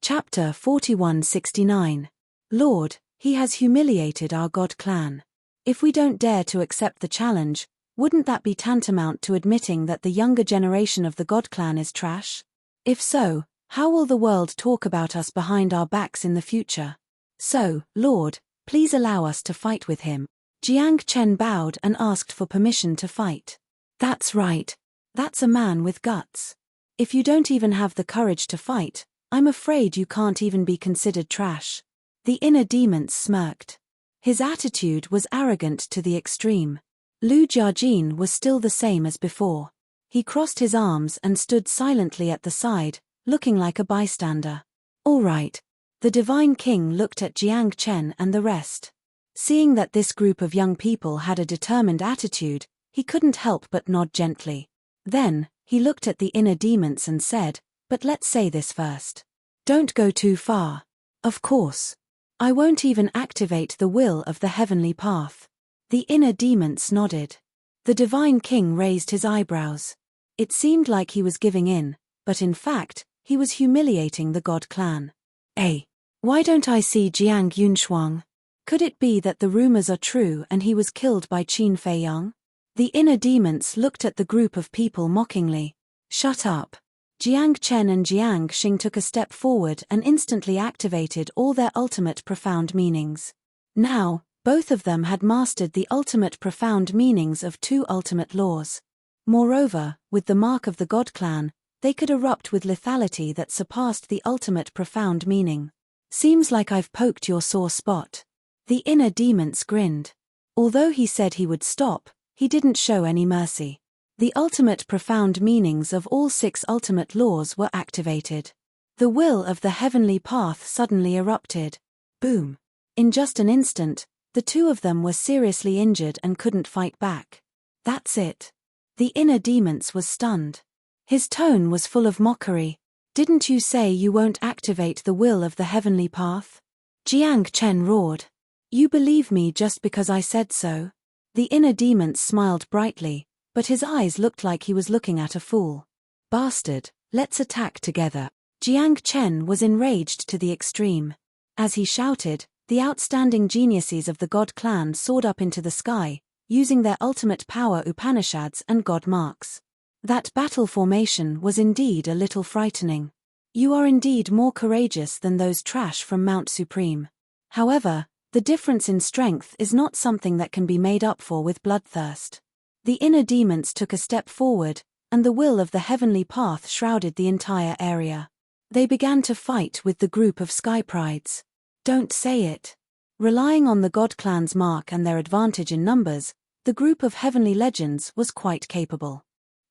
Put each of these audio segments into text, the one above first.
Chapter 4169. Lord, he has humiliated our God clan. If we don't dare to accept the challenge, wouldn't that be tantamount to admitting that the younger generation of the God clan is trash? If so, how will the world talk about us behind our backs in the future? So, Lord, please allow us to fight with him. Jiang Chen bowed and asked for permission to fight. That's right. That's a man with guts. If you don't even have the courage to fight, I'm afraid you can't even be considered trash. The inner demon smirked. His attitude was arrogant to the extreme. Lu Jiajin was still the same as before. He crossed his arms and stood silently at the side, looking like a bystander. All right. The Divine King looked at Jiang Chen and the rest. Seeing that this group of young people had a determined attitude, he couldn't help but nod gently. Then, he looked at the inner demons and said, "But let's say this first. Don't go too far. Of course. I won't even activate the will of the heavenly path." The inner demons nodded. The Divine King raised his eyebrows. It seemed like he was giving in, but in fact, he was humiliating the God clan. Why don't I see Jiang Yunshuang? Could it be that the rumors are true and he was killed by Qin Feiyang? The inner demons looked at the group of people mockingly. Shut up. Jiang Chen and Jiang Xing took a step forward and instantly activated all their ultimate profound meanings. Now, both of them had mastered the ultimate profound meanings of two ultimate laws. Moreover, with the mark of the God clan, they could erupt with lethality that surpassed the ultimate profound meaning. Seems like I've poked your sore spot. The inner demons grinned. Although he said he would stop, he didn't show any mercy. The ultimate profound meanings of all 6 ultimate laws were activated. The will of the heavenly path suddenly erupted. Boom. In just an instant, the two of them were seriously injured and couldn't fight back. That's it. The inner demons was stunned. His tone was full of mockery. Didn't you say you won't activate the will of the heavenly path? Jiang Chen roared. You believe me just because I said so? The inner demon smiled brightly, but his eyes looked like he was looking at a fool. Bastard, let's attack together. Jiang Chen was enraged to the extreme. As he shouted, the outstanding geniuses of the God clan soared up into the sky, using their ultimate power Upanishads and God marks. That battle formation was indeed a little frightening. You are indeed more courageous than those trash from Mount Supreme. However, the difference in strength is not something that can be made up for with bloodthirst. The inner demons took a step forward, and the will of the heavenly path shrouded the entire area. They began to fight with the group of sky prides. Don't say it. Relying on the God clan's mark and their advantage in numbers, the group of heavenly legends was quite capable.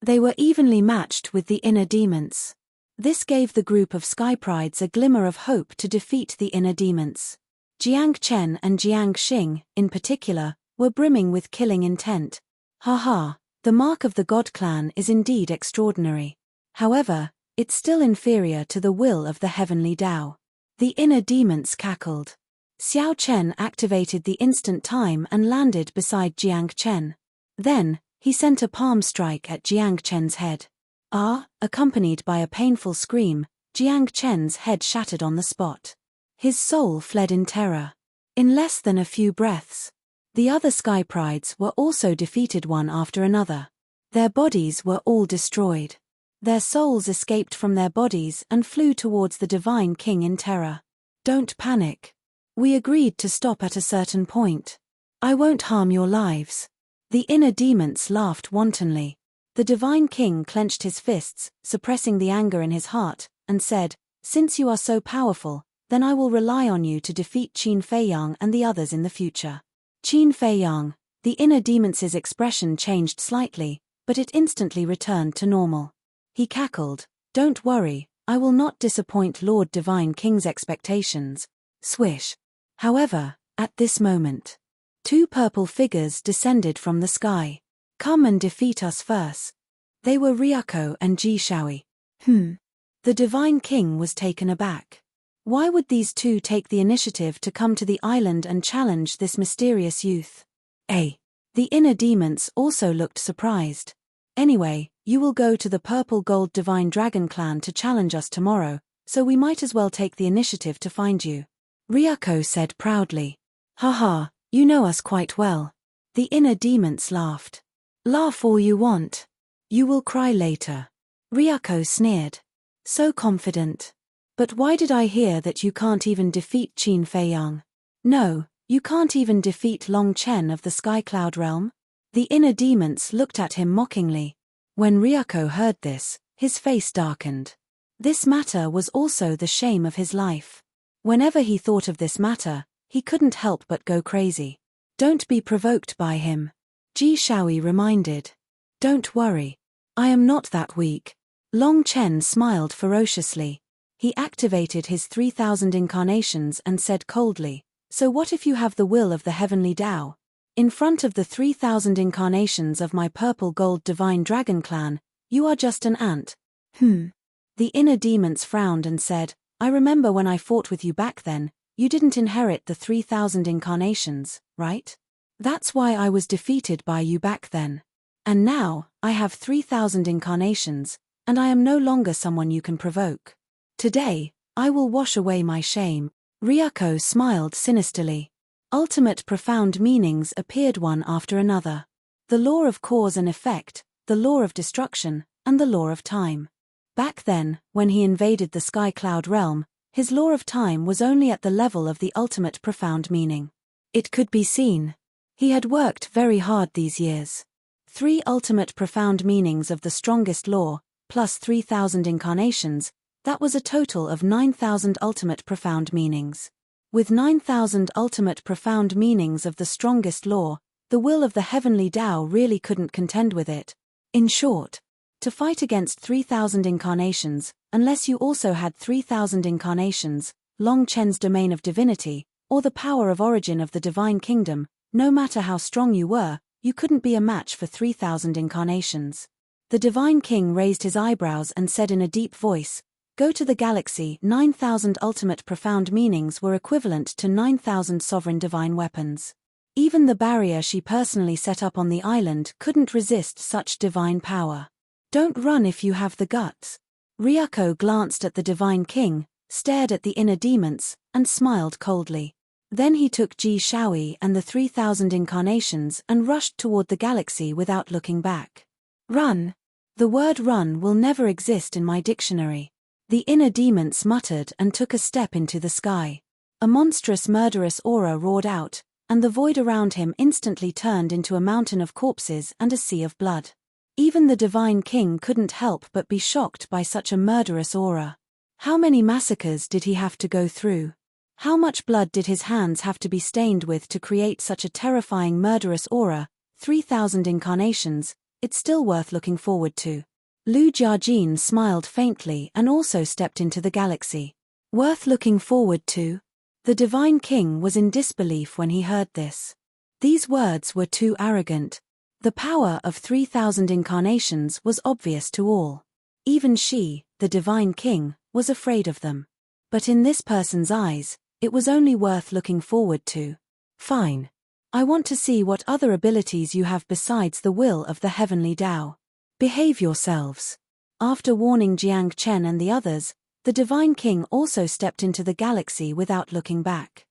They were evenly matched with the inner demons. This gave the group of sky prides a glimmer of hope to defeat the inner demons. Jiang Chen and Jiang Xing, in particular, were brimming with killing intent. Haha, the mark of the God clan is indeed extraordinary. However, it's still inferior to the will of the heavenly Tao. The inner demons cackled. Xiao Chen activated the instant time and landed beside Jiang Chen. Then, he sent a palm strike at Jiang Chen's head. Accompanied by a painful scream, Jiang Chen's head shattered on the spot. His soul fled in terror. In less than a few breaths, the other sky prides were also defeated one after another. Their bodies were all destroyed. Their souls escaped from their bodies and flew towards the Divine King in terror. Don't panic. We agreed to stop at a certain point. I won't harm your lives. The inner demons laughed wantonly. The Divine King clenched his fists, suppressing the anger in his heart, and said, "Since you are so powerful, then I will rely on you to defeat Qin Feiyang and the others in the future." Qin Feiyang, the inner demon's expression changed slightly, but it instantly returned to normal. He cackled, "Don't worry, I will not disappoint Lord Divine King's expectations." Swish. However, at this moment, 2 purple figures descended from the sky. Come and defeat us first. They were Ryuko and Ji Shaoi. The Divine King was taken aback. Why would these two take the initiative to come to the island and challenge this mysterious youth? The inner demons also looked surprised. Anyway, you will go to the Purple Gold Divine Dragon Clan to challenge us tomorrow, so we might as well take the initiative to find you. Ryuko said proudly. Haha, you know us quite well. The inner demons laughed. Laugh all you want. You will cry later. Ryuko sneered. So confident. But why did I hear that you can't even defeat Qin Feiyang? No, you can't even defeat Long Chen of the Sky Cloud Realm? The inner demons looked at him mockingly. When Ryuko heard this, his face darkened. This matter was also the shame of his life. Whenever he thought of this matter, he couldn't help but go crazy. Don't be provoked by him. Ji Shaoi reminded. Don't worry. I am not that weak. Long Chen smiled ferociously. He activated his 3,000 incarnations and said coldly, so what if you have the will of the heavenly Tao? In front of the 3,000 incarnations of my purple gold divine dragon clan, you are just an ant. The inner demons frowned and said, I remember when I fought with you back then, you didn't inherit the 3,000 incarnations, right? That's why I was defeated by you back then. And now, I have 3,000 incarnations, and I am no longer someone you can provoke. Today, I will wash away my shame. Ryuko smiled sinisterly. Ultimate profound meanings appeared one after another. The law of cause and effect, the law of destruction, and the law of time. Back then, when he invaded the Sky Cloud realm, his law of time was only at the level of the ultimate profound meaning. It could be seen. He had worked very hard these years. 3 ultimate profound meanings of the strongest law, plus 3,000 incarnations, that was a total of 9,000 ultimate profound meanings. With 9,000 ultimate profound meanings of the strongest law, the will of the heavenly Tao really couldn't contend with it. In short, to fight against 3,000 incarnations, unless you also had 3,000 incarnations, Long Chen's domain of divinity, or the power of origin of the divine kingdom, no matter how strong you were, you couldn't be a match for 3,000 incarnations. The divine king raised his eyebrows and said in a deep voice, Go to the galaxy. 9,000 ultimate profound meanings were equivalent to 9,000 sovereign divine weapons. Even the barrier she personally set up on the island couldn't resist such divine power. Don't run if you have the guts. Ryuko glanced at the divine king, stared at the inner demons, and smiled coldly. Then he took Ji Shaoi and the 3,000 incarnations and rushed toward the galaxy without looking back. Run. The word run will never exist in my dictionary. The inner demons muttered and took a step into the sky. A monstrous murderous aura roared out, and the void around him instantly turned into a mountain of corpses and a sea of blood. Even the divine king couldn't help but be shocked by such a murderous aura. How many massacres did he have to go through? How much blood did his hands have to be stained with to create such a terrifying murderous aura? 3,000 incarnations, it's still worth looking forward to. Lu Jiajin smiled faintly and also stepped into the galaxy. Worth looking forward to? The divine king was in disbelief when he heard this. These words were too arrogant. The power of 3,000 incarnations was obvious to all. Even she, the divine king, was afraid of them. But in this person's eyes, it was only worth looking forward to. Fine. I want to see what other abilities you have besides the will of the heavenly Tao. Behave yourselves. After warning Jiang Chen and the others, the divine king also stepped into the galaxy without looking back.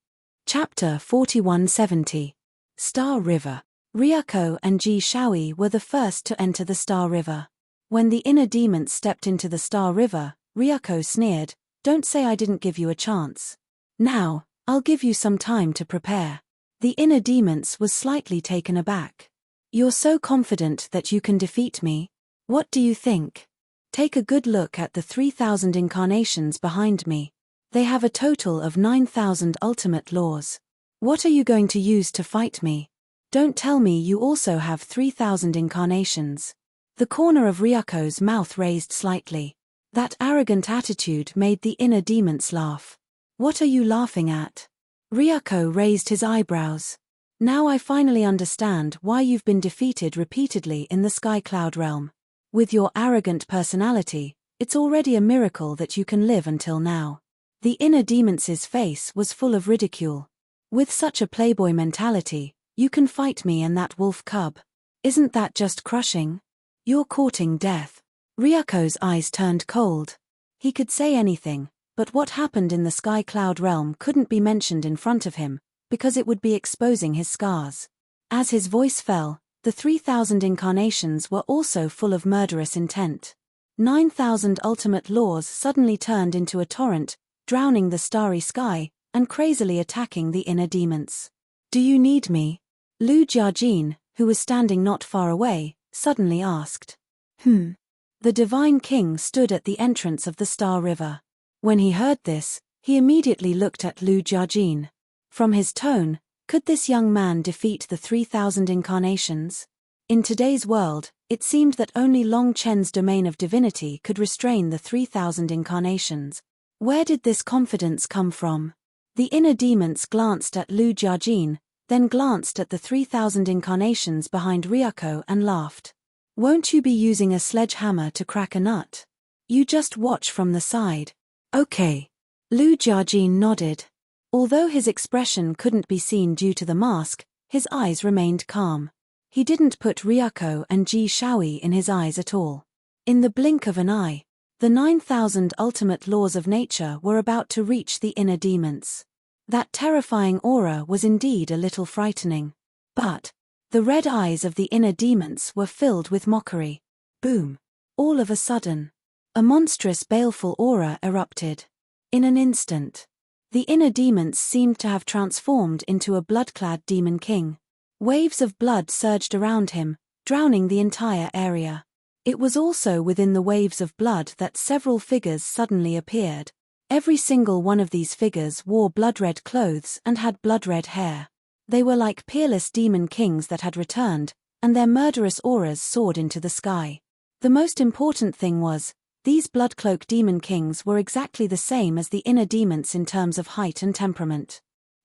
Chapter 4170. Star River. Ryuko and Ji Shaoi were the first to enter the Star River. When the inner demons stepped into the Star River, Ryuko sneered, Don't say I didn't give you a chance. Now, I'll give you some time to prepare. The inner demons was slightly taken aback. You're so confident that you can defeat me? What do you think? Take a good look at the 3,000 incarnations behind me. They have a total of 9,000 ultimate laws. What are you going to use to fight me? Don't tell me you also have 3,000 incarnations. The corner of Ryuko's mouth raised slightly. That arrogant attitude made the inner demons laugh. What are you laughing at? Ryuko raised his eyebrows. Now I finally understand why you've been defeated repeatedly in the Sky Cloud realm. With your arrogant personality, it's already a miracle that you can live until now. The inner demons' face was full of ridicule. With such a playboy mentality, you can fight me and that wolf cub. Isn't that just crushing? You're courting death. Ryuko's eyes turned cold. He could say anything, But what happened in the sky cloud realm couldn't be mentioned in front of him, because it would be exposing his scars. As his voice fell, the 3,000 incarnations were also full of murderous intent. 9,000 ultimate laws suddenly turned into a torrent, drowning the starry sky, and crazily attacking the inner demons. "Do you need me?" Lu Jiajin, who was standing not far away, suddenly asked. The Divine King stood at the entrance of the Star River. When he heard this, he immediately looked at Lu Jiajin. From his tone, could this young man defeat the 3,000 incarnations? In today's world, it seemed that only Long Chen's domain of divinity could restrain the 3,000 incarnations. Where did this confidence come from? The inner demons glanced at Lu Jiajin, then glanced at the 3,000 incarnations behind Ryuko and laughed. "Won't you be using a sledgehammer to crack a nut? You just watch from the side." "Okay." Lu Jiajin nodded. Although his expression couldn't be seen due to the mask, his eyes remained calm. He didn't put Ryuko and Ji Shaoi in his eyes at all. In the blink of an eye, the 9,000 ultimate laws of nature were about to reach the inner demons. That terrifying aura was indeed a little frightening. But the red eyes of the inner demons were filled with mockery. Boom! All of a sudden, a monstrous baleful aura erupted. In an instant, the inner demons seemed to have transformed into a blood-clad demon king. Waves of blood surged around him, drowning the entire area. It was also within the waves of blood that several figures suddenly appeared. Every single one of these figures wore blood-red clothes and had blood-red hair. They were like peerless demon kings that had returned, and their murderous auras soared into the sky. The most important thing was, these blood-cloaked demon kings were exactly the same as the inner demons in terms of height and temperament.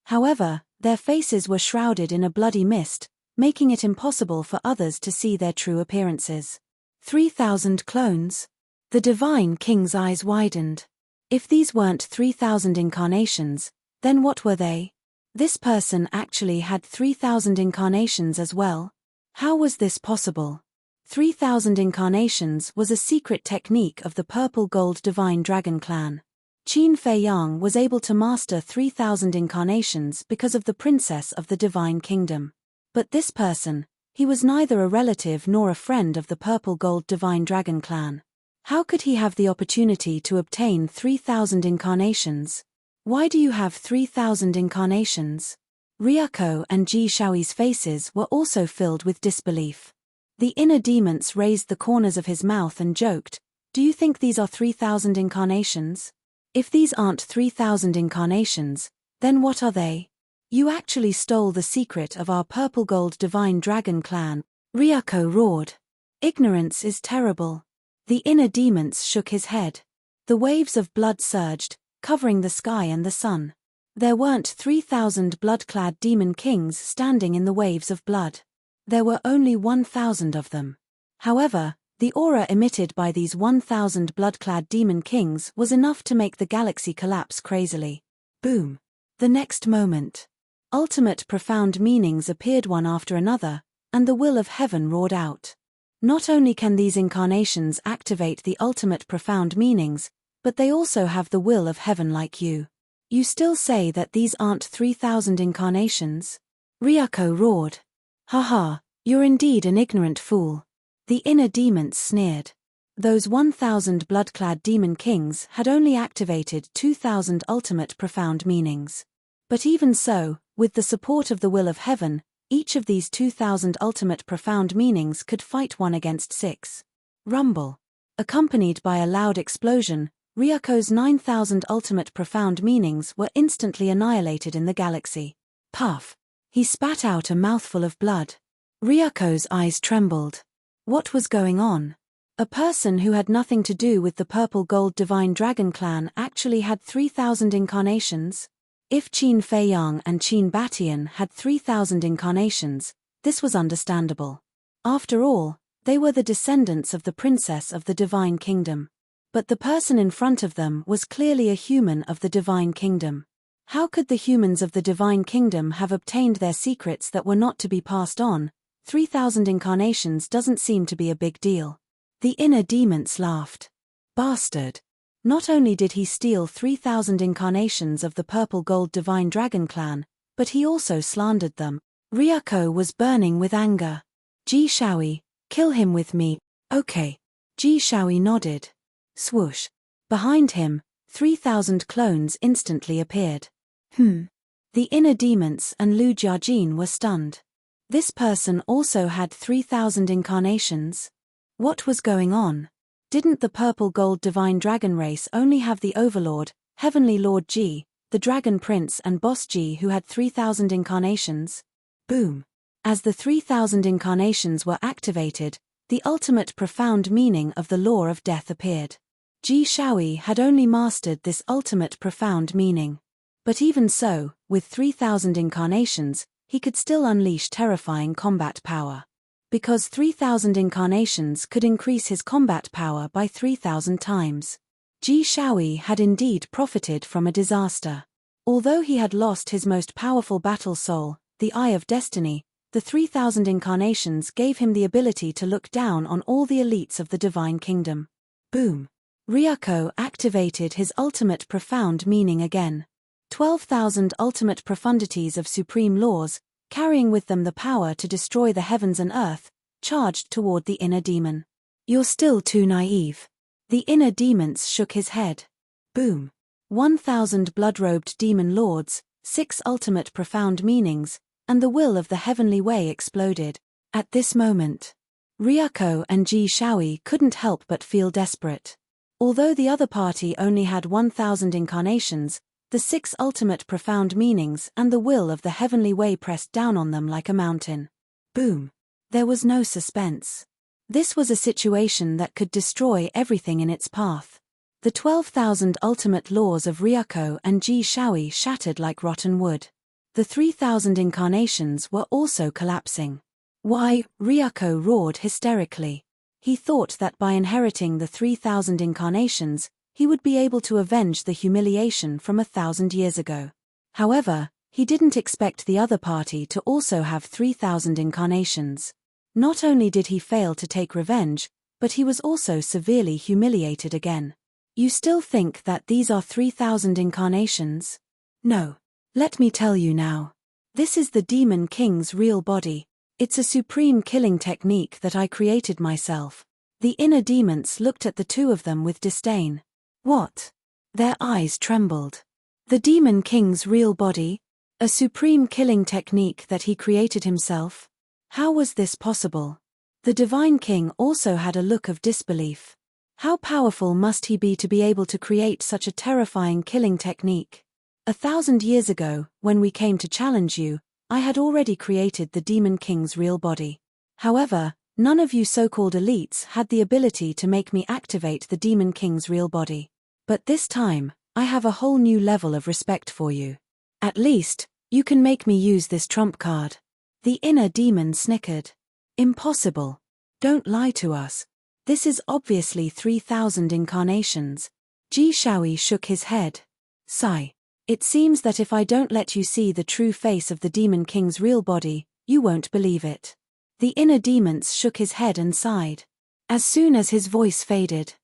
However, their faces were shrouded in a bloody mist, making it impossible for others to see their true appearances. 3,000 clones? The Divine King's eyes widened. If these weren't 3,000 incarnations, then what were they? This person actually had 3,000 incarnations as well? How was this possible? 3,000 incarnations was a secret technique of the Purple Gold Divine Dragon clan. Qin Feiyang was able to master 3,000 incarnations because of the princess of the Divine Kingdom. But this person, he was neither a relative nor a friend of the Purple Gold Divine Dragon clan. How could he have the opportunity to obtain 3,000 incarnations? Why do you have 3,000 incarnations? Ryuko and Ji Shaoi's faces were also filled with disbelief. The inner demons raised the corners of his mouth and joked, "Do you think these are 3,000 incarnations? If these aren't 3,000 incarnations, then what are they? You actually stole the secret of our Purple Gold Divine Dragon clan," Ryuko roared. "Ignorance is terrible." The inner demons shook his head. The waves of blood surged, covering the sky and the sun. There weren't 3,000 blood-clad demon kings standing in the waves of blood. There were only 1,000 of them. However, the aura emitted by these 1,000 blood-clad demon kings was enough to make the galaxy collapse crazily. Boom! The next moment, ultimate profound meanings appeared one after another, and the will of heaven roared out. Not only can these incarnations activate the ultimate profound meanings, but they also have the will of heaven like you. You still say that these aren't 3,000 incarnations? Ryuko roared. "Haha, you're indeed an ignorant fool." The inner demons sneered. Those 1,000 blood-clad demon kings had only activated 2,000 ultimate profound meanings. But even so, with the support of the will of heaven, each of these 2,000 ultimate profound meanings could fight one against 6. Rumble. Accompanied by a loud explosion, Ryuko's 9,000 ultimate profound meanings were instantly annihilated in the galaxy. Puff. He spat out a mouthful of blood. Ryuko's eyes trembled. What was going on? A person who had nothing to do with the Purple Gold Divine Dragon clan actually had 3,000 incarnations? If Qin Feiyang and Qin Batian had 3,000 incarnations, this was understandable. After all, they were the descendants of the princess of the Divine Kingdom. But the person in front of them was clearly a human of the Divine Kingdom. How could the humans of the Divine Kingdom have obtained their secrets that were not to be passed on? 3,000 incarnations doesn't seem to be a big deal. The inner demons laughed. "Bastard. Not only did he steal 3,000 incarnations of the purple-gold divine dragon clan, but he also slandered them. Ryuko was burning with anger. Ji Shaoi, kill him with me. Okay. Ji Shaoi nodded. Swoosh. Behind him, 3,000 clones instantly appeared. The inner demons and Lu Jiajin were stunned. This person also had 3,000 incarnations? What was going on? Didn't the purple-gold divine dragon race only have the Overlord, Heavenly Lord Ji, the Dragon Prince and Boss Ji who had 3,000 incarnations? Boom. As the 3,000 incarnations were activated, the ultimate profound meaning of the law of death appeared. Ji Shaoi had only mastered this ultimate profound meaning. But even so, with 3,000 incarnations, he could still unleash terrifying combat power. Because 3,000 incarnations could increase his combat power by 3,000 times. Ji Shaoi had indeed profited from a disaster. Although he had lost his most powerful battle soul, the Eye of Destiny, the 3,000 incarnations gave him the ability to look down on all the elites of the Divine Kingdom. Boom. Ryuko activated his ultimate profound meaning again. 12,000 ultimate profundities of supreme laws, carrying with them the power to destroy the heavens and earth, charged toward the inner demon. You're still too naive. The inner demons shook his head. Boom. 1,000 blood-robed demon lords, 6 ultimate profound meanings, and the will of the heavenly way exploded. At this moment, Ryuko and Ji Shaoi couldn't help but feel desperate. Although the other party only had 1,000 incarnations, the 6 ultimate profound meanings and the will of the heavenly way pressed down on them like a mountain. Boom. There was no suspense. This was a situation that could destroy everything in its path. The 12,000 ultimate laws of Ryuko and Ji Shaoi shattered like rotten wood. The 3,000 incarnations were also collapsing. Why? Ryuko roared hysterically. He thought that by inheriting the 3,000 incarnations, he would be able to avenge the humiliation from 1,000 years ago. However, he didn't expect the other party to also have 3,000 incarnations. Not only did he fail to take revenge, but he was also severely humiliated again. You still think that these are 3,000 incarnations? No. Let me tell you now. This is the Demon King's real body. It's a supreme killing technique that I created myself. The inner demons looked at the two of them with disdain. What? Their eyes trembled. The Demon King's real body? A supreme killing technique that he created himself? How was this possible? The Divine King also had a look of disbelief. How powerful must he be to be able to create such a terrifying killing technique? 1,000 years ago, when we came to challenge you, I had already created the Demon King's real body. However, none of you so-called elites had the ability to make me activate the Demon King's real body. But this time, I have a whole new level of respect for you. At least, you can make me use this trump card. The inner demon snickered. Impossible. Don't lie to us. This is obviously 3,000 incarnations. Ji Shaoi shook his head. Sigh. It seems that if I don't let you see the true face of the Demon King's real body, you won't believe it. The inner demons shook his head and sighed. As soon as his voice faded,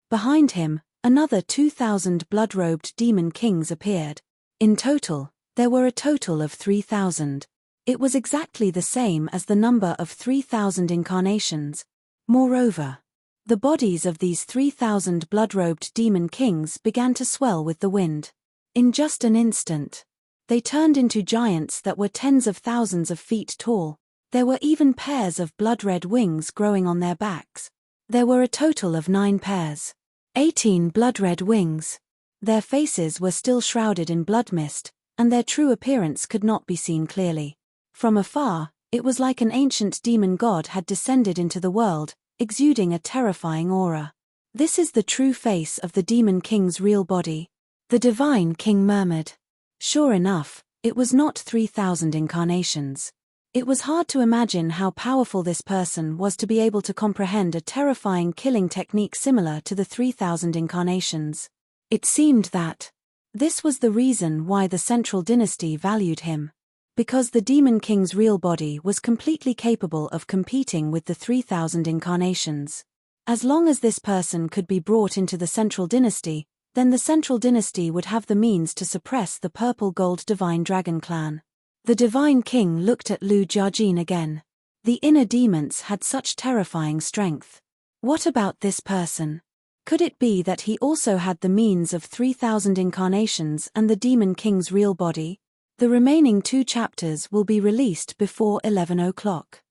behind him, another 2,000 blood-robed demon kings appeared. In total, there were a total of 3,000. It was exactly the same as the number of 3,000 incarnations. Moreover, the bodies of these 3,000 blood-robed demon kings began to swell with the wind. In just an instant, they turned into giants that were tens of thousands of feet tall. There were even pairs of blood-red wings growing on their backs. There were a total of 9 pairs. 18 blood-red wings. Their faces were still shrouded in blood mist, and their true appearance could not be seen clearly. From afar, it was like an ancient demon god had descended into the world, exuding a terrifying aura. This is the true face of the Demon King's real body. The Divine King murmured. Sure enough, it was not 3,000 incarnations. It was hard to imagine how powerful this person was to be able to comprehend a terrifying killing technique similar to the 3,000 incarnations. It seemed that this was the reason why the Central Dynasty valued him. Because the Demon King's real body was completely capable of competing with the 3,000 incarnations. As long as this person could be brought into the Central Dynasty, then the central dynasty would have the means to suppress the purple-gold divine dragon clan. The divine king looked at Lu Jiajin again. The inner demons had such terrifying strength. What about this person? Could it be that he also had the means of 3,000 incarnations and the demon king's real body? The remaining 2 chapters will be released before 11 o'clock.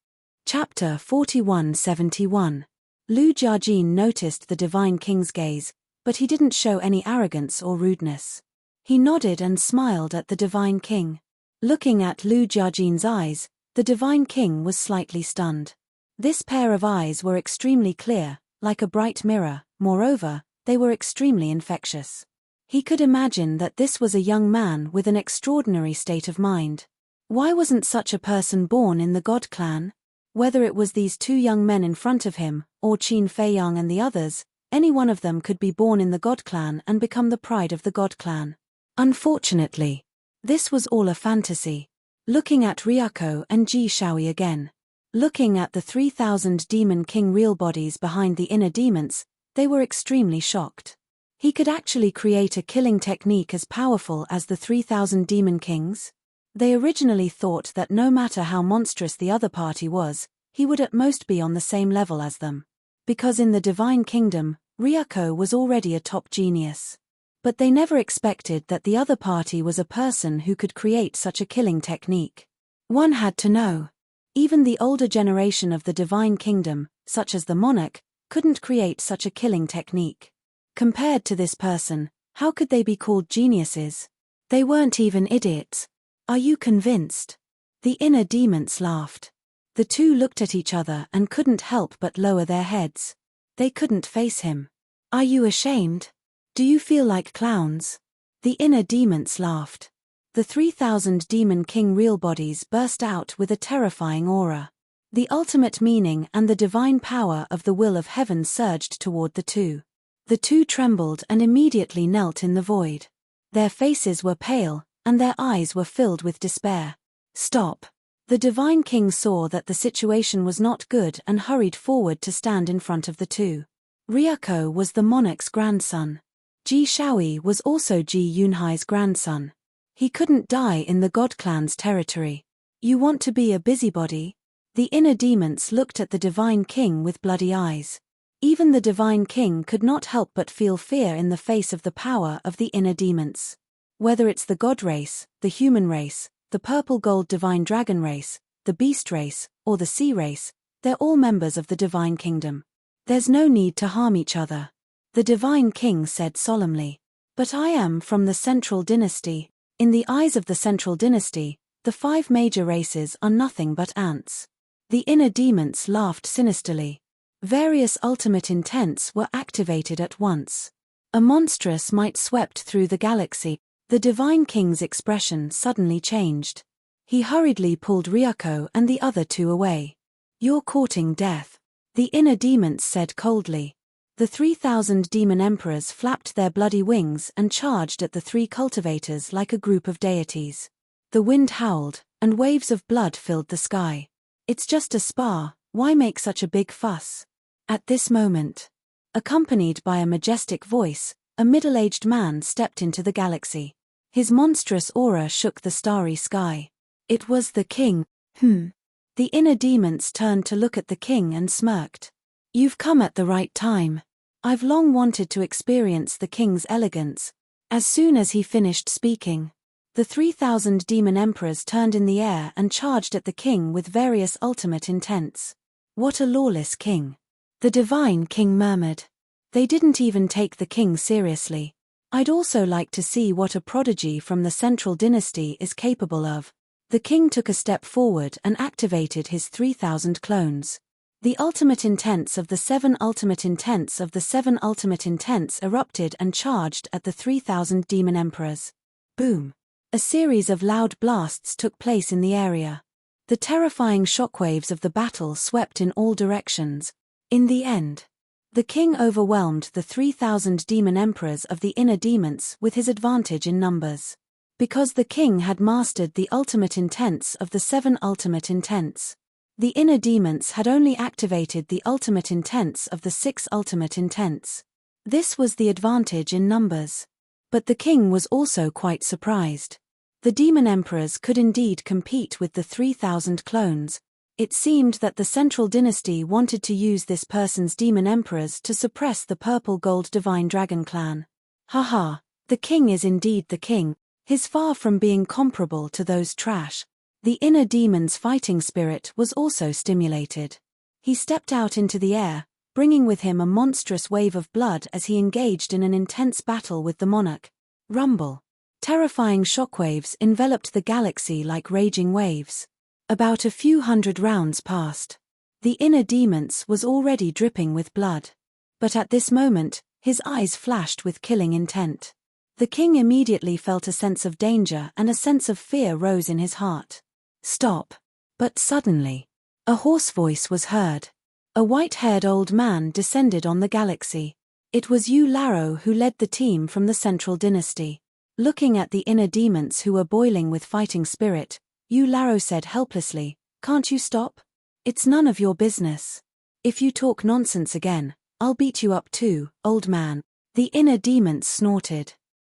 Chapter 4171. Lu Jiajin noticed the divine king's gaze, but he didn't show any arrogance or rudeness. He nodded and smiled at the divine king. Looking at Lu Jiajin's eyes, the divine king was slightly stunned. This pair of eyes were extremely clear, like a bright mirror. Moreover, they were extremely infectious. He could imagine that this was a young man with an extraordinary state of mind. Why wasn't such a person born in the God clan? Whether it was these 2 young men in front of him, or Qin Feiyang and the others, any one of them could be born in the God clan and become the pride of the God clan. Unfortunately, this was all a fantasy. Looking at Ryuko and Ji Shaoi again. Looking at the 3,000 demon king real bodies behind the inner demons, they were extremely shocked. He could actually create a killing technique as powerful as the 3,000 demon kings? They originally thought that no matter how monstrous the other party was, he would at most be on the same level as them. Because in the divine kingdom, Ryuko was already a top genius. But they never expected that the other party was a person who could create such a killing technique. One had to know. Even the older generation of the divine kingdom, such as the monarch, couldn't create such a killing technique. Compared to this person, how could they be called geniuses? They weren't even idiots. Are you convinced? The inner demons laughed. The 2 looked at each other and couldn't help but lower their heads. They couldn't face him. Are you ashamed? Do you feel like clowns? The inner demons laughed. The 3,000 demon king real bodies burst out with a terrifying aura. The ultimate meaning and the divine power of the will of heaven surged toward the 2. The 2 trembled and immediately knelt in the void. Their faces were pale, and their eyes were filled with despair. Stop. The divine king saw that the situation was not good and hurried forward to stand in front of the 2. Ryuko was the monarch's grandson. Ji Shaoi was also Ji Yunhai's grandson. He couldn't die in the God clan's territory. You want to be a busybody? The inner demons looked at the divine king with bloody eyes. Even the divine king could not help but feel fear in the face of the power of the inner demons. Whether it's the God race, the human race, the purple-gold divine dragon race, the beast race, or the sea race, they're all members of the divine kingdom. There's no need to harm each other. The divine king said solemnly. But I am from the central dynasty. In the eyes of the central dynasty, the 5 major races are nothing but ants. The inner demons laughed sinisterly. Various ultimate intents were activated at once. A monstrous might swept through the galaxy. The divine king's expression suddenly changed. He hurriedly pulled Ryuko and the other 2 away. You're courting death. The inner demons said coldly. The 3,000 demon emperors flapped their bloody wings and charged at the 3 cultivators like a group of deities. The wind howled, and waves of blood filled the sky. It's just a spar, why make such a big fuss? At this moment, accompanied by a majestic voice, a middle-aged man stepped into the galaxy. His monstrous aura shook the starry sky. It was the king. The inner demons turned to look at the king and smirked. You've come at the right time. I've long wanted to experience the king's elegance. As soon as he finished speaking, the 3,000 demon emperors turned in the air and charged at the king with various ultimate intents. What a lawless king. The divine king murmured. They didn't even take the king seriously. I'd also like to see what a prodigy from the central dynasty is capable of. The king took a step forward and activated his 3,000 clones. The ultimate intents of the 7 ultimate intents of the 7 ultimate intents erupted and charged at the 3,000 demon emperors. Boom! A series of loud blasts took place in the area. The terrifying shockwaves of the battle swept in all directions. In the end, the king overwhelmed the 3,000 demon emperors of the inner demons with his advantage in numbers. Because the king had mastered the ultimate intents of the 7 ultimate intents. The inner demons had only activated the ultimate intents of the 6 ultimate intents. This was the advantage in numbers. But the king was also quite surprised. The demon emperors could indeed compete with the 3,000 clones. It seemed that the central dynasty wanted to use this person's demon emperors to suppress the purple gold divine dragon clan. Haha, the king is indeed the king. He's far from being comparable to those trash. The inner demon's fighting spirit was also stimulated. He stepped out into the air, bringing with him a monstrous wave of blood as he engaged in an intense battle with the monarch. Rumble. Terrifying shockwaves enveloped the galaxy like raging waves. About a few hundred rounds passed. The inner demons was already dripping with blood. But at this moment, his eyes flashed with killing intent. The king immediately felt a sense of danger and a sense of fear rose in his heart. Stop. But suddenly, a hoarse voice was heard. A white-haired old man descended on the galaxy. It was Yu Laro who led the team from the central dynasty. Looking at the inner demons who were boiling with fighting spirit, Yu Laro said helplessly, "Can't you stop? It's none of your business. If you talk nonsense again, I'll beat you up too, old man." The inner demons snorted.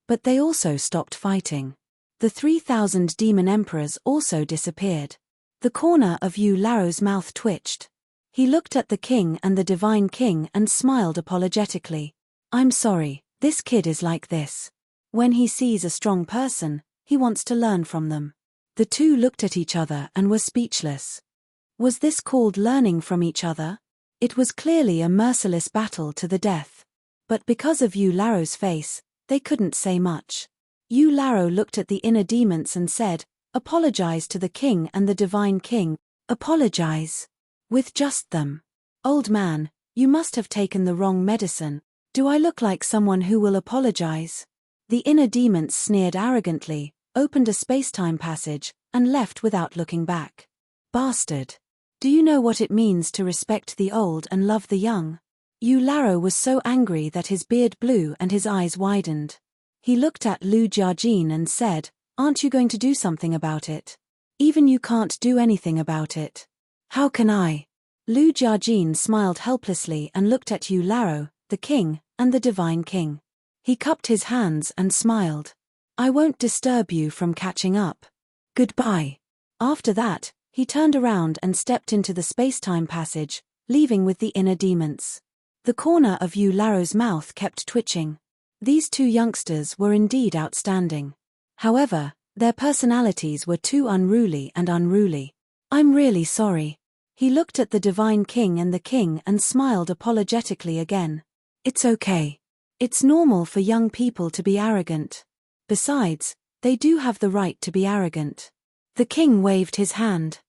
But they also stopped fighting. The 3,000 demon emperors also disappeared. The corner of Yu Laro's mouth twitched. He looked at the king and the divine king and smiled apologetically. "I'm sorry, this kid is like this. When he sees a strong person, he wants to learn from them." The two looked at each other and were speechless. Was this called learning from each other? It was clearly a merciless battle to the death. But because of Yu Laro's face, they couldn't say much. Yu Laro looked at the inner demons and said, "Apologize to the king and the divine king." "Apologize? With just them? Old man, you must have taken the wrong medicine. Do I look like someone who will apologize?" The inner demons sneered arrogantly, opened a space-time passage, and left without looking back. "Bastard. Do you know what it means to respect the old and love the young?" Yu Laro was so angry that his beard blew and his eyes widened. He looked at Lu Jiajin and said, "Aren't you going to do something about it? Even you can't do anything about it. How can I?" Lu Jiajin smiled helplessly and looked at Yu Laro, the king, and the divine king. He cupped his hands and smiled. "I won't disturb you from catching up. Goodbye." After that, he turned around and stepped into the space-time passage, leaving with the inner demons. The corner of Yu Laro's mouth kept twitching. These two youngsters were indeed outstanding. However, their personalities were too unruly. "I'm really sorry." He looked at the divine king and the king and smiled apologetically again. "It's okay. It's normal for young people to be arrogant. Besides, they do have the right to be arrogant." The king waved his hand.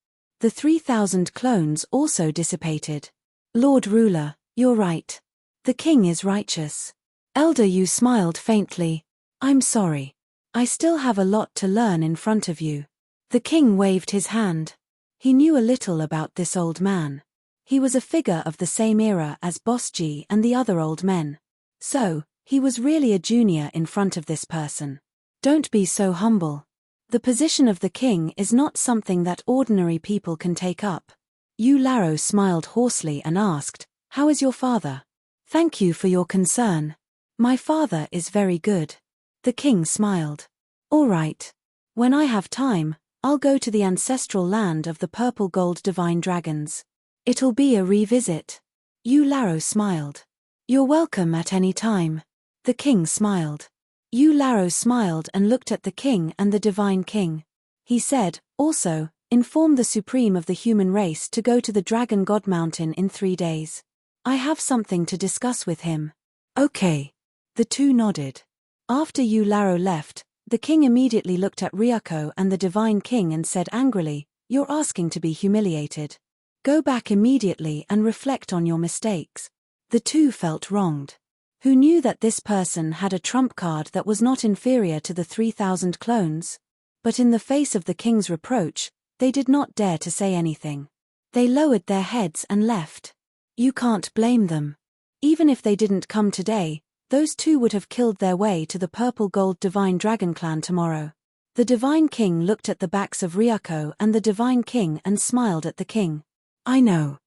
The 3,000 clones also dissipated. "Lord Ruler, you're right. The king is righteous." Elder Yu smiled faintly. "I'm sorry. I still have a lot to learn in front of you." The king waved his hand. He knew a little about this old man. He was a figure of the same era as Bosji and the other old men. So, he was really a junior in front of this person. Don't be so humble. The position of the king is not something that ordinary people can take up. Yu Laro smiled hoarsely and asked, "How is your father?" "Thank you for your concern. My father is very good." The king smiled. "All right. When I have time, I'll go to the ancestral land of the purple gold divine dragons. It'll be a revisit." Yu Laro smiled. "You're welcome at any time." The king smiled. Yu Laro smiled and looked at the king and the divine king. He said, "Also, inform the supreme of the human race to go to the Dragon God Mountain in 3 days. I have something to discuss with him." "Okay." The two nodded. After Yu Laro left, the king immediately looked at Ryuko and the divine king and said angrily, "You're asking to be humiliated. Go back immediately and reflect on your mistakes." The two felt wronged. Who knew that this person had a trump card that was not inferior to the 3,000 clones? But in the face of the king's reproach, they did not dare to say anything. They lowered their heads and left. You can't blame them. Even if they didn't come today, those two would have killed their way to the purple gold divine dragon clan tomorrow. The divine king looked at the backs of Ryuko and the divine king and smiled at the king. "I know.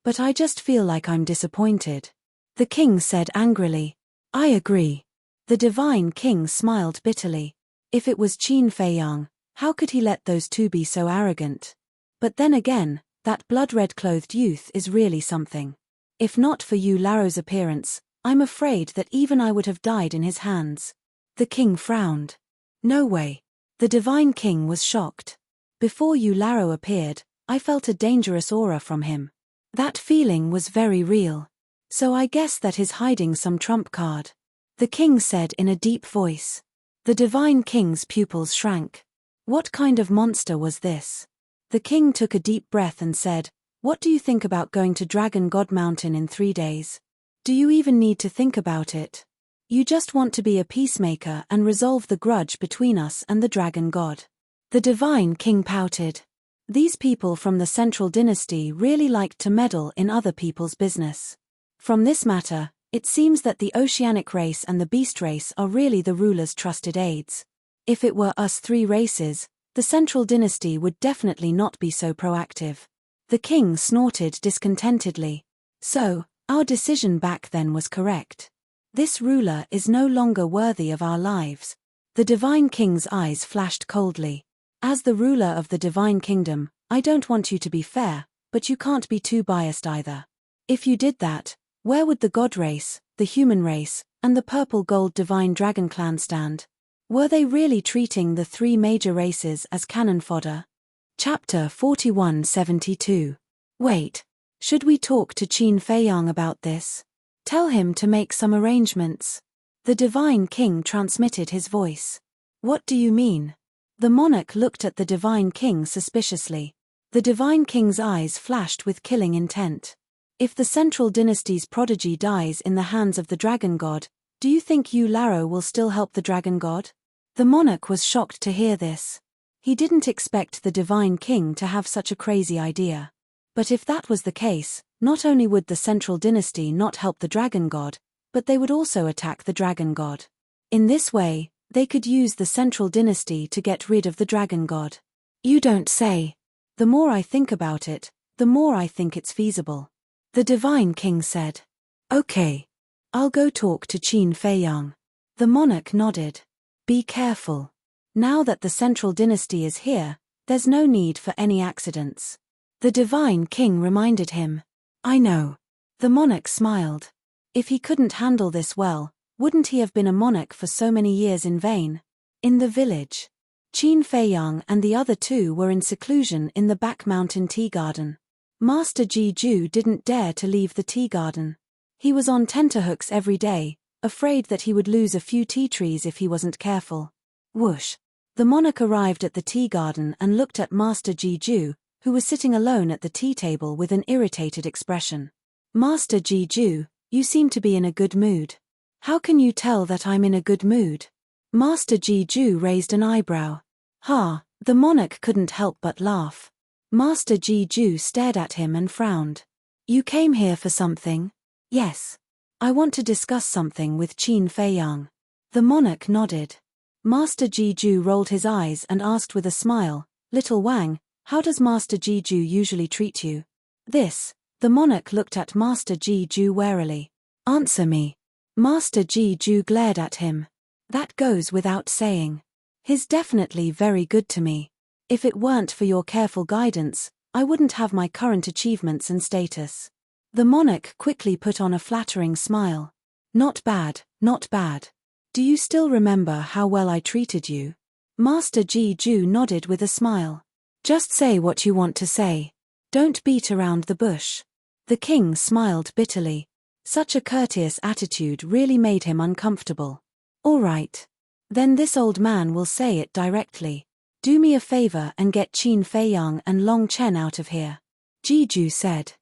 But I just feel like I'm disappointed." The king said angrily. I agree. The divine king smiled bitterly. If it was Qin Feiyang, how could he let those two be so arrogant? But then again, that blood-red-clothed youth is really something. If not for Yu Laro's appearance, I'm afraid that even I would have died in his hands. The king frowned. No way. The divine king was shocked. Before Yu Laro appeared, I felt a dangerous aura from him. That feeling was very real. So I guess that is hiding some trump card. The king said in a deep voice. The divine king's pupils shrank. What kind of monster was this? The king took a deep breath and said, "What do you think about going to Dragon God Mountain in 3 days? Do you even need to think about it? You just want to be a peacemaker and resolve the grudge between us and the Dragon God." The divine king pouted. These people from the central dynasty really liked to meddle in other people's business. From this matter, it seems that the oceanic race and the beast race are really the ruler's trusted aides. If it were us 3 races, the central dynasty would definitely not be so proactive. The king snorted discontentedly. So, our decision back then was correct. This ruler is no longer worthy of our lives. The divine king's eyes flashed coldly. As the ruler of the divine kingdom, I don't want you to be fair, but you can't be too biased either. If you did that, where would the god race, the human race, and the purple-gold divine dragon clan stand? Were they really treating the 3 major races as cannon fodder? Chapter 4172. Wait. Should we talk to Qin Feiyang about this? Tell him to make some arrangements. The divine king transmitted his voice. What do you mean? The monarch looked at the divine king suspiciously. The divine king's eyes flashed with killing intent. If the central dynasty's prodigy dies in the hands of the dragon god, do you think Yu Laro will still help the dragon god? The monarch was shocked to hear this. He didn't expect the divine king to have such a crazy idea. But if that was the case, not only would the central dynasty not help the dragon god, but they would also attack the dragon god. In this way, they could use the central dynasty to get rid of the dragon god. You don't say. The more I think about it, the more I think it's feasible. The divine king said. Okay. I'll go talk to Qin Feiyang. The monarch nodded. Be careful. Now that the central dynasty is here, there's no need for any accidents. The divine king reminded him. I know. The monarch smiled. If he couldn't handle this well, wouldn't he have been a monarch for so many years in vain? In the village, Qin Feiyang and the other 2 were in seclusion in the back mountain tea garden. Master Jiju didn't dare to leave the tea garden. He was on tenterhooks every day, afraid that he would lose a few tea trees if he wasn't careful. Whoosh! The monarch arrived at the tea garden and looked at Master Jiju, who was sitting alone at the tea table with an irritated expression. Master Jiju, you seem to be in a good mood. How can you tell that I'm in a good mood? Master Jiju raised an eyebrow. Ha! The monarch couldn't help but laugh. Master Jiju stared at him and frowned. You came here for something? Yes. I want to discuss something with Qin Feiyang. The monarch nodded. Master Jiju rolled his eyes and asked with a smile, Little Wang, how does Master Jiju usually treat you? This. The monarch looked at Master Jiju warily. Answer me. Master Jiju glared at him. That goes without saying. He's definitely very good to me. If it weren't for your careful guidance, I wouldn't have my current achievements and status. The monarch quickly put on a flattering smile. Not bad, not bad. Do you still remember how well I treated you? Master Jiju nodded with a smile. Just say what you want to say. Don't beat around the bush. The king smiled bitterly. Such a courteous attitude really made him uncomfortable. All right. Then this old man will say it directly. Do me a favor and get Qin Feiyang and Long Chen out of here. Jiju said.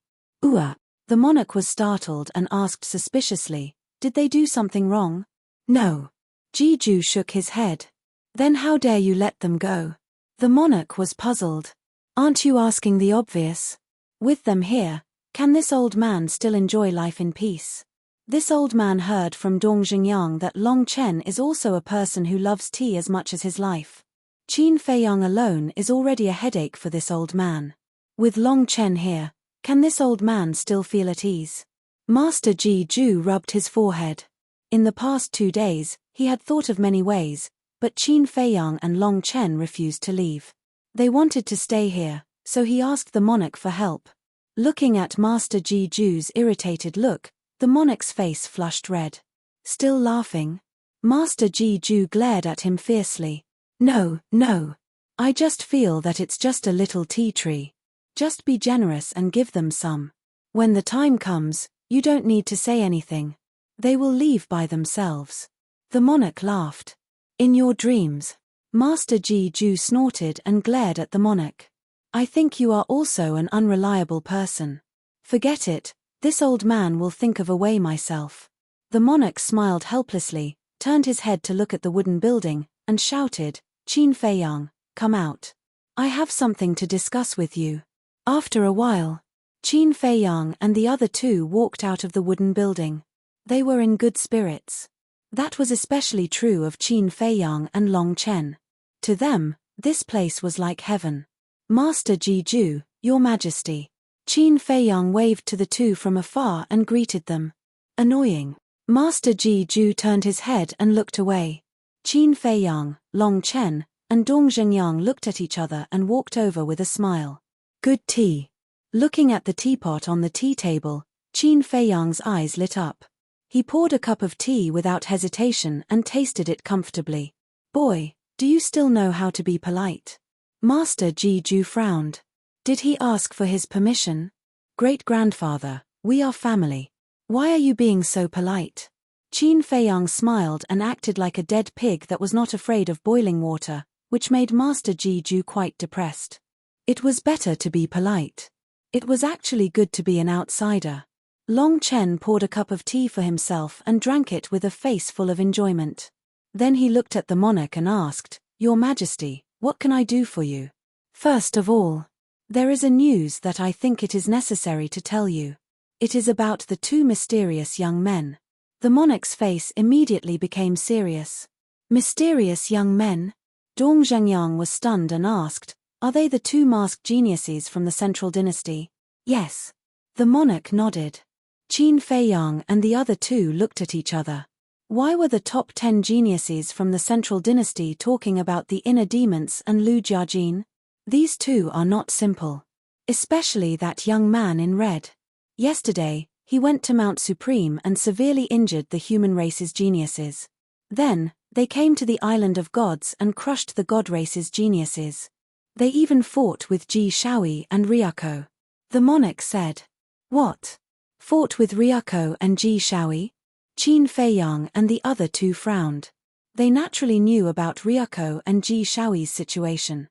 The monarch was startled and asked suspiciously, did they do something wrong? No. Jiju shook his head. Then how dare you let them go? The monarch was puzzled. Aren't you asking the obvious? With them here, can this old man still enjoy life in peace? This old man heard from Dong Xingyang that Long Chen is also a person who loves tea as much as his life. Qin Feiyang alone is already a headache for this old man. With Long Chen here, can this old man still feel at ease? Master Jiju rubbed his forehead. In the past 2 days, he had thought of many ways, but Qin Feiyang and Long Chen refused to leave. They wanted to stay here, so he asked the monarch for help. Looking at Master Ji Ju's irritated look, the monarch's face flushed red. Still laughing? Master Ji Ju glared at him fiercely. No, no. I just feel that it's just a little tea tree. Just be generous and give them some. When the time comes, you don't need to say anything. They will leave by themselves. The monarch laughed. In your dreams. Master Ji Ju snorted and glared at the monarch. I think you are also an unreliable person. Forget it, this old man will think of a way myself. The monarch smiled helplessly, turned his head to look at the wooden building, and shouted, Qin Feiyang, come out. I have something to discuss with you. After a while, Qin Feiyang and the other two walked out of the wooden building. They were in good spirits. That was especially true of Qin Feiyang and Long Chen. To them, this place was like heaven. Master Ji Ju, Your Majesty. Qin Feiyang waved to the two from afar and greeted them. Annoying. Master Ji Ju turned his head and looked away. Qin Feiyang, Long Chen, and Dong Zhengyang looked at each other and walked over with a smile. Good tea. Looking at the teapot on the tea table, Qin Feiyang's eyes lit up. He poured a cup of tea without hesitation and tasted it comfortably. Boy, do you still know how to be polite? Master Ji Ju frowned. Did he ask for his permission? Great-grandfather, we are family. Why are you being so polite? Qin Feiyang smiled and acted like a dead pig that was not afraid of boiling water, which made Master Ji Ju quite depressed. It was better to be polite. It was actually good to be an outsider. Long Chen poured a cup of tea for himself and drank it with a face full of enjoyment. Then he looked at the monarch and asked, Your Majesty, what can I do for you? First of all, there is a news that I think it is necessary to tell you. It is about the two mysterious young men. The monarch's face immediately became serious. Mysterious young men? Dong Zhengyang was stunned and asked, Are they the two masked geniuses from the Central Dynasty? Yes. The monarch nodded. Qin Feiyang and the other two looked at each other. Why were the top 10 geniuses from the Central Dynasty talking about the inner demons and Lu Jiajin? These two are not simple. Especially that young man in red. Yesterday, he went to Mount Supreme and severely injured the human race's geniuses. Then, they came to the Island of Gods and crushed the God race's geniuses. They even fought with Ji Shaoi and Ryuko. The monarch said. What? Fought with Ryuko and Ji Shaoi? Qin Feiyang and the other two frowned. They naturally knew about Ryuko and Ji Shaoi's situation.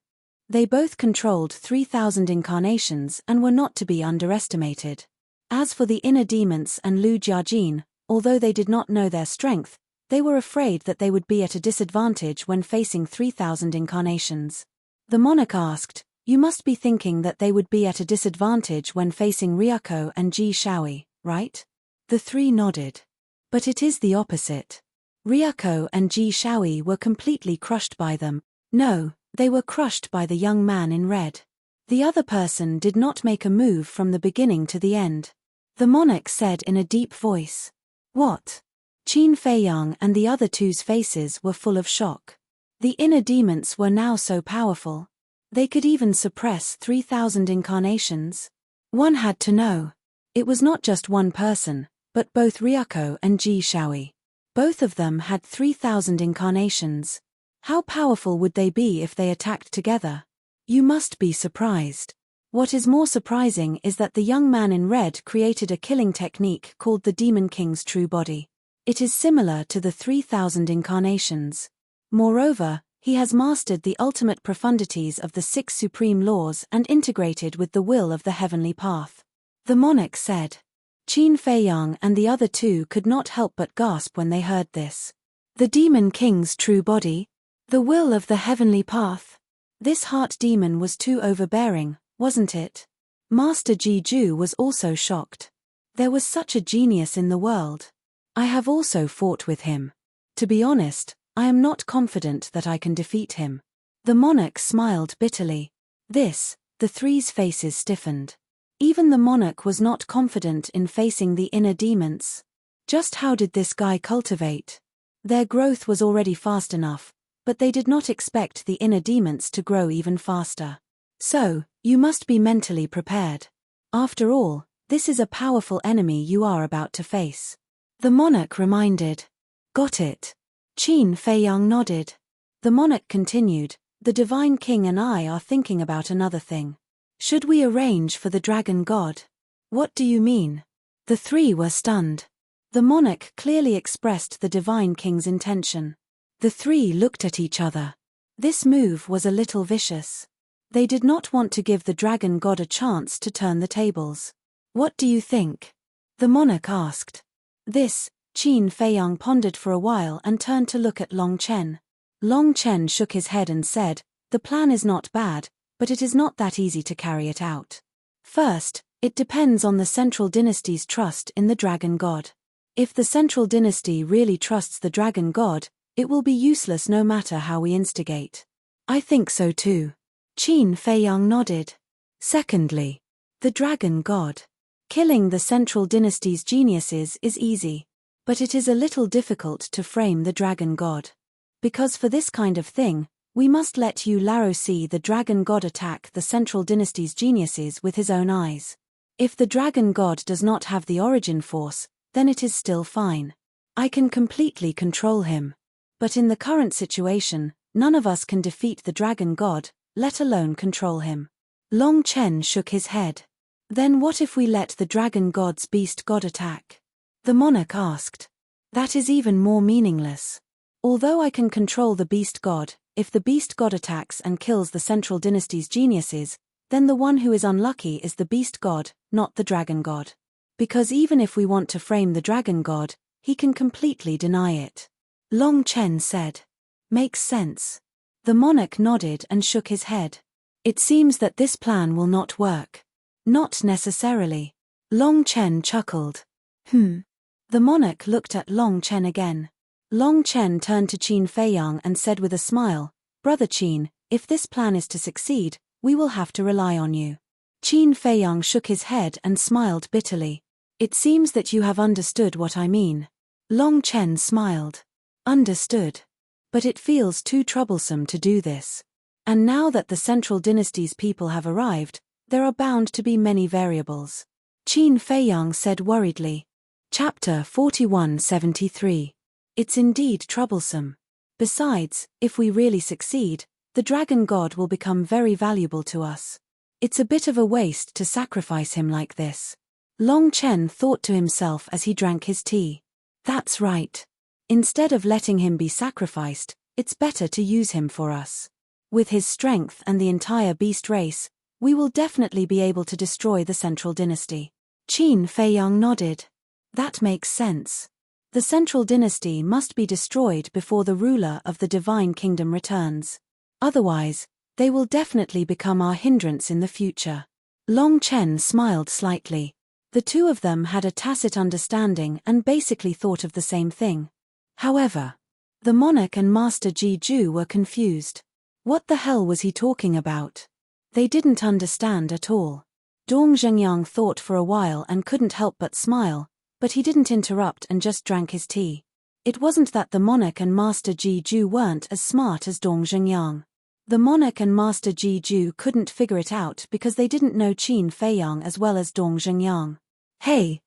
They both controlled 3,000 incarnations and were not to be underestimated. As for the inner demons and Lu Jiajin, although they did not know their strength, they were afraid that they would be at a disadvantage when facing 3,000 incarnations. The monarch asked, You must be thinking that they would be at a disadvantage when facing Ryuko and Ji Shaoi, right? The three nodded. But it is the opposite. Ryuko and Ji Shaoi were completely crushed by them. No, they were crushed by the young man in red. The other person did not make a move from the beginning to the end. The monarch said in a deep voice. What? Qin Feiyang and the other two's faces were full of shock. The inner demons were now so powerful. They could even suppress 3,000 incarnations. One had to know. It was not just one person, but both Ryuko and Ji Shaoi. Both of them had 3,000 incarnations. How powerful would they be if they attacked together? You must be surprised. What is more surprising is that the young man in red created a killing technique called the Demon King's True Body. It is similar to the 3,000 incarnations. Moreover, he has mastered the ultimate profundities of the 6 supreme laws and integrated with the will of the heavenly path. The monarch said. Qin Feiyang and the other two could not help but gasp when they heard this. The Demon King's true body? The will of the heavenly path? This heart demon was too overbearing, wasn't it? Master Ji Ju was also shocked. There was such a genius in the world. I have also fought with him. To be honest, I am not confident that I can defeat him. The monarch smiled bitterly. The three's faces stiffened. Even the monarch was not confident in facing the inner demons. Just how did this guy cultivate? Their growth was already fast enough, but they did not expect the inner demons to grow even faster. So, you must be mentally prepared. After all, this is a powerful enemy you are about to face. The monarch reminded. Got it. Qin Feiyang nodded. The monarch continued, the divine king and I are thinking about another thing. Should we arrange for the dragon god? What do you mean? The three were stunned. The monarch clearly expressed the divine king's intention. The three looked at each other. This move was a little vicious. They did not want to give the dragon god a chance to turn the tables. What do you think? The monarch asked. This, Qin Feiyang pondered for a while and turned to look at Long Chen. Long Chen shook his head and said, the plan is not bad, but it is not that easy to carry it out. First, it depends on the central dynasty's trust in the dragon god. If the central dynasty really trusts the dragon god, it will be useless no matter how we instigate. I think so too. Qin Feiyang nodded. Secondly, the dragon god. Killing the central dynasty's geniuses is easy, but it is a little difficult to frame the dragon god. Because for this kind of thing, we must let Yu Laro see the dragon god attack the central dynasty's geniuses with his own eyes. If the dragon god does not have the origin force, then it is still fine. I can completely control him. But in the current situation, none of us can defeat the dragon god, let alone control him. Long Chen shook his head. Then what if we let the dragon god's beast god attack? The monarch asked. That is even more meaningless. Although I can control the beast god, if the beast god attacks and kills the central dynasty's geniuses, then the one who is unlucky is the beast god, not the dragon god. Because even if we want to frame the dragon god, he can completely deny it. Long Chen said. Makes sense. The monarch nodded and shook his head. It seems that this plan will not work. Not necessarily. Long Chen chuckled. The monarch looked at Long Chen again. Long Chen turned to Qin Feiyang and said with a smile, Brother Qin, if this plan is to succeed, we will have to rely on you. Qin Feiyang shook his head and smiled bitterly. It seems that you have understood what I mean. Long Chen smiled. Understood. But it feels too troublesome to do this. And now that the central dynasty's people have arrived, there are bound to be many variables. Qin Feiyang said worriedly. Chapter 4173. It's indeed troublesome. Besides, if we really succeed, the dragon god will become very valuable to us. It's a bit of a waste to sacrifice him like this. Long Chen thought to himself as he drank his tea. That's right. Instead of letting him be sacrificed, it's better to use him for us. With his strength and the entire beast race, we will definitely be able to destroy the central dynasty. Qin Feiyang nodded. That makes sense. The central dynasty must be destroyed before the ruler of the divine kingdom returns. Otherwise, they will definitely become our hindrance in the future. Long Chen smiled slightly. The two of them had a tacit understanding and basically thought of the same thing. However, the monarch and Master Ji Ju were confused. What the hell was he talking about? They didn't understand at all. Dong Zhengyang thought for a while and couldn't help but smile, but he didn't interrupt and just drank his tea. It wasn't that the monarch and Master Ji Ju weren't as smart as Dong Zhengyang. The monarch and Master Ji Ju couldn't figure it out because they didn't know Qin Feiyang as well as Dong Zhengyang. Hey.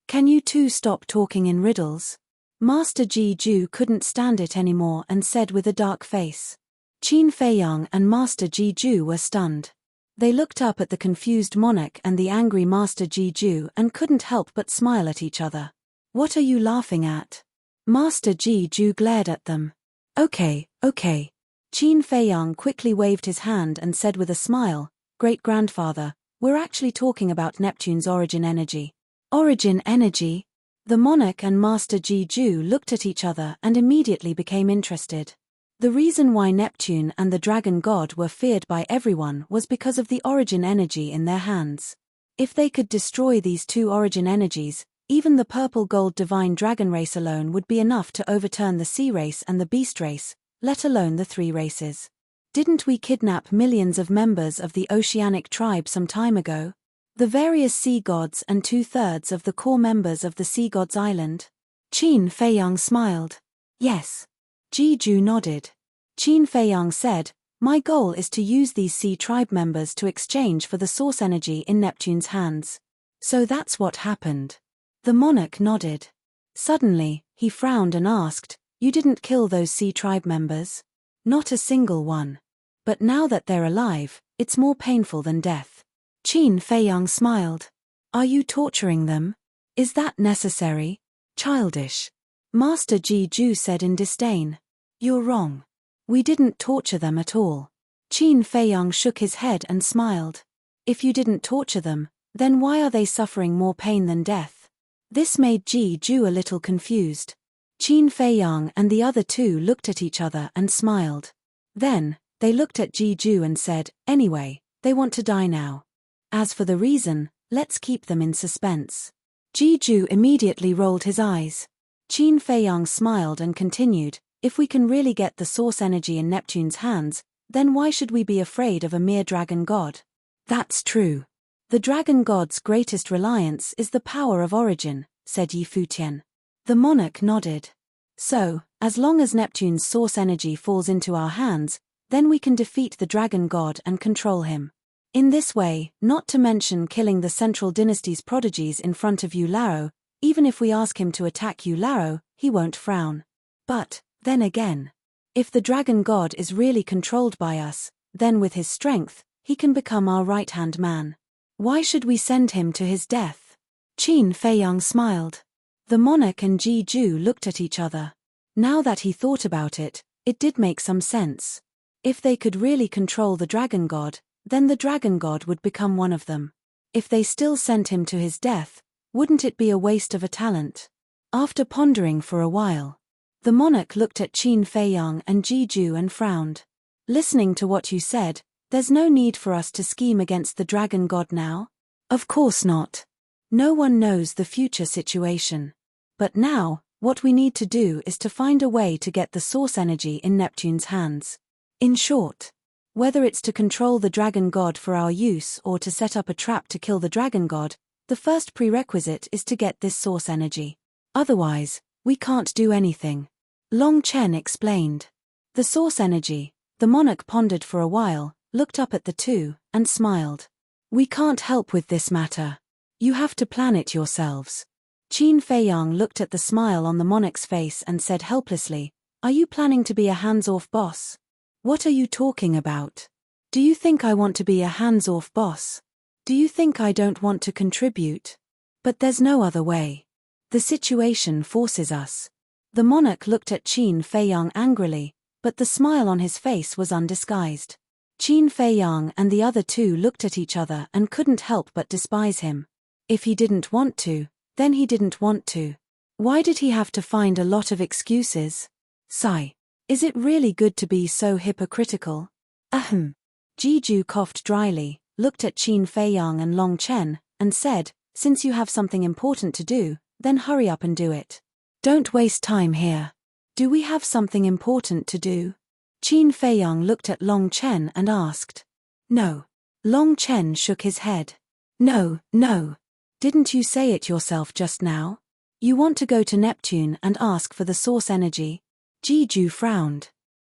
Can you two stop talking in riddles? Master Ji Ju couldn't stand it anymore and said with a dark face. Qin Feiyang and Master Ji Ju were stunned. They looked up at the confused monarch and the angry Master Ji Ju and couldn't help but smile at each other. What are you laughing at? Master Ji Ju glared at them. Okay. Qin Feiyang quickly waved his hand and said with a smile, Great-grandfather, we're actually talking about Neptune's origin energy. Origin energy? The monarch and Master Ji Ju looked at each other and immediately became interested. The reason why Neptune and the dragon god were feared by everyone was because of the origin energy in their hands. If they could destroy these two origin energies, even the purple-gold divine dragon race alone would be enough to overturn the sea race and the beast race, let alone the three races. Didn't we kidnap millions of members of the oceanic tribe some time ago? The various sea gods and 2/3 of the core members of the Sea Gods Island? Qin Feiyang smiled. Yes. Ji-ju nodded. Qin Feiyang said, my goal is to use these sea tribe members to exchange for the source energy in Neptune's hands. So that's what happened. The monarch nodded. Suddenly, he frowned and asked, you didn't kill those sea tribe members? Not a single one. But now that they're alive, it's more painful than death. Qin Feiyang smiled. Are you torturing them? Is that necessary? Childish. Master Ji-ju said in disdain. You're wrong. We didn't torture them at all. Qin Feiyang shook his head and smiled. If you didn't torture them, then why are they suffering more pain than death? This made Ji-ju a little confused. Qin Feiyang and the other two looked at each other and smiled. Then, they looked at Ji-ju and said, anyway, they want to die now. As for the reason, let's keep them in suspense. Ji-ju immediately rolled his eyes. Qin Feiyang smiled and continued, if we can really get the source energy in Neptune's hands, then why should we be afraid of a mere dragon god? That's true. The dragon god's greatest reliance is the power of origin, said Yi Futian. The monarch nodded. So, as long as Neptune's source energy falls into our hands, then we can defeat the dragon god and control him. In this way, not to mention killing the Central Dynasty's prodigies in front of Yularo, even if we ask him to attack Yularo, he won't frown. But, then again, if the dragon god is really controlled by us, then with his strength, he can become our right-hand man. Why should we send him to his death? Qin Feiyang smiled. The monarch and Ji-ju looked at each other. Now that he thought about it, it did make some sense. If they could really control the dragon god, then the dragon god would become one of them. If they still sent him to his death, wouldn't it be a waste of a talent? After pondering for a while, the monarch looked at Qin Feiyang and Ji-ju and frowned. Listening to what you said, there's no need for us to scheme against the dragon god now? Of course not. No one knows the future situation. But now, what we need to do is to find a way to get the source energy in Neptune's hands. In short, whether it's to control the dragon god for our use or to set up a trap to kill the dragon god, the first prerequisite is to get this source energy. Otherwise, we can't do anything. Long Chen explained. The source energy. The monarch pondered for a while, looked up at the two, and smiled. We can't help with this matter. You have to plan it yourselves. Qin Feiyang looked at the smile on the monarch's face and said helplessly, are you planning to be a hands-off boss? What are you talking about? Do you think I want to be a hands-off boss? Do you think I don't want to contribute? But there's no other way. The situation forces us. The monarch looked at Qin Feiyang angrily, but the smile on his face was undisguised. Qin Feiyang and the other two looked at each other and couldn't help but despise him. If he didn't want to, then he didn't want to. Why did he have to find a lot of excuses? Sigh. Is it really good to be so hypocritical? Ahem. Ji-ju coughed dryly, looked at Qin Feiyang and Long Chen, and said, since you have something important to do, then hurry up and do it. Don't waste time here. Do we have something important to do? Qin Feiyang looked at Long Chen and asked. No. Long Chen shook his head. No. Didn't you say it yourself just now? You want to go to Neptune and ask for the source energy? Ji-ju frowned.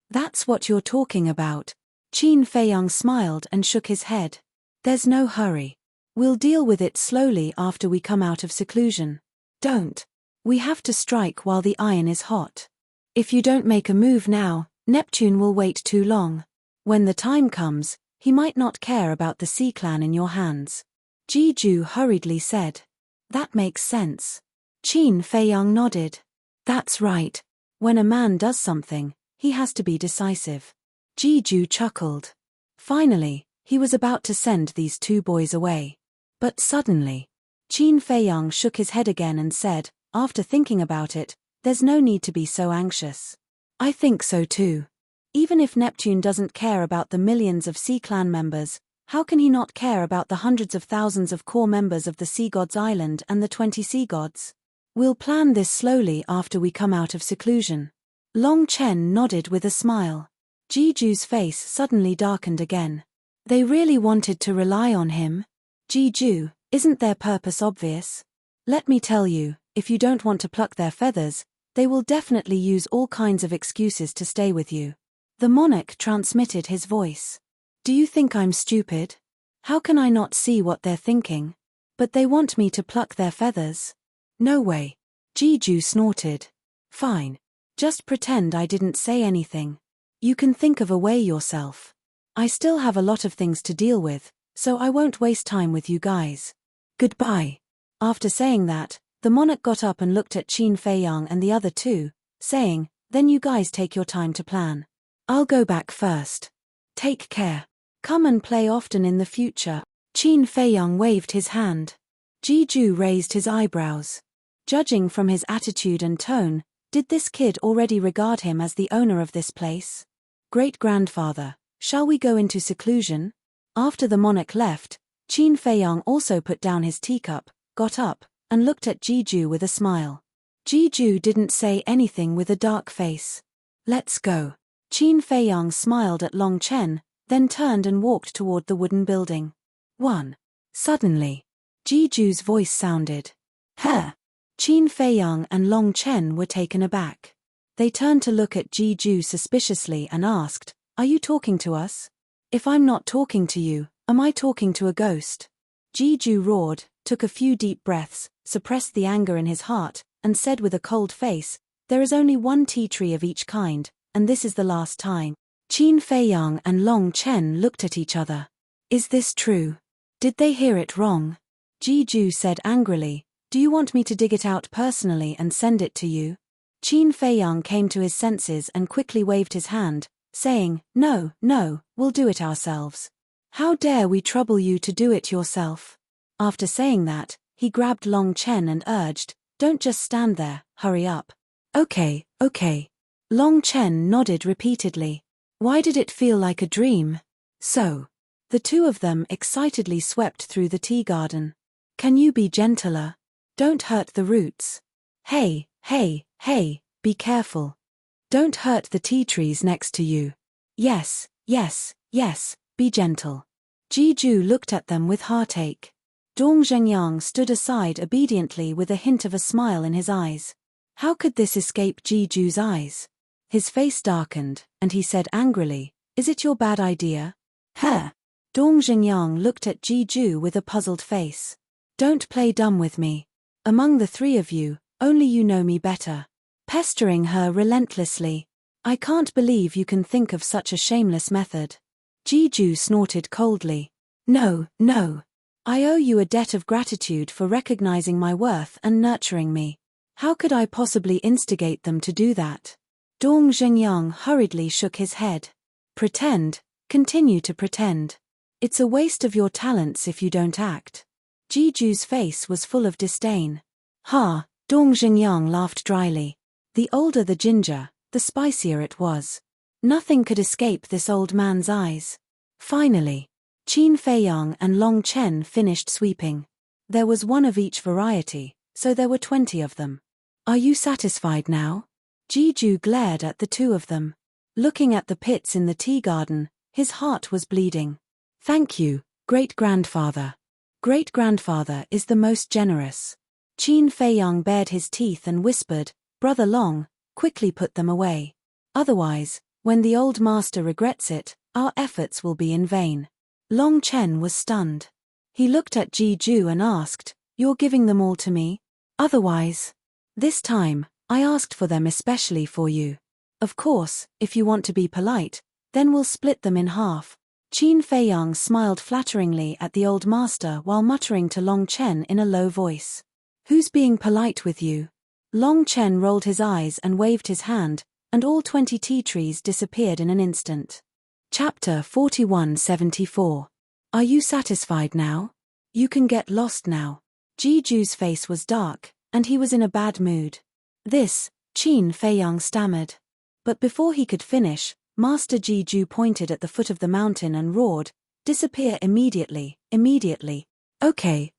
That's what you're talking about. Qin Feiyang smiled and shook his head. There's no hurry. We'll deal with it slowly after we come out of seclusion. Don't. We have to strike while the iron is hot. If you don't make a move now, Neptune will wait too long. When the time comes, he might not care about the Sea Clan in your hands. Ji-ju hurriedly said. That makes sense. Qin Feiyang nodded. That's right. When a man does something, he has to be decisive. Ji-ju chuckled. Finally, he was about to send these two boys away. But suddenly, Qin Feiyang shook his head again and said, after thinking about it, there's no need to be so anxious. I think so too. Even if Neptune doesn't care about the millions of Sea Clan members, how can he not care about the hundreds of thousands of core members of the Sea Gods Island and the 20 Sea Gods? We'll plan this slowly after we come out of seclusion. Long Chen nodded with a smile. Ji-ju's face suddenly darkened again. They really wanted to rely on him? Ji-ju, Isn't their purpose obvious? Let me tell you, if you don't want to pluck their feathers, they will definitely use all kinds of excuses to stay with you. The monarch transmitted his voice. Do you think I'm stupid? How can I not see what they're thinking? But they want me to pluck their feathers. No way. Jeju snorted. Fine. Just pretend I didn't say anything. You can think of a way yourself. I still have a lot of things to deal with, so I won't waste time with you guys. Goodbye. After saying that, the monarch got up and looked at Qin Feiyang and the other two, saying, then you guys take your time to plan. I'll go back first. Take care. Come and play often in the future. Qin Feiyang waved his hand. Jeju raised his eyebrows. Judging from his attitude and tone, did this kid already regard him as the owner of this place? Great-grandfather, shall we go into seclusion? After the monarch left, Qin Feiyang also put down his teacup, got up, and looked at Jeju with a smile. Jeju didn't say anything with a dark face. Let's go. Qin Feiyang smiled at Long Chen, then turned and walked toward the wooden building. 1. Suddenly, Jeju's voice sounded. Huh? Qin Feiyang and Long Chen were taken aback. They turned to look at Jeju suspiciously and asked, are you talking to us? If I'm not talking to you, am I talking to a ghost? Jeju roared, took a few deep breaths, suppressed the anger in his heart, and said with a cold face, there is only one tea tree of each kind, and this is the last time. Qin Feiyang and Long Chen looked at each other. Is this true? Did they hear it wrong? Jeju said angrily, do you want me to dig it out personally and send it to you? Qin Feiyang came to his senses and quickly waved his hand, saying, no, we'll do it ourselves. How dare we trouble you to do it yourself? After saying that, he grabbed Long Chen and urged, don't just stand there, hurry up. Okay. Long Chen nodded repeatedly. Why did it feel like a dream? So. The two of them excitedly swept through the tea garden. Can you be gentler? Don't hurt the roots. Hey, be careful. Don't hurt the tea trees next to you. Yes, be gentle. Jeju looked at them with heartache. Dong Zhengyang stood aside obediently with a hint of a smile in his eyes. How could this escape Jeju's eyes? His face darkened, and he said angrily, is it your bad idea? Huh? Dong Zhengyang looked at Jeju with a puzzled face. Don't play dumb with me. Among the three of you, only you know me better. Pestering her relentlessly. I can't believe you can think of such a shameless method. Jeju snorted coldly. No. I owe you a debt of gratitude for recognizing my worth and nurturing me. How could I possibly instigate them to do that? Dong Zhengyang hurriedly shook his head. Pretend, continue to pretend. It's a waste of your talents if you don't act. Jeju's face was full of disdain. Ha, Dong Zhengyang laughed dryly. The older the ginger, the spicier it was. Nothing could escape this old man's eyes. Finally, Qin Feiyang and Long Chen finished sweeping. There was one of each variety, so there were 20 of them. Are you satisfied now? Jeju glared at the two of them. Looking at the pits in the tea garden, his heart was bleeding. Thank you, great-grandfather. Great-grandfather is the most generous. Qin Feiyang bared his teeth and whispered, Brother Long, quickly put them away. Otherwise, when the old master regrets it, our efforts will be in vain. Long Chen was stunned. He looked at Jeju and asked, You're giving them all to me? Otherwise? This time, I asked for them especially for you. Of course, if you want to be polite, then we'll split them in half. Qin Feiyang smiled flatteringly at the old master while muttering to Long Chen in a low voice. Who's being polite with you? Long Chen rolled his eyes and waved his hand, and all 20 tea trees disappeared in an instant. Chapter 4174. Are you satisfied now? You can get lost now. Jeju's face was dark, and he was in a bad mood. This, Qin Feiyang stammered. But before he could finish, Master Jeju pointed at the foot of the mountain and roared, Disappear immediately. Okay.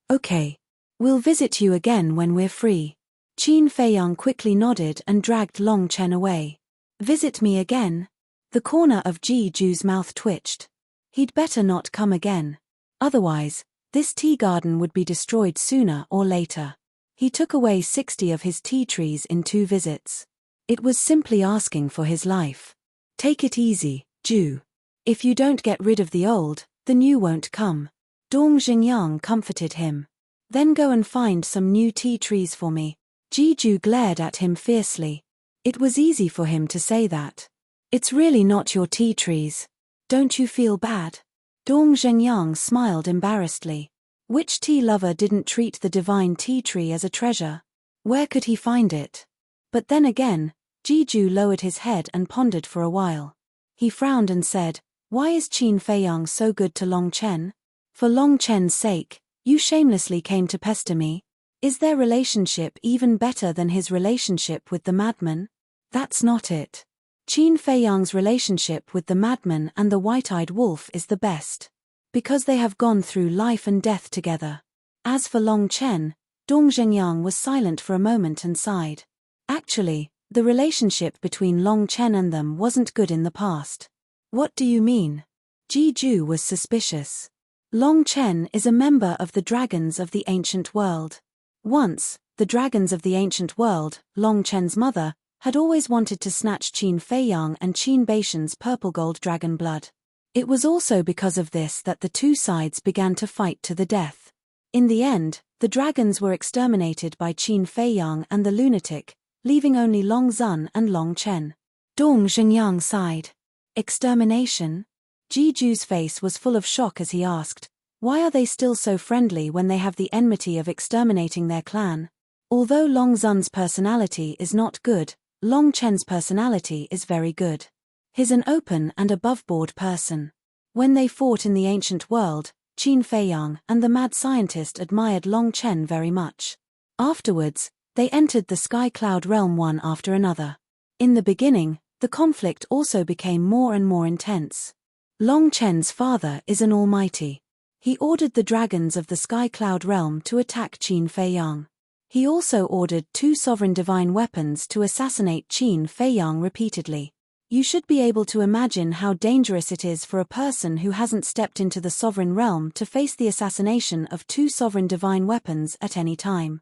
We'll visit you again when we're free. Qin Feiyang quickly nodded and dragged Long Chen away. Visit me again? The corner of Jeju's mouth twitched. He'd better not come again. Otherwise, This tea garden would be destroyed sooner or later. He took away 60 of his tea trees in 2 visits. It was simply asking for his life. Take it easy, Ju. If you don't get rid of the old, the new won't come. Dong Xingyang comforted him. Then go and find some new tea trees for me. Ju glared at him fiercely. It was easy for him to say that. It's really not your tea trees. Don't you feel bad? Dong Zhengyang smiled embarrassedly. Which tea lover didn't treat the divine tea tree as a treasure? Where could he find it? But then again, Ju lowered his head and pondered for a while. He frowned and said, "Why is Qin Feiyang so good to Long Chen? For Long Chen's sake, you shamelessly came to pester me. Is their relationship even better than his relationship with the madman? That's not it. Qin Feiyang's relationship with the madman and the white-eyed wolf is the best. Because they have gone through life and death together. As for Long Chen," Dong Zhengyang was silent for a moment and sighed. Actually, the relationship between Long Chen and them wasn't good in the past. What do you mean? Ju was suspicious. Long Chen is a member of the dragons of the ancient world. Once, the dragons of the ancient world, Long Chen's mother, had always wanted to snatch Qin Feiyang and Qin Baishan's purple gold dragon blood. It was also because of this that the 2 sides began to fight to the death. In the end, the dragons were exterminated by Qin Feiyang and the lunatic, leaving only Long Zun and Long Chen. Dong Zhengyang sighed. Extermination? Ju's face was full of shock as he asked, why are they still so friendly when they have the enmity of exterminating their clan? Although Long Zun's personality is not good, Long Chen's personality is very good. He's an open and above-board person. When they fought in the ancient world, Qin Feiyang and the mad scientist admired Long Chen very much. Afterwards, they entered the Sky Cloud realm one after another. In the beginning, the conflict also became more and more intense. Long Chen's father is an almighty. He ordered the dragons of the Sky Cloud realm to attack Qin Feiyang. He also ordered 2 sovereign divine weapons to assassinate Qin Feiyang repeatedly. You should be able to imagine how dangerous it is for a person who hasn't stepped into the sovereign realm to face the assassination of 2 sovereign divine weapons at any time.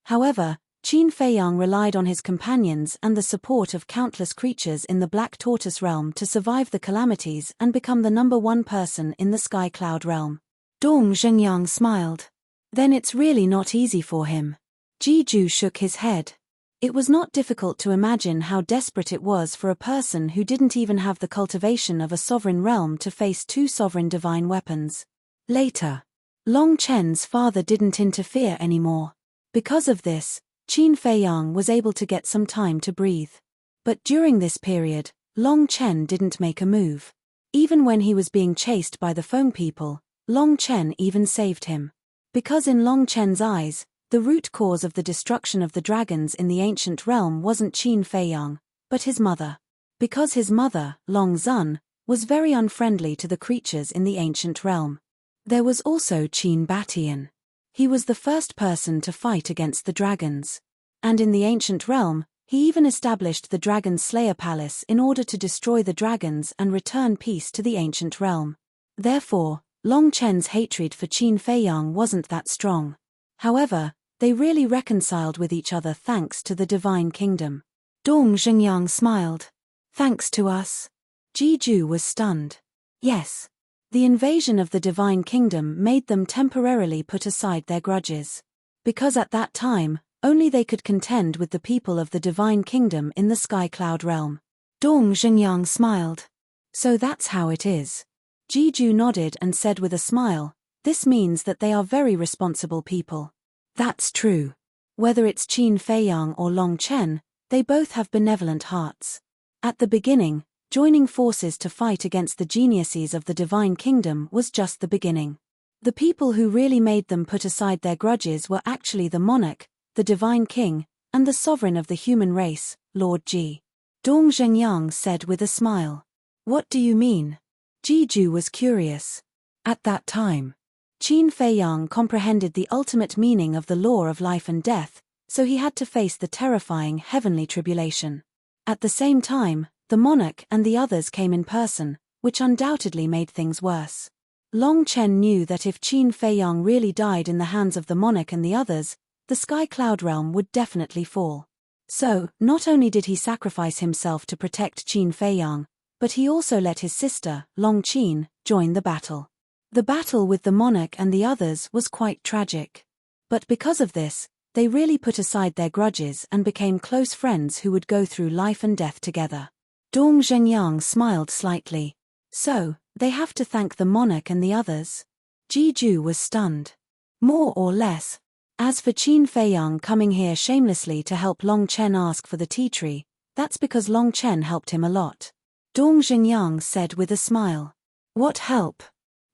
However, Qin Feiyang relied on his companions and the support of countless creatures in the Black Tortoise realm to survive the calamities and become the #1 person in the Sky Cloud realm. Dong Zhengyang smiled. Then it's really not easy for him. Ju shook his head. It was not difficult to imagine how desperate it was for a person who didn't even have the cultivation of a sovereign realm to face 2 sovereign divine weapons. Later, Long Chen's father didn't interfere anymore. Because of this, Qin Feiyang was able to get some time to breathe. But during this period, Long Chen didn't make a move. Even when he was being chased by the Foam people, Long Chen even saved him. Because in Long Chen's eyes, the root cause of the destruction of the dragons in the ancient realm wasn't Qin Feiyang, but his mother. Because his mother, Long Zun, was very unfriendly to the creatures in the ancient realm. There was also Qin Batian. He was the first person to fight against the dragons. And in the ancient realm, he even established the Dragon Slayer Palace in order to destroy the dragons and return peace to the ancient realm. Therefore, Long Chen's hatred for Qin Feiyang wasn't that strong. However, they really reconciled with each other thanks to the Divine Kingdom. Dong Zhengyang smiled. Thanks to us? Ju was stunned. Yes. The invasion of the Divine Kingdom made them temporarily put aside their grudges. Because at that time, only they could contend with the people of the Divine Kingdom in the Sky Cloud realm. Dong Zhengyang smiled. So that's how it is. Ju nodded and said with a smile, this means that they are very responsible people. That's true. Whether it's Qin Feiyang or Long Chen, they both have benevolent hearts. At the beginning, joining forces to fight against the geniuses of the Divine Kingdom was just the beginning. The people who really made them put aside their grudges were actually the monarch, the Divine King, and the sovereign of the human race, Lord Ji. Dong Zhengyang said with a smile. What do you mean? Ju was curious. At that time, Qin Feiyang comprehended the ultimate meaning of the law of life and death, so he had to face the terrifying heavenly tribulation. At the same time, the monarch and the others came in person, which undoubtedly made things worse. Long Chen knew that if Qin Feiyang really died in the hands of the monarch and the others, the Sky Cloud realm would definitely fall. So, not only did he sacrifice himself to protect Qin Feiyang, but he also let his sister, Long Qin, join the battle. The battle with the monarch and the others was quite tragic. But because of this, they really put aside their grudges and became close friends who would go through life and death together. Dong Zhengyang smiled slightly. So, they have to thank the monarch and the others? Ji Ju was stunned. More or less. As for Qin Feiyang coming here shamelessly to help Long Chen ask for the tea tree, that's because Long Chen helped him a lot. Dong Zhengyang said with a smile. What help?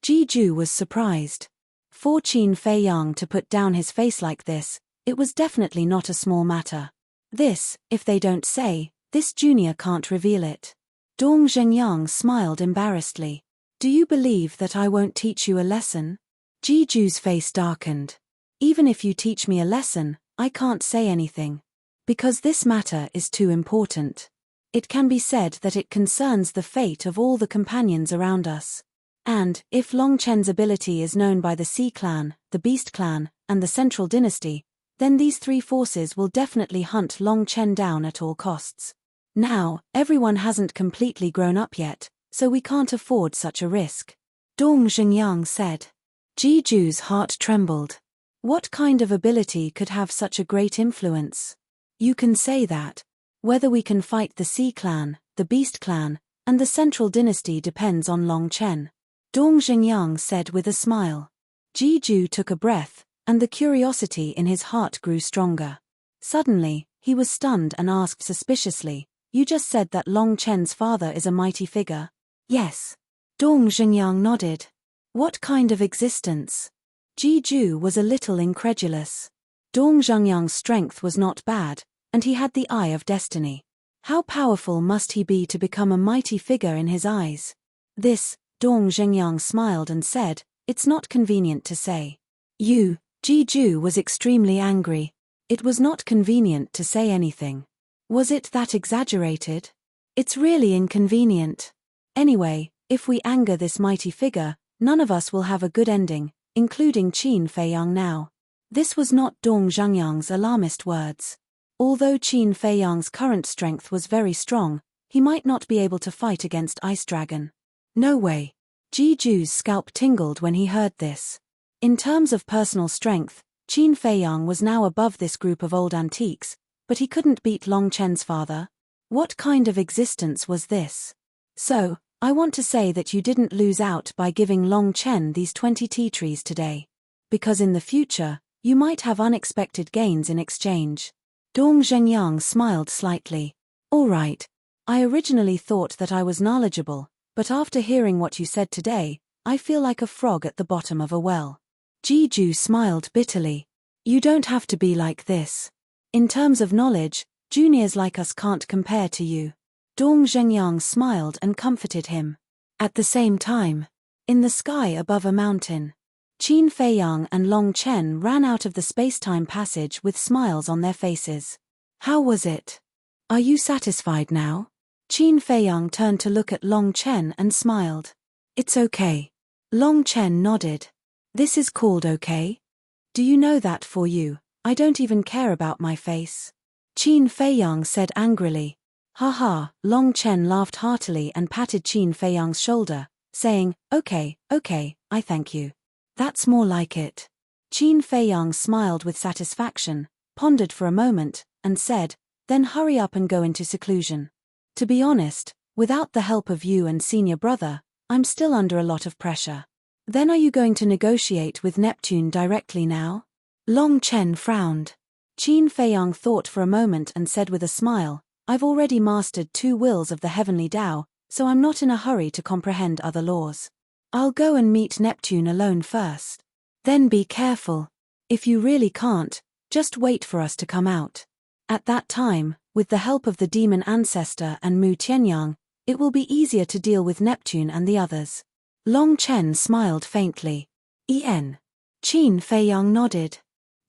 Ji Ju was surprised. For Qin Feiyang to put down his face like this, it was definitely not a small matter. This, if they don't say, this junior can't reveal it. Dong Zhengyang smiled embarrassedly. Do you believe that I won't teach you a lesson? Ji Ju's face darkened. Even if you teach me a lesson, I can't say anything. Because this matter is too important. It can be said that it concerns the fate of all the companions around us. And, if Long Chen's ability is known by the Sea Clan, the Beast Clan, and the Central Dynasty, then these three forces will definitely hunt Long Chen down at all costs. Now, everyone hasn't completely grown up yet, so we can't afford such a risk. Dong Zhengyang said. Ji Ju's heart trembled. What kind of ability could have such a great influence? You can say that. Whether we can fight the Sea Clan, the Beast Clan, and the Central Dynasty depends on Long Chen. Dong Zhengyang said with a smile. Ji Ju took a breath, and the curiosity in his heart grew stronger. Suddenly, he was stunned and asked suspiciously, You just said that Long Chen's father is a mighty figure? Yes. Dong Zhengyang nodded. What kind of existence? Ji Ju was a little incredulous. Dong Zhengyang's strength was not bad, and he had the eye of destiny. How powerful must he be to become a mighty figure in his eyes? This, Dong Zhengyang smiled and said, It's not convenient to say. Ji Ju was extremely angry. It was not convenient to say anything. Was it that exaggerated? It's really inconvenient. Anyway, if we anger this mighty figure, none of us will have a good ending, including Qin Feiyang now. This was not Dong Zhengyang's alarmist words. Although Qin Feiyang's current strength was very strong, he might not be able to fight against Ice Dragon. No way. Ji Ju's scalp tingled when he heard this. In terms of personal strength, Qin Feiyang was now above this group of old antiques, but he couldn't beat Long Chen's father. What kind of existence was this? So, I want to say that you didn't lose out by giving Long Chen these 20 tea trees today. Because in the future, you might have unexpected gains in exchange. Dong Zhengyang smiled slightly. All right. I originally thought that I was knowledgeable, but after hearing what you said today, I feel like a frog at the bottom of a well. Ji Ju smiled bitterly. You don't have to be like this. In terms of knowledge, juniors like us can't compare to you. Dong Zhengyang smiled and comforted him. At the same time, in the sky above a mountain, Qin Feiyang and Long Chen ran out of the space-time passage with smiles on their faces. How was it? Are you satisfied now? Qin Feiyang turned to look at Long Chen and smiled. It's okay. Long Chen nodded. This is called okay? Do you know that for you, I don't even care about my face? Qin Feiyang said angrily. Haha, Long Chen laughed heartily and patted Qin Feiyang's shoulder, saying, Okay, I thank you. That's more like it. Qin Feiyang smiled with satisfaction, pondered for a moment, and said, Then hurry up and go into seclusion. To be honest, without the help of you and senior brother, I'm still under a lot of pressure. Then are you going to negotiate with Neptune directly now? Long Chen frowned. Qin Feiyang thought for a moment and said with a smile, I've already mastered 2 wills of the heavenly Tao, so I'm not in a hurry to comprehend other laws. I'll go and meet Neptune alone first. Then be careful. If you really can't, just wait for us to come out. At that time, with the help of the demon ancestor and Mu Tianyang, it will be easier to deal with Neptune and the others. Long Chen smiled faintly. Qin Feiyang nodded.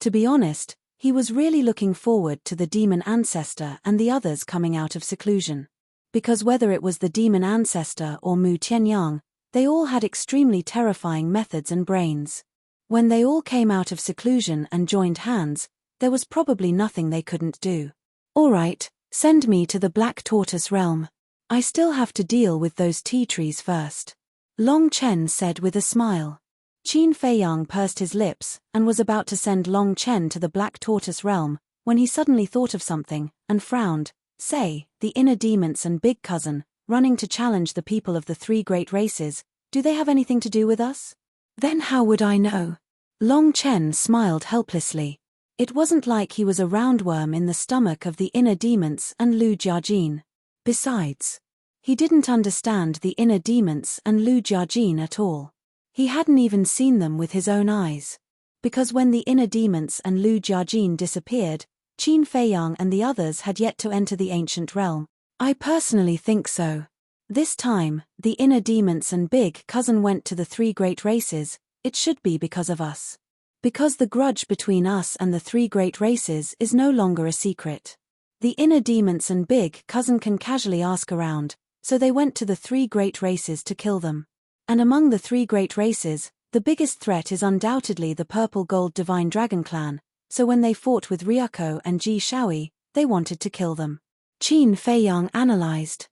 To be honest, he was really looking forward to the demon ancestor and the others coming out of seclusion. Because whether it was the demon ancestor or Mu Tianyang, They all had extremely terrifying methods and brains. When they all came out of seclusion and joined hands, there was probably nothing they couldn't do. All right, send me to the Black Tortoise realm. I still have to deal with those tea trees first. Long Chen said with a smile. Qin Feiyang pursed his lips and was about to send Long Chen to the Black Tortoise realm, when he suddenly thought of something, and frowned. Say, the inner demons and big cousin, running to challenge the people of the three great races, do they have anything to do with us? Then how would I know? Long Chen smiled helplessly. It wasn't like he was a roundworm in the stomach of the inner demons and Lu Jiajin. Besides, he didn't understand the inner demons and Lu Jiajin at all. He hadn't even seen them with his own eyes. Because when the inner demons and Lu Jiajin disappeared, Qin Feiyang and the others had yet to enter the ancient realm. I personally think so. This time, the inner demons and big cousin went to the three great races. It should be because of us. Because the grudge between us and the three great races is no longer a secret. The inner demons and big cousin can casually ask around, so they went to the three great races to kill them. And among the three great races, the biggest threat is undoubtedly the Purple Gold Divine Dragon Clan, so when they fought with Ryuko and Ji Shaoi, they wanted to kill them. Qin Feiyang analyzed.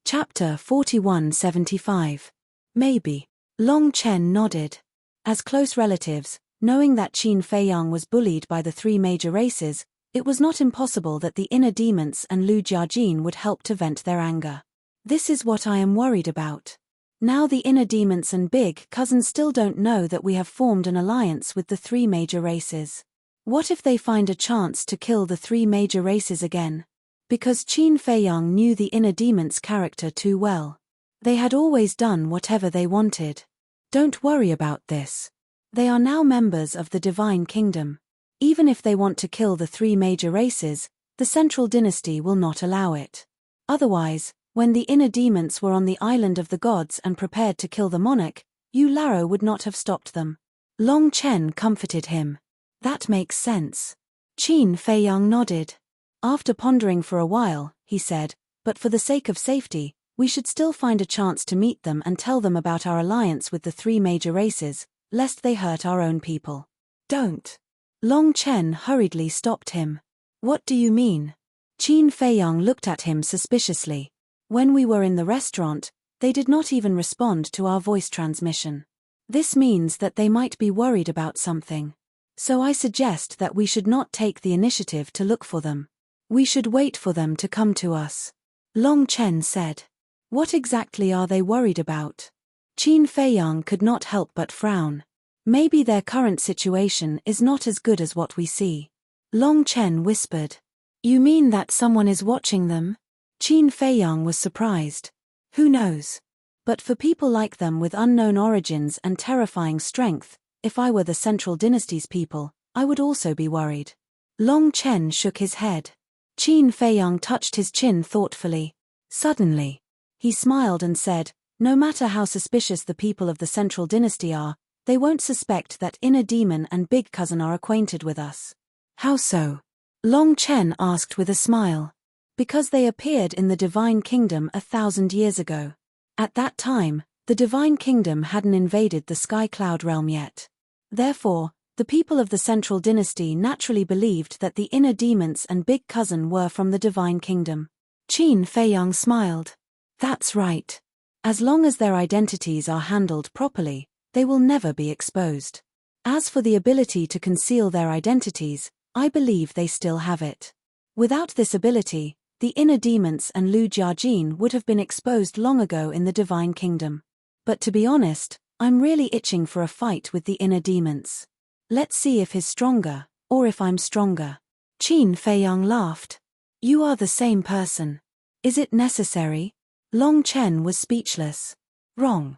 Chapter 4175. Maybe. Long Chen nodded. As close relatives, knowing that Qin Feiyang was bullied by the three major races, it was not impossible that the inner demons and Lu Jiajin would help to vent their anger. This is what I am worried about. Now the inner demons and big cousins still don't know that we have formed an alliance with the three major races. What if they find a chance to kill the three major races again? Because Qin Feiyang knew the inner demons' character too well. They had always done whatever they wanted. Don't worry about this. They are now members of the Divine Kingdom. Even if they want to kill the three major races, the Central Dynasty will not allow it. Otherwise, when the inner demons were on the island of the gods and prepared to kill the monarch, Yu Laro would not have stopped them. Long Chen comforted him. That makes sense. Qin Feiyang nodded. After pondering for a while, he said, but for the sake of safety, we should still find a chance to meet them and tell them about our alliance with the three major races, lest they hurt our own people. Don't. Long Chen hurriedly stopped him. What do you mean? Qin Feiyang looked at him suspiciously. When we were in the restaurant, they did not even respond to our voice transmission. This means that they might be worried about something. So I suggest that we should not take the initiative to look for them. We should wait for them to come to us. Long Chen said. What exactly are they worried about? Qin Feiyang could not help but frown. Maybe their current situation is not as good as what we see. Long Chen whispered. You mean that someone is watching them? Qin Feiyang was surprised. Who knows? But for people like them with unknown origins and terrifying strength, if I were the Central Dynasty's people, I would also be worried. Long Chen shook his head. Qin Feiyang touched his chin thoughtfully. Suddenly, he smiled and said, no matter how suspicious the people of the Central Dynasty are, they won't suspect that inner demon and big cousin are acquainted with us. How so? Long Chen asked with a smile. Because they appeared in the Divine Kingdom 1,000 years ago. At that time, the Divine Kingdom hadn't invaded the Sky Cloud realm yet. Therefore, the people of the Central Dynasty naturally believed that the inner demons and big cousin were from the Divine Kingdom. Qin Feiyang smiled. That's right. As long as their identities are handled properly, they will never be exposed. As for the ability to conceal their identities, I believe they still have it. Without this ability, the inner demons and Lu Jiajin would have been exposed long ago in the Divine Kingdom. But to be honest, I'm really itching for a fight with the inner demons. Let's see if he's stronger, or if I'm stronger. Qin Feiyang laughed. You are the same person. Is it necessary? Long Chen was speechless. Wrong.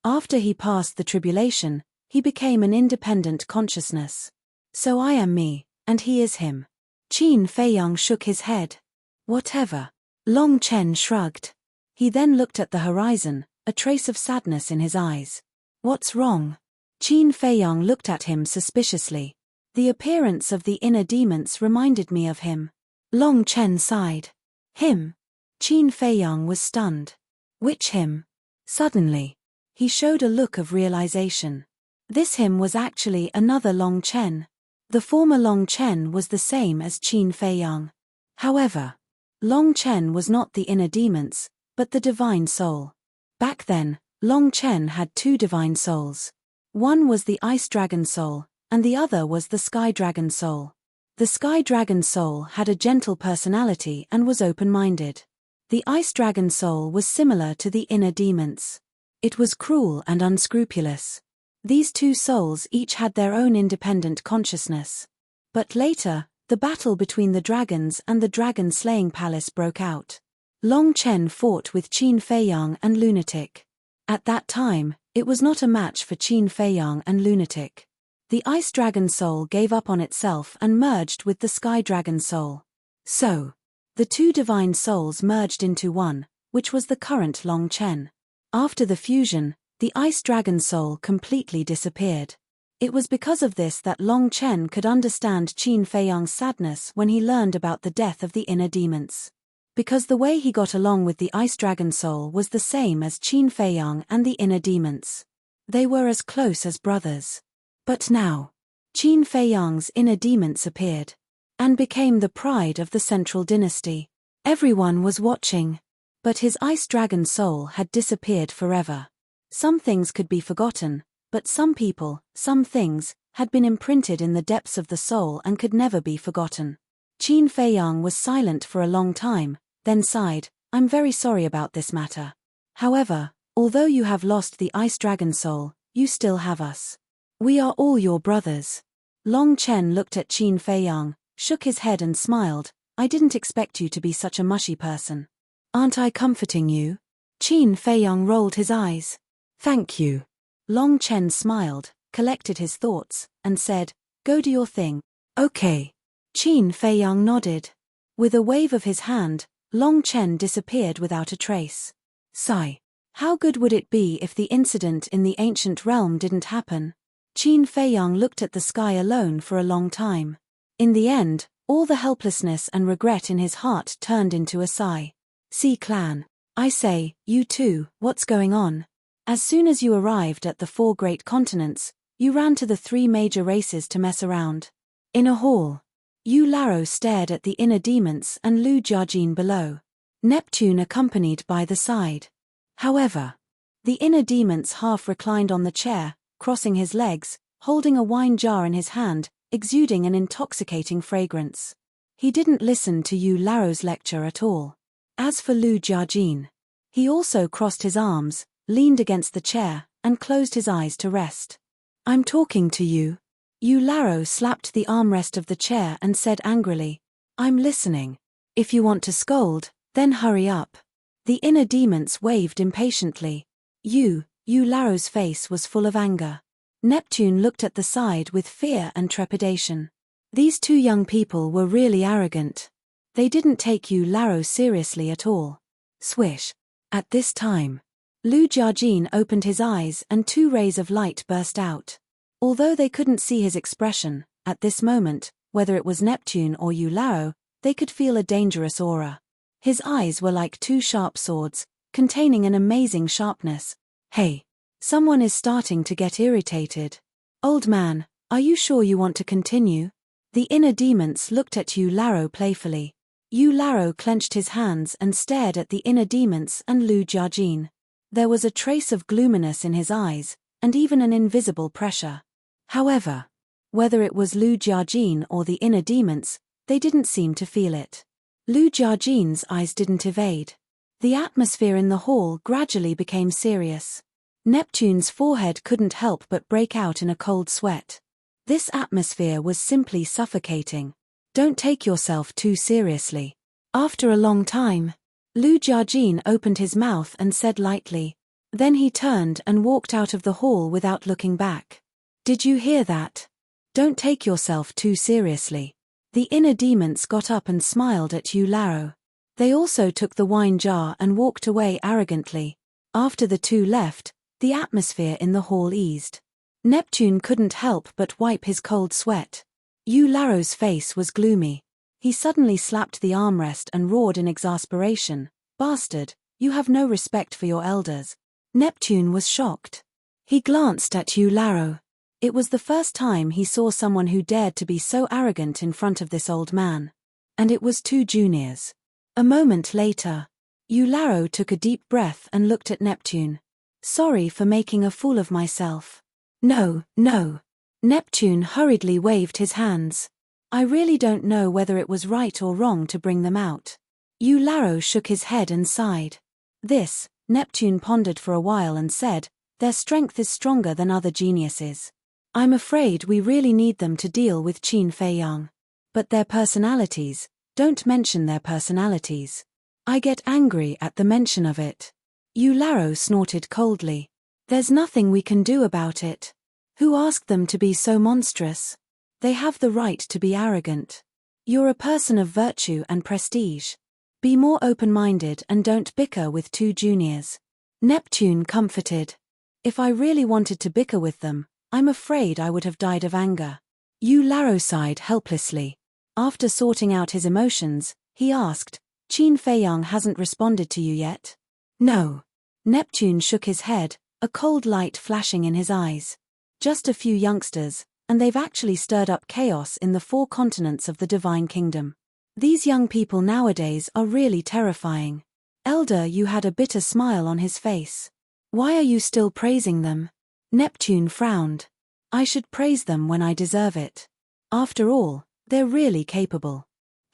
After he passed the tribulation, he became an independent consciousness. So I am me, and he is him. Qin Feiyang shook his head. Whatever. Long Chen shrugged. He then looked at the horizon, a trace of sadness in his eyes. What's wrong? Qin Feiyang looked at him suspiciously. The appearance of the inner demons reminded me of him. Long Chen sighed. Him? Qin Feiyang was stunned. Which him? Suddenly, He showed a look of realization. This him was actually another Long Chen. The former Long Chen was the same as Qin Feiyang. However, Long Chen was not the inner demons, but the divine soul. Back then, Long Chen had two divine souls. One was the Ice Dragon soul, and the other was the Sky Dragon soul. The Sky Dragon soul had a gentle personality and was open-minded. The Ice Dragon soul was similar to the inner demons. It was cruel and unscrupulous. These two souls each had their own independent consciousness. But later, the battle between the dragons and the dragon-slaying palace broke out. Long Chen fought with Qin Feiyang and Lunatic. At that time, it was not a match for Qin Feiyang and Lunatic. The Ice Dragon soul gave up on itself and merged with the Sky Dragon soul. So, the two divine souls merged into one, which was the current Long Chen. After the fusion, the Ice Dragon soul completely disappeared. It was because of this that Long Chen could understand Qin Feiyang's sadness when he learned about the death of the inner demons. Because the way he got along with the Ice Dragon soul was the same as Qin Feiyang and the inner demons. They were as close as brothers. But now, Qin Feiyang's inner demons appeared and became the pride of the central dynasty. Everyone was watching. But his Ice Dragon soul had disappeared forever. Some things could be forgotten, but some people, some things, had been imprinted in the depths of the soul and could never be forgotten. Qin Feiyang was silent for a long time, then sighed, "I'm very sorry about this matter. However, although you have lost the Ice Dragon soul, you still have us. We are all your brothers." Long Chen looked at Qin Feiyang, shook his head and smiled, "I didn't expect you to be such a mushy person. Aren't I comforting you?" Qin Feiyang rolled his eyes. "Thank you." Long Chen smiled, collected his thoughts, and said, "Go do your thing." "Okay." Qin Feiyang nodded. With a wave of his hand, Long Chen disappeared without a trace. Sigh. How good would it be if the incident in the ancient realm didn't happen? Qin Feiyang looked at the sky alone for a long time. In the end, all the helplessness and regret in his heart turned into a sigh. "Sea Clan. I say, you two, what's going on?" As soon as you arrived at the 4 great continents, you ran to the 3 major races to mess around. In a hall, Yu Laro stared at the inner demons and Lu Jiajin below. Neptune accompanied by the side. However, the inner demons half reclined on the chair, crossing his legs, holding a wine jar in his hand, exuding an intoxicating fragrance. He didn't listen to Yu Laro's lecture at all. As for Lu Jiajin, he also crossed his arms, leaned against the chair, and closed his eyes to rest. "I'm talking to you." Yu Laro slapped the armrest of the chair and said angrily, "I'm listening. If you want to scold, then hurry up." The inner demons waved impatiently. Yu Laro's face was full of anger. Neptune looked at the side with fear and trepidation. These 2 young people were really arrogant. They didn't take Yu Laro seriously at all. Swish. At this time, Lu Jiajin opened his eyes and 2 rays of light burst out. Although they couldn't see his expression, at this moment, whether it was Neptune or Yu Laro, they could feel a dangerous aura. His eyes were like 2 sharp swords, containing an amazing sharpness. "Hey, someone is starting to get irritated. Old man, are you sure you want to continue?" The inner demons looked at Yu Laro playfully. Yu Laro clenched his hands and stared at the inner demons and Lu Jiajin. There was a trace of gloominess in his eyes, and even an invisible pressure. However, whether it was Lu Jiajin or the inner demons, they didn't seem to feel it. Lu Jiajin's eyes didn't evade. The atmosphere in the hall gradually became serious. Neptune's forehead couldn't help but break out in a cold sweat. This atmosphere was simply suffocating. "Don't take yourself too seriously." After a long time, Lu Jiajin opened his mouth and said lightly. Then he turned and walked out of the hall without looking back. "Did you hear that? Don't take yourself too seriously." The inner demons got up and smiled at Yu Laro. They also took the wine jar and walked away arrogantly. After the 2 left, the atmosphere in the hall eased. Neptune couldn't help but wipe his cold sweat. Yu Laro's face was gloomy. He suddenly slapped the armrest and roared in exasperation, "Bastard, you have no respect for your elders. Neptune was shocked. He glanced at Yu Laro. It was the first time he saw someone who dared to be so arrogant in front of this old man. And it was two juniors. A moment later, Yu Laro took a deep breath and looked at Neptune. Sorry for making a fool of myself. No, no. Neptune hurriedly waved his hands. I really don't know whether it was right or wrong to bring them out. Yu Laro shook his head and sighed. This, Neptune pondered for a while and said, their strength is stronger than other geniuses. I'm afraid we really need them to deal with Qin Fei Yang. But their personalities, don't mention their personalities. I get angry at the mention of it. Yu Laro snorted coldly. There's nothing we can do about it. Who asked them to be so monstrous? They have the right to be arrogant. You're a person of virtue and prestige. Be more open-minded and don't bicker with two juniors. Neptune comforted. If I really wanted to bicker with them, I'm afraid I would have died of anger. Yu Laro sighed helplessly. After sorting out his emotions, he asked, Qin Fei Yang hasn't responded to you yet? No. Neptune shook his head, a cold light flashing in his eyes. Just a few youngsters, and they've actually stirred up chaos in the 4 continents of the Divine Kingdom. These young people nowadays are really terrifying. Elder Yu had a bitter smile on his face. Why are you still praising them? Neptune frowned. I should praise them when I deserve it. After all, they're really capable.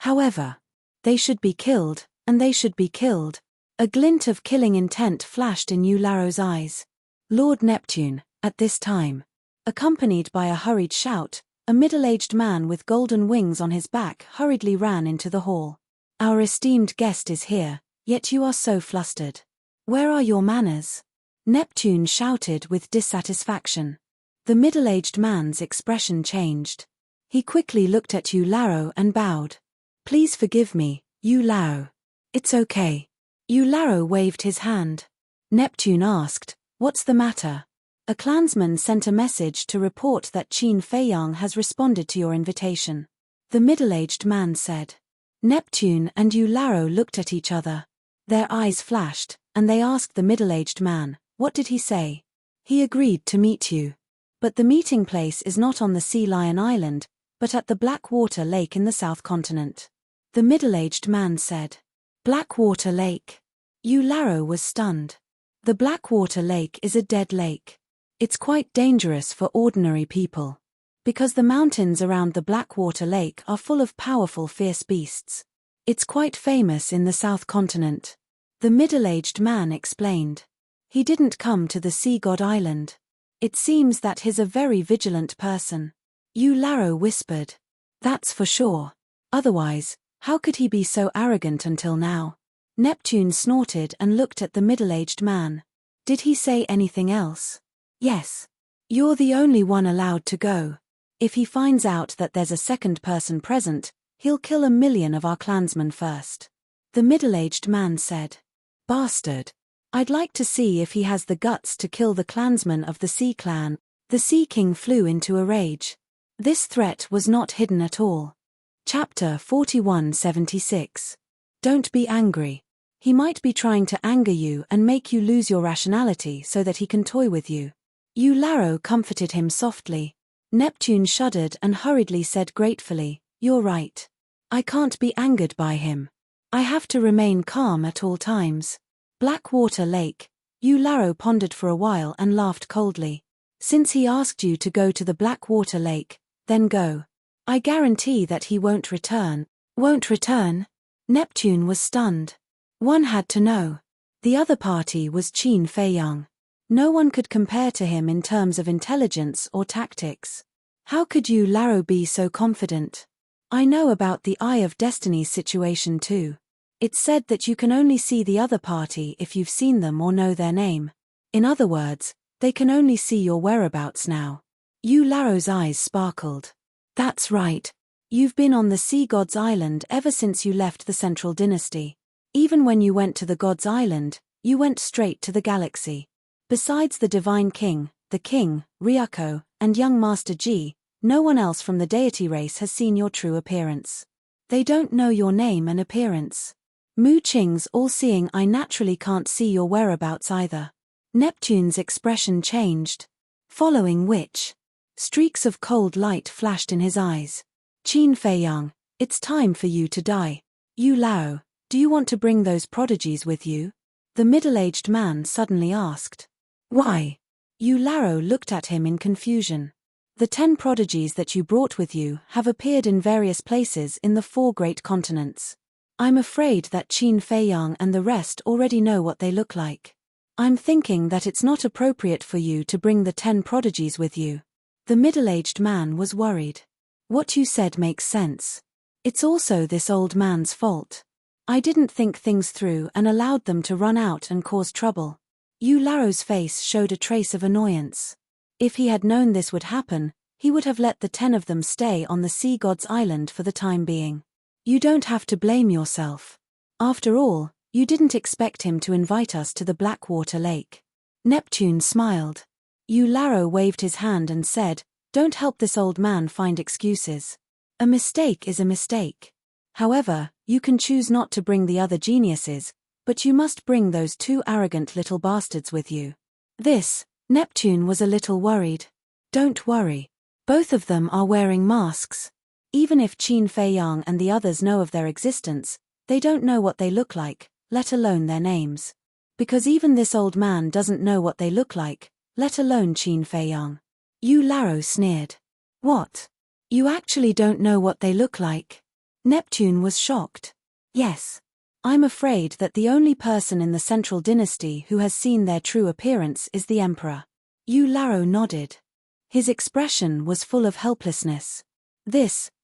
However, they should be killed, and they should be killed. A glint of killing intent flashed in Yu Laro's eyes. Lord Neptune, at this time, accompanied by a hurried shout, a middle-aged man with golden wings on his back hurriedly ran into the hall. Our esteemed guest is here, yet you are so flustered. Where are your manners? Neptune shouted with dissatisfaction. The middle-aged man's expression changed. He quickly looked at Yu Laro and bowed. Please forgive me, Yu Laro. It's okay. Yu Laro waved his hand. Neptune asked, what's the matter? A clansman sent a message to report that Qin Fei Yang has responded to your invitation. The middle-aged man said. Neptune and Yu Laro looked at each other. Their eyes flashed, and they asked the middle-aged man, what did he say? He agreed to meet you. But the meeting place is not on the Sea Lion Island, but at the Blackwater Lake in the South Continent. The middle-aged man said. Blackwater Lake. Yu Laro was stunned. The Blackwater Lake is a dead lake. It's quite dangerous for ordinary people. Because the mountains around the Blackwater Lake are full of powerful fierce beasts. It's quite famous in the South Continent. The middle-aged man explained. He didn't come to the Sea God Island. It seems that he's a very vigilant person. Yu Laro whispered. That's for sure. Otherwise, how could he be so arrogant until now? Neptune snorted and looked at the middle-aged man. Did he say anything else? Yes. You're the only one allowed to go. If he finds out that there's a second person present, he'll kill 1,000,000 of our clansmen first. The middle-aged man said. Bastard. I'd like to see if he has the guts to kill the clansmen of the Sea Clan. The Sea King flew into a rage. This threat was not hidden at all. Chapter 4176. Don't be angry. He might be trying to anger you and make you lose your rationality so that he can toy with you. Yu Laro comforted him softly. Neptune shuddered and hurriedly said gratefully, You're right. I can't be angered by him. I have to remain calm at all times. Blackwater Lake. Yu Laro pondered for a while and laughed coldly. Since he asked you to go to the Blackwater Lake, then go. I guarantee that he won't return. Won't return? Neptune was stunned. One had to know. The other party was Qin Fei Yang. No one could compare to him in terms of intelligence or tactics. How could Yu Laro be so confident? I know about the Eye of Destiny's situation too. It's said that you can only see the other party if you've seen them or know their name. In other words, they can only see your whereabouts now. Yu Laro's eyes sparkled. That's right. You've been on the Sea God's Island ever since you left the Central Dynasty. Even when you went to the God's Island, you went straight to the galaxy. Besides the Divine King, the King, Ryuko, and young Master Ji, no one else from the Deity race has seen your true appearance. They don't know your name and appearance. Mu Qing's all-seeing eye naturally can't see your whereabouts either. Neptune's expression changed. Following which, streaks of cold light flashed in his eyes. Qin Feiyang, it's time for you to die. Yu Lao, do you want to bring those prodigies with you? The middle-aged man suddenly asked. Why? Yu Lao looked at him in confusion. The 10 prodigies that you brought with you have appeared in various places in the 4 great continents. I'm afraid that Qin Feiyang and the rest already know what they look like. I'm thinking that it's not appropriate for you to bring the 10 prodigies with you. The middle-aged man was worried. What you said makes sense. It's also this old man's fault. I didn't think things through and allowed them to run out and cause trouble. Yu Lao's face showed a trace of annoyance. If he had known this would happen, he would have let the 10 of them stay on the sea god's island for the time being. You don't have to blame yourself. After all, you didn't expect him to invite us to the Blackwater Lake. Neptune smiled. Yu Lao waved his hand and said, Don't help this old man find excuses. A mistake is a mistake. However, you can choose not to bring the other geniuses, but you must bring those 2 arrogant little bastards with you. Neptune was a little worried. Don't worry. Both of them are wearing masks. Even if Qin Feiyang and the others know of their existence, they don't know what they look like, let alone their names. Because even this old man doesn't know what they look like, let alone Qin Feiyang. Yu Lao sneered. What? You actually don't know what they look like? Neptune was shocked. Yes. I'm afraid that the only person in the Central Dynasty who has seen their true appearance is the Emperor. Yu Lao nodded. His expression was full of helplessness.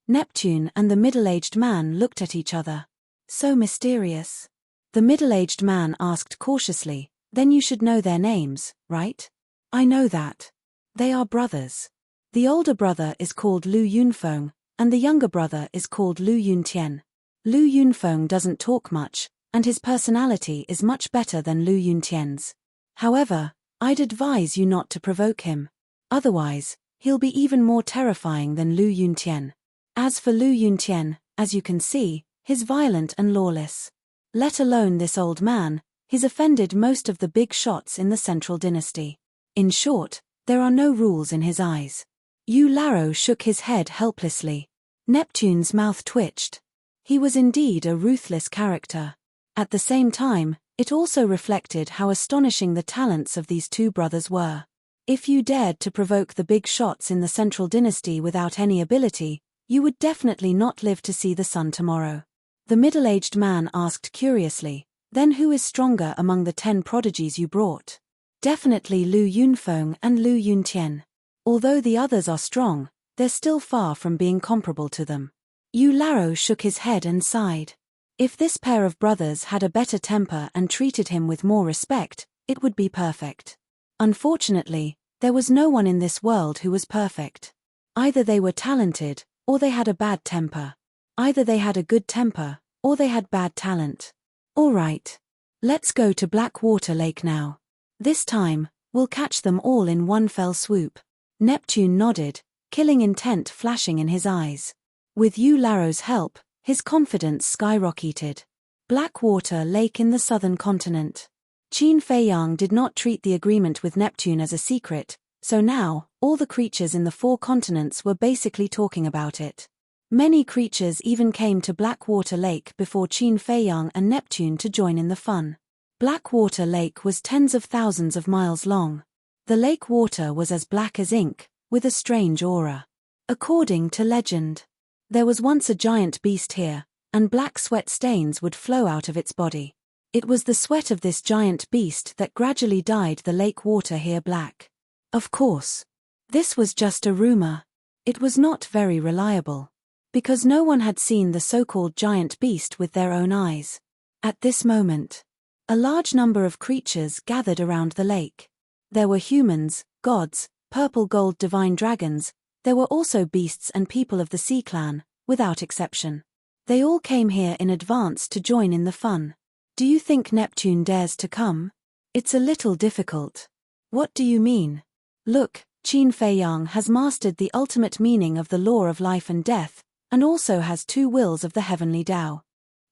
Neptune and the middle-aged man looked at each other. So mysterious. The middle-aged man asked cautiously, Then you should know their names, right? I know that. They are brothers. The older brother is called Lu Yunfeng, and the younger brother is called Lu Yuntian. Lu Yunfeng doesn't talk much, and his personality is much better than Lu Yuntian's. However, I'd advise you not to provoke him. Otherwise, he'll be even more terrifying than Lu Yuntian. As for Lu Yuntian, as you can see, he's violent and lawless. Let alone this old man, he's offended most of the big shots in the Central Dynasty. In short, there are no rules in his eyes. Yu Lao shook his head helplessly. Neptune's mouth twitched. He was indeed a ruthless character. At the same time, it also reflected how astonishing the talents of these 2 brothers were. If you dared to provoke the big shots in the Central Dynasty without any ability, you would definitely not live to see the sun tomorrow. The middle-aged man asked curiously, Then who is stronger among the 10 prodigies you brought? Definitely Lu Yunfeng and Lu Yuntian. Although the others are strong, they're still far from being comparable to them. Yu Lao shook his head and sighed. If this pair of brothers had a better temper and treated him with more respect, it would be perfect. Unfortunately, there was no one in this world who was perfect. Either they were talented, or they had a bad temper. Either they had a good temper, or they had bad talent. All right. Let's go to Blackwater Lake now. This time, we'll catch them all in one fell swoop. Neptune nodded, killing intent flashing in his eyes. With Yu Lao's help, his confidence skyrocketed. Blackwater Lake in the southern continent. Qin Feiyang did not treat the agreement with Neptune as a secret, so now, all the creatures in the 4 continents were basically talking about it. Many creatures even came to Blackwater Lake before Qin Feiyang and Neptune to join in the fun. Blackwater Lake was tens of thousands of miles long. The lake water was as black as ink, with a strange aura. According to legend, there was once a giant beast here, and black sweat stains would flow out of its body. It was the sweat of this giant beast that gradually dyed the lake water here black. Of course, this was just a rumor. It was not very reliable, because no one had seen the so-called giant beast with their own eyes. At this moment, a large number of creatures gathered around the lake. There were humans, gods, purple gold divine dragons. There were also beasts and people of the Sea Clan, without exception. They all came here in advance to join in the fun. Do you think Neptune dares to come? It's a little difficult. What do you mean? Look, Qin Feiyang has mastered the ultimate meaning of the law of life and death, and also has 2 wills of the heavenly Tao.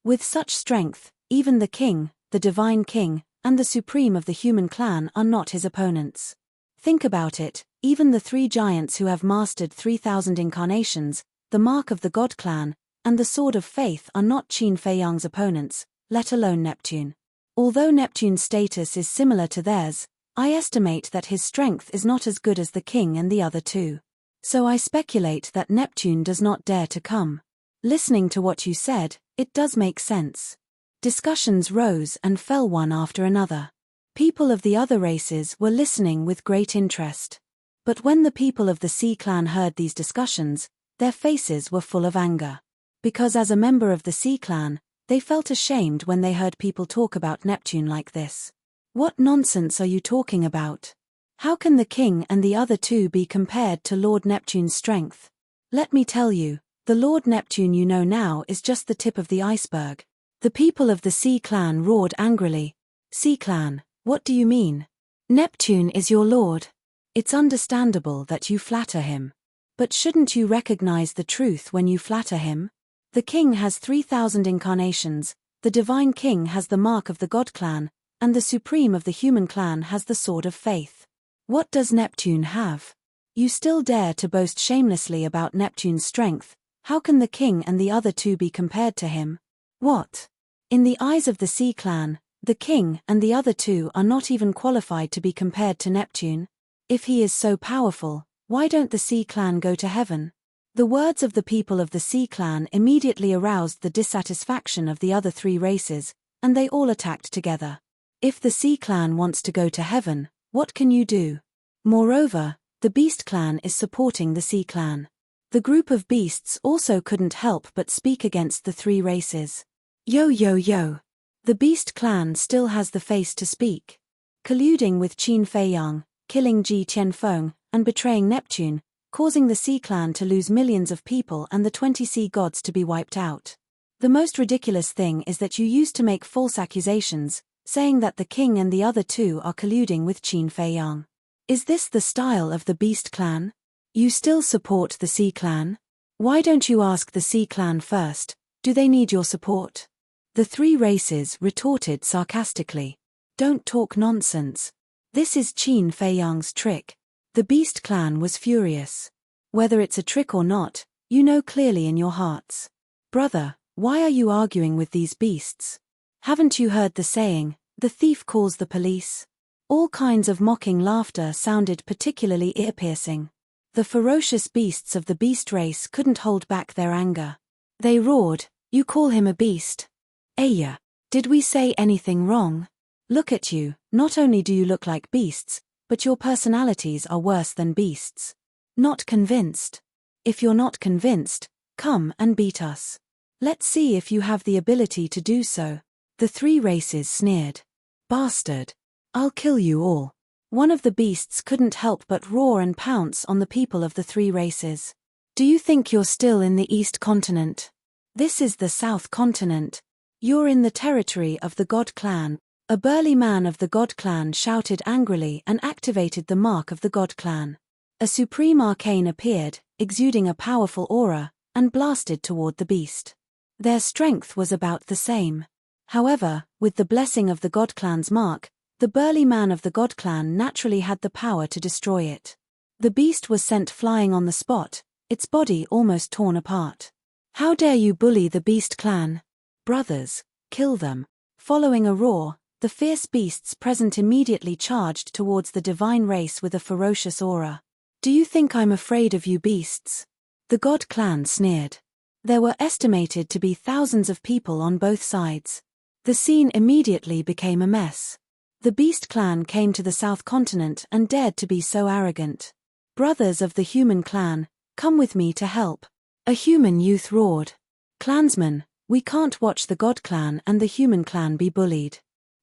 With such strength, even the king, the divine king, and the supreme of the human clan are not his opponents. Think about it, even the three giants who have mastered 3,000 incarnations, the mark of the God clan, and the sword of faith are not Qin Fei Yang's opponents, let alone Neptune. Although Neptune's status is similar to theirs, I estimate that his strength is not as good as the king and the other two. So I speculate that Neptune does not dare to come. Listening to what you said, it does make sense. Discussions rose and fell one after another. People of the other races were listening with great interest. But when the people of the Sea clan heard these discussions, their faces were full of anger. Because as a member of the Sea clan, they felt ashamed when they heard people talk about Neptune like this. What nonsense are you talking about? How can the king and the other two be compared to Lord Neptune's strength? Let me tell you, the Lord Neptune you know now is just the tip of the iceberg. The people of the Sea clan roared angrily. Sea clan, what do you mean? Neptune is your lord. It's understandable that you flatter him. But shouldn't you recognize the truth when you flatter him? The king has 3,000 incarnations, the divine king has the mark of the God clan, and the supreme of the human clan has the sword of faith. What does Neptune have? You still dare to boast shamelessly about Neptune's strength. How can the king and the other two be compared to him? What? In the eyes of the Sea clan, the king and the other two are not even qualified to be compared to Neptune. If he is so powerful, why don't the Sea clan go to heaven? The words of the people of the Sea clan immediately aroused the dissatisfaction of the other three races, and they all attacked together. If the Sea clan wants to go to heaven, what can you do? Moreover, the Beast clan is supporting the Sea clan. The group of beasts also couldn't help but speak against the three races. Yo yo yo. The Beast clan still has the face to speak. Colluding with Qin Fei Yang, killing Ji Qianfeng, and betraying Neptune, causing the Sea clan to lose millions of people and the 20 sea gods to be wiped out. The most ridiculous thing is that you used to make false accusations, saying that the king and the other two are colluding with Qin Fei Yang. Is this the style of the Beast clan? You still support the Sea clan? Why don't you ask the Sea clan first? Do they need your support? The three races retorted sarcastically. Don't talk nonsense. This is Qin Fei Yang's trick. The Beast clan was furious. Whether it's a trick or not, you know clearly in your hearts. Brother, why are you arguing with these beasts? Haven't you heard the saying, the thief calls the police? All kinds of mocking laughter sounded particularly ear-piercing. The ferocious beasts of the beast race couldn't hold back their anger. They roared, you call him a beast? Aya, did we say anything wrong? Look at you, not only do you look like beasts, but your personalities are worse than beasts. Not convinced? If you're not convinced, come and beat us. Let's see if you have the ability to do so. The three races sneered. Bastard. I'll kill you all. One of the beasts couldn't help but roar and pounce on the people of the three races. Do you think you're still in the East Continent? This is the South Continent. You're in the territory of the God clan. A burly man of the God clan shouted angrily and activated the mark of the God clan. A supreme arcane appeared, exuding a powerful aura, and blasted toward the beast. Their strength was about the same. However, with the blessing of the God clan's mark, the burly man of the God clan naturally had the power to destroy it. The beast was sent flying on the spot, its body almost torn apart. How dare you bully the Beast clan? Brothers, kill them. Following a roar, the fierce beasts present immediately charged towards the divine race with a ferocious aura. Do you think I'm afraid of you beasts? The God clan sneered. There were estimated to be thousands of people on both sides. The scene immediately became a mess. The Beast clan came to the South Continent and dared to be so arrogant. Brothers of the human clan, come with me to help. A human youth roared. Clansmen, we can't watch the God clan and the human clan be bullied.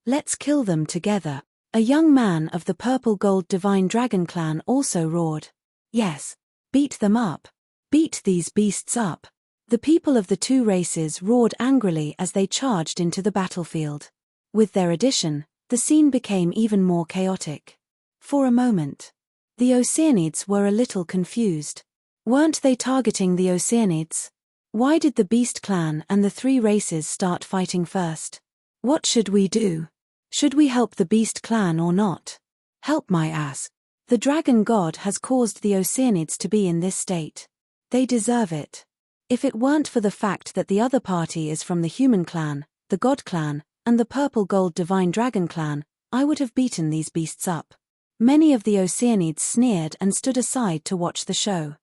Let's kill them together. A young man of the purple gold divine dragon clan also roared. Yes. Beat them up. Beat these beasts up. The people of the two races roared angrily as they charged into the battlefield. With their addition, the scene became even more chaotic. For a moment, the Oceanids were a little confused. Weren't they targeting the Oceanids? Why did the Beast clan and the three races start fighting first? What should we do? Should we help the beast clan or not? Help my ass. The dragon god has caused the Oceanids to be in this state. They deserve it. If it weren't for the fact that the other party is from the human clan, the god clan, and the purple gold divine dragon clan, I would have beaten these beasts up. Many of the Oceanids sneered and stood aside to watch the show.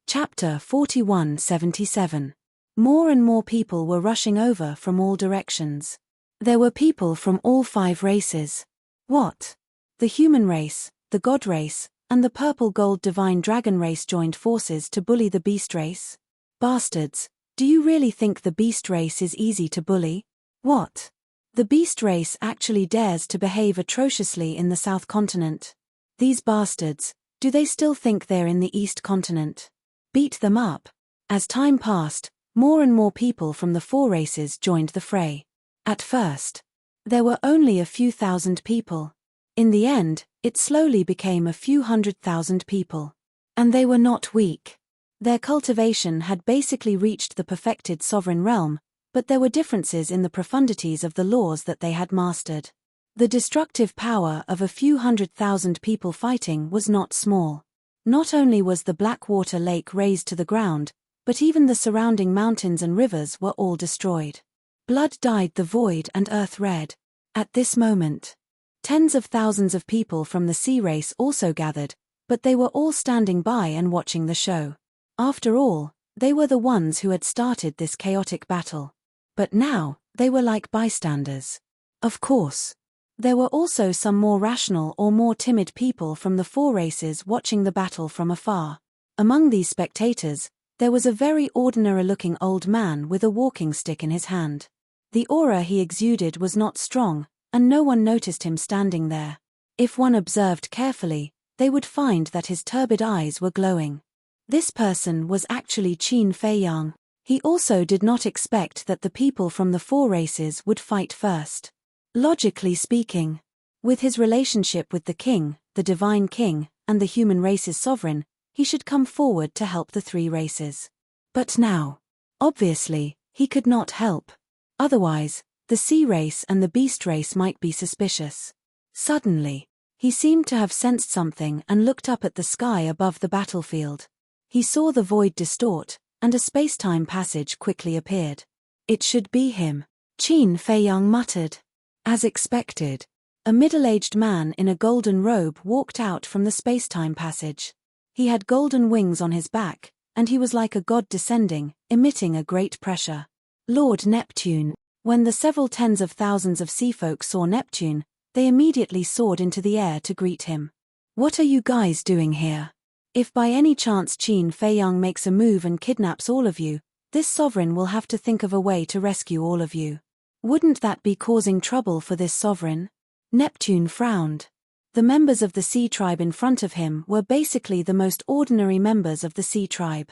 Chapter 41:77. More and more people were rushing over from all directions. There were people from all 5 races. What? The human race, the god race, and the purple gold divine dragon race joined forces to bully the beast race? Bastards, do you really think the beast race is easy to bully? What? The beast race actually dares to behave atrociously in the South Continent. These bastards, do they still think they're in the East Continent? Beat them up. As time passed, more and more people from the 4 races joined the fray. At first, there were only a few thousand people. In the end, it slowly became a few 100,000 people. And they were not weak. Their cultivation had basically reached the perfected sovereign realm, but there were differences in the profundities of the laws that they had mastered. The destructive power of a few 100,000 people fighting was not small. Not only was the Blackwater Lake razed to the ground, but even the surrounding mountains and rivers were all destroyed. Blood dyed the void and earth red. At this moment, tens of thousands of people from the sea race also gathered, but they were all standing by and watching the show. After all, they were the ones who had started this chaotic battle. But now, they were like bystanders. Of course. There were also some more rational or more timid people from the 4 races watching the battle from afar. Among these spectators, there was a very ordinary-looking old man with a walking stick in his hand. The aura he exuded was not strong, and no one noticed him standing there. If one observed carefully, they would find that his turbid eyes were glowing. This person was actually Qin Feiyang. He also did not expect that the people from the 4 races would fight first. Logically speaking, with his relationship with the king, the divine king, and the human race's sovereign, he should come forward to help the 3 races. But now, obviously, he could not help. Otherwise, the sea race and the beast race might be suspicious. Suddenly, he seemed to have sensed something and looked up at the sky above the battlefield. He saw the void distort, and a space-time passage quickly appeared. It should be him, Qin Feiyang muttered. As expected, a middle-aged man in a golden robe walked out from the space-time passage. He had golden wings on his back, and he was like a god descending, emitting a great pressure. Lord Neptune. When the several tens of thousands of seafolk saw Neptune, they immediately soared into the air to greet him. What are you guys doing here? If by any chance Qin Feiyang makes a move and kidnaps all of you, this sovereign will have to think of a way to rescue all of you. Wouldn't that be causing trouble for this sovereign? Neptune frowned. The members of the sea tribe in front of him were basically the most ordinary members of the sea tribe.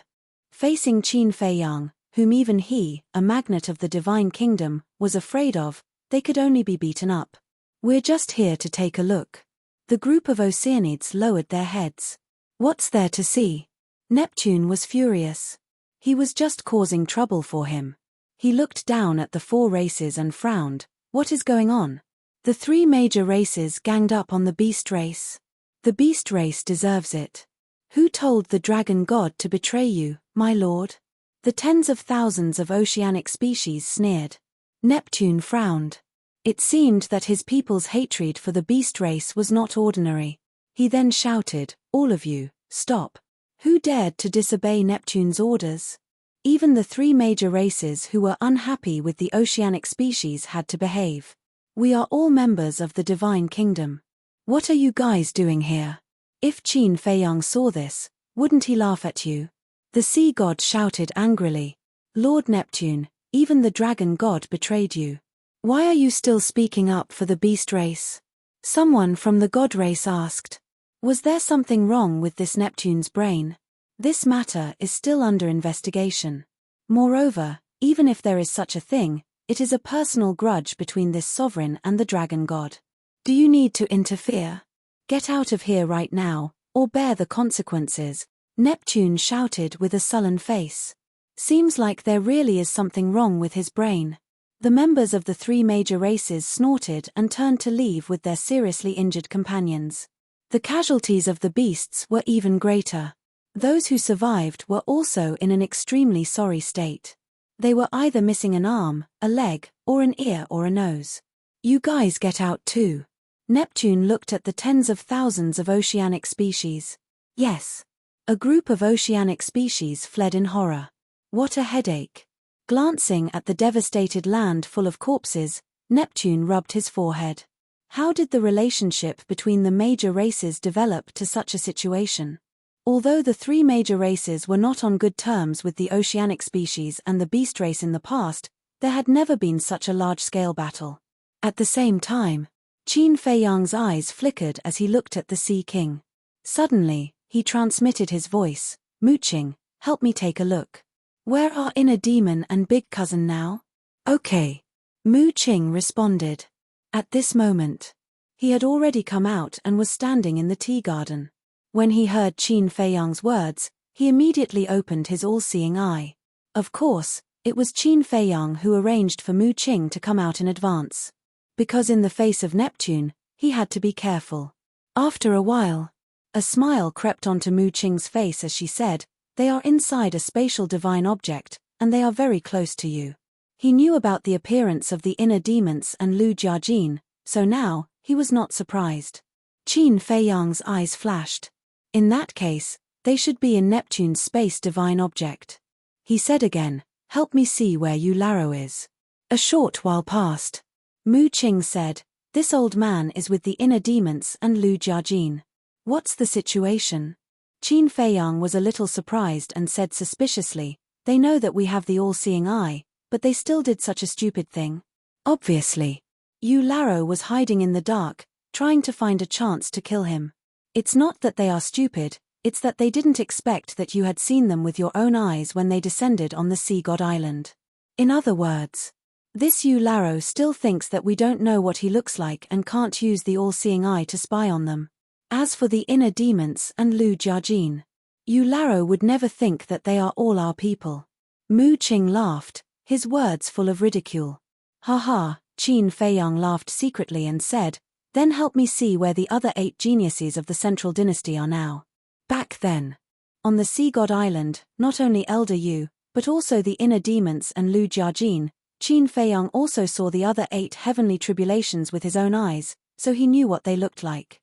Facing Qin Feiyang, whom even he, a magnate of the divine kingdom, was afraid of, they could only be beaten up. We're just here to take a look. The group of Oceanids lowered their heads. What's there to see? Neptune was furious. He was just causing trouble for him. He looked down at the 4 races and frowned. What is going on? The 3 major races ganged up on the beast race. The beast race deserves it. Who told the dragon god to betray you, my lord? The tens of thousands of oceanic species sneered. Neptune frowned. It seemed that his people's hatred for the beast race was not ordinary. He then shouted, "All of you, stop." Who dared to disobey Neptune's orders? Even the 3 major races who were unhappy with the oceanic species had to behave. We are all members of the divine kingdom. What are you guys doing here? If Qin Feiyang saw this, wouldn't he laugh at you? The sea god shouted angrily. Lord Neptune, even the dragon god betrayed you. Why are you still speaking up for the beast race? Someone from the god race asked. Was there something wrong with this Neptune's brain? This matter is still under investigation. Moreover, even if there is such a thing, it is a personal grudge between this sovereign and the dragon god. Do you need to interfere? Get out of here right now, or bear the consequences, Neptune shouted with a sullen face. Seems like there really is something wrong with his brain. The members of the three major races snorted and turned to leave with their seriously injured companions. The casualties of the beasts were even greater. Those who survived were also in an extremely sorry state. They were either missing an arm, a leg, or an ear or a nose. You guys get out too. Neptune looked at the tens of thousands of oceanic species. Yes. A group of oceanic species fled in horror. What a headache. Glancing at the devastated land full of corpses, Neptune rubbed his forehead. How did the relationship between the major races develop to such a situation? Although the three major races were not on good terms with the oceanic species and the beast race in the past, there had never been such a large-scale battle. At the same time, Qin Feiyang's eyes flickered as he looked at the Sea King. Suddenly, he transmitted his voice, "Mooching, help me take a look. Where are Inner Demon and Big Cousin now?" "Okay." Mu Qing responded. At this moment, he had already come out and was standing in the tea garden. When he heard Qin Feiyang's words, he immediately opened his all-seeing eye. Of course, it was Qin Feiyang who arranged for Mu Qing to come out in advance. Because in the face of Neptune, he had to be careful. After a while, a smile crept onto Mu Qing's face as she said, "They are inside a spatial divine object, and they are very close to you." He knew about the appearance of the inner demons and Lu Jiajin, so now, he was not surprised. Qin Feiyang's eyes flashed. In that case, they should be in Neptune's space divine object. He said again, "Help me see where Yu Laro is." A short while passed. Mu Qing said, "This old man is with the inner demons and Lu Jiajin. What's the situation?" Qin Feiyang was a little surprised and said suspiciously, "They know that we have the all-seeing eye, but they still did such a stupid thing. Obviously. Yu Laro was hiding in the dark, trying to find a chance to kill him. It's not that they are stupid, it's that they didn't expect that you had seen them with your own eyes when they descended on the Sea God Island. In other words, this Yu Laro still thinks that we don't know what he looks like and can't use the all-seeing eye to spy on them. As for the inner demons and Lu Jiajin, Yu Laro would never think that they are all our people." Mu Qing laughed, his words full of ridicule. "Ha ha," Qin Feiyang laughed secretly and said, "Then help me see where the other 8 geniuses of the Central Dynasty are now." Back then, on the Sea God Island, not only Elder Yu, but also the inner demons and Lu Jiajin, Qin Feiyang also saw the other 8 heavenly tribulations with his own eyes, so he knew what they looked like.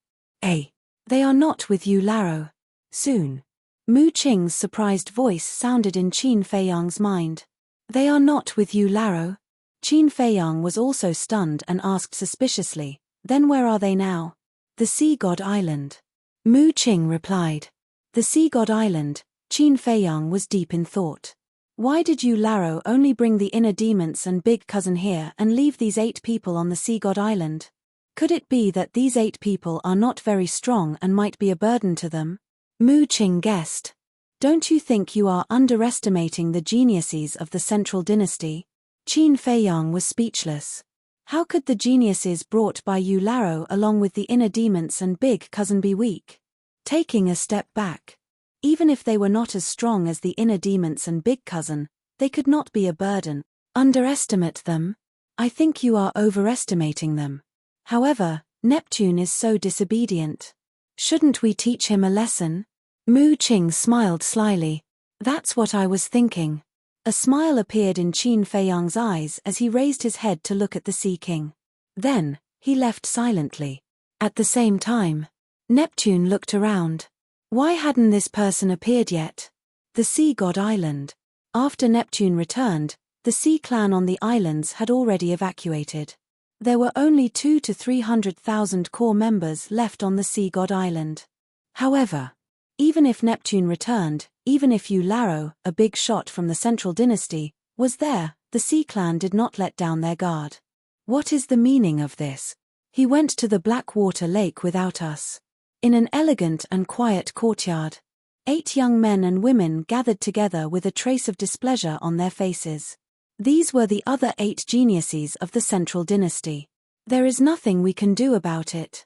They are not with Yu Laro. Soon. Mu Qing's surprised voice sounded in Qin Feiyang's mind. "They are not with Yu Laro?" Qin Feiyang was also stunned and asked suspiciously, "Then where are they now?" "The Sea God Island." Mu Qing replied. The Sea God Island. Qin Feiyang was deep in thought. Why did Yu Laro only bring the inner demons and Big Cousin here and leave these 8 people on the Sea God Island? Could it be that these 8 people are not very strong and might be a burden to them? Mu Qing guessed. "Don't you think you are underestimating the geniuses of the Central Dynasty?" Qin Feiyang was speechless. How could the geniuses brought by Yu Laro along with the inner demons and Big Cousin be weak? Taking a step back. Even if they were not as strong as the inner demons and Big Cousin, they could not be a burden. Underestimate them? I think you are overestimating them. However, Neptune is so disobedient. Shouldn't we teach him a lesson? Mu Qing smiled slyly. That's what I was thinking. A smile appeared in Qin Feiyang's eyes as he raised his head to look at the Sea King. Then, he left silently. At the same time, Neptune looked around. Why hadn't this person appeared yet? The Sea God Island. After Neptune returned, the Sea Clan on the islands had already evacuated. There were only 200,000 to 300,000 core members left on the Sea God Island. However, even if Neptune returned, even if Yu Laro, a big shot from the Central Dynasty, was there, the Sea Clan did not let down their guard. What is the meaning of this? He went to the Blackwater Lake without us. In an elegant and quiet courtyard, 8 young men and women gathered together with a trace of displeasure on their faces. These were the other 8 geniuses of the Central Dynasty. There is nothing we can do about it.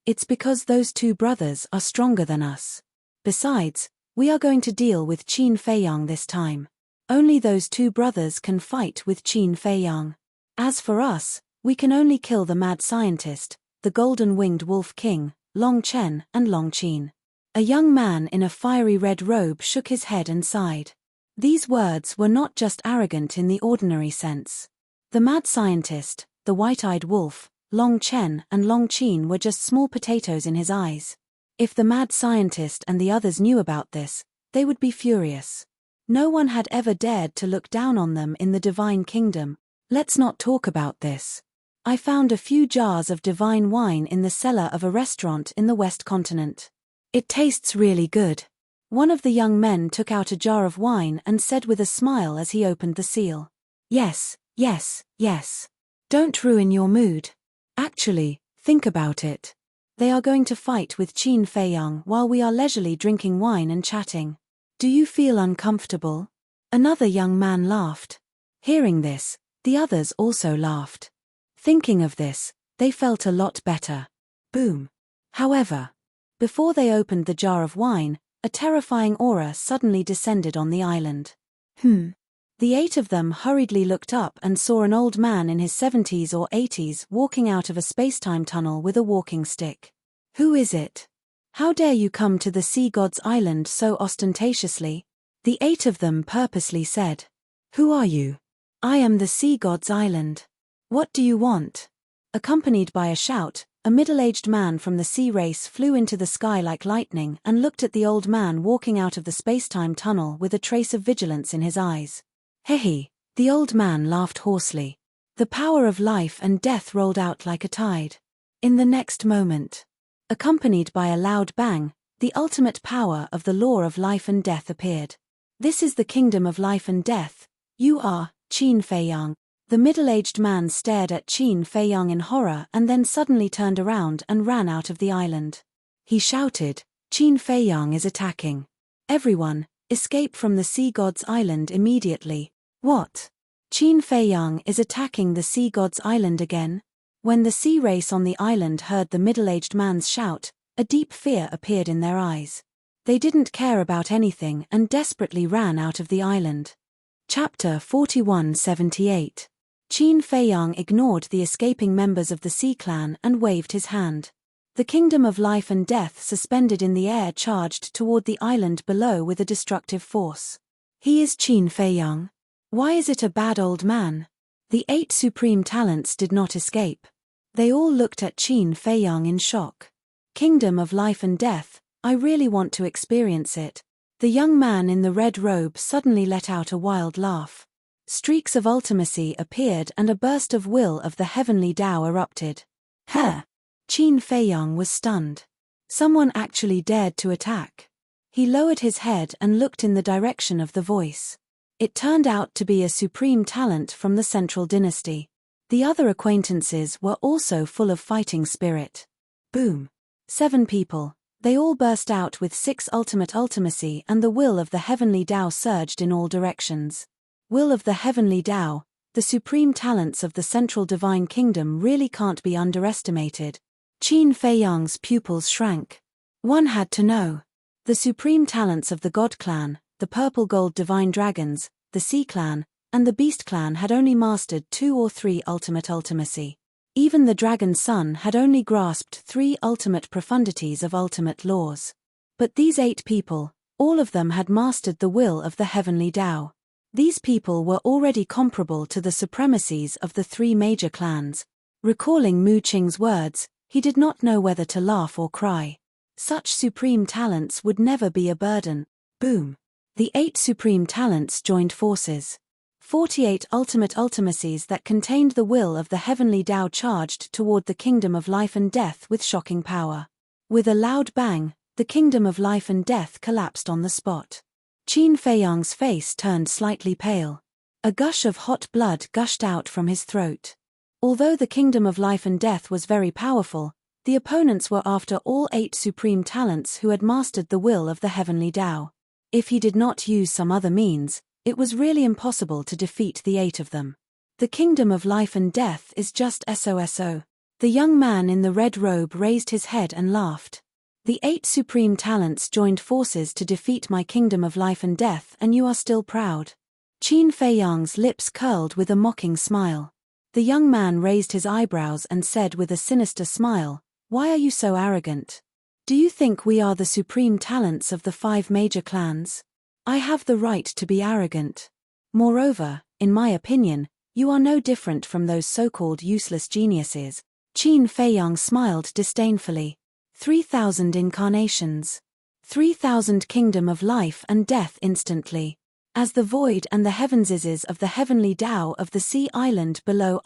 It's because those 2 brothers are stronger than us. Besides, we are going to deal with Qin Feiyang this time. Only those 2 brothers can fight with Qin Feiyang. As for us, we can only kill the mad scientist, the golden-winged wolf king, Long Chen and Long Qin. A young man in a fiery red robe shook his head and sighed. These words were not just arrogant in the ordinary sense. The mad scientist, the white-eyed wolf, Long Chen and Long Qin were just small potatoes in his eyes. If the mad scientist and the others knew about this, they would be furious. No one had ever dared to look down on them in the divine kingdom. Let's not talk about this. I found a few jars of divine wine in the cellar of a restaurant in the West Continent. It tastes really good. One of the young men took out a jar of wine and said with a smile as he opened the seal. Yes, yes, yes. Don't ruin your mood. Actually, think about it. They are going to fight with Qin Feiyang while we are leisurely drinking wine and chatting. Do you feel uncomfortable? Another young man laughed. Hearing this, the others also laughed. Thinking of this, they felt a lot better. Boom. However, before they opened the jar of wine, a terrifying aura suddenly descended on the island. The 8 of them hurriedly looked up and saw an old man in his 70s or 80s walking out of a spacetime tunnel with a walking stick. Who is it? How dare you come to the sea god's island so ostentatiously? The 8 of them purposely said. Who are you? I am the sea god's island. What do you want? Accompanied by a shout, a middle-aged man from the sea race flew into the sky like lightning and looked at the old man walking out of the spacetime tunnel with a trace of vigilance in his eyes. Hehe, the old man laughed hoarsely. The power of life and death rolled out like a tide. In the next moment, accompanied by a loud bang, the ultimate power of the law of life and death appeared. This is the kingdom of life and death. You are Qin Feiyang. The middle-aged man stared at Qin Feiyang in horror and then suddenly turned around and ran out of the island. He shouted, Qin Feiyang is attacking. Everyone, escape from the sea god's island immediately. What? Qin Feiyang is attacking the sea god's island again? When the sea race on the island heard the middle-aged man's shout, a deep fear appeared in their eyes. They didn't care about anything and desperately ran out of the island. Chapter 4178. Qin Feiyang ignored the escaping members of the Sea Clan and waved his hand. The kingdom of life and death suspended in the air charged toward the island below with a destructive force. He is Qin Feiyang. Why is it a bad old man? The 8 supreme talents did not escape. They all looked at Qin Feiyang in shock. Kingdom of life and death, I really want to experience it. The young man in the red robe suddenly let out a wild laugh. Streaks of ultimacy appeared and a burst of will of the heavenly Tao erupted. Qin Feiyang was stunned. Someone actually dared to attack. He lowered his head and looked in the direction of the voice. It turned out to be a supreme talent from the Central Dynasty. The other acquaintances were also full of fighting spirit. Boom. 7 people. They all burst out with 6 ultimate ultimacy and the will of the heavenly Tao surged in all directions. Will of the heavenly Tao, the supreme talents of the central divine kingdom really can't be underestimated. Qin Feiyang's pupils shrank. One had to know. The supreme talents of the God Clan, the Purple Gold Divine Dragons, the Sea Clan, and the Beast Clan had only mastered 2 or 3 ultimate ultimacy. Even the Dragon Son had only grasped 3 ultimate profundities of ultimate laws. But these 8 people, all of them had mastered the will of the heavenly Tao. These people were already comparable to the supremacies of the 3 major clans. Recalling Mu Qing's words, he did not know whether to laugh or cry. Such supreme talents would never be a burden. Boom. The 8 supreme talents joined forces. 48 ultimate ultimacies that contained the will of the heavenly Tao charged toward the kingdom of life and death with shocking power. With a loud bang, the kingdom of life and death collapsed on the spot. Qin Feiyang's face turned slightly pale. A gush of hot blood gushed out from his throat. Although the kingdom of life and death was very powerful, the opponents were after all 8 supreme talents who had mastered the will of the heavenly Tao. If he did not use some other means, it was really impossible to defeat the 8 of them. The kingdom of life and death is just SOSO. The young man in the red robe raised his head and laughed. The 8 supreme talents joined forces to defeat my kingdom of life and death, and you are still proud. Qin Feiyang's lips curled with a mocking smile. The young man raised his eyebrows and said with a sinister smile, "Why are you so arrogant? Do you think we are the supreme talents of the 5 major clans? I have the right to be arrogant. Moreover, in my opinion, you are no different from those so-called useless geniuses." Qin Feiyang smiled disdainfully. 3,000 incarnations. 3,000 kingdom of life and death instantly. As the void and the heavenses of the heavenly Tao of the sea island below.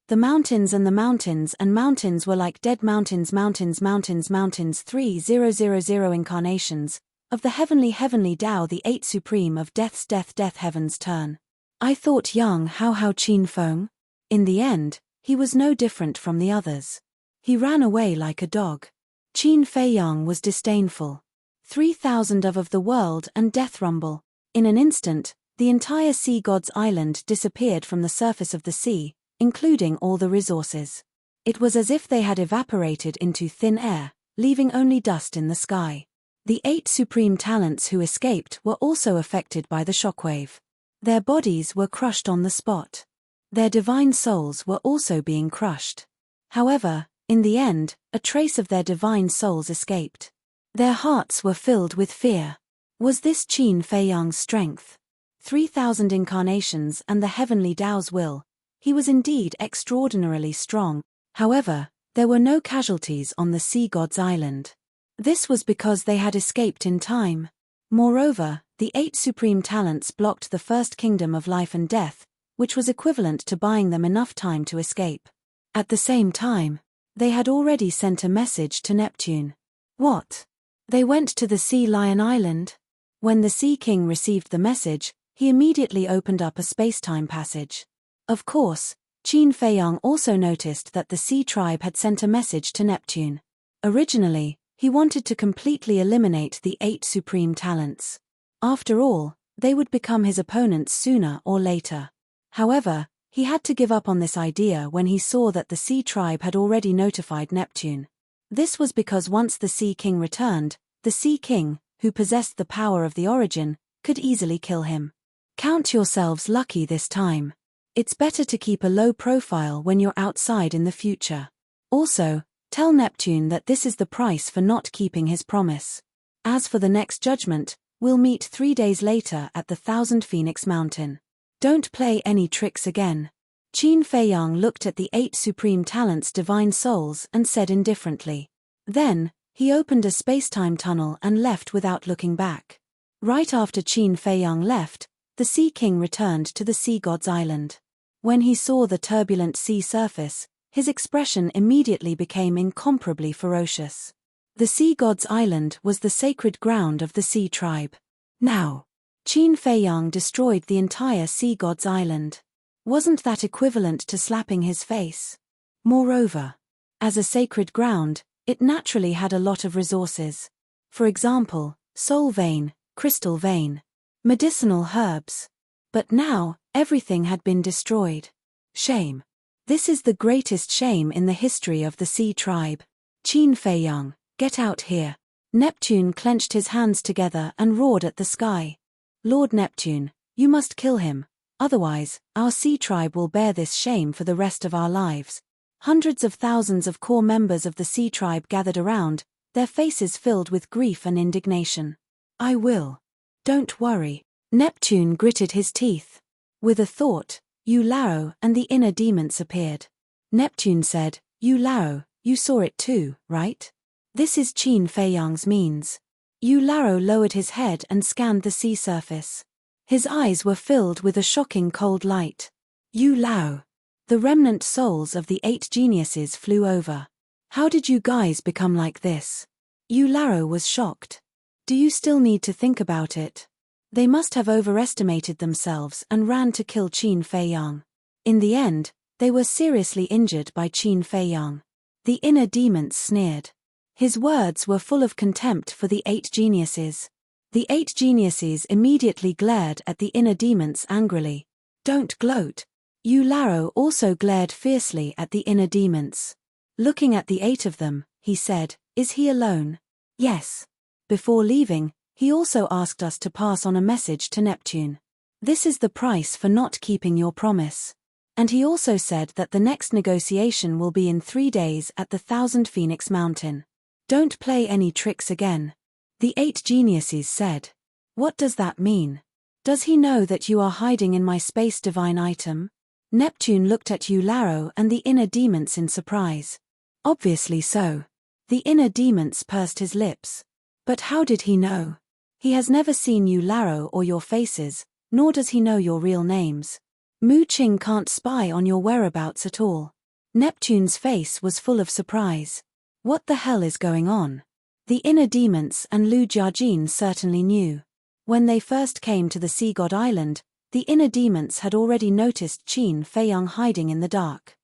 The mountains and the mountains and mountains were like dead mountains. 3000 incarnations of the heavenly Tao, the 8 supreme of death's death heaven's turn. I thought young Hao Qin Feng. In the end, he was no different from the others. He ran away like a dog. Qin Feiyang was disdainful. 3,000 of the world and death rumble. In an instant, the entire sea god's island disappeared from the surface of the sea, including all the resources. It was as if they had evaporated into thin air, leaving only dust in the sky. The 8 supreme talents who escaped were also affected by the shockwave. Their bodies were crushed on the spot. Their divine souls were also being crushed. However, in the end, a trace of their divine souls escaped. Their hearts were filled with fear. Was this Qin Feiyang's strength? 3,000 incarnations and the heavenly Tao's will. He was indeed extraordinarily strong. However, there were no casualties on the sea god's island. This was because they had escaped in time. Moreover, the 8 supreme talents blocked the first kingdom of life and death, which was equivalent to buying them enough time to escape. At the same time, they had already sent a message to Neptune. What? They went to the Sea Lion Island? When the Sea King received the message, he immediately opened up a space-time passage. Of course, Qin Feiyang also noticed that the Sea Tribe had sent a message to Neptune. Originally, he wanted to completely eliminate the 8 supreme talents. After all, they would become his opponents sooner or later. However, he had to give up on this idea when he saw that the Sea Tribe had already notified Neptune. This was because once the Sea King returned, the Sea King, who possessed the power of the origin, could easily kill him. Count yourselves lucky this time. It's better to keep a low profile when you're outside in the future. Also, tell Neptune that this is the price for not keeping his promise. As for the next judgment, we'll meet 3 days later at the 1,000 Phoenix Mountain. Don't play any tricks again. Qin Feiyang looked at the 8 supreme talents' divine souls and said indifferently. Then, he opened a space-time tunnel and left without looking back. Right after Qin Feiyang left, the Sea King returned to the sea god's island. When he saw the turbulent sea surface, his expression immediately became incomparably ferocious. The sea god's island was the sacred ground of the Sea Tribe. Now, Qin Feiyang destroyed the entire sea god's island. Wasn't that equivalent to slapping his face? Moreover, as a sacred ground, it naturally had a lot of resources. For example, soul vein, crystal vein, medicinal herbs. But now, everything had been destroyed. Shame. This is the greatest shame in the history of the Sea Tribe. Qin Feiyang, get out here. Neptune clenched his hands together and roared at the sky. Lord Neptune, you must kill him, otherwise, our Sea Tribe will bear this shame for the rest of our lives. Hundreds of thousands of core members of the Sea Tribe gathered around, their faces filled with grief and indignation. I will. Don't worry. Neptune gritted his teeth. With a thought, Yu Lao and the inner demons appeared. Neptune said, Yu Lao, you saw it too, right? This is Qin Feiyang's means. Yu Lao lowered his head and scanned the sea surface. His eyes were filled with a shocking cold light. Yu Lao. The remnant souls of the 8 geniuses flew over. How did you guys become like this? Yu Lao was shocked. Do you still need to think about it? They must have overestimated themselves and ran to kill Qin Feiyang. In the end, they were seriously injured by Qin Feiyang. The inner demons sneered. His words were full of contempt for the 8 geniuses. The 8 geniuses immediately glared at the inner demons angrily. Don't gloat. Yu Lao also glared fiercely at the inner demons. Looking at the 8 of them, he said, Is he alone? Yes. Before leaving, he also asked us to pass on a message to Neptune. This is the price for not keeping your promise. And he also said that the next negotiation will be in 3 days at the 1000 Phoenix Mountain. Don't play any tricks again. The 8 geniuses said. What does that mean? Does he know that you are hiding in my space divine item? Neptune looked at Eularo and the inner demons in surprise. Obviously so. The inner demons pursed his lips. But how did he know? He has never seen Eularo or your faces, nor does he know your real names. Mu Qing can't spy on your whereabouts at all. Neptune's face was full of surprise. What the hell is going on? The inner demons and Lu Jiajin certainly knew. When they first came to the Sea God Island, the inner demons had already noticed Qin Feiyang hiding in the dark.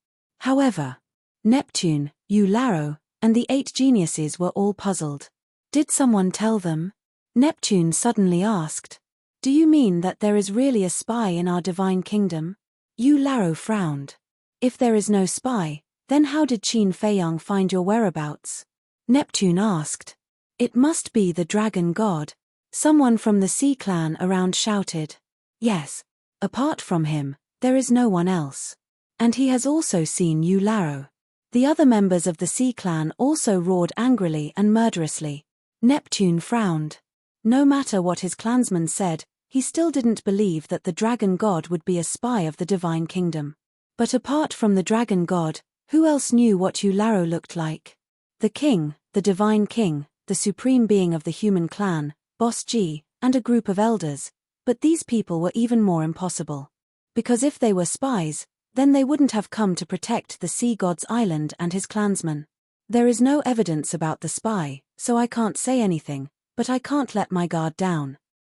However, Neptune, Eularo, and the 8 geniuses were all puzzled. Did someone tell them? Neptune suddenly asked. Do you mean that there is really a spy in our divine kingdom? Eularo frowned. If there is no spy, then how did Qin Feiyang find your whereabouts? Neptune asked. It must be the dragon god. Someone from the Sea clan around shouted. Yes. Apart from him, there is no one else. And he has also seen Eularo. The other members of the Sea clan also roared angrily and murderously. Neptune frowned. No matter what his clansmen said, he still didn't believe that the dragon god would be a spy of the divine kingdom. But apart from the dragon god, who else knew what Eularo looked like? The king, the divine king, the supreme being of the human clan, Boss G, and a group of elders, but these people were even more impossible. Because if they were spies, then they wouldn't have come to protect the Sea God's island and his clansmen. There is no evidence about the spy, so I can't say anything, but I can't let my guard down.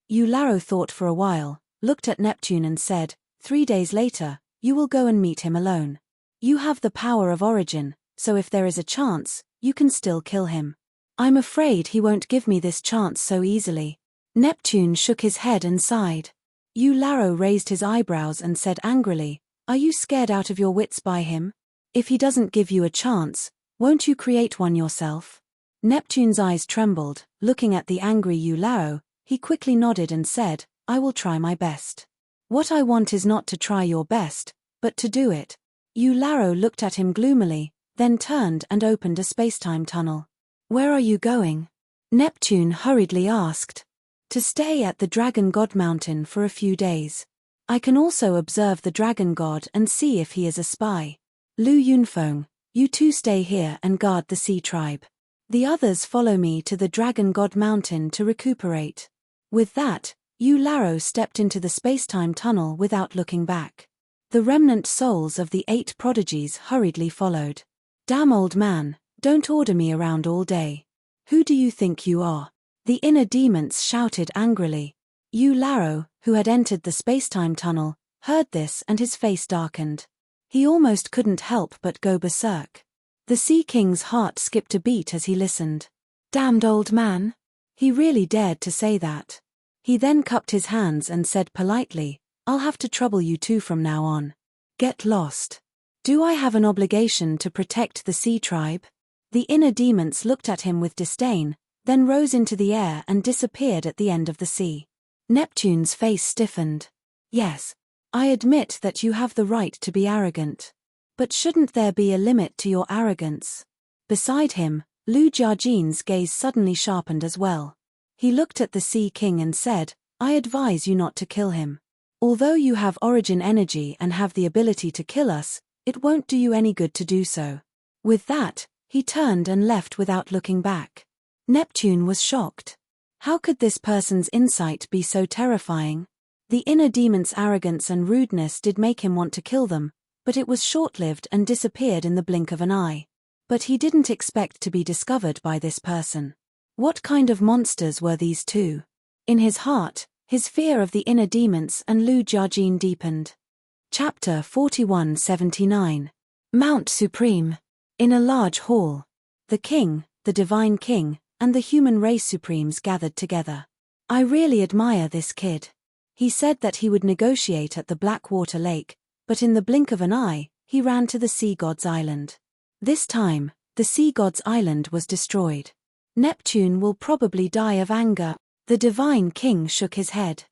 Eularo thought for a while, looked at Neptune and said, 3 days later, you will go and meet him alone. You have the power of origin, so if there is a chance, you can still kill him. I'm afraid he won't give me this chance so easily. Neptune shook his head and sighed. Eularo raised his eyebrows and said angrily, Are you scared out of your wits by him? If he doesn't give you a chance, won't you create one yourself? Neptune's eyes trembled, looking at the angry Eularo, he quickly nodded and said, I will try my best. What I want is not to try your best, but to do it. Eularo looked at him gloomily, then turned and opened a spacetime tunnel. Where are you going? Neptune hurriedly asked. To stay at the Dragon God Mountain for a few days. I can also observe the Dragon God and see if he is a spy. Lu Yunfeng, you two stay here and guard the Sea Tribe. The others follow me to the Dragon God Mountain to recuperate. With that, Eularo stepped into the spacetime tunnel without looking back. The remnant souls of the 8 prodigies hurriedly followed. Damn old man, don't order me around all day. Who do you think you are? The inner demons shouted angrily. Eularo, who had entered the spacetime tunnel, heard this and his face darkened. He almost couldn't help but go berserk. The Sea King's heart skipped a beat as he listened. Damned old man. He really dared to say that. He then cupped his hands and said politely, I'll have to trouble you two from now on. Get lost. Do I have an obligation to protect the Sea Tribe? The inner demons looked at him with disdain, then rose into the air and disappeared at the end of the sea. Neptune's face stiffened. Yes, I admit that you have the right to be arrogant. But shouldn't there be a limit to your arrogance? Beside him, Lu Jiajin's gaze suddenly sharpened as well. He looked at the Sea King and said, I advise you not to kill him. Although you have origin energy and have the ability to kill us, it won't do you any good to do so. With that, he turned and left without looking back. Neptune was shocked. How could this person's insight be so terrifying? The inner demon's arrogance and rudeness did make him want to kill them, but it was short-lived and disappeared in the blink of an eye. But he didn't expect to be discovered by this person. What kind of monsters were these two? In his heart, his fear of the inner demons and Lu Jiajin deepened. Chapter 4179. Mount Supreme. In a large hall, the king, the divine king, and the human race supremes gathered together. I really admire this kid. He said that he would negotiate at the Blackwater Lake, but in the blink of an eye, he ran to the Sea God's Island. This time, the Sea God's Island was destroyed. Neptune will probably die of anger. The divine king shook his head.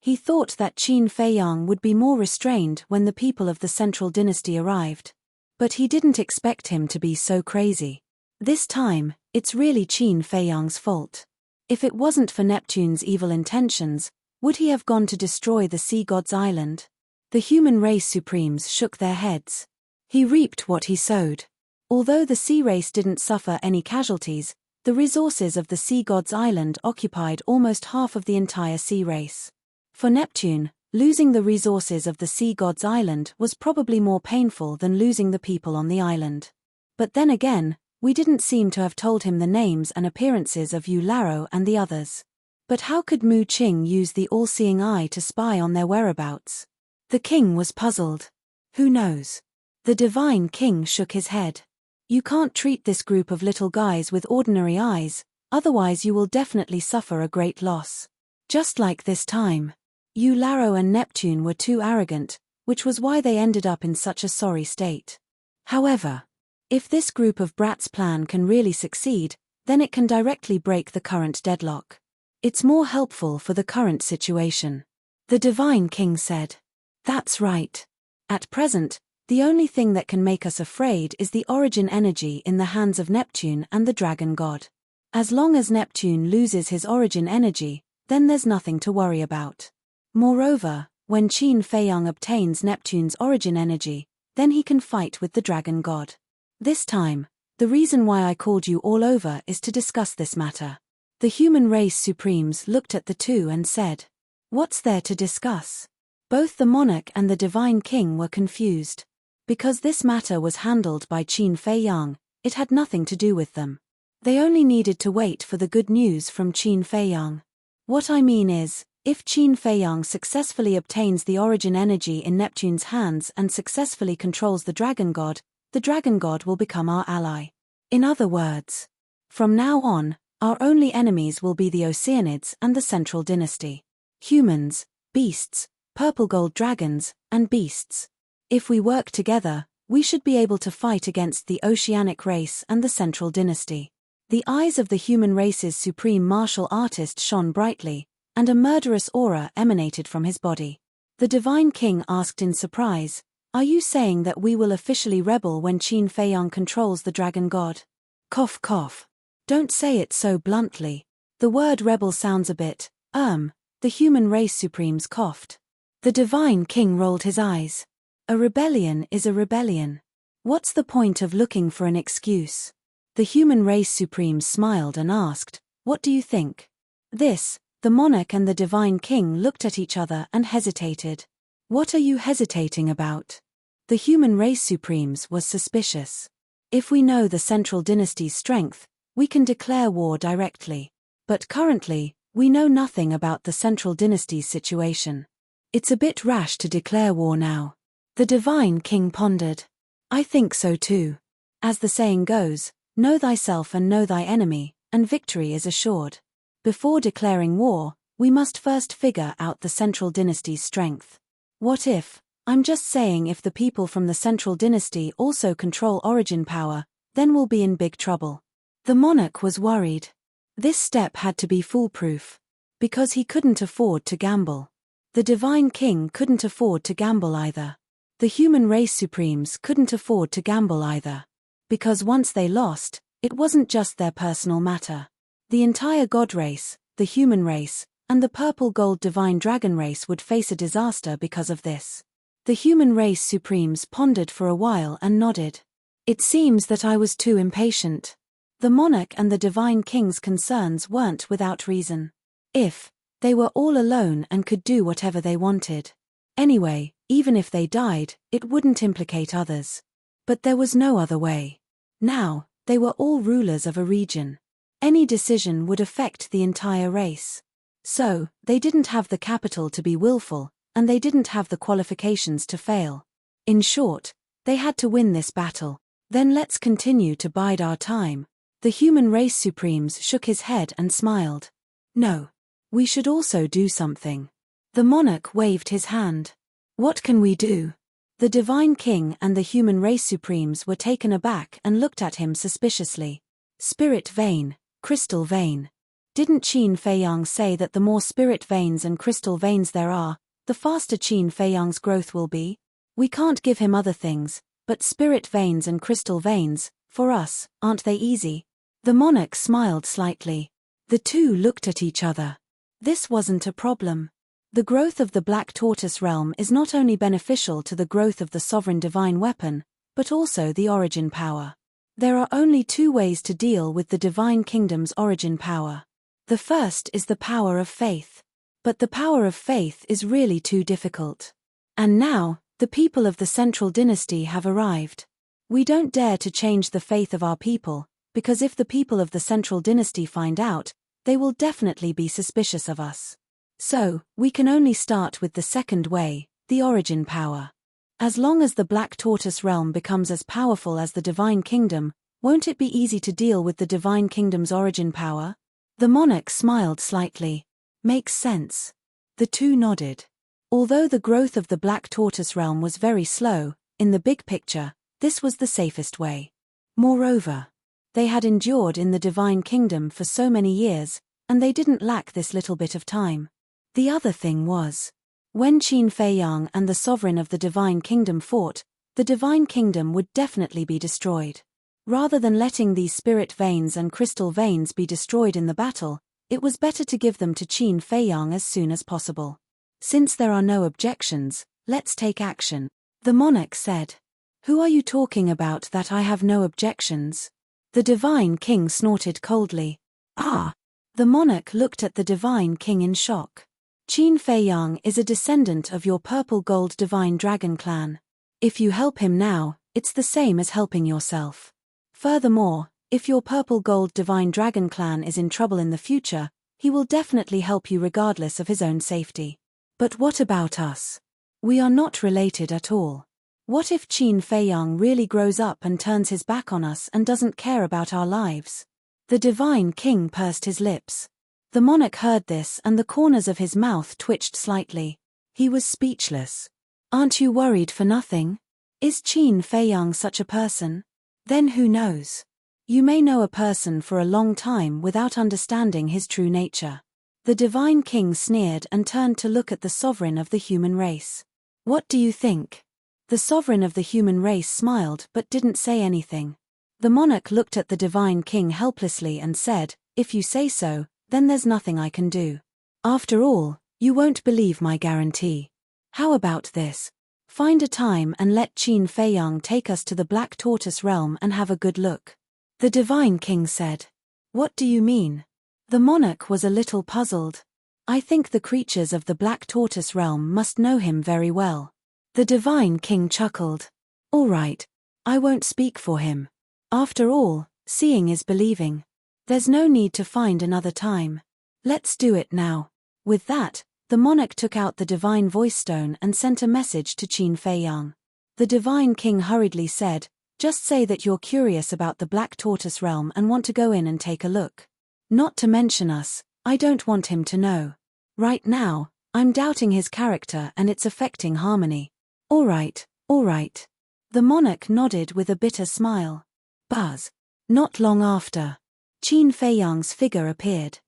He thought that Qin Feiyang would be more restrained when the people of the Central Dynasty arrived. But he didn't expect him to be so crazy. This time, it's really Qin Feiyang's fault. If it wasn't for Neptune's evil intentions, would he have gone to destroy the sea god's island? The human race supremes shook their heads. He reaped what he sowed. Although the sea race didn't suffer any casualties, the resources of the sea god's island occupied almost half of the entire sea race. For Neptune, losing the resources of the sea god's island was probably more painful than losing the people on the island. But then again, we didn't seem to have told him the names and appearances of Yu Laro and the others. But how could Mu Qing use the all-seeing eye to spy on their whereabouts? The king was puzzled. Who knows? The divine king shook his head. You can't treat this group of little guys with ordinary eyes, otherwise you will definitely suffer a great loss. Just like this time. Yu Laro and Neptune were too arrogant, which was why they ended up in such a sorry state. However, if this group of brats' plan can really succeed, then it can directly break the current deadlock. It's more helpful for the current situation. The divine king said. That's right. At present, the only thing that can make us afraid is the origin energy in the hands of Neptune and the dragon god. As long as Neptune loses his origin energy, then there's nothing to worry about. Moreover, when Qin Feiyang obtains Neptune's origin energy, then he can fight with the dragon god. This time, the reason why I called you all over is to discuss this matter. The human race supremes looked at the two and said, "What's there to discuss?" Both the monarch and the divine king were confused. Because this matter was handled by Qin Feiyang, it had nothing to do with them. They only needed to wait for the good news from Qin Feiyang. What I mean is, if Qin Feiyang successfully obtains the origin energy in Neptune's hands and successfully controls the dragon god will become our ally. In other words, from now on, our only enemies will be the Oceanids and the Central Dynasty. Humans, beasts, purple gold dragons, and beasts. If we work together, we should be able to fight against the Oceanic race and the Central Dynasty. The eyes of the human race's supreme martial artist shone brightly, and a murderous aura emanated from his body. The divine king asked in surprise, "Are you saying that we will officially rebel when Qin Feiyang controls the dragon god?" Cough cough. Don't say it so bluntly. The word rebel sounds a bit, the human race supremes coughed. The divine king rolled his eyes. A rebellion is a rebellion. What's the point of looking for an excuse? The human race supremes smiled and asked, "What do you think?" The monarch and the divine king looked at each other and hesitated. What are you hesitating about? The human race supremes was suspicious. If we know the Central Dynasty's strength, we can declare war directly. But currently, we know nothing about the Central Dynasty's situation. It's a bit rash to declare war now. The divine king pondered. I think so too. As the saying goes, know thyself and know thy enemy, and victory is assured. Before declaring war, we must first figure out the Central Dynasty's strength. What if, I'm just saying, if the people from the Central Dynasty also control origin power, then we'll be in big trouble. The monarch was worried. This step had to be foolproof. Because he couldn't afford to gamble. The divine king couldn't afford to gamble either. The human race supremes couldn't afford to gamble either. Because once they lost, it wasn't just their personal matter. The entire god race, the human race, and the purple gold divine dragon race would face a disaster because of this. The human race supremes pondered for a while and nodded. It seems that I was too impatient. The monarch and the divine king's concerns weren't without reason. If they were all alone and could do whatever they wanted. Anyway, even if they died, it wouldn't implicate others. But there was no other way. Now, they were all rulers of a region. Any decision would affect the entire race. So, they didn't have the capital to be willful, and they didn't have the qualifications to fail. In short, they had to win this battle. Then let's continue to bide our time. The human race supremes shook his head and smiled. No. We should also do something. The monarch waved his hand. What can we do? The divine king and the human race supremes were taken aback and looked at him suspiciously. Spirit vein, crystal vein. Didn't Qin Feiyang say that the more spirit veins and crystal veins there are, the faster Qin Feiyang's growth will be? We can't give him other things, but spirit veins and crystal veins, for us, aren't they easy? The monarch smiled slightly. The two looked at each other. This wasn't a problem. The growth of the Black Tortoise realm is not only beneficial to the growth of the sovereign divine weapon, but also the origin power. There are only two ways to deal with the divine kingdom's origin power. The first is the power of faith. But the power of faith is really too difficult. And now, the people of the central dynasty have arrived. We don't dare to change the faith of our people, because if the people of the central dynasty find out, they will definitely be suspicious of us. So, we can only start with the second way, the origin power. As long as the Black Tortoise realm becomes as powerful as the divine kingdom, won't it be easy to deal with the divine kingdom's origin power? The monarch smiled slightly. Makes sense. The two nodded. Although the growth of the Black Tortoise realm was very slow, in the big picture, this was the safest way. Moreover, they had endured in the divine kingdom for so many years, and they didn't lack this little bit of time. The other thing was, when Qin Feiyang and the sovereign of the divine kingdom fought, the divine kingdom would definitely be destroyed. Rather than letting these spirit veins and crystal veins be destroyed in the battle, it was better to give them to Qin Feiyang as soon as possible. Since there are no objections, let's take action, the monarch said. Who are you talking about that I have no objections? The divine king snorted coldly. Ah! The monarch looked at the divine king in shock. Qin Feiyang is a descendant of your purple gold divine dragon clan. If you help him now, it's the same as helping yourself. Furthermore, if your purple gold divine dragon clan is in trouble in the future, he will definitely help you regardless of his own safety. But what about us? We are not related at all. What if Qin Feiyang really grows up and turns his back on us and doesn't care about our lives? The divine king pursed his lips. The monarch heard this and the corners of his mouth twitched slightly. He was speechless. Aren't you worried for nothing? Is Qin Feiyang such a person? Then who knows? You may know a person for a long time without understanding his true nature. The divine king sneered and turned to look at the sovereign of the human race. What do you think? The sovereign of the human race smiled but didn't say anything. The monarch looked at the divine king helplessly and said, if you say so, then there's nothing I can do. After all, you won't believe my guarantee. How about this? Find a time and let Qin Feiyang take us to the Black Tortoise realm and have a good look. The divine king said. What do you mean? The monarch was a little puzzled. I think the creatures of the Black Tortoise realm must know him very well. The divine king chuckled. All right. I won't speak for him. After all, seeing is believing. There's no need to find another time. Let's do it now. With that, the monarch took out the divine voice stone and sent a message to Qin Feiyang. The divine king hurriedly said, just say that you're curious about the Black Tortoise realm and want to go in and take a look. Not to mention us, I don't want him to know. Right now, I'm doubting his character and it's affecting harmony. All right, all right. The monarch nodded with a bitter smile. Buzz. Not long after, Qin Feiyang's figure appeared.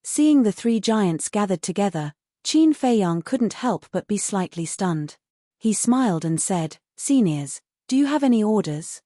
Seeing the three giants gathered together, Qin Feiyang couldn't help but be slightly stunned. He smiled and said, Seniors, do you have any orders?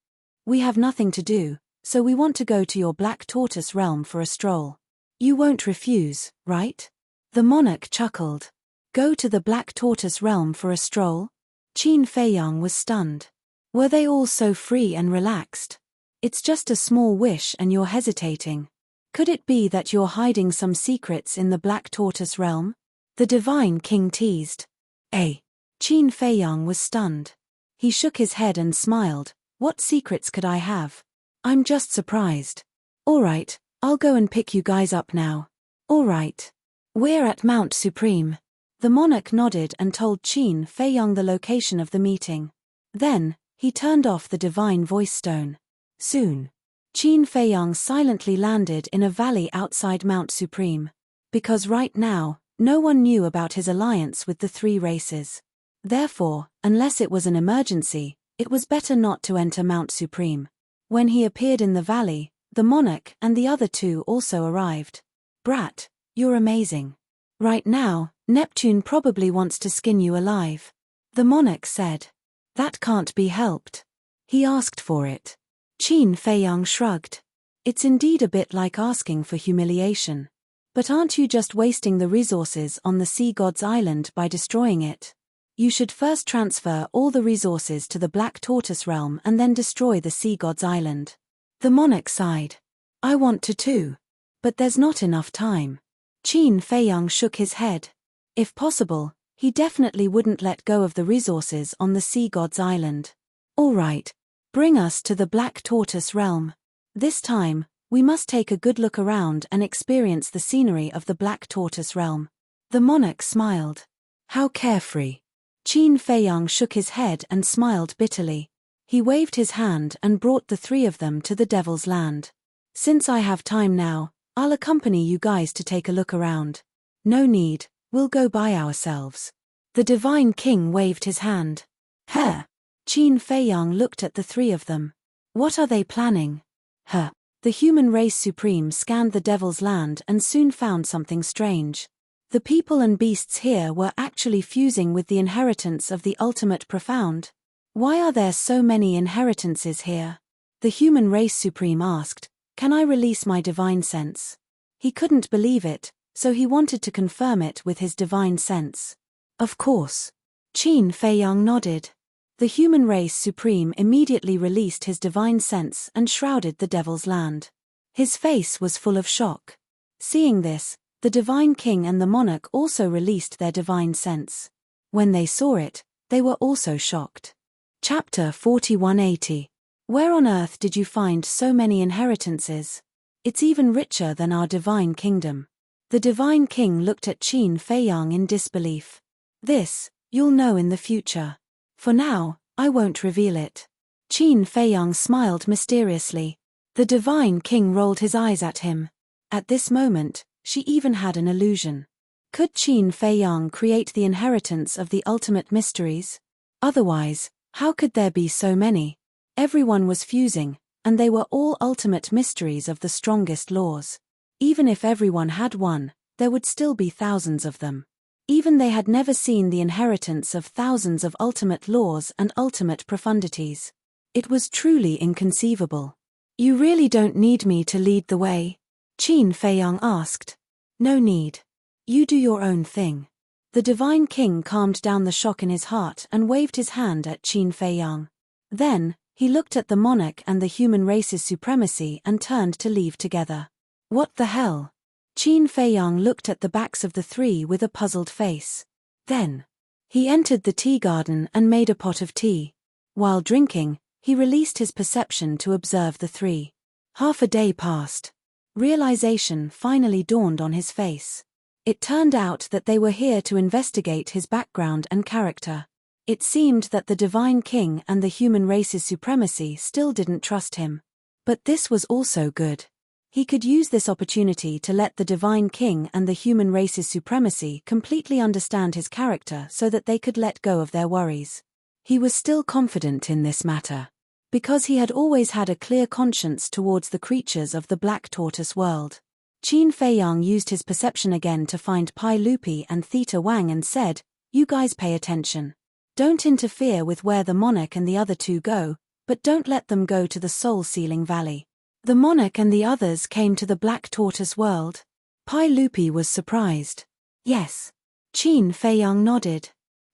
We have nothing to do, so we want to go to your Black Tortoise realm for a stroll. You won't refuse, right? The monarch chuckled. Go to the Black Tortoise realm for a stroll? Qin Feiyang was stunned. Were they all so free and relaxed? It's just a small wish and you're hesitating. Could it be that you're hiding some secrets in the Black Tortoise realm? The divine king teased. Qin Feiyang was stunned. He shook his head and smiled. What secrets could I have? I'm just surprised. All right, I'll go and pick you guys up now. All right. We're at Mount Supreme. The monarch nodded and told Qin Feiyang the location of the meeting. Then, he turned off the divine voice stone. Soon, Qin Feiyang silently landed in a valley outside Mount Supreme. Because right now, no one knew about his alliance with the three races. Therefore, unless it was an emergency, it was better not to enter Mount Supreme. When he appeared in the valley, The monarch and the other two also arrived. Brat, you're amazing. Right now, Neptune probably wants to skin you alive. The monarch said. That can't be helped. He asked for it. Qin Feiyang shrugged. It's indeed a bit like asking for humiliation. But aren't you just wasting the resources on the sea god's island by destroying it? You should first transfer all the resources to the Black Tortoise realm and then destroy the sea god's island. The monarch sighed. I want to too. But there's not enough time. Qin Feiyang shook his head. If possible, he definitely wouldn't let go of the resources on the sea god's island. All right. Bring us to the Black Tortoise realm. This time, we must take a good look around and experience the scenery of the Black Tortoise realm. The monarch smiled. How carefree. Qin Feiyang shook his head and smiled bitterly. He waved his hand and brought the three of them to the Devil's Land. Since I have time now, I'll accompany you guys to take a look around. No need, we'll go by ourselves. The Divine King waved his hand. Huh. Qin Feiyang looked at the three of them. What are they planning? Huh. The human race supreme scanned the Devil's Land and soon found something strange. The people and beasts here were actually fusing with the inheritance of the ultimate profound. Why are there so many inheritances here? The human race supreme asked, Can I release my divine sense? He couldn't believe it, so he wanted to confirm it with his divine sense. Of course. Qin Feiyang nodded. The human race supreme immediately released his divine sense and shrouded the Devil's Land. His face was full of shock. Seeing this, the Divine King and the monarch also released their divine sense. When they saw it, they were also shocked. Chapter 4180. Where on earth did you find so many inheritances? It's even richer than our divine kingdom. The Divine King looked at Qin Feiyang in disbelief. This, you'll know in the future. For now, I won't reveal it. Qin Feiyang smiled mysteriously. The Divine King rolled his eyes at him. At this moment, she even had an illusion. Could Qin Feiyang create the inheritance of the ultimate mysteries? Otherwise, how could there be so many? Everyone was fusing, and they were all ultimate mysteries of the strongest laws. Even if everyone had one, there would still be thousands of them. Even they had never seen the inheritance of thousands of ultimate laws and ultimate profundities. It was truly inconceivable. You really don't need me to lead the way? Qin Feiyang asked. No need. You do your own thing. The Divine King calmed down the shock in his heart and waved his hand at Qin Feiyang. Then, he looked at the monarch and the human race's supremacy and turned to leave together. What the hell? Qin Feiyang looked at the backs of the three with a puzzled face. Then, he entered the tea garden and made a pot of tea. While drinking, he released his perception to observe the three. Half a day passed. Realization finally dawned on his face. It turned out that they were here to investigate his background and character. It seemed that the Divine King and the human race's supremacy still didn't trust him. But this was also good. He could use this opportunity to let the Divine King and the human race's supremacy completely understand his character so that they could let go of their worries. He was still confident in this matter. Because he had always had a clear conscience towards the creatures of the Black Tortoise world. Qin Feiyang used his perception again to find Pai Lupi and Theta Wang and said, You guys pay attention. Don't interfere with where the monarch and the other two go, but don't let them go to the soul-sealing valley. The monarch and the others came to the Black Tortoise world. Pai Lupi was surprised. Yes. Qin Feiyang nodded.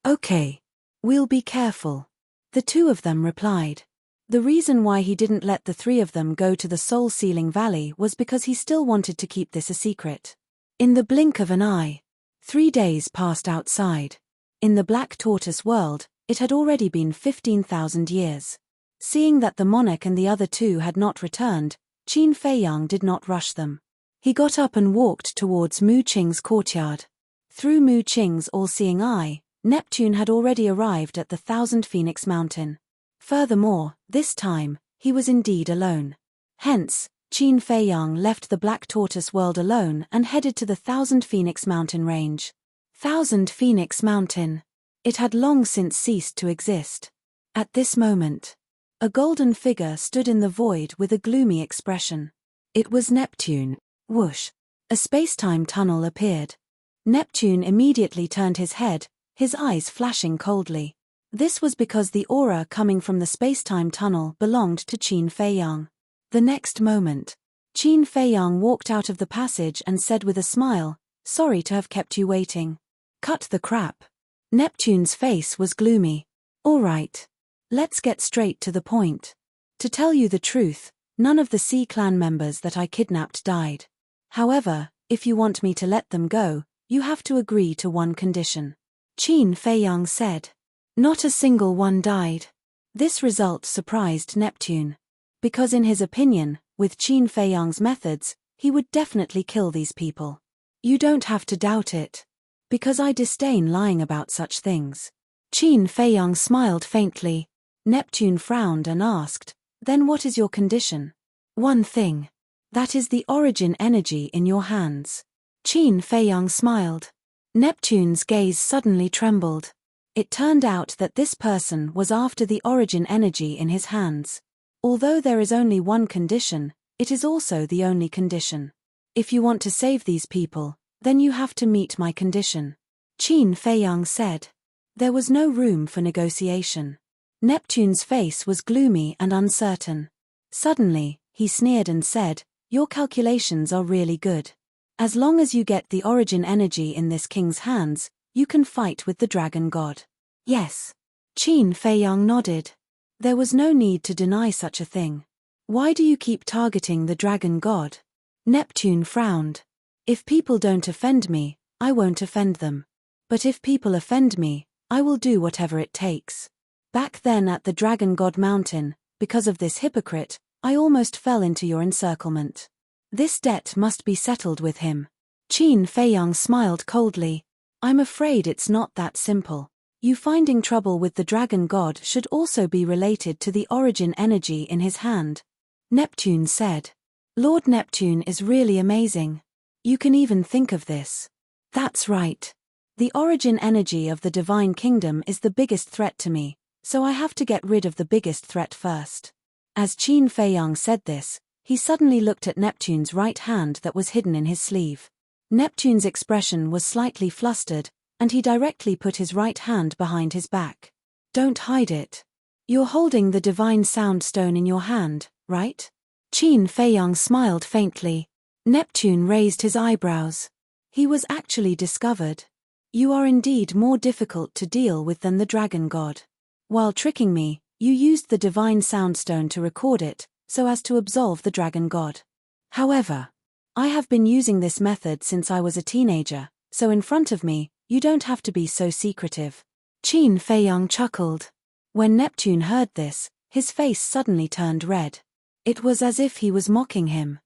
Okay. We'll be careful. The two of them replied. The reason why he didn't let the three of them go to the soul-sealing valley was because he still wanted to keep this a secret. In the blink of an eye, 3 days passed outside. In the Black Tortoise world, it had already been 15,000 years. Seeing that the monarch and the other two had not returned, Qin Feiyang did not rush them. He got up and walked towards Mu Qing's courtyard. Through Mu Qing's all-seeing eye, Neptune had already arrived at the 1,000 Phoenix Mountain. Furthermore, this time, he was indeed alone. Hence, Qin Feiyang left the Black Tortoise world alone and headed to the 1,000 Phoenix Mountain range. 1,000 Phoenix Mountain. It had long since ceased to exist. At this moment, a golden figure stood in the void with a gloomy expression. It was Neptune. Whoosh! A space-time tunnel appeared. Neptune immediately turned his head, his eyes flashing coldly. This was because the aura coming from the space-time tunnel belonged to Qin Feiyang. The next moment, Qin Feiyang walked out of the passage and said with a smile, "Sorry to have kept you waiting." Cut the crap. Neptune's face was gloomy. "All right. Let's get straight to the point. To tell you the truth, none of the Sea Clan members that I kidnapped died. However, if you want me to let them go, you have to agree to one condition." Qin Feiyang said. "Not a single one died." This result surprised Neptune. Because in his opinion, with Qin Feiyang's methods, he would definitely kill these people. "You don't have to doubt it. Because I disdain lying about such things." Qin Feiyang smiled faintly. Neptune frowned and asked, "Then what is your condition?" "One thing. That is the origin energy in your hands." Qin Feiyang smiled. Neptune's gaze suddenly trembled. It turned out that this person was after the origin energy in his hands. Although there is only one condition, it is also the only condition. "If you want to save these people, then you have to meet my condition," Qin Feiyang said. There was no room for negotiation. Neptune's face was gloomy and uncertain. Suddenly, he sneered and said, "Your calculations are really good. As long as you get the origin energy in this king's hands, you can fight with the dragon god." "Yes." Qin Feiyang nodded. There was no need to deny such a thing. "Why do you keep targeting the dragon god?" Neptune frowned. "If people don't offend me, I won't offend them. But if people offend me, I will do whatever it takes. Back then at the Dragon God Mountain, because of this hypocrite, I almost fell into your encirclement. This debt must be settled with him." Qin Feiyang smiled coldly. "I'm afraid it's not that simple. You finding trouble with the dragon god should also be related to the origin energy in his hand," Neptune said. "Lord Neptune is really amazing. You can even think of this." "That's right. The origin energy of the divine kingdom is the biggest threat to me, so I have to get rid of the biggest threat first." As Qin Feiyang said this, he suddenly looked at Neptune's right hand that was hidden in his sleeve. Neptune's expression was slightly flustered, and he directly put his right hand behind his back. "Don't hide it. You're holding the divine sound stone in your hand, right?" Qin Feiyang smiled faintly. Neptune raised his eyebrows. He was actually discovered. "You are indeed more difficult to deal with than the dragon god. While tricking me, you used the divine soundstone to record it, so as to absolve the dragon god. However, I have been using this method since I was a teenager, so in front of me, you don't have to be so secretive." Qin Feiyang chuckled. When Neptune heard this, his face suddenly turned red. It was as if he was mocking him.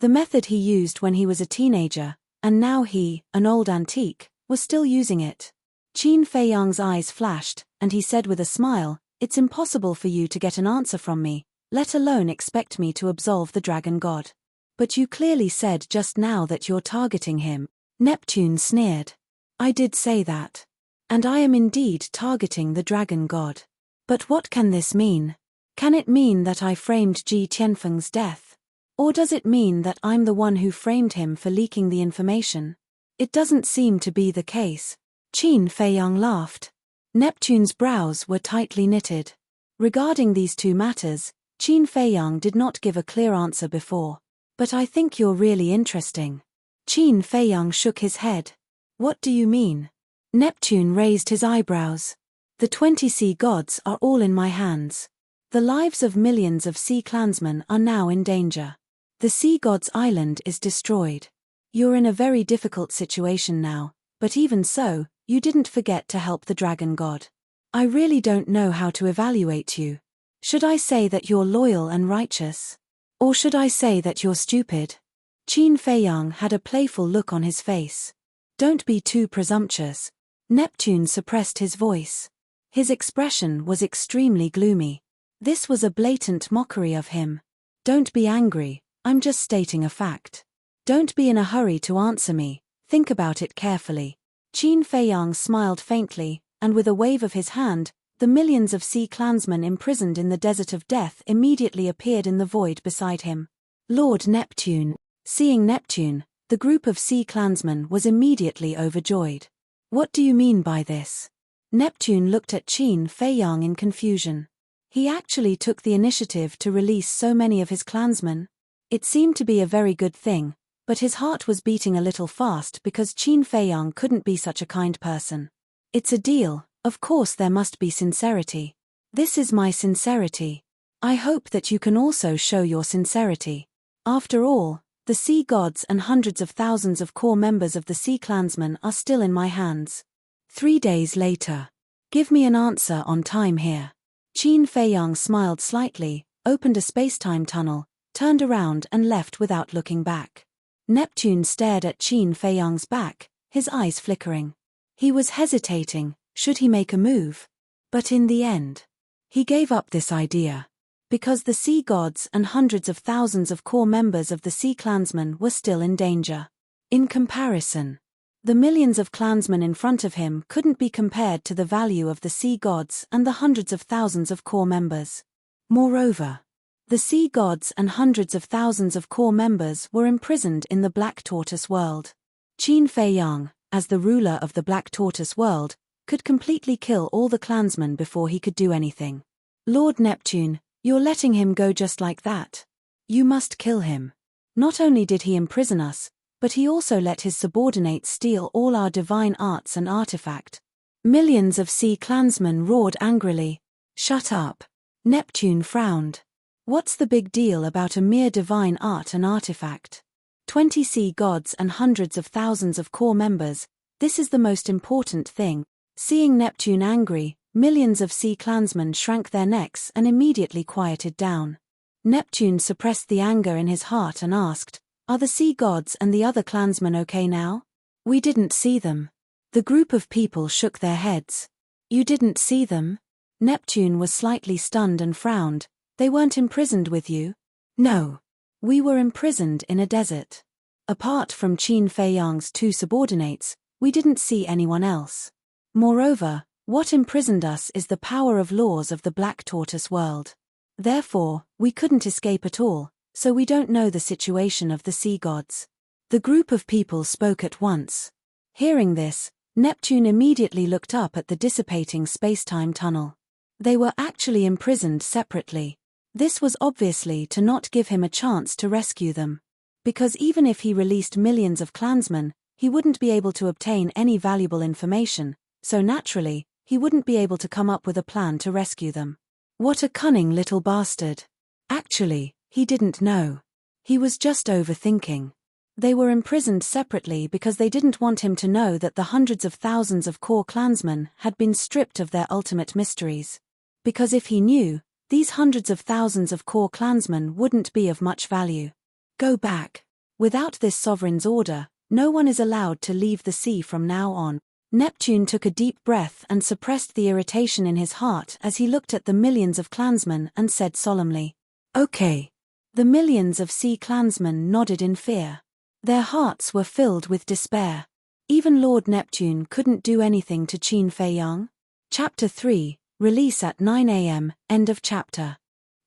The method he used when he was a teenager, and now he, an old antique, was still using it. Qin Feiyang's eyes flashed, and he said with a smile, "It's impossible for you to get an answer from me, let alone expect me to absolve the dragon god. But you clearly said just now that you're targeting him." Neptune sneered. "I did say that. And I am indeed targeting the dragon god. But what can this mean? Can it mean that I framed Ji Tianfeng's death? Or does it mean that I'm the one who framed him for leaking the information? It doesn't seem to be the case." Qin Feiyang laughed. Neptune's brows were tightly knitted. Regarding these two matters, Qin Feiyang did not give a clear answer before. "But I think you're really interesting." Qin Feiyang shook his head. "What do you mean?" Neptune raised his eyebrows. "The 20 sea gods are all in my hands. The lives of millions of sea clansmen are now in danger. The sea gods' island is destroyed. You're in a very difficult situation now, but even so, you didn't forget to help the dragon god. I really don't know how to evaluate you. Should I say that you're loyal and righteous? Or should I say that you're stupid?" Qin Feiyang had a playful look on his face. "Don't be too presumptuous." Neptune suppressed his voice. His expression was extremely gloomy. This was a blatant mockery of him. "Don't be angry, I'm just stating a fact. Don't be in a hurry to answer me, think about it carefully." Qin Feiyang smiled faintly, and with a wave of his hand, the millions of sea clansmen imprisoned in the desert of death immediately appeared in the void beside him. Lord Neptune. Seeing Neptune, the group of sea clansmen was immediately overjoyed. What do you mean by this? Neptune looked at Qin Fei Yang in confusion. He actually took the initiative to release so many of his clansmen? It seemed to be a very good thing, but his heart was beating a little fast because Qin Fei Yang couldn't be such a kind person. It's a deal, of course there must be sincerity. This is my sincerity. I hope that you can also show your sincerity. After all, the sea gods and hundreds of thousands of core members of the sea clansmen are still in my hands. 3 days later. Give me an answer on time here. Qin Fei Yang smiled slightly, opened a space-time tunnel, turned around and left without looking back. Neptune stared at Qin Fei Yang's back, his eyes flickering. He was hesitating, should he make a move? But in the end, he gave up this idea. Because the sea gods and hundreds of thousands of core members of the sea clansmen were still in danger. In comparison, the millions of clansmen in front of him couldn't be compared to the value of the sea gods and the hundreds of thousands of core members. Moreover, the sea gods and hundreds of thousands of core members were imprisoned in the Black Tortoise world. Qin Fei Yang, as the ruler of the Black Tortoise world, could completely kill all the clansmen before he could do anything. Lord Neptune, you're letting him go just like that? You must kill him. Not only did he imprison us, but he also let his subordinates steal all our divine arts and artifact. Millions of sea clansmen roared angrily. Shut up. Neptune frowned. What's the big deal about a mere divine art and artifact? 20 sea gods and hundreds of thousands of core members, this is the most important thing. Seeing Neptune angry, millions of sea clansmen shrank their necks and immediately quieted down. Neptune suppressed the anger in his heart and asked, are the sea gods and the other clansmen okay now? We didn't see them. The group of people shook their heads. You didn't see them? Neptune was slightly stunned and frowned. They weren't imprisoned with you? No. We were imprisoned in a desert. Apart from Qin Fei Yang's 2 subordinates, we didn't see anyone else. Moreover, what imprisoned us is the power of laws of the Black Tortoise world. Therefore, we couldn't escape at all, so we don't know the situation of the sea gods. The group of people spoke at once. Hearing this, Neptune immediately looked up at the dissipating space-time tunnel. They were actually imprisoned separately. This was obviously to not give him a chance to rescue them. Because even if he released millions of clansmen, he wouldn't be able to obtain any valuable information, so naturally, he wouldn't be able to come up with a plan to rescue them. What a cunning little bastard. Actually, he didn't know. He was just overthinking. They were imprisoned separately because they didn't want him to know that the hundreds of thousands of core clansmen had been stripped of their ultimate mysteries. Because if he knew, these hundreds of thousands of core clansmen wouldn't be of much value. Go back. Without this sovereign's order, no one is allowed to leave the sea from now on. Neptune took a deep breath and suppressed the irritation in his heart as he looked at the millions of clansmen and said solemnly, "Okay." The millions of sea clansmen nodded in fear. Their hearts were filled with despair. Even Lord Neptune couldn't do anything to Qin Fei Yang. Chapter 3, Release at 9 a.m., End of chapter.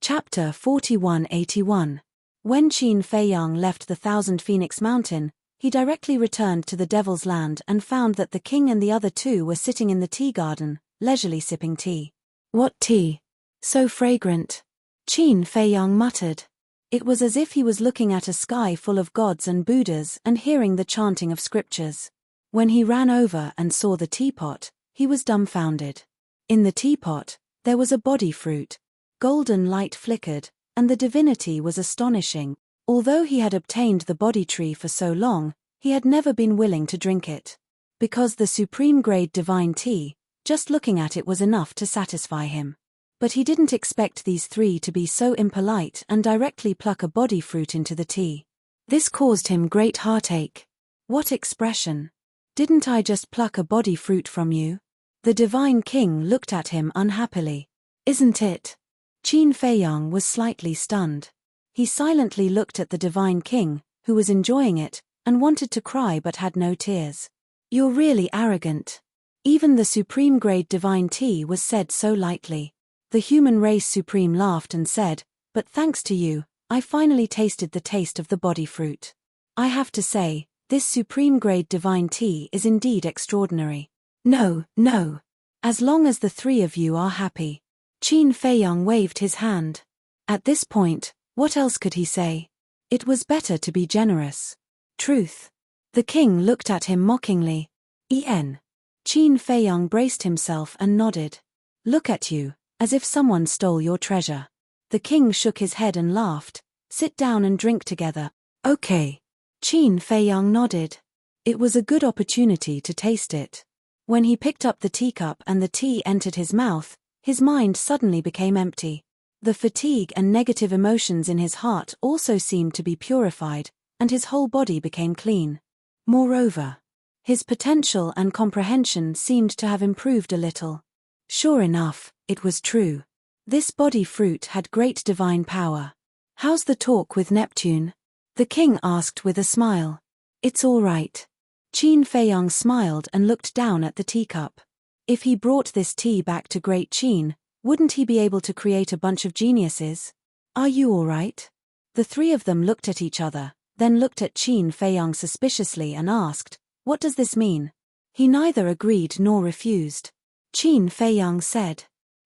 Chapter 4181. When Qin Fei Yang left the Thousand Phoenix Mountain, he directly returned to the Devil's Land and found that the king and the other 2 were sitting in the tea garden, leisurely sipping tea. What tea? So fragrant. Qin Fei Yang muttered. It was as if he was looking at a sky full of gods and Buddhas and hearing the chanting of scriptures. When he ran over and saw the teapot, he was dumbfounded. In the teapot, there was a body fruit. Golden light flickered, and the divinity was astonishing. Although he had obtained the body tree for so long, he had never been willing to drink it. Because the supreme-grade divine tea, just looking at it was enough to satisfy him. But he didn't expect these 3 to be so impolite and directly pluck a body fruit into the tea. This caused him great heartache. What expression! Didn't I just pluck a body fruit from you? The divine king looked at him unhappily. Isn't it? Qin Fei Yang was slightly stunned. He silently looked at the divine king, who was enjoying it, and wanted to cry but had no tears. You're really arrogant. Even the supreme-grade divine tea was said so lightly. The human race supreme laughed and said, but thanks to you, I finally tasted the taste of the body fruit. I have to say, this supreme-grade divine tea is indeed extraordinary. No, no. As long as the three of you are happy. Qin Feiyang waved his hand. At this point, what else could he say? It was better to be generous. Truth. The king looked at him mockingly. En. Qin Feiyang braced himself and nodded. Look at you, as if someone stole your treasure. The king shook his head and laughed. Sit down and drink together. Okay. Qin Feiyang nodded. It was a good opportunity to taste it. When he picked up the teacup and the tea entered his mouth, his mind suddenly became empty. The fatigue and negative emotions in his heart also seemed to be purified, and his whole body became clean. Moreover, his potential and comprehension seemed to have improved a little. Sure enough, it was true. This body fruit had great divine power. How's the talk with Neptune? The king asked with a smile. It's all right. Qin Feiyang smiled and looked down at the teacup. If he brought this tea back to Great Qin, wouldn't he be able to create a bunch of geniuses? Are you all right? The three of them looked at each other, then looked at Qin Feiyang suspiciously and asked, what does this mean? He neither agreed nor refused. Qin Feiyang said,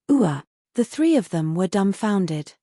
The three of them were dumbfounded.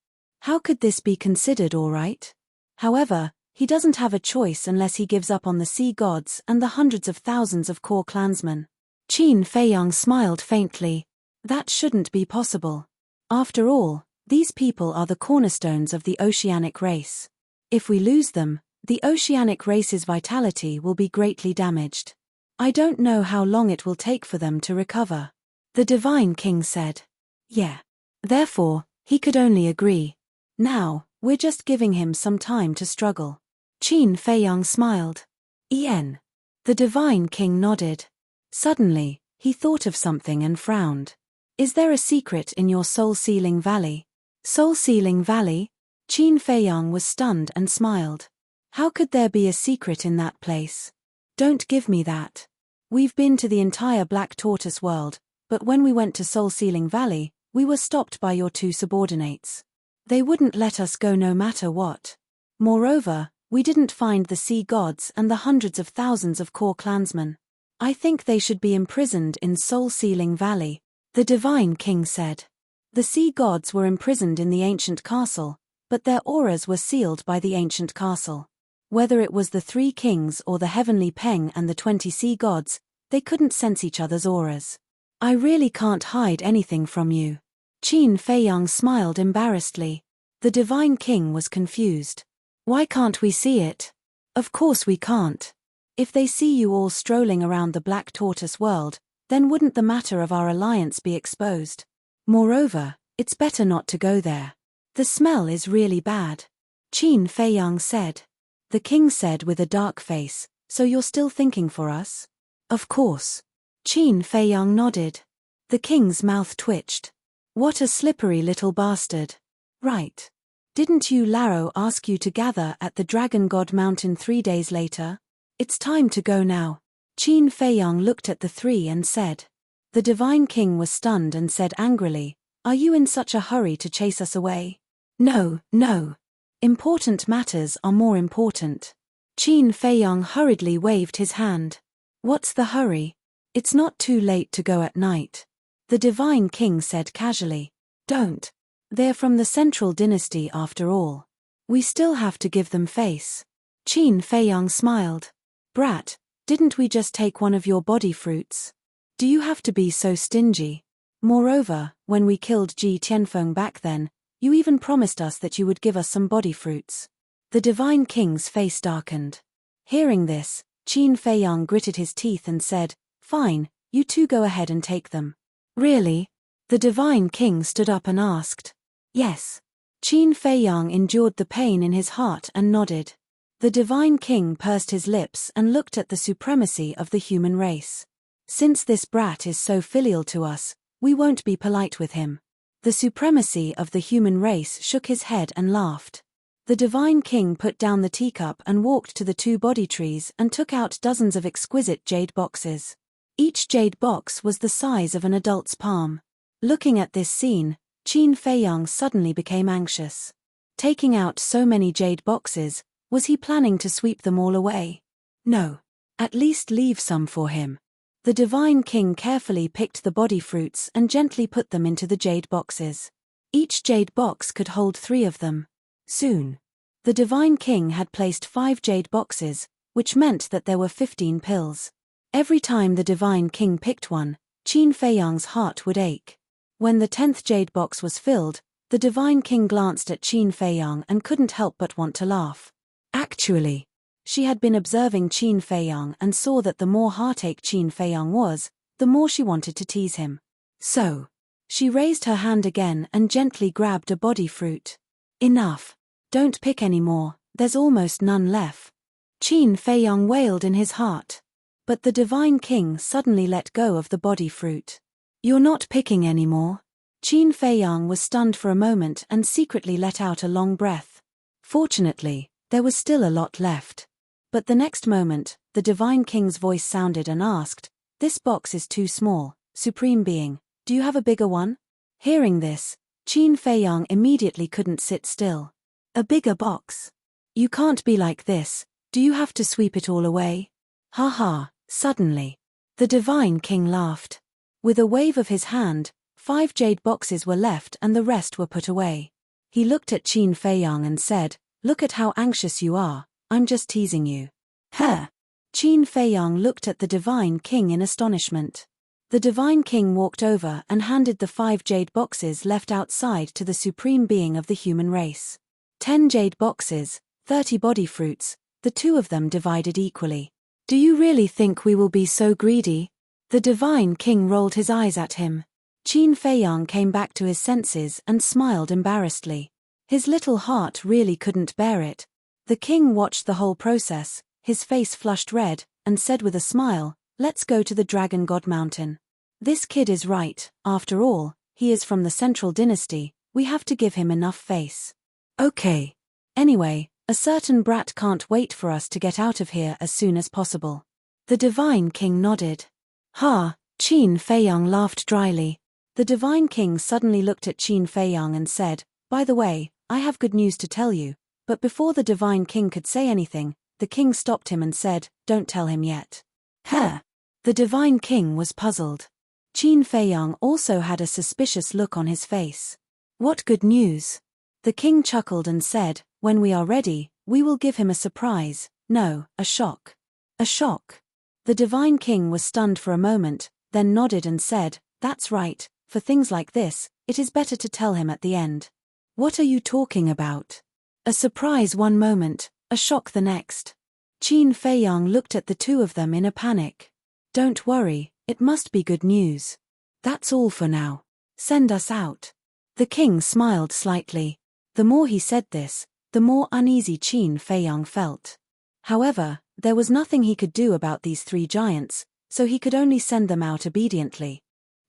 How could this be considered all right? However, he doesn't have a choice unless he gives up on the sea gods and the hundreds of thousands of core clansmen. Qin Feiyang smiled faintly. That shouldn't be possible. After all, these people are the cornerstones of the oceanic race. If we lose them, the oceanic race's vitality will be greatly damaged. I don't know how long it will take for them to recover. The Divine King said. Yeah. Therefore, he could only agree. Now, we're just giving him some time to struggle. Qin Feiyang smiled. En. The Divine King nodded. Suddenly, he thought of something and frowned. Is there a secret in your soul-sealing valley? Soul-sealing valley? Qin Feiyang was stunned and smiled. How could there be a secret in that place? Don't give me that. We've been to the entire Black Tortoise world, but when we went to Soul-Sealing Valley, we were stopped by your two subordinates. They wouldn't let us go no matter what. Moreover, we didn't find the sea gods and the hundreds of thousands of core clansmen. I think they should be imprisoned in Soul-Sealing Valley, the Divine King said. The sea gods were imprisoned in the ancient castle, but their auras were sealed by the ancient castle. Whether it was the three kings or the heavenly Peng and the 20 sea gods, they couldn't sense each other's auras. I really can't hide anything from you. Qin Feiyang smiled embarrassedly. The Divine King was confused. Why can't we see it? Of course we can't. If they see you all strolling around the Black Tortoise world, then wouldn't the matter of our alliance be exposed? Moreover, it's better not to go there. The smell is really bad. Qin Feiyang said. The king said with a dark face, so you're still thinking for us? Of course. Qin Feiyang nodded. The king's mouth twitched. What a slippery little bastard. Right. Didn't you Laro ask you to gather at the Dragon God Mountain 3 days later? It's time to go now. Qin Feiyang looked at the three and said. The Divine King was stunned and said angrily, Are you in such a hurry to chase us away? No, no. Important matters are more important. Qin Feiyang hurriedly waved his hand. What's the hurry? It's not too late to go at night. The Divine King said casually. Don't. They're from the Central Dynasty after all. We still have to give them face. Qin Feiyang smiled. Brat, didn't we just take one of your body fruits? Do you have to be so stingy? Moreover, when we killed Ji Tianfeng back then, you even promised us that you would give us some body fruits. The Divine King's face darkened. Hearing this, Qin Feiyang gritted his teeth and said, Fine, you two go ahead and take them. Really? The Divine King stood up and asked. Yes. Qin Feiyang endured the pain in his heart and nodded. The Divine King pursed his lips and looked at the supremacy of the human race. Since this brat is so filial to us, we won't be polite with him. The supremacy of the human race shook his head and laughed. The Divine King put down the teacup and walked to the two body trees and took out dozens of exquisite jade boxes. Each jade box was the size of an adult's palm. Looking at this scene, Qin Feiyang suddenly became anxious. Taking out so many jade boxes, was he planning to sweep them all away? No. At least leave some for him. The divine king carefully picked the body fruits and gently put them into the jade boxes. Each jade box could hold 3 of them. Soon, the divine king had placed 5 jade boxes, which meant that there were 15 pills. Every time the divine king picked one, Qin Feiyang's heart would ache. When the 10th jade box was filled, the divine king glanced at Qin Feiyang and couldn't help but want to laugh. Actually, she had been observing Qin Feiyang and saw that the more heartache Qin Feiyang was, the more she wanted to tease him. So, she raised her hand again and gently grabbed a body fruit. Enough. Don't pick any more, there's almost none left. Qin Feiyang wailed in his heart. But the divine king suddenly let go of the body fruit. You're not picking anymore? Qin Feiyang was stunned for a moment and secretly let out a long breath. Fortunately, there was still a lot left. But the next moment, the divine king's voice sounded and asked, "This box is too small, Supreme Being, do you have a bigger one?" Hearing this, Qin Feiyang immediately couldn't sit still. A bigger box? You can't be like this, do you have to sweep it all away? Ha ha, suddenly. The divine king laughed. With a wave of his hand, 5 jade boxes were left and the rest were put away. He looked at Qin Feiyang and said, "Look at how anxious you are, I'm just teasing you." Huh? Qin Feiyang looked at the divine king in astonishment. The divine king walked over and handed the 5 jade boxes left outside to the supreme being of the human race. 10 jade boxes, 30 body fruits, the 2 of them divided equally. Do you really think we will be so greedy? The divine king rolled his eyes at him. Qin Feiyang came back to his senses and smiled embarrassedly. His little heart really couldn't bear it. The king watched the whole process, his face flushed red, and said with a smile, "Let's go to the Dragon God Mountain. This kid is right, after all, he is from the Central Dynasty, we have to give him enough face." Okay. Anyway, a certain brat can't wait for us to get out of here as soon as possible. The divine king nodded. Ha, Qin Feiyang laughed dryly. The divine king suddenly looked at Qin Feiyang and said, "By the way, I have good news to tell you." But before the divine king could say anything, the king stopped him and said, "Don't tell him yet." Huh? The divine king was puzzled. Qin Feiyang also had a suspicious look on his face. What good news? The king chuckled and said, "When we are ready, we will give him a surprise, no, a shock." A shock? The divine king was stunned for a moment, then nodded and said, "That's right, for things like this, it is better to tell him at the end." What are you talking about? A surprise one moment, a shock the next. Qin Feiyang looked at the 2 of them in a panic. Don't worry, it must be good news. That's all for now. Send us out. The king smiled slightly. The more he said this, the more uneasy Qin Feiyang felt. However, there was nothing he could do about these 3 giants, so he could only send them out obediently.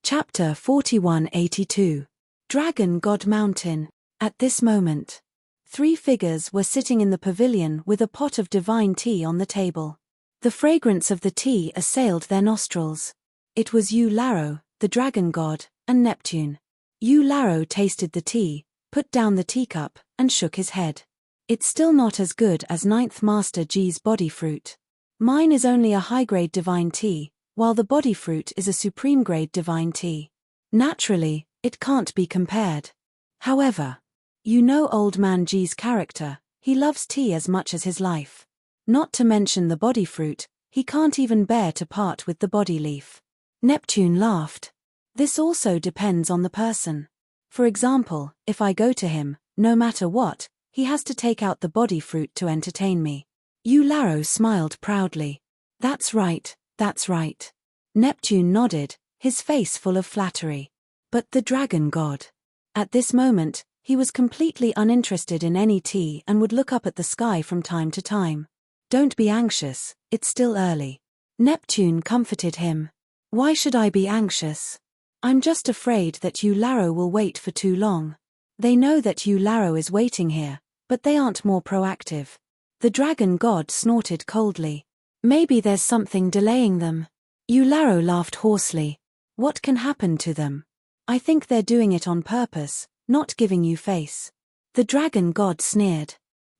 Chapter 4182. Dragon God Mountain. At this moment, 3 figures were sitting in the pavilion with a pot of divine tea on the table. The fragrance of the tea assailed their nostrils. It was Yu Laro, the dragon god, and Neptune. Yu Laro tasted the tea, put down the teacup, and shook his head. It's still not as good as 9th Master Ji's body fruit. Mine is only a high-grade divine tea, while the body fruit is a supreme-grade divine tea. Naturally, it can't be compared. However, you know old man Ji's character, he loves tea as much as his life. Not to mention the body fruit, he can't even bear to part with the body leaf. Neptune laughed. This also depends on the person. For example, if I go to him, no matter what, he has to take out the body fruit to entertain me. Yu Laro smiled proudly. That's right, that's right. Neptune nodded, his face full of flattery. But the dragon god. At this moment, he was completely uninterested in any tea and would look up at the sky from time to time. Don't be anxious, it's still early. Neptune comforted him. Why should I be anxious? I'm just afraid that Yu Laro will wait for too long. They know that Yu Laro is waiting here, but they aren't more proactive. The dragon god snorted coldly. Maybe there's something delaying them. Yu Laro laughed hoarsely. What can happen to them? I think they're doing it on purpose, not giving you face. The dragon god sneered.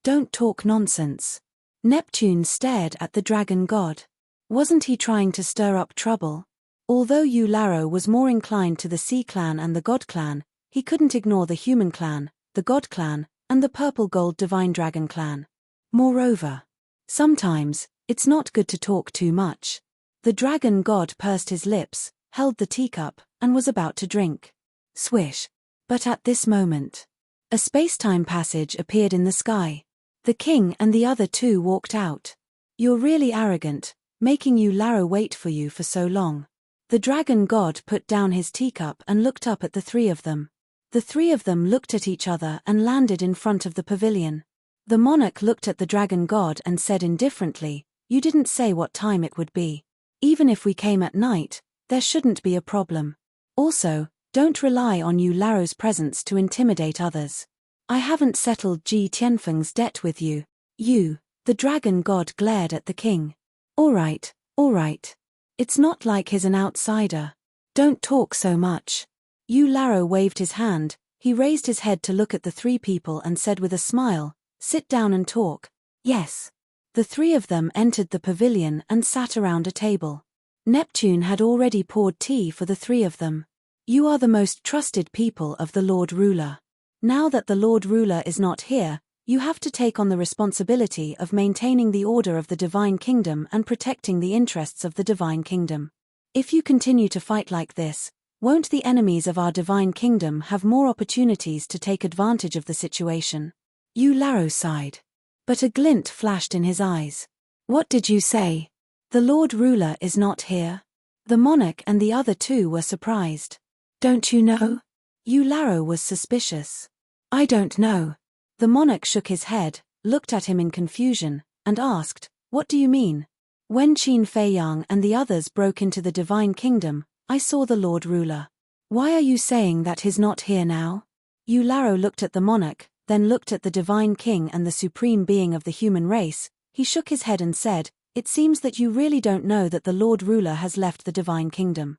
Don't talk nonsense. Neptune stared at the dragon god. Wasn't he trying to stir up trouble? Although Eularo was more inclined to the sea clan and the god clan, he couldn't ignore the human clan, the god clan, and the purple gold divine dragon clan. Moreover, sometimes, it's not good to talk too much. The dragon god pursed his lips, held the teacup, and was about to drink. Swish. But at this moment, a space-time passage appeared in the sky. The king and the other two walked out. You're really arrogant, making Eularo wait for you for so long. The dragon god put down his teacup and looked up at the three of them. The three of them looked at each other and landed in front of the pavilion. The monarch looked at the dragon god and said indifferently, "You didn't say what time it would be. Even if we came at night, there shouldn't be a problem. Also, don't rely on Eularo's presence to intimidate others. I haven't settled Ji Tianfeng's debt with you." The dragon god glared at the king. All right. It's not like he's an outsider. Don't talk so much. Eularo waved his hand, he raised his head to look at the three people and said with a smile, "Sit down and talk." Yes. The three of them entered the pavilion and sat around a table. Neptune had already poured tea for the three of them. You are the most trusted people of the Lord Ruler. Now that the Lord Ruler is not here, you have to take on the responsibility of maintaining the order of the Divine Kingdom and protecting the interests of the Divine Kingdom. If you continue to fight like this, won't the enemies of our Divine Kingdom have more opportunities to take advantage of the situation? Eularo sighed. But a glint flashed in his eyes. What did you say? The Lord Ruler is not here? The monarch and the other two were surprised. Don't you know? Eularo was suspicious. I don't know. The monarch shook his head, looked at him in confusion, and asked, "What do you mean?" When Qin Feiyang and the others broke into the Divine Kingdom, I saw the Lord Ruler. Why are you saying that he's not here now? Eularo looked at the monarch, then looked at the Divine King and the supreme being of the human race. He shook his head and said, "It seems that you really don't know that the Lord Ruler has left the Divine Kingdom."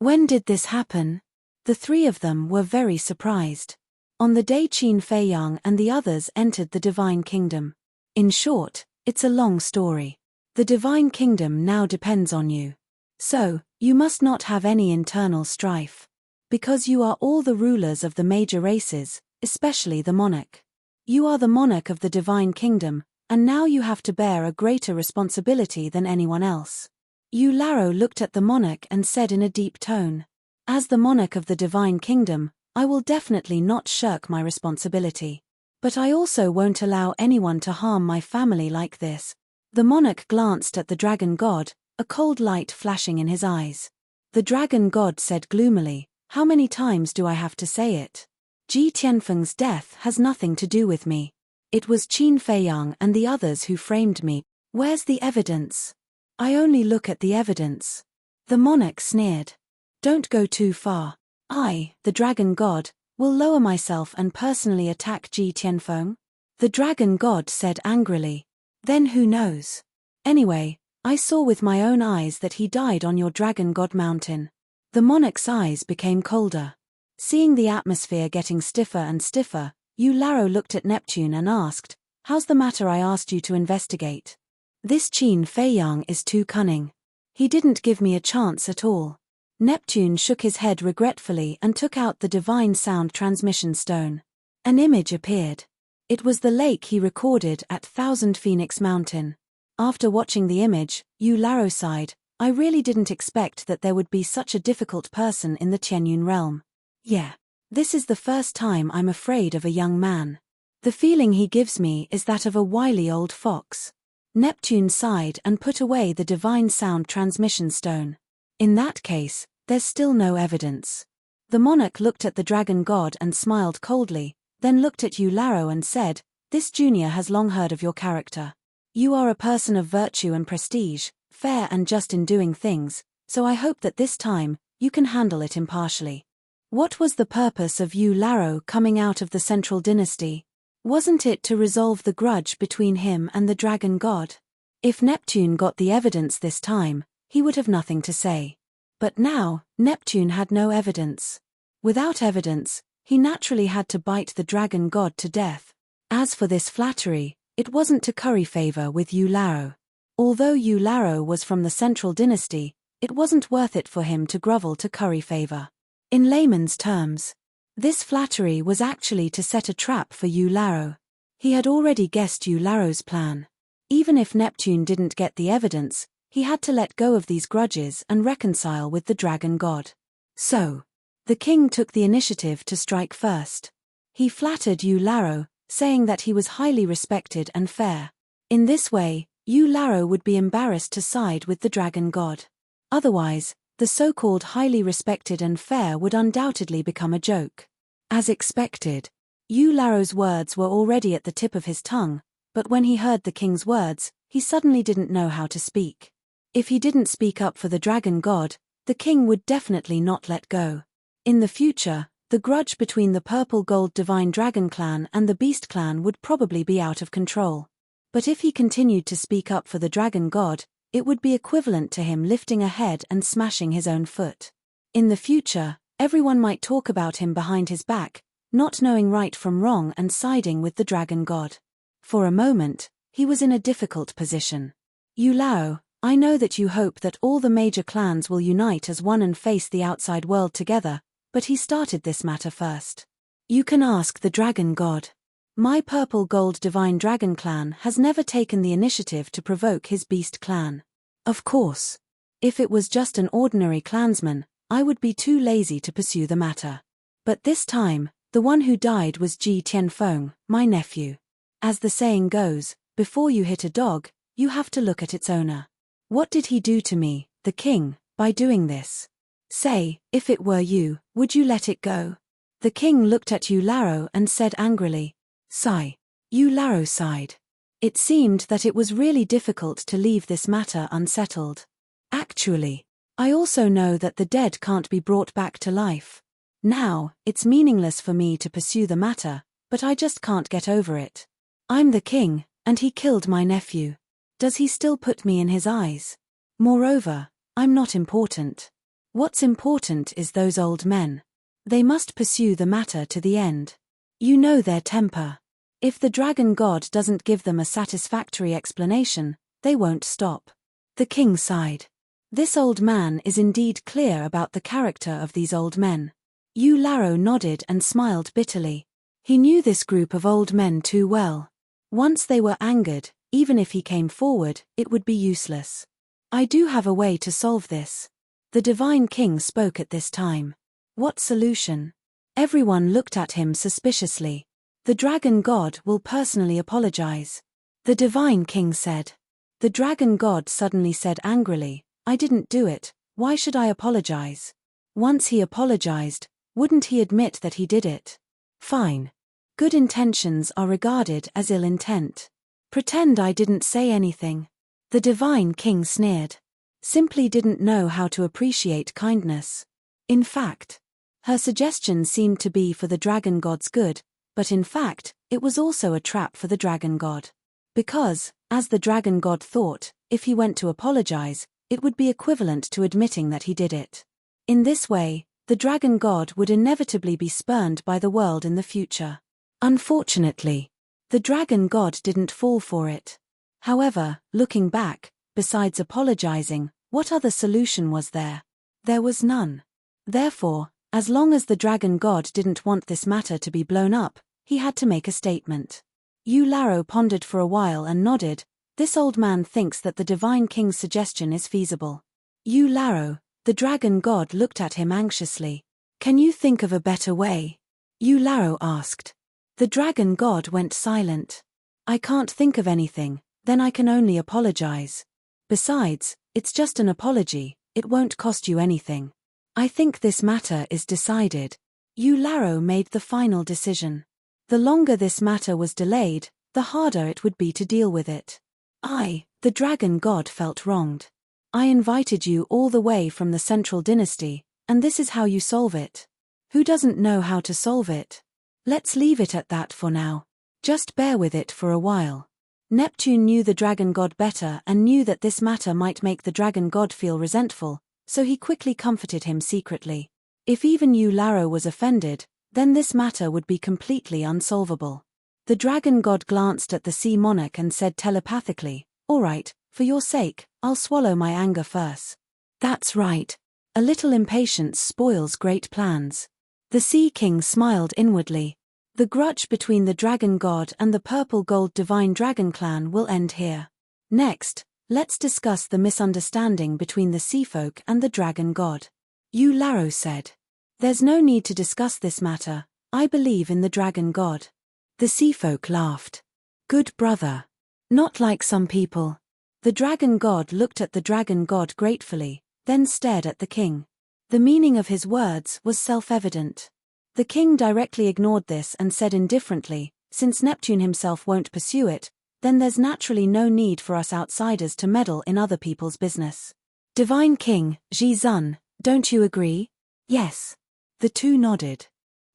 When did this happen? The three of them were very surprised. On the day Qin Feiyang and the others entered the Divine Kingdom. In short, it's a long story. The Divine Kingdom now depends on you. So, you must not have any internal strife. Because you are all the rulers of the major races, especially the monarch. You are the monarch of the Divine Kingdom, and now you have to bear a greater responsibility than anyone else. Eularo looked at the monarch and said in a deep tone, "As the monarch of the Divine Kingdom, I will definitely not shirk my responsibility. But I also won't allow anyone to harm my family like this." The monarch glanced at the dragon god, a cold light flashing in his eyes. The dragon god said gloomily, "How many times do I have to say it? Ji Tianfeng's death has nothing to do with me. It was Qin Feiyang and the others who framed me. Where's the evidence? I only look at the evidence." The monarch sneered. "Don't go too far. I, the dragon god, will lower myself and personally attack Ji Tianfeng?" The dragon god said angrily. "Then who knows? Anyway, I saw with my own eyes that he died on your dragon god mountain." The monarch's eyes became colder. Seeing the atmosphere getting stiffer and stiffer, Eularo looked at Neptune and asked, "How's the matter I asked you to investigate? This Qin Feiyang is too cunning. He didn't give me a chance at all." Neptune shook his head regretfully and took out the divine sound transmission stone. An image appeared. It was the lake he recorded at Thousand Phoenix Mountain. After watching the image, Eularo sighed, "I really didn't expect that there would be such a difficult person in the Tianyun realm. Yeah. This is the first time I'm afraid of a young man. The feeling he gives me is that of a wily old fox." Neptune sighed and put away the divine sound transmission stone. "In that case, there's still no evidence." The monarch looked at the dragon god and smiled coldly, then looked at Eularo and said, "This junior has long heard of your character. You are a person of virtue and prestige, fair and just in doing things, so I hope that this time, you can handle it impartially." What was the purpose of Eularo coming out of the Central Dynasty? Wasn't it to resolve the grudge between him and the dragon god? If Neptune got the evidence this time, he would have nothing to say. But now, Neptune had no evidence. Without evidence, He naturally had to bite the dragon god to death. As for this flattery, it wasn't to curry favor with Eularo. Although Eularo was from the Central Dynasty, it wasn't worth it for him to grovel to curry favor. In layman's terms, this flattery was actually to set a trap for Eularo. He had already guessed Eularo's plan. Even if Neptune didn't get the evidence, he had to let go of these grudges and reconcile with the dragon god. So, the king took the initiative to strike first. He flattered Eularo, saying that he was highly respected and fair. In this way, Eularo would be embarrassed to side with the dragon god. Otherwise, the so-called highly respected and fair would undoubtedly become a joke. As expected, Eularo's words were already at the tip of his tongue, but when he heard the king's words, he suddenly didn't know how to speak. If he didn't speak up for the dragon god, the king would definitely not let go. In the future, the grudge between the purple-gold divine dragon clan and the beast clan would probably be out of control. But if he continued to speak up for the dragon god, it would be equivalent to him lifting a head and smashing his own foot. In the future, everyone might talk about him behind his back, not knowing right from wrong and siding with the dragon god. For a moment, he was in a difficult position. Eularo, I know that you hope that all the major clans will unite as one and face the outside world together, but he started this matter first. You can ask the dragon god. My purple-gold divine dragon clan has never taken the initiative to provoke his beast clan. Of course. If it was just an ordinary clansman, I would be too lazy to pursue the matter. But this time, the one who died was Ji Tianfeng, my nephew. As the saying goes, before you hit a dog, you have to look at its owner. What did he do to me, the king, by doing this? Say, if it were you, would you let it go? The king looked at Eularo and said angrily, Sigh. Eularo sighed. It seemed that it was really difficult to leave this matter unsettled. Actually, I also know that the dead can't be brought back to life. Now, it's meaningless for me to pursue the matter, but I just can't get over it. I'm the king, and he killed my nephew. Does he still put me in his eyes? Moreover, I'm not important. What's important is those old men. They must pursue the matter to the end. You know their temper. If the dragon god doesn't give them a satisfactory explanation, they won't stop. The king sighed. This old man is indeed clear about the character of these old men. Eularo nodded and smiled bitterly. He knew this group of old men too well. Once they were angered, even if he came forward, it would be useless. I do have a way to solve this. The divine king spoke at this time. What solution? Everyone looked at him suspiciously. The dragon god will personally apologize. The divine king said. The dragon god suddenly said angrily, I didn't do it, why should I apologize? Once he apologized, wouldn't he admit that he did it? Fine. Good intentions are regarded as ill intent. Pretend I didn't say anything. The divine king sneered. Simply didn't know how to appreciate kindness. In fact, her suggestion seemed to be for the dragon god's good, but in fact, it was also a trap for the dragon god. Because, as the dragon god thought, if he went to apologize, it would be equivalent to admitting that he did it. In this way, the dragon god would inevitably be spurned by the world in the future. Unfortunately, the dragon god didn't fall for it. However, looking back, besides apologizing, what other solution was there? There was none. Therefore, as long as the dragon god didn't want this matter to be blown up, he had to make a statement. Eularo pondered for a while and nodded. This old man thinks that the divine king's suggestion is feasible. Eularo, the dragon god looked at him anxiously. Can you think of a better way? Eularo asked. The dragon god went silent. I can't think of anything, then I can only apologize. Besides, it's just an apology, it won't cost you anything. I think this matter is decided. Eularo made the final decision. The longer this matter was delayed, the harder it would be to deal with it. I, the dragon god, felt wronged. I invited you all the way from the Central Dynasty, and this is how you solve it. Who doesn't know how to solve it? Let's leave it at that for now. Just bear with it for a while. Neptune knew the dragon god better and knew that this matter might make the dragon god feel resentful, so he quickly comforted him secretly. If even Eularo was offended, then this matter would be completely unsolvable. The dragon god glanced at the sea monarch and said telepathically, "All right, for your sake, I'll swallow my anger first." That's right. A little impatience spoils great plans. The Sea King smiled inwardly. The grudge between the dragon god and the purple-gold divine dragon clan will end here. Next, let's discuss the misunderstanding between the sea folk and the dragon god. Yu Laro said. There's no need to discuss this matter, I believe in the dragon god. The sea folk laughed. Good brother. Not like some people. The dragon god looked at the dragon god gratefully, then stared at the king. The meaning of his words was self-evident. The king directly ignored this and said indifferently, since Neptune himself won't pursue it, then there's naturally no need for us outsiders to meddle in other people's business. Divine King, Ji Zun, don't you agree? Yes. The two nodded.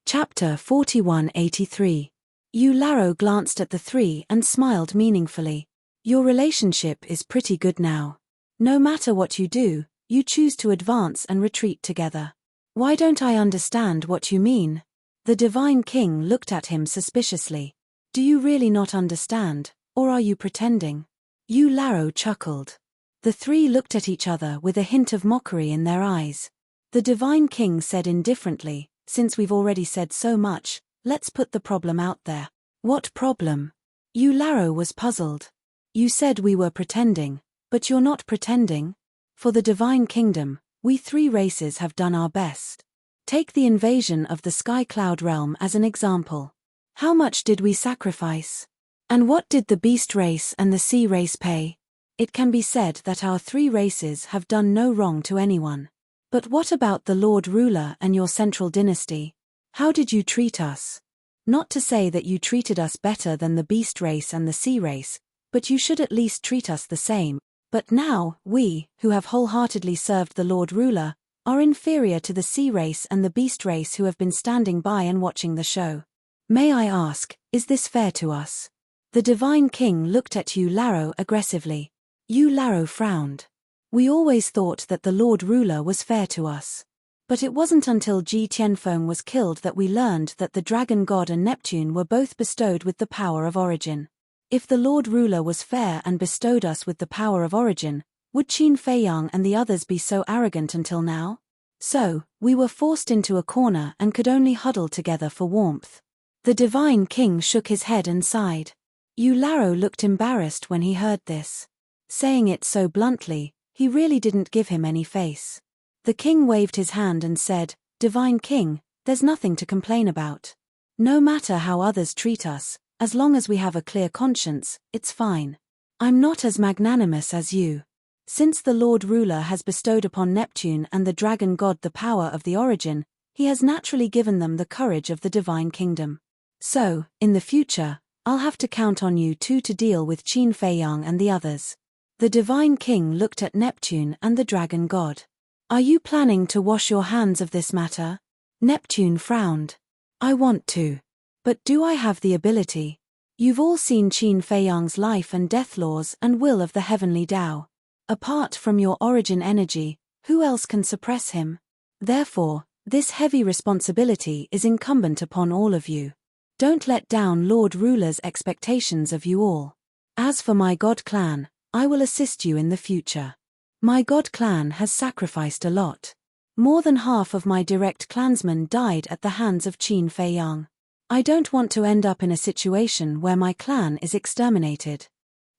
Chapter 4183. Yu Laro glanced at the three and smiled meaningfully. Your relationship is pretty good now. No matter what you do, you choose to advance and retreat together. Why don't I understand what you mean? The Divine King looked at him suspiciously. Do you really not understand, or are you pretending? Yu Laro chuckled. The three looked at each other with a hint of mockery in their eyes. The Divine King said indifferently, since we've already said so much, let's put the problem out there. What problem? Yu Laro was puzzled. You said we were pretending, but you're not pretending. For the Divine Kingdom, we three races have done our best. Take the invasion of the Sky Cloud realm as an example. How much did we sacrifice? And what did the Beast race and the Sea race pay? It can be said that our three races have done no wrong to anyone. But what about the Lord Ruler and your central dynasty? How did you treat us? Not to say that you treated us better than the Beast race and the Sea race, but you should at least treat us the same. But now, we, who have wholeheartedly served the Lord Ruler, are inferior to the Sea race and the Beast race who have been standing by and watching the show. May I ask, is this fair to us? The Divine King looked at Yu Laro aggressively. Yu Laro frowned. We always thought that the Lord Ruler was fair to us. But it wasn't until Ji Tianfeng was killed that we learned that the Dragon God and Neptune were both bestowed with the power of origin. If the Lord Ruler was fair and bestowed us with the power of origin, would Qin Feiyang and the others be so arrogant until now? So, we were forced into a corner and could only huddle together for warmth. The Divine King shook his head and sighed. Yu Laro looked embarrassed when he heard this. Saying it so bluntly, he really didn't give him any face. The king waved his hand and said, Divine King, there's nothing to complain about. No matter how others treat us, as long as we have a clear conscience, it's fine. I'm not as magnanimous as you. Since the Lord Ruler has bestowed upon Neptune and the Dragon God the power of the origin, he has naturally given them the courage of the Divine Kingdom. So, in the future, I'll have to count on you two to deal with Qin Feiyang and the others. The Divine King looked at Neptune and the Dragon God. Are you planning to wash your hands of this matter? Neptune frowned. I want to. But do I have the ability? You've all seen Qin Feiyang's life and death laws and will of the heavenly Tao. Apart from your origin energy, who else can suppress him? Therefore, this heavy responsibility is incumbent upon all of you. Don't let down Lord Ruler's expectations of you all. As for my God clan, I will assist you in the future. My God clan has sacrificed a lot. More than half of my direct clansmen died at the hands of Qin Feiyang. I don't want to end up in a situation where my clan is exterminated.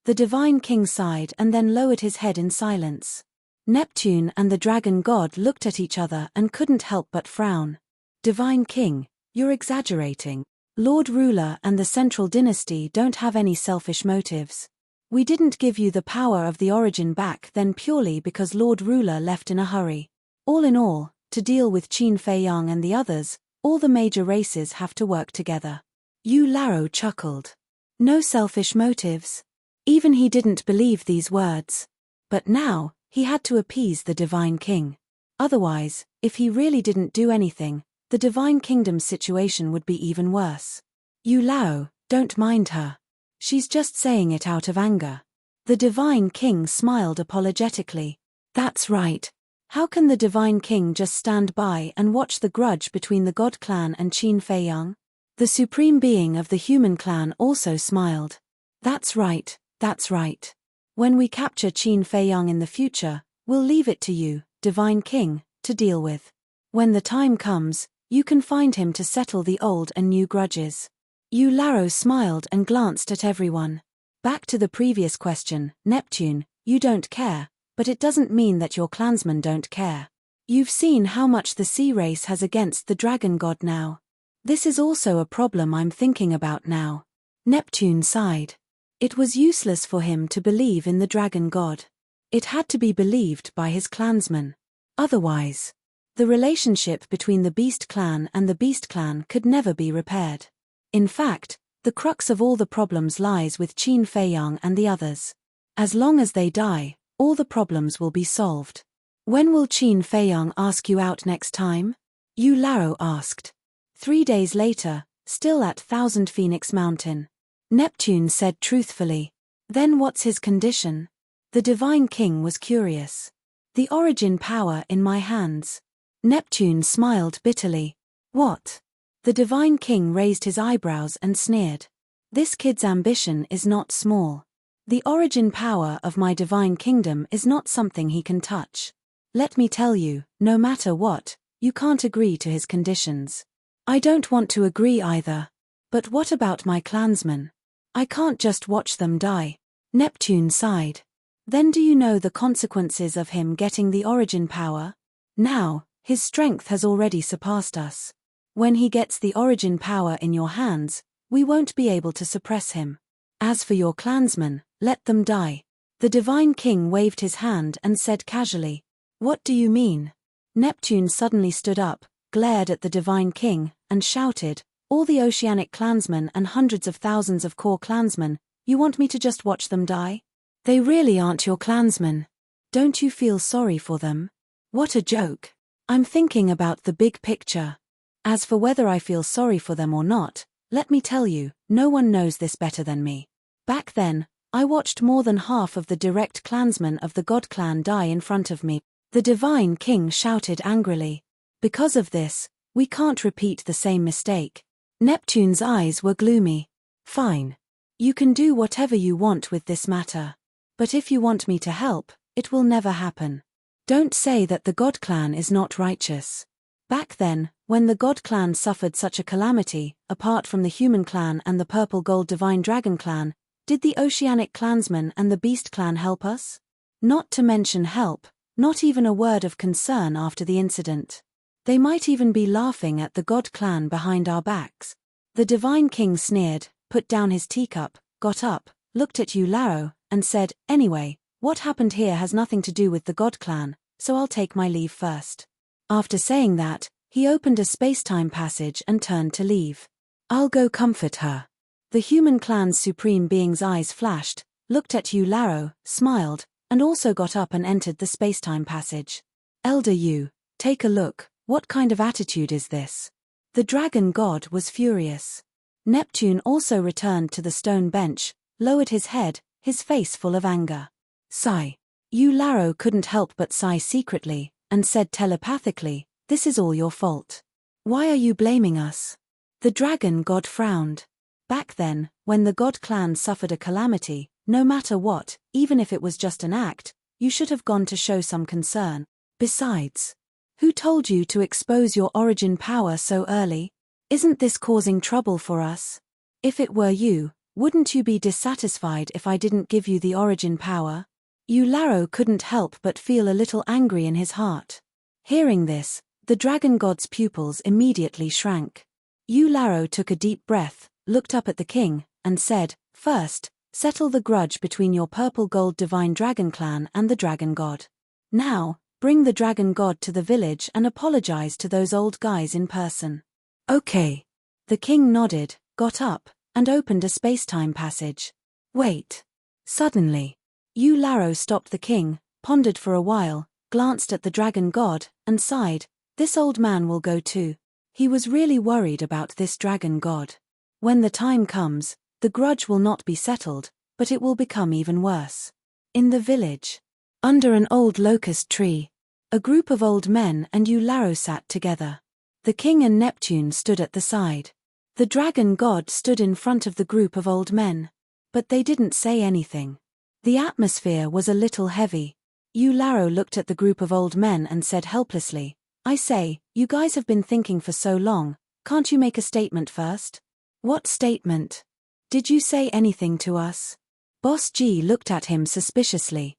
The Divine King sighed and then lowered his head in silence. Neptune and the Dragon God looked at each other and couldn't help but frown. Divine King, you're exaggerating. Lord Ruler and the Central Dynasty don't have any selfish motives. We didn't give you the power of the origin back then purely because Lord Ruler left in a hurry. All in all, to deal with Qin Feiyang and the others, all the major races have to work together. Yu Laro chuckled. No selfish motives. Even he didn't believe these words. But now, he had to appease the Divine King. Otherwise, if he really didn't do anything, the Divine Kingdom's situation would be even worse. Yu Lao, don't mind her. She's just saying it out of anger. The Divine King smiled apologetically. That's right. How can the Divine King just stand by and watch the grudge between the God clan and Qin Fei Yang? The supreme being of the human clan also smiled. That's right, that's right. When we capture Qin Fei Yang in the future, we'll leave it to you, Divine King, to deal with. When the time comes, you can find him to settle the old and new grudges. Yu Laro smiled and glanced at everyone. Back to the previous question, Neptune, you don't care, but it doesn't mean that your clansmen don't care. You've seen how much the sea race has against the dragon god now. This is also a problem I'm thinking about now. Neptune sighed. It was useless for him to believe in the dragon god. It had to be believed by his clansmen. Otherwise, the relationship between the Beast Clan and the Beast Clan could never be repaired. In fact, the crux of all the problems lies with Qin Fei Yang and the others. As long as they die, all the problems will be solved. When will Qin Fei Yang ask you out next time? Yu Laro asked. 3 days later, still at Thousand Phoenix Mountain. Neptune said truthfully. Then what's his condition? The Divine King was curious. The origin power in my hands. Neptune smiled bitterly. What? The Divine King raised his eyebrows and sneered. This kid's ambition is not small. The origin power of my divine kingdom is not something he can touch. Let me tell you, no matter what, you can't agree to his conditions. I don't want to agree either. But what about my clansmen? I can't just watch them die. Neptune sighed. Then do you know the consequences of him getting the origin power? Now, his strength has already surpassed us. When he gets the origin power in your hands, we won't be able to suppress him. As for your clansmen, let them die. The Divine King waved his hand and said casually. What do you mean? Neptune suddenly stood up, glared at the Divine King, and shouted, all the oceanic clansmen and hundreds of thousands of core clansmen, you want me to just watch them die? They really aren't your clansmen. Don't you feel sorry for them? What a joke. I'm thinking about the big picture. As for whether I feel sorry for them or not, let me tell you, no one knows this better than me. Back then, I watched more than half of the direct clansmen of the God clan die in front of me. The Divine King shouted angrily. Because of this, we can't repeat the same mistake. Neptune's eyes were gloomy. Fine. You can do whatever you want with this matter. But if you want me to help, it will never happen. Don't say that the God clan is not righteous. Back then, when the God clan suffered such a calamity, apart from the human clan and the purple gold divine dragon clan, did the oceanic clansmen and the beast clan help us? Not to mention help, not even a word of concern after the incident. They might even be laughing at the God clan behind our backs. The Divine King sneered, put down his teacup, got up, looked at Yu Laro, and said, anyway, what happened here has nothing to do with the God clan, so I'll take my leave first. After saying that, he opened a space-time passage and turned to leave. I'll go comfort her. The human clan's supreme being's eyes flashed, looked at Yu Laro, smiled, and also got up and entered the space-time passage. Elder Yu, take a look, what kind of attitude is this? The dragon god was furious. Neptune also returned to the stone bench, lowered his head, his face full of anger. Sigh. Yu Laro couldn't help but sigh secretly, and said telepathically, this is all your fault. Why are you blaming us? The dragon god frowned. Back then, when the God clan suffered a calamity, no matter what, even if it was just an act, you should have gone to show some concern. Besides, who told you to expose your origin power so early? Isn't this causing trouble for us? If it were you, wouldn't you be dissatisfied if I didn't give you the origin power? Yu Laro couldn't help but feel a little angry in his heart. Hearing this, the dragon god's pupils immediately shrank. Yu Laro took a deep breath, looked up at the king, and said, first, settle the grudge between your purple gold divine dragon clan and the dragon god. Now, bring the dragon god to the village and apologize to those old guys in person. Okay. The king nodded, got up, and opened a space-time passage. Wait. Suddenly, Yu Laro stopped the king, pondered for a while, glanced at the dragon god, and sighed, this old man will go too. He was really worried about this dragon god. When the time comes, the grudge will not be settled, but it will become even worse. In the village. Under an old locust tree. A group of old men and Yu Laro sat together. The king and Neptune stood at the side. The dragon god stood in front of the group of old men. But they didn't say anything. The atmosphere was a little heavy. Yu Laro looked at the group of old men and said helplessly, "I say, you guys have been thinking for so long, can't you make a statement first?" "What statement? Did you say anything to us?" Boss G looked at him suspiciously.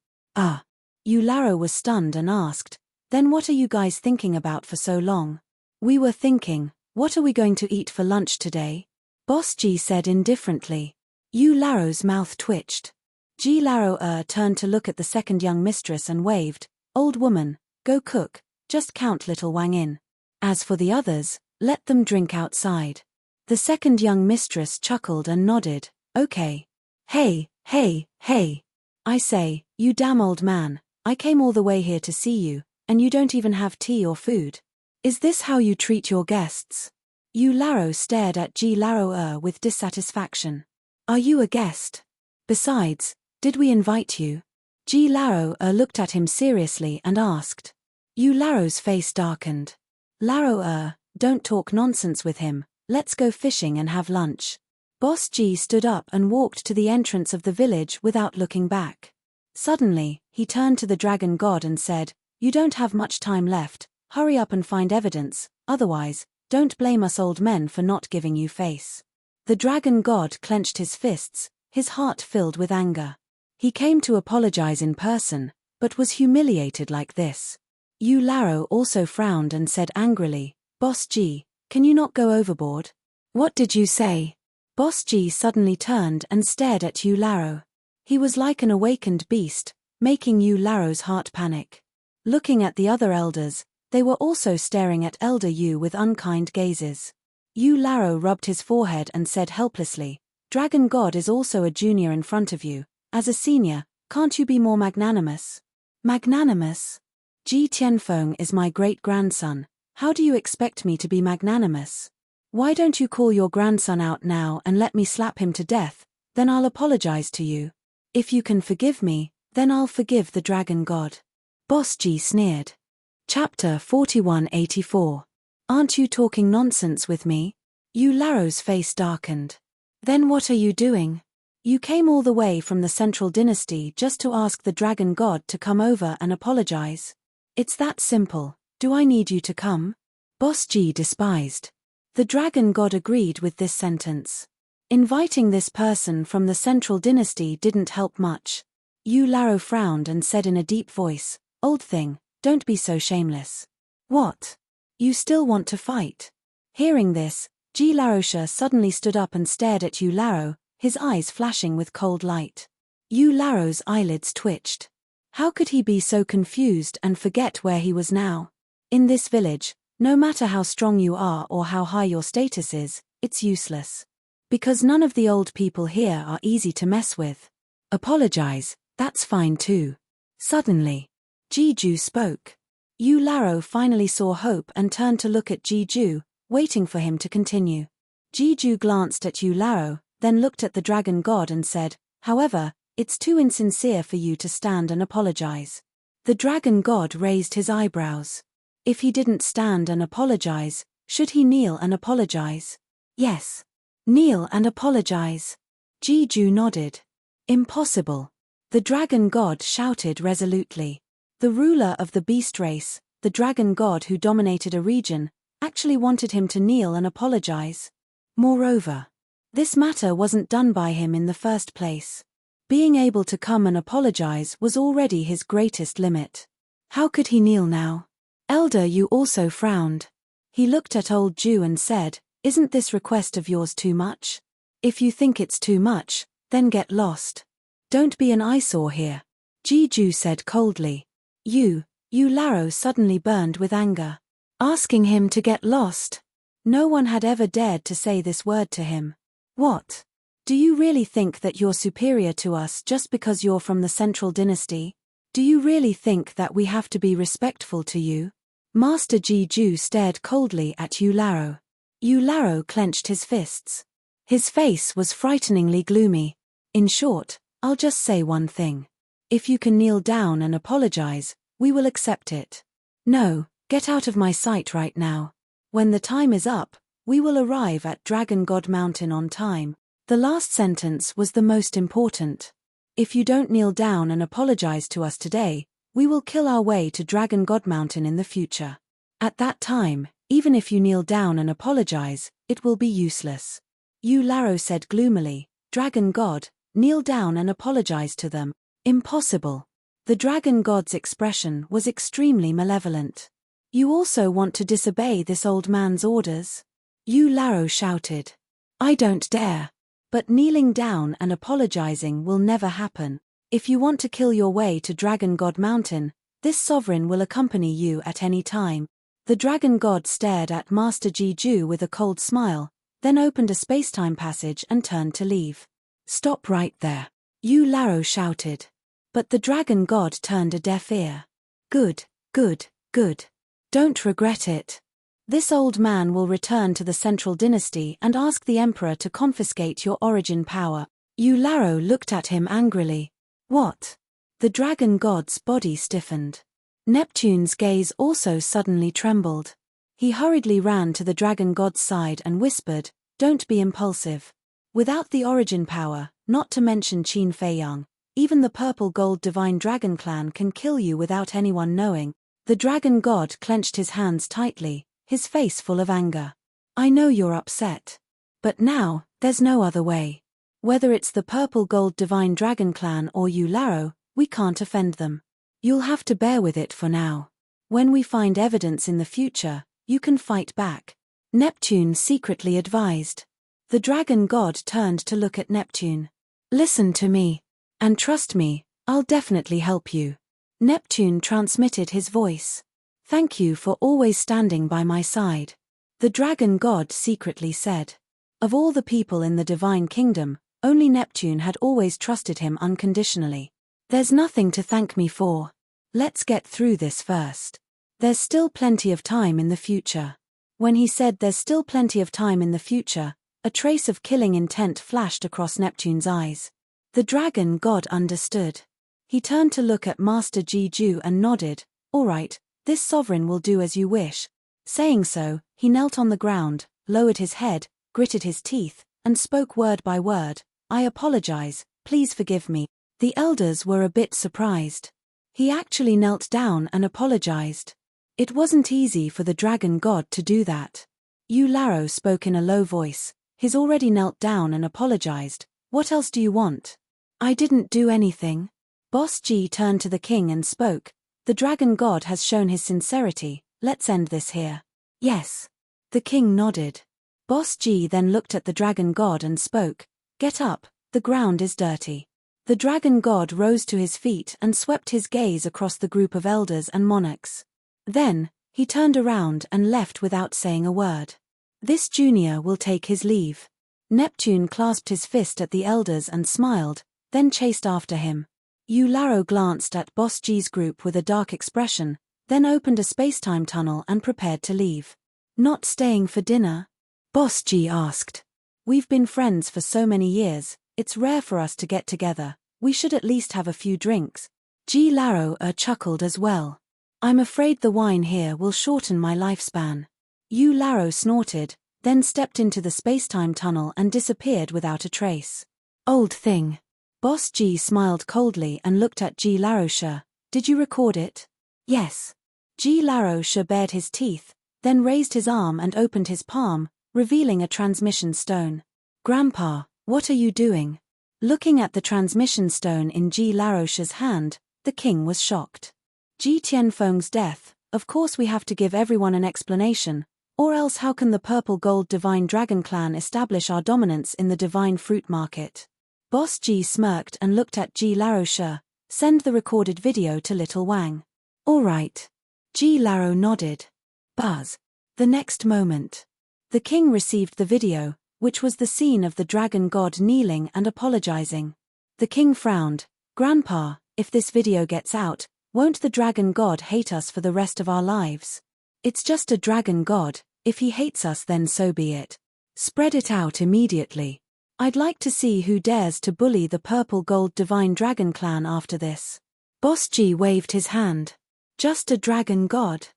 Yu Laro was stunned and asked, "Then what are you guys thinking about for so long?" "We were thinking, what are we going to eat for lunch today?" Boss G said indifferently. Yu Laro's mouth twitched. G Laro turned to look at the second young mistress and waved, "Old woman, go cook, just count little Wang in. As for the others, let them drink outside." The second young mistress chuckled and nodded, "Okay. Hey, hey, hey. I say, you damn old man, I came all the way here to see you, and you don't even have tea or food. Is this how you treat your guests?" Yu Laro stared at G Laro with dissatisfaction. "Are you a guest? Besides, did we invite you?" G Laro looked at him seriously and asked. Yu Laro's face darkened. "Laro don't talk nonsense with him, let's go fishing and have lunch." Boss G stood up and walked to the entrance of the village without looking back. Suddenly, he turned to the dragon god and said, "You don't have much time left, hurry up and find evidence, otherwise, don't blame us old men for not giving you face." The dragon god clenched his fists, his heart filled with anger. He came to apologize in person, but was humiliated like this. Yu Laro also frowned and said angrily, "Boss G, can you not go overboard?" "What did you say?" Boss G suddenly turned and stared at Yu Laro. He was like an awakened beast, making Yu Laro's heart panic. Looking at the other elders, they were also staring at Elder Yu with unkind gazes. Yu Laro rubbed his forehead and said helplessly, "Dragon God is also a junior in front of you. As a senior, can't you be more magnanimous?" "Magnanimous? Ji Tianfeng is my great-grandson. How do you expect me to be magnanimous? Why don't you call your grandson out now and let me slap him to death, then I'll apologize to you. If you can forgive me, then I'll forgive the dragon god." Boss G sneered. Chapter 4184. "Aren't you talking nonsense with me?" Yu Laro's face darkened. "Then what are you doing? You came all the way from the Central Dynasty just to ask the dragon god to come over and apologize. It's that simple. Do I need you to come?" Boss G despised. The dragon god agreed with this sentence. Inviting this person from the Central Dynasty didn't help much. Yu Laro frowned and said in a deep voice, "Old thing, don't be so shameless. What? You still want to fight?" Hearing this, G Larosha suddenly stood up and stared at Yu Laro, his eyes flashing with cold light. Yu Laro's eyelids twitched. How could he be so confused and forget where he was now? In this village, no matter how strong you are or how high your status is, it's useless. Because none of the old people here are easy to mess with. Apologize, that's fine too. Suddenly, Jiju spoke. Yu Laro finally saw hope and turned to look at Jiju, waiting for him to continue. Jiju glanced at Yu Laro, then looked at the dragon god and said, "However, it's too insincere for you to stand and apologize." The dragon god raised his eyebrows. If he didn't stand and apologize, should he kneel and apologize? Yes. Kneel and apologize. Jiju nodded. Impossible. The dragon god shouted resolutely. The ruler of the beast race, the dragon god who dominated a region, actually wanted him to kneel and apologize. Moreover, this matter wasn't done by him in the first place. Being able to come and apologize was already his greatest limit. How could he kneel now? Elder Yu also frowned. He looked at old Ju and said, "Isn't this request of yours too much? If you think it's too much, then get lost. Don't be an eyesore here." Jiju said coldly. Yu Laro suddenly burned with anger. Asking him to get lost? No one had ever dared to say this word to him. What? Do you really think that you're superior to us just because you're from the Central Dynasty? Do you really think that we have to be respectful to you? Master Jiju stared coldly at Yu Laro. Yu Laro clenched his fists. His face was frighteningly gloomy. In short, I'll just say one thing. If you can kneel down and apologize, we will accept it. No, get out of my sight right now. When the time is up, we will arrive at Dragon God Mountain on time. The last sentence was the most important. If you don't kneel down and apologize to us today, we will kill our way to Dragon God Mountain in the future. At that time, even if you kneel down and apologize, it will be useless. Yu Laro said gloomily, Dragon God, kneel down and apologize to them. Impossible. The Dragon God's expression was extremely malevolent. You also want to disobey this old man's orders? Yu Laro shouted. I don't dare. But kneeling down and apologizing will never happen. If you want to kill your way to Dragon God Mountain, this sovereign will accompany you at any time. The Dragon God stared at Master Ji-Ju with a cold smile, then opened a spacetime passage and turned to leave. Stop right there. Yu Laro shouted. But the Dragon God turned a deaf ear. Good, good, good. Don't regret it. This old man will return to the Central Dynasty and ask the Emperor to confiscate your origin power. Yu Laro looked at him angrily. What? The Dragon God's body stiffened. Neptune's gaze also suddenly trembled. He hurriedly ran to the Dragon God's side and whispered, Don't be impulsive. Without the origin power, not to mention Qin Feiyang, even the purple gold divine dragon clan can kill you without anyone knowing. The Dragon God clenched his hands tightly, his face full of anger. I know you're upset. But now, there's no other way. Whether it's the purple gold divine dragon clan or Yu Laro, we can't offend them. You'll have to bear with it for now. When we find evidence in the future, you can fight back. Neptune secretly advised. The Dragon God turned to look at Neptune. Listen to me. And trust me, I'll definitely help you. Neptune transmitted his voice. Thank you for always standing by my side. The Dragon God secretly said. Of all the people in the Divine Kingdom, only Neptune had always trusted him unconditionally. There's nothing to thank me for. Let's get through this first. There's still plenty of time in the future. When he said there's still plenty of time in the future, a trace of killing intent flashed across Neptune's eyes. The Dragon God understood. He turned to look at Master Ji-Ju and nodded, All right, this sovereign will do as you wish. Saying so, he knelt on the ground, lowered his head, gritted his teeth, and spoke word by word, I apologize, please forgive me. The elders were a bit surprised. He actually knelt down and apologized. It wasn't easy for the Dragon God to do that. Yu Laro spoke in a low voice, he's already knelt down and apologized, what else do you want? I didn't do anything. Boss Ji turned to the king and spoke, The Dragon God has shown his sincerity, let's end this here. Yes. The king nodded. Boss Ji then looked at the Dragon God and spoke, Get up, the ground is dirty. The Dragon God rose to his feet and swept his gaze across the group of elders and monarchs. Then, he turned around and left without saying a word. This junior will take his leave. Neptune clasped his fist at the elders and smiled, then chased after him. Yu Laro glanced at Boss Ji's group with a dark expression, then opened a spacetime tunnel and prepared to leave. Not staying for dinner? Boss Ji asked. We've been friends for so many years, it's rare for us to get together, we should at least have a few drinks. Ji Laro chuckled as well. I'm afraid the wine here will shorten my lifespan. Yu Laro snorted, then stepped into the spacetime tunnel and disappeared without a trace. Old thing. Boss Ji smiled coldly and looked at Ji Laro Shi. Did you record it? Yes. Ji Laro Shi bared his teeth, then raised his arm and opened his palm, revealing a transmission stone. Grandpa, what are you doing? Looking at the transmission stone in Ji Laro Shi's hand, the king was shocked. Ji Tianfeng's death, of course we have to give everyone an explanation, or else how can the purple gold divine dragon clan establish our dominance in the divine fruit market? Boss Ji smirked and looked at Ji Laro Shi. Send the recorded video to Little Wang. All right. Ji Laro nodded. Buzz. The next moment. The king received the video, which was the scene of the Dragon God kneeling and apologizing. The king frowned. Grandpa, if this video gets out, won't the Dragon God hate us for the rest of our lives? It's just a Dragon God, if he hates us then so be it. Spread it out immediately. I'd like to see who dares to bully the purple gold divine dragon clan after this. Boss Ji waved his hand. Just a Dragon God.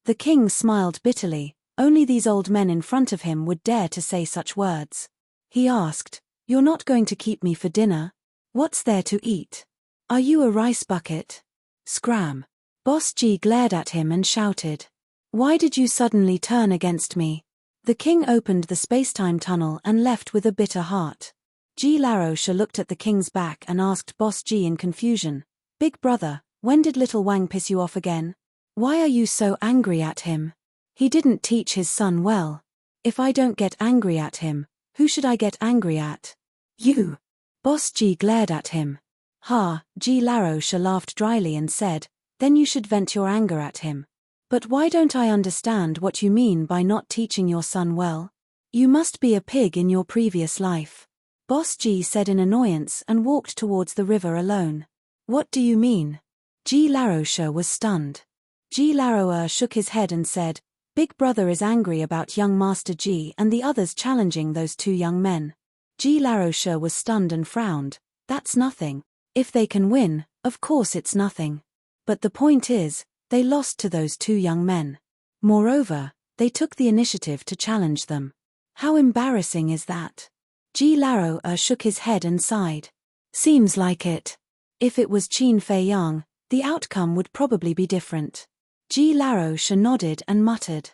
The king smiled bitterly. Only these old men in front of him would dare to say such words. He asked, "You're not going to keep me for dinner? What's there to eat? Are you a rice bucket?" Scram. Boss G glared at him and shouted, "Why did you suddenly turn against me?" The king opened the spacetime tunnel and left with a bitter heart. G Larosha looked at the king's back and asked Boss G in confusion, "Big brother, when did little Wang piss you off again? Why are you so angry at him? He didn't teach his son well. If I don't get angry at him, who should I get angry at? You." Boss G glared at him. "Ha," G Larosha laughed dryly and said, "Then you should vent your anger at him. But why don't I understand what you mean by not teaching your son well? You must be a pig in your previous life." Boss G said in annoyance and walked towards the river alone. "What do you mean?" G Larosha was stunned. G Laroa shook his head and said, "Big brother is angry about young Master G and the others challenging those two young men." G Larosha was stunned and frowned. "That's nothing. If they can win, of course it's nothing. But the point is, they lost to those two young men. Moreover, they took the initiative to challenge them. How embarrassing is that?" G Laroa shook his head and sighed. "Seems like it. If it was Qin Fei Yang, the outcome would probably be different." G Larosha nodded and muttered,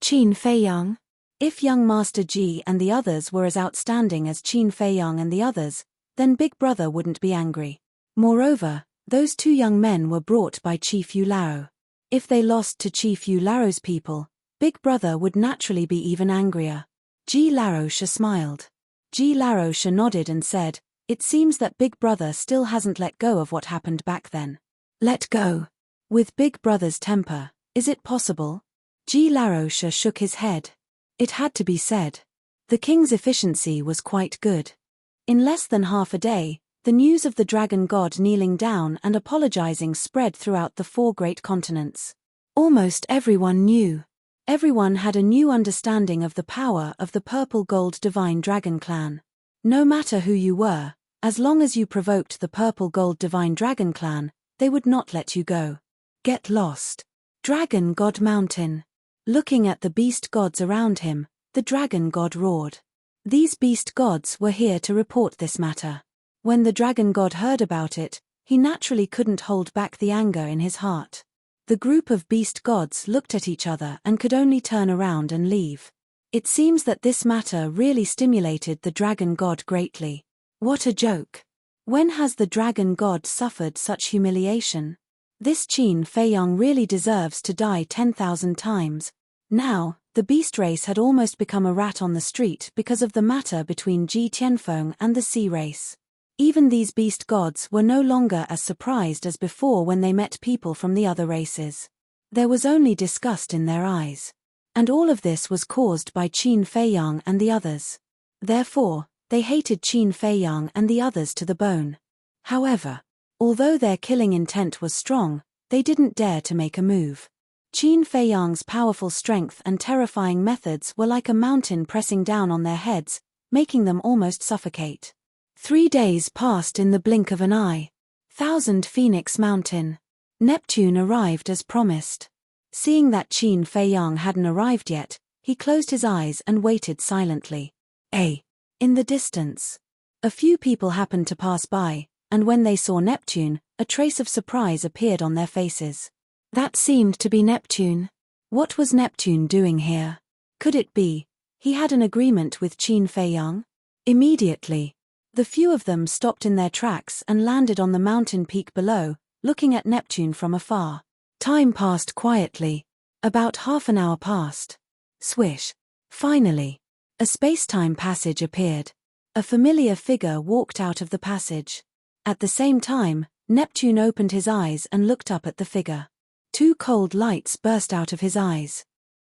"Qin Fei Yang? If young Master G and the others were as outstanding as Qin Fei Yang and the others, then Big Brother wouldn't be angry. Moreover, those two young men were brought by Chief Yu Laro. If they lost to Chief Yu Laro's people, Big Brother would naturally be even angrier." G Larosha smiled. G Larosha nodded and said, "It seems that Big Brother still hasn't let go of what happened back then." "Let go? With Big Brother's temper, is it possible?" G Larosha shook his head. It had to be said. The king's efficiency was quite good. In less than half a day, the news of the dragon god kneeling down and apologizing spread throughout the 4 great continents. Almost everyone knew. Everyone had a new understanding of the power of the purple gold divine dragon clan. No matter who you were, as long as you provoked the purple gold divine dragon clan, they would not let you go. Get lost. Dragon God Mountain. Looking at the beast gods around him, the dragon god roared. These beast gods were here to report this matter. When the dragon god heard about it, he naturally couldn't hold back the anger in his heart. The group of beast gods looked at each other and could only turn around and leave. It seems that this matter really stimulated the dragon god greatly. What a joke. When has the dragon god suffered such humiliation? This Qin Fei Yang really deserves to die 10,000 times. Now, the beast race had almost become a rat on the street because of the matter between Ji Tianfeng and the sea race. Even these beast gods were no longer as surprised as before when they met people from the other races. There was only disgust in their eyes. And all of this was caused by Qin Fei Yang and the others. Therefore, they hated Qin Fei Yang and the others to the bone. However, although their killing intent was strong, they didn't dare to make a move. Qin Fei Yang's powerful strength and terrifying methods were like a mountain pressing down on their heads, making them almost suffocate. 3 days passed in the blink of an eye. 1000 Phoenix Mountain. Neptune arrived as promised. Seeing that Qin Fei Yang hadn't arrived yet, he closed his eyes and waited silently. In the distance. A few people happened to pass by, and when they saw Neptune, a trace of surprise appeared on their faces. That seemed to be Neptune. What was Neptune doing here? Could it be he had an agreement with Qin Fei Yang? Immediately, the few of them stopped in their tracks and landed on the mountain peak below, looking at Neptune from afar. Time passed quietly. About half an hour passed. Swish. Finally, a space-time passage appeared. A familiar figure walked out of the passage. At the same time, Neptune opened his eyes and looked up at the figure. 2 cold lights burst out of his eyes.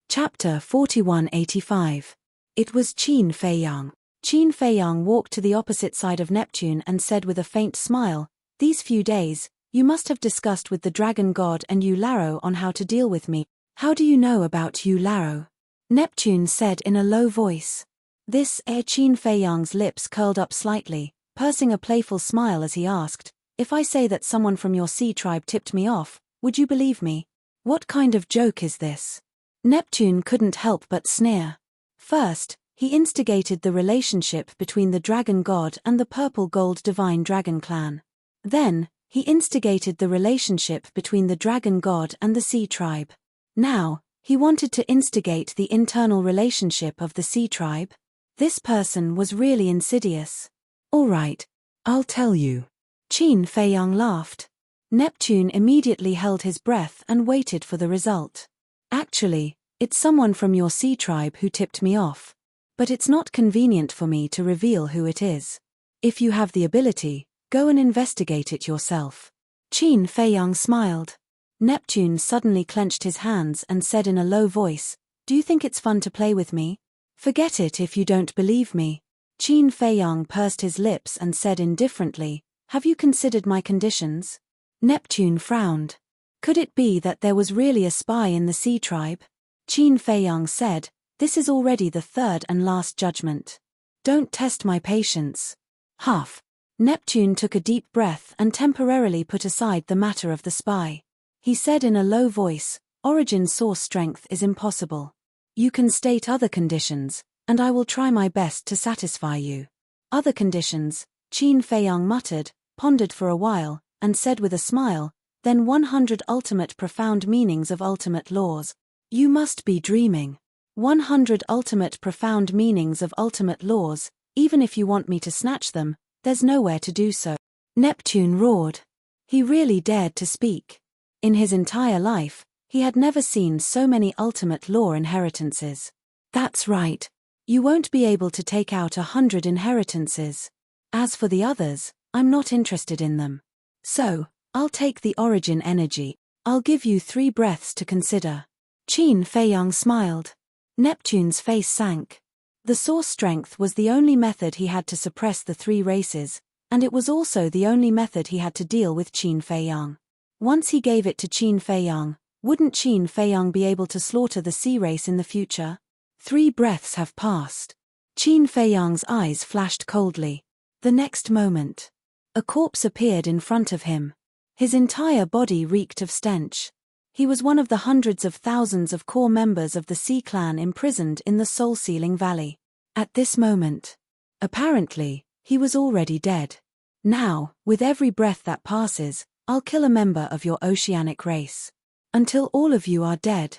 Chapter 4185. It was Qin Fei Yang. Qin Fei Yang walked to the opposite side of Neptune and said with a faint smile, "These few days, you must have discussed with the dragon god and Yu Laro on how to deal with me. How do you know about Yu Laro?" Neptune said in a low voice. Qin Fei Yang's lips curled up slightly, pursing a playful smile as he asked, "If I say that someone from your sea tribe tipped me off, would you believe me? What kind of joke is this?" Neptune couldn't help but sneer. First, he instigated the relationship between the dragon god and the purple-gold divine dragon clan. Then, he instigated the relationship between the dragon god and the sea tribe. Now, he wanted to instigate the internal relationship of the sea tribe. This person was really insidious. All right, I'll tell you. Qin Feiyang laughed. Neptune immediately held his breath and waited for the result. Actually, it's someone from your sea tribe who tipped me off. But it's not convenient for me to reveal who it is. If you have the ability, go and investigate it yourself. Qin Feiyang smiled. Neptune suddenly clenched his hands and said in a low voice, "Do you think it's fun to play with me? Forget it if you don't believe me." Qin Feiyang pursed his lips and said indifferently, "Have you considered my conditions?" Neptune frowned. Could it be that there was really a spy in the sea tribe? Qin Feiyang said, "This is already the third and last judgment. Don't test my patience." Huff. Neptune took a deep breath and temporarily put aside the matter of the spy. He said in a low voice, "Origin source strength is impossible. You can state other conditions, and I will try my best to satisfy you." Other conditions, Qin Feiyang muttered, pondered for a while, and said with a smile, "Then 100 ultimate profound meanings of ultimate laws. You must be dreaming. 100 ultimate profound meanings of ultimate laws, even if you want me to snatch them, there's nowhere to do so." Neptune roared. He really dared to speak. In his entire life, he had never seen so many ultimate law inheritances. That's right. You won't be able to take out 100 inheritances. As for the others, I'm not interested in them. So, I'll take the origin energy. I'll give you 3 breaths to consider. Qin Feiyang smiled. Neptune's face sank. The source strength was the only method he had to suppress the 3 races, and it was also the only method he had to deal with Qin Feiyang. Once he gave it to Qin Feiyang, wouldn't Qin Feiyang be able to slaughter the sea race in the future? 3 breaths have passed. Qin Feiyang's eyes flashed coldly. The next moment, a corpse appeared in front of him. His entire body reeked of stench. He was one of the hundreds of thousands of core members of the Sea Clan imprisoned in the Soul-Sealing Valley. At this moment, apparently, he was already dead. Now, with every breath that passes, I'll kill a member of your oceanic race. Until all of you are dead.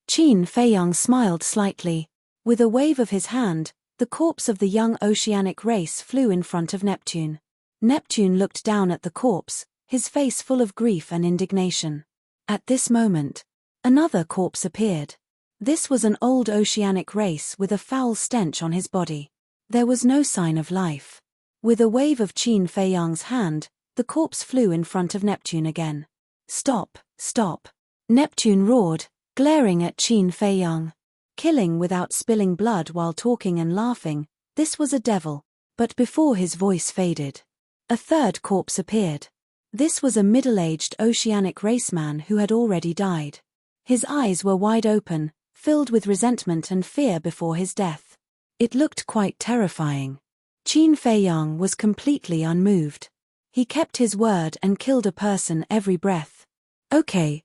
Qin Feiyang smiled slightly. With a wave of his hand, the corpse of the young oceanic race flew in front of Neptune. Neptune looked down at the corpse, his face full of grief and indignation. At this moment, another corpse appeared. This was an old oceanic race with a foul stench on his body. There was no sign of life. With a wave of Qin Feiyang's hand, the corpse flew in front of Neptune again. "Stop, stop." Neptune roared, glaring at Qin Feiyang. Killing without spilling blood while talking and laughing, this was a devil. But before his voice faded, a third corpse appeared. This was a middle-aged oceanic raceman who had already died. His eyes were wide open, filled with resentment and fear before his death. It looked quite terrifying. Qin Feiyang was completely unmoved. He kept his word and killed a person every breath. Okay.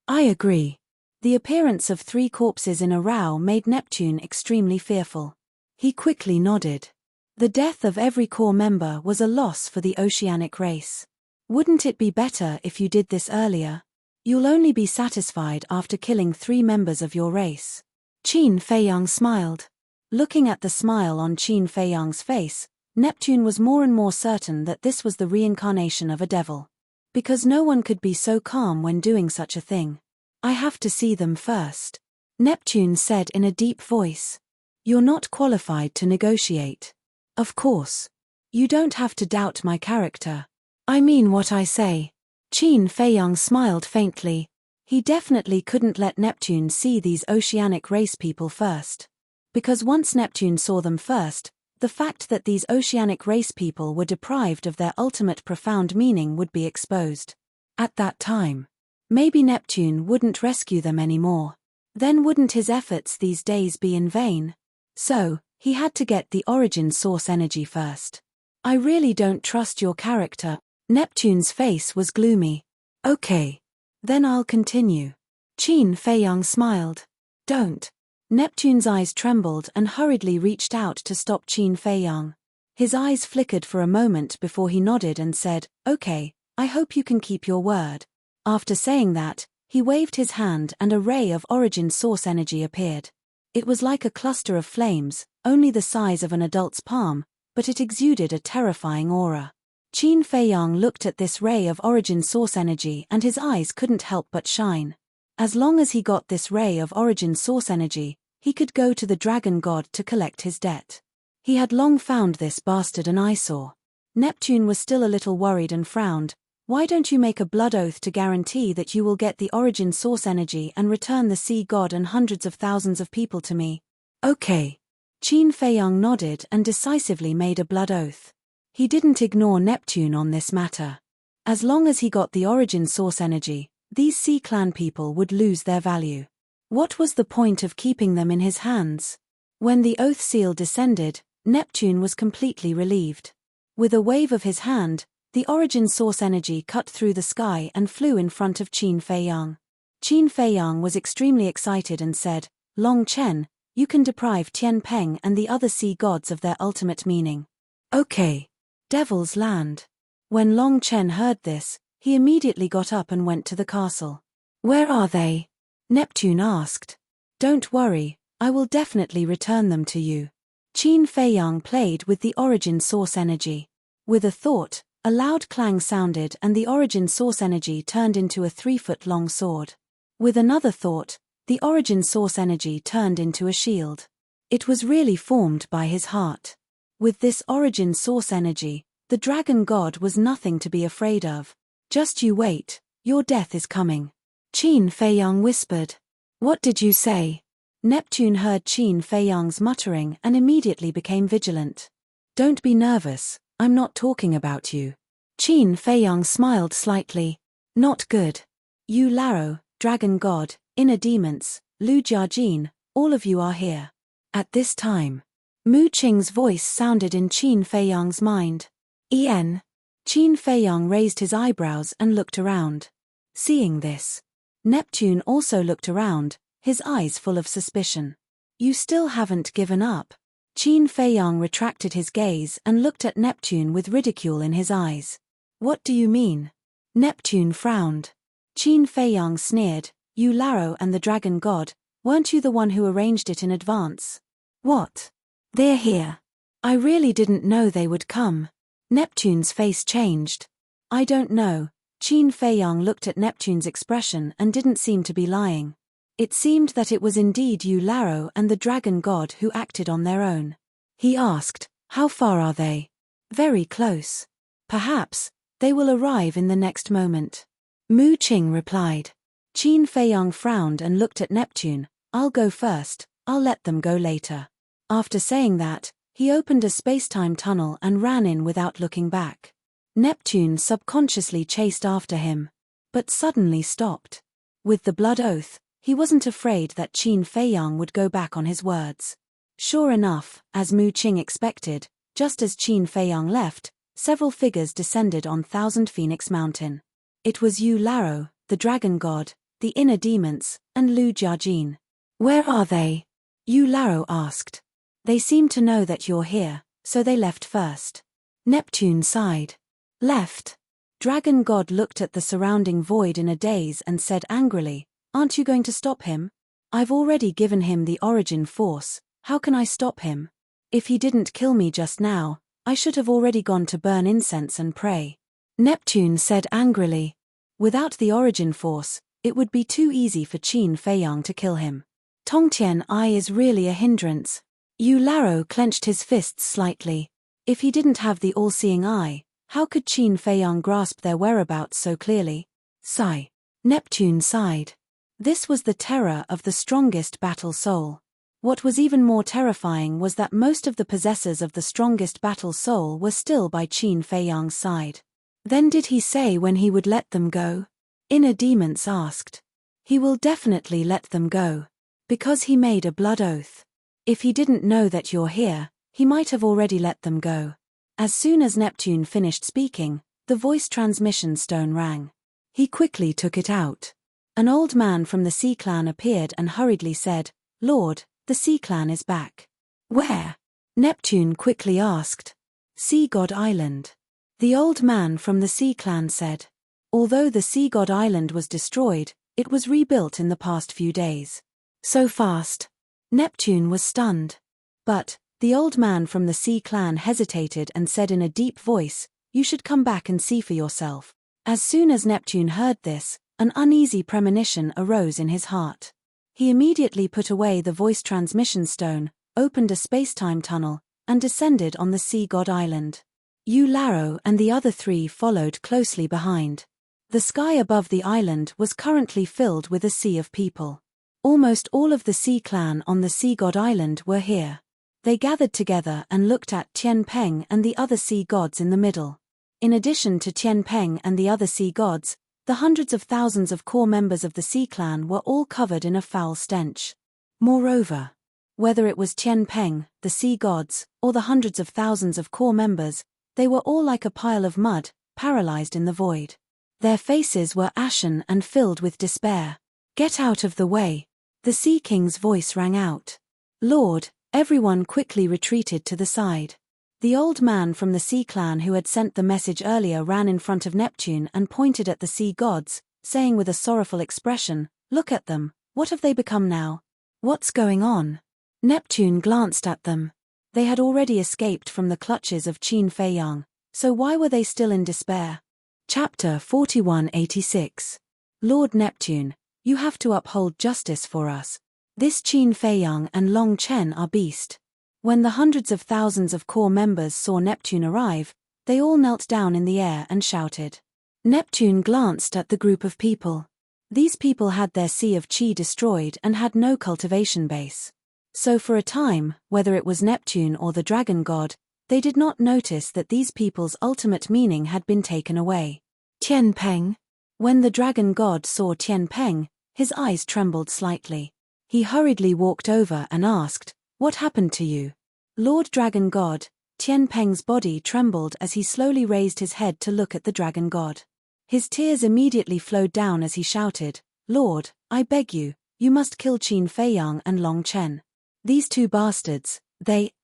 I agree. The appearance of 3 corpses in a row made Neptune extremely fearful. He quickly nodded. The death of every core member was a loss for the oceanic race. Wouldn't it be better if you did this earlier? You'll only be satisfied after killing 3 members of your race. Qin Feiyang smiled. Looking at the smile on Qin Feiyang's face, Neptune was more and more certain that this was the reincarnation of a devil. Because no one could be so calm when doing such a thing. "I have to see them first," Neptune said in a deep voice. "You're not qualified to negotiate." "Of course. You don't have to doubt my character. I mean what I say." Qin Feiyang smiled faintly. He definitely couldn't let Neptune see these oceanic race people first. Because once Neptune saw them first, the fact that these oceanic race people were deprived of their ultimate profound meaning would be exposed. At that time, maybe Neptune wouldn't rescue them anymore. Then wouldn't his efforts these days be in vain? So, he had to get the origin source energy first. "I really don't trust your character." Neptune's face was gloomy. "Okay. Then I'll continue. Qin Feiyang smiled. Don't. Neptune's eyes trembled and hurriedly reached out to stop Qin Feiyang. His eyes flickered for a moment before he nodded and said, "Okay, I hope you can keep your word." After saying that, he waved his hand and a ray of origin source energy appeared. It was like a cluster of flames, only the size of an adult's palm, but it exuded a terrifying aura. Qin Feiyang looked at this ray of origin source energy and his eyes couldn't help but shine. As long as he got this ray of origin source energy, he could go to the dragon god to collect his debt. He had long found this bastard an eyesore. Neptune was still a little worried and frowned. "Why don't you make a blood oath to guarantee that you will get the origin source energy and return the sea god and hundreds of thousands of people to me?" "Okay." Qin Feiyang nodded and decisively made a blood oath. He didn't ignore Neptune on this matter. As long as he got the origin source energy, these Sea Clan people would lose their value. What was the point of keeping them in his hands? When the oath seal descended, Neptune was completely relieved. With a wave of his hand, the origin source energy cut through the sky and flew in front of Qin Feiyang. Qin Feiyang was extremely excited and said, "Long Chen, you can deprive Tian Peng and the other sea gods of their ultimate meaning." "Okay." Devil's Land. When Long Chen heard this, he immediately got up and went to the castle. "Where are they?" Neptune asked. "Don't worry, I will definitely return them to you." Qin Feiyang played with the origin source energy. With a thought, a loud clang sounded and the origin source energy turned into a 3-foot-long sword. With another thought, the origin source energy turned into a shield. It was really formed by his heart. With this origin source energy, the dragon god was nothing to be afraid of. "Just you wait, your death is coming," Qin Feiyang whispered. "What did you say?" Neptune heard Qin Feiyang's muttering and immediately became vigilant. "Don't be nervous, I'm not talking about you." Qin Feiyang smiled slightly. "Not good. You Laro, dragon god, inner demons, Lu Jiajin, all of you are here. At this time." Mu Qing's voice sounded in Qin Feiyang's mind. "En." Qin Feiyang raised his eyebrows and looked around. Seeing this, Neptune also looked around, his eyes full of suspicion. "You still haven't given up?" Qin Feiyang retracted his gaze and looked at Neptune with ridicule in his eyes. "What do you mean?" Neptune frowned. Qin Feiyang sneered, "You Laro and the dragon god, weren't you the one who arranged it in advance?" "What? They're here. I really didn't know they would come." Neptune's face changed. "I don't know." Qin Feiyang looked at Neptune's expression and didn't seem to be lying. It seemed that it was indeed you Laro and the dragon god who acted on their own. He asked, "How far are they?" "Very close. Perhaps they will arrive in the next moment." Mu Qing replied. Qin Feiyang frowned and looked at Neptune. "I'll go first, I'll let them go later." After saying that, he opened a space-time tunnel and ran in without looking back. Neptune subconsciously chased after him, but suddenly stopped. With the blood oath, he wasn't afraid that Qin Feiyang would go back on his words. Sure enough, as Mu Qing expected, just as Qin Feiyang left, several figures descended on Thousand Phoenix Mountain. It was Yu Laro, the dragon god, the inner demons, and Lu Jiajin. "Where are they?" Yu Laro asked. "They seem to know that you're here, so they left first." Neptune sighed. "Left?" Dragon god looked at the surrounding void in a daze and said angrily, "Aren't you going to stop him? I've already given him the origin force, how can I stop him? If he didn't kill me just now, I should have already gone to burn incense and pray." Neptune said angrily. Without the origin force, it would be too easy for Qin Feiyang to kill him. Tongtian Eye is really a hindrance. Yu Laro clenched his fists slightly. If he didn't have the all-seeing eye, how could Qin Feiyang grasp their whereabouts so clearly? Sigh. Neptune sighed. This was the terror of the strongest battle soul. What was even more terrifying was that most of the possessors of the strongest battle soul were still by Qin Feiyang's side. Then did he say when he would let them go? Inner Demons asked. He will definitely let them go. Because he made a blood oath. If he didn't know that you're here, he might have already let them go. As soon as Neptune finished speaking, the voice transmission stone rang. He quickly took it out. An old man from the Sea Clan appeared and hurriedly said, "Lord, the Sea Clan is back." "Where?" Neptune quickly asked. "Sea God Island." The old man from the Sea Clan said. Although the Sea God Island was destroyed, it was rebuilt in the past few days. So fast? Neptune was stunned. But the old man from the Sea Clan hesitated and said in a deep voice, "You should come back and see for yourself." As soon as Neptune heard this, an uneasy premonition arose in his heart. He immediately put away the voice transmission stone, opened a space-time tunnel, and descended on the Sea God Island. Laro and the other three followed closely behind. The sky above the island was currently filled with a sea of people. Almost all of the Sea Clan on the Sea God Island were here. They gathered together and looked at Tian Peng and the other sea gods in the middle. In addition to Tian Peng and the other sea gods, the hundreds of thousands of core members of the Sea Clan were all covered in a foul stench. Moreover, whether it was Tian Peng, the sea gods, or the hundreds of thousands of core members, they were all like a pile of mud, paralyzed in the void. Their faces were ashen and filled with despair. "Get out of the way!" The Sea King's voice rang out. "Lord," everyone quickly retreated to the side. The old man from the Sea Clan who had sent the message earlier ran in front of Neptune and pointed at the sea gods, saying with a sorrowful expression, "Look at them, what have they become now? What's going on?" Neptune glanced at them. They had already escaped from the clutches of Qin Fei Yang, so why were they still in despair? Chapter 4186. Lord Neptune, you have to uphold justice for us. This Qin Fei Yang and Long Chen are beast. When the hundreds of thousands of core members saw Neptune arrive, they all knelt down in the air and shouted. Neptune glanced at the group of people. These people had their sea of qi destroyed and had no cultivation base. So for a time, whether it was Neptune or the dragon god, they did not notice that these people's ultimate meaning had been taken away. Tian Peng. When the dragon god saw Tian Peng, his eyes trembled slightly. He hurriedly walked over and asked, "What happened to you?" Lord Dragon God, Tian Peng's body trembled as he slowly raised his head to look at the dragon god. His tears immediately flowed down as he shouted, "Lord, I beg you, you must kill Qin Fei Yang and Long Chen. These two bastards,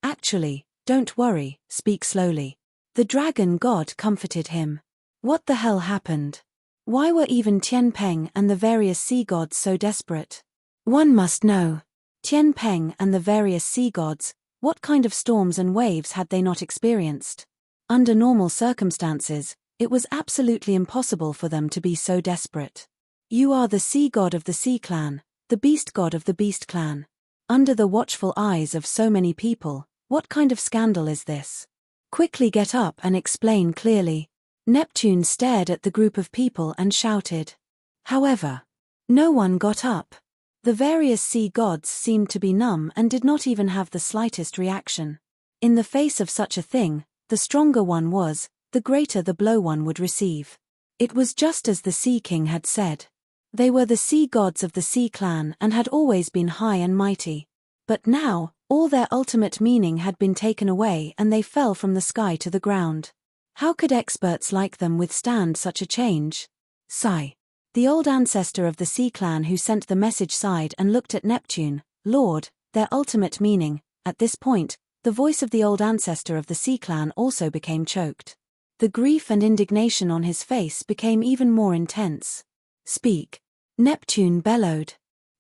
actually, don't worry, speak slowly." The dragon god comforted him. What the hell happened? Why were even Tian Peng and the various sea gods so desperate? One must know. Tian Peng and the various sea gods, what kind of storms and waves had they not experienced? Under normal circumstances, it was absolutely impossible for them to be so desperate. You are the sea god of the Sea Clan, the beast god of the Beast Clan. Under the watchful eyes of so many people, what kind of scandal is this? Quickly get up and explain clearly. Neptune stared at the group of people and shouted. However, no one got up. The various sea gods seemed to be numb and did not even have the slightest reaction. In the face of such a thing, the stronger one was, the greater the blow one would receive. It was just as the Sea King had said. They were the sea gods of the Sea Clan and had always been high and mighty. But now, all their ultimate meaning had been taken away and they fell from the sky to the ground. How could experts like them withstand such a change? Sigh. The old ancestor of the Sea Clan who sent the message sighed and looked at Neptune. "Lord, their ultimate meaning." At this point, the voice of the old ancestor of the Sea Clan also became choked. The grief and indignation on his face became even more intense. "Speak." Neptune bellowed.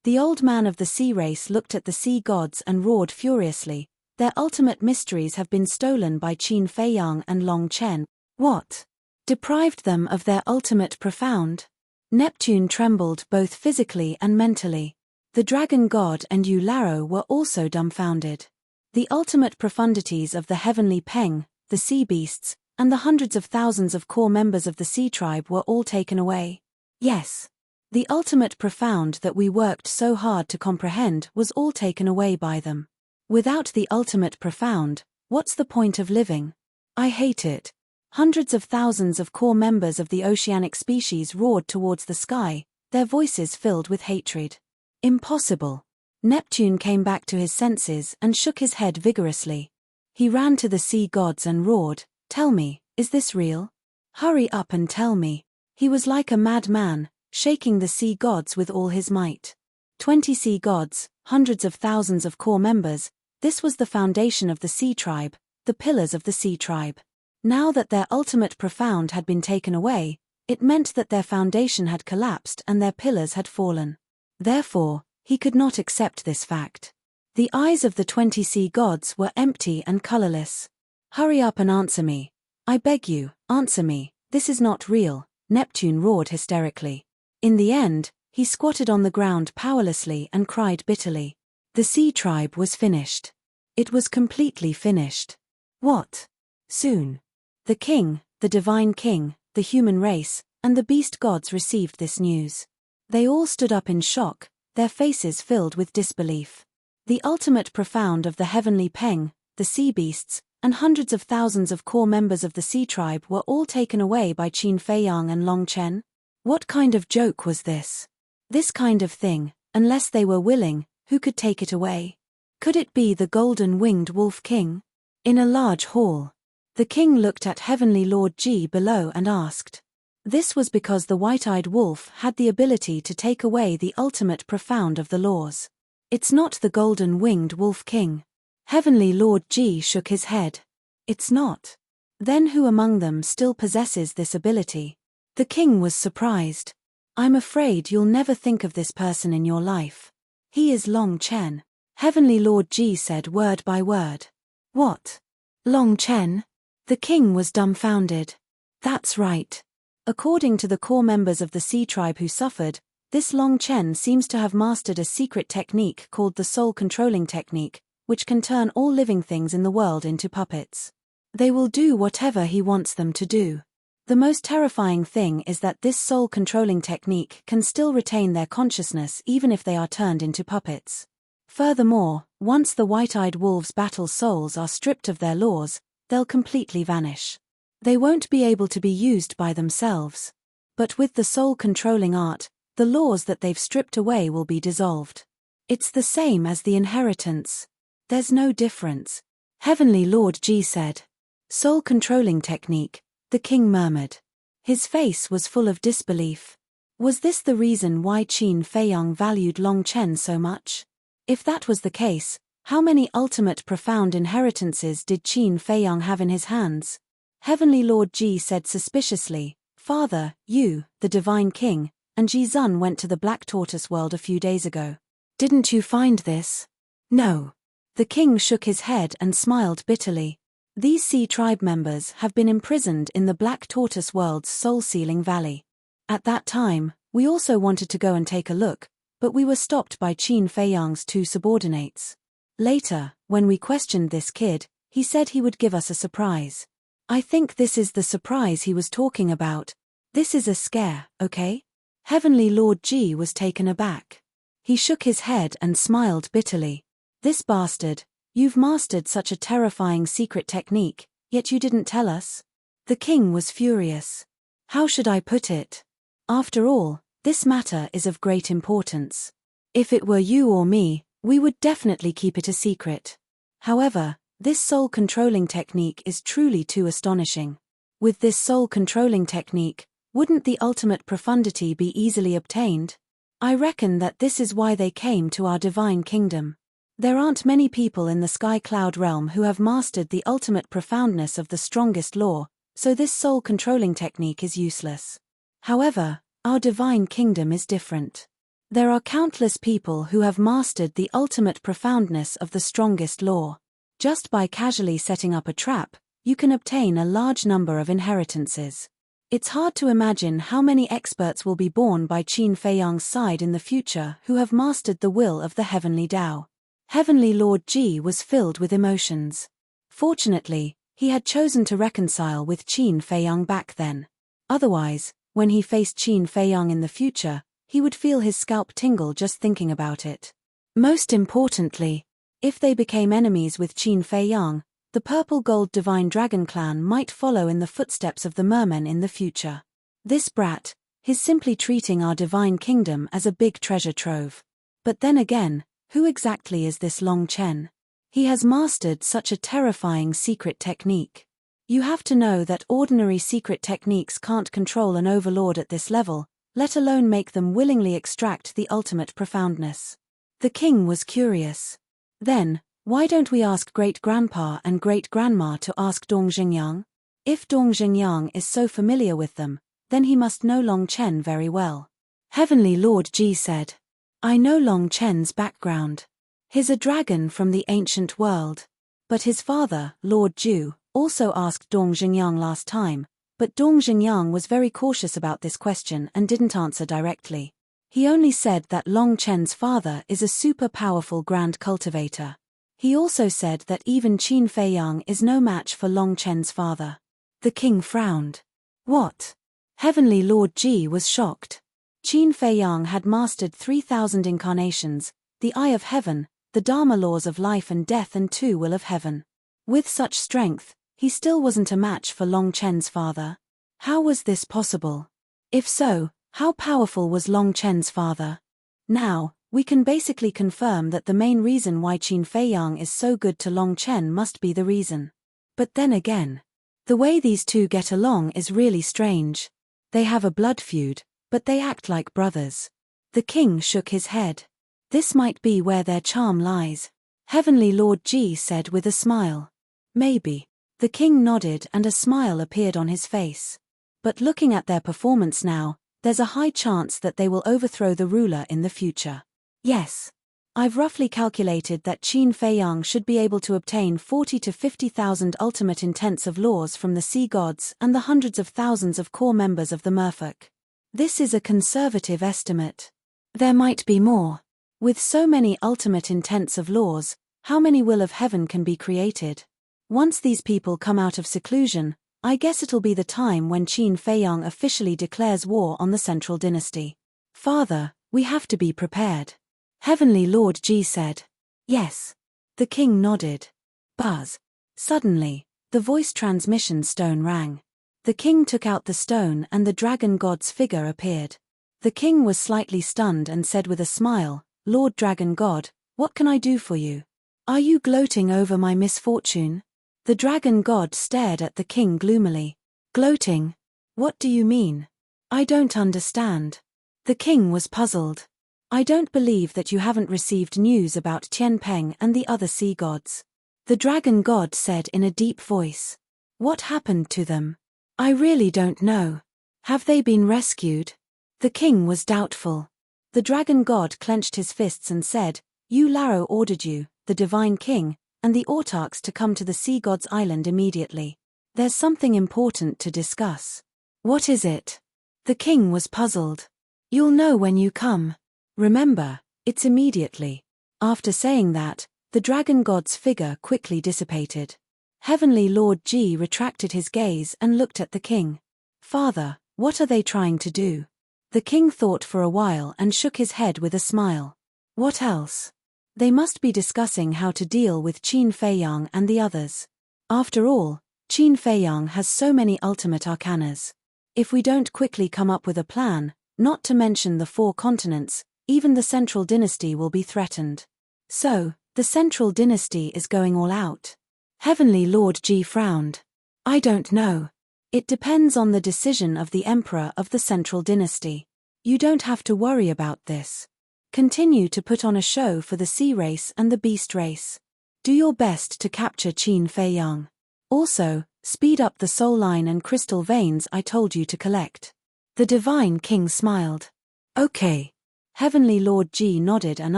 The old man of the sea race looked at the sea gods and roared furiously. "Their ultimate mysteries have been stolen by Qin Fei Yang and Long Chen." What? Deprived them of their ultimate profound? Neptune trembled both physically and mentally. The dragon god and Laro were also dumbfounded. The ultimate profundities of the heavenly Peng, the sea beasts, and the hundreds of thousands of core members of the sea tribe were all taken away. Yes. The ultimate profound that we worked so hard to comprehend was all taken away by them. Without the ultimate profound, what's the point of living? I hate it. Hundreds of thousands of core members of the oceanic species roared towards the sky, their voices filled with hatred. Impossible. Neptune came back to his senses and shook his head vigorously. He ran to the sea gods and roared, "Tell me, is this real? Hurry up and tell me." He was like a madman, shaking the sea gods with all his might. 20 sea gods, hundreds of thousands of core members, this was the foundation of the sea tribe, the pillars of the sea tribe. Now that their ultimate profound had been taken away, it meant that their foundation had collapsed and their pillars had fallen. Therefore, he could not accept this fact. The eyes of the 20 sea gods were empty and colorless. "Hurry up and answer me. I beg you, answer me, this is not real," Neptune roared hysterically. In the end, he squatted on the ground powerlessly and cried bitterly. The sea tribe was finished. It was completely finished. What? Soon. The king, the divine king, the human race, and the beast gods received this news. They all stood up in shock, their faces filled with disbelief. The ultimate profound of the heavenly Peng, the sea beasts, and hundreds of thousands of core members of the sea tribe were all taken away by Qin Feiyang and Long Chen? What kind of joke was this? This kind of thing, unless they were willing, who could take it away? Could it be the golden-winged wolf king? In a large hall, the king looked at Heavenly Lord Ji below and asked. This was because the white-eyed wolf had the ability to take away the ultimate profound of the laws. It's not the golden-winged wolf king. Heavenly Lord Ji shook his head. It's not. Then who among them still possesses this ability? The king was surprised. I'm afraid you'll never think of this person in your life. He is Long Chen. Heavenly Lord Ji said word by word. What? Long Chen? The king was dumbfounded. That's right. According to the core members of the sea tribe who suffered, this Long Chen seems to have mastered a secret technique called the soul controlling technique, which can turn all living things in the world into puppets. They will do whatever he wants them to do. The most terrifying thing is that this soul controlling technique can still retain their consciousness even if they are turned into puppets. Furthermore, once the white-eyed wolves' battle souls are stripped of their laws, they'll completely vanish. They won't be able to be used by themselves. But with the soul-controlling art, the laws that they've stripped away will be dissolved. It's the same as the inheritance. There's no difference. Heavenly Lord Ji said. Soul-controlling technique, the king murmured. His face was full of disbelief. Was this the reason why Qin Feiyang valued Long Chen so much? If that was the case, how many ultimate profound inheritances did Qin Feiyang have in his hands? Heavenly Lord Ji said suspiciously, Father, you, the divine king, and Ji Zun went to the Black Tortoise world a few days ago. Didn't you find this? No. The king shook his head and smiled bitterly. These sea tribe members have been imprisoned in the Black Tortoise world's soul-sealing valley. At that time, we also wanted to go and take a look, but we were stopped by Qin Feiyang's two subordinates. Later, when we questioned this kid, he said he would give us a surprise. I think this is the surprise he was talking about. This is a scare, okay? Heavenly Lord Ji was taken aback. He shook his head and smiled bitterly. This bastard, you've mastered such a terrifying secret technique, yet you didn't tell us? The king was furious. How should I put it? After all, this matter is of great importance. If it were you or me, we would definitely keep it a secret. However, this soul-controlling technique is truly too astonishing. With this soul-controlling technique, wouldn't the ultimate profundity be easily obtained? I reckon that this is why they came to our divine kingdom. There aren't many people in the sky cloud realm who have mastered the ultimate profoundness of the strongest law, so this soul-controlling technique is useless. However, our divine kingdom is different. There are countless people who have mastered the ultimate profoundness of the strongest law. Just by casually setting up a trap, you can obtain a large number of inheritances. It's hard to imagine how many experts will be born by Qin Feiyang's side in the future who have mastered the will of the heavenly Tao. Heavenly Lord Ji was filled with emotions. Fortunately, he had chosen to reconcile with Qin Feiyang back then. Otherwise, when he faced Qin Feiyang in the future, he would feel his scalp tingle just thinking about it. Most importantly, if they became enemies with Qin Feiyang, the purple-gold divine dragon clan might follow in the footsteps of the mermen in the future. This brat, he's simply treating our divine kingdom as a big treasure trove. But then again, who exactly is this Long Chen? He has mastered such a terrifying secret technique. You have to know that ordinary secret techniques can't control an overlord at this level, let alone make them willingly extract the ultimate profoundness. The king was curious. Then, why don't we ask great-grandpa and great-grandma to ask Dong Xingyang? If Dong Xingyang is so familiar with them, then he must know Long Chen very well. Heavenly Lord Ji said, I know Long Chen's background. He's a dragon from the ancient world. But his father, Lord Ju, also asked Dong Xingyang last time, but Dong Xingyang was very cautious about this question and didn't answer directly. He only said that Long Chen's father is a super powerful grand cultivator. He also said that even Qin Feiyang is no match for Long Chen's father. The king frowned. What? Heavenly Lord Ji was shocked. Qin Feiyang had mastered 3,000 incarnations, the Eye of Heaven, the Dharma laws of life and death and 2 will of heaven. With such strength, he still wasn't a match for Long Chen's father. How was this possible? If so, how powerful was Long Chen's father? Now, we can basically confirm that the main reason why Qin Feiyang is so good to Long Chen must be the reason. But then again, the way these two get along is really strange. They have a blood feud, but they act like brothers. The king shook his head. This might be where their charm lies. Heavenly Lord Ji said with a smile. Maybe. The king nodded and a smile appeared on his face. But looking at their performance now, there's a high chance that they will overthrow the ruler in the future. Yes. I've roughly calculated that Qin Feiyang should be able to obtain 40 to 50,000 ultimate intents of laws from the sea gods and the hundreds of thousands of core members of the merfolk. This is a conservative estimate. There might be more. With so many ultimate intents of laws, how many will of heaven can be created? Once these people come out of seclusion, I guess it'll be the time when Qin Feiyang officially declares war on the central dynasty. Father, we have to be prepared. Heavenly Lord Ji said. Yes. The king nodded. Buzz. Suddenly, the voice transmission stone rang. The king took out the stone and the dragon god's figure appeared. The king was slightly stunned and said with a smile, Lord Dragon God, what can I do for you? Are you gloating over my misfortune? The dragon god stared at the king gloomily. Gloating? What do you mean? I don't understand. The king was puzzled. I don't believe that you haven't received news about Tianpeng and the other sea gods. The dragon god said in a deep voice. What happened to them? I really don't know. Have they been rescued? The king was doubtful. The dragon god clenched his fists and said, Yu Laro ordered you, the divine king, and the autarchs to come to the sea god's island immediately. There's something important to discuss. What is it? The king was puzzled. You'll know when you come. Remember, it's immediately. After saying that, the dragon god's figure quickly dissipated. Heavenly Lord Ji retracted his gaze and looked at the king. Father, what are they trying to do? The king thought for a while and shook his head with a smile. What else? They must be discussing how to deal with Qin Feiyang and the others. After all, Qin Feiyang has so many ultimate arcanas. If we don't quickly come up with a plan, not to mention the 4 continents, even the central dynasty will be threatened. So, the central dynasty is going all out. Heavenly Lord Ji frowned. I don't know. It depends on the decision of the emperor of the central dynasty. You don't have to worry about this. Continue to put on a show for the sea race and the beast race. Do your best to capture Qin Feiyang. Also, speed up the soul line and crystal veins I told you to collect. The divine king smiled. Okay. Heavenly Lord Ji nodded and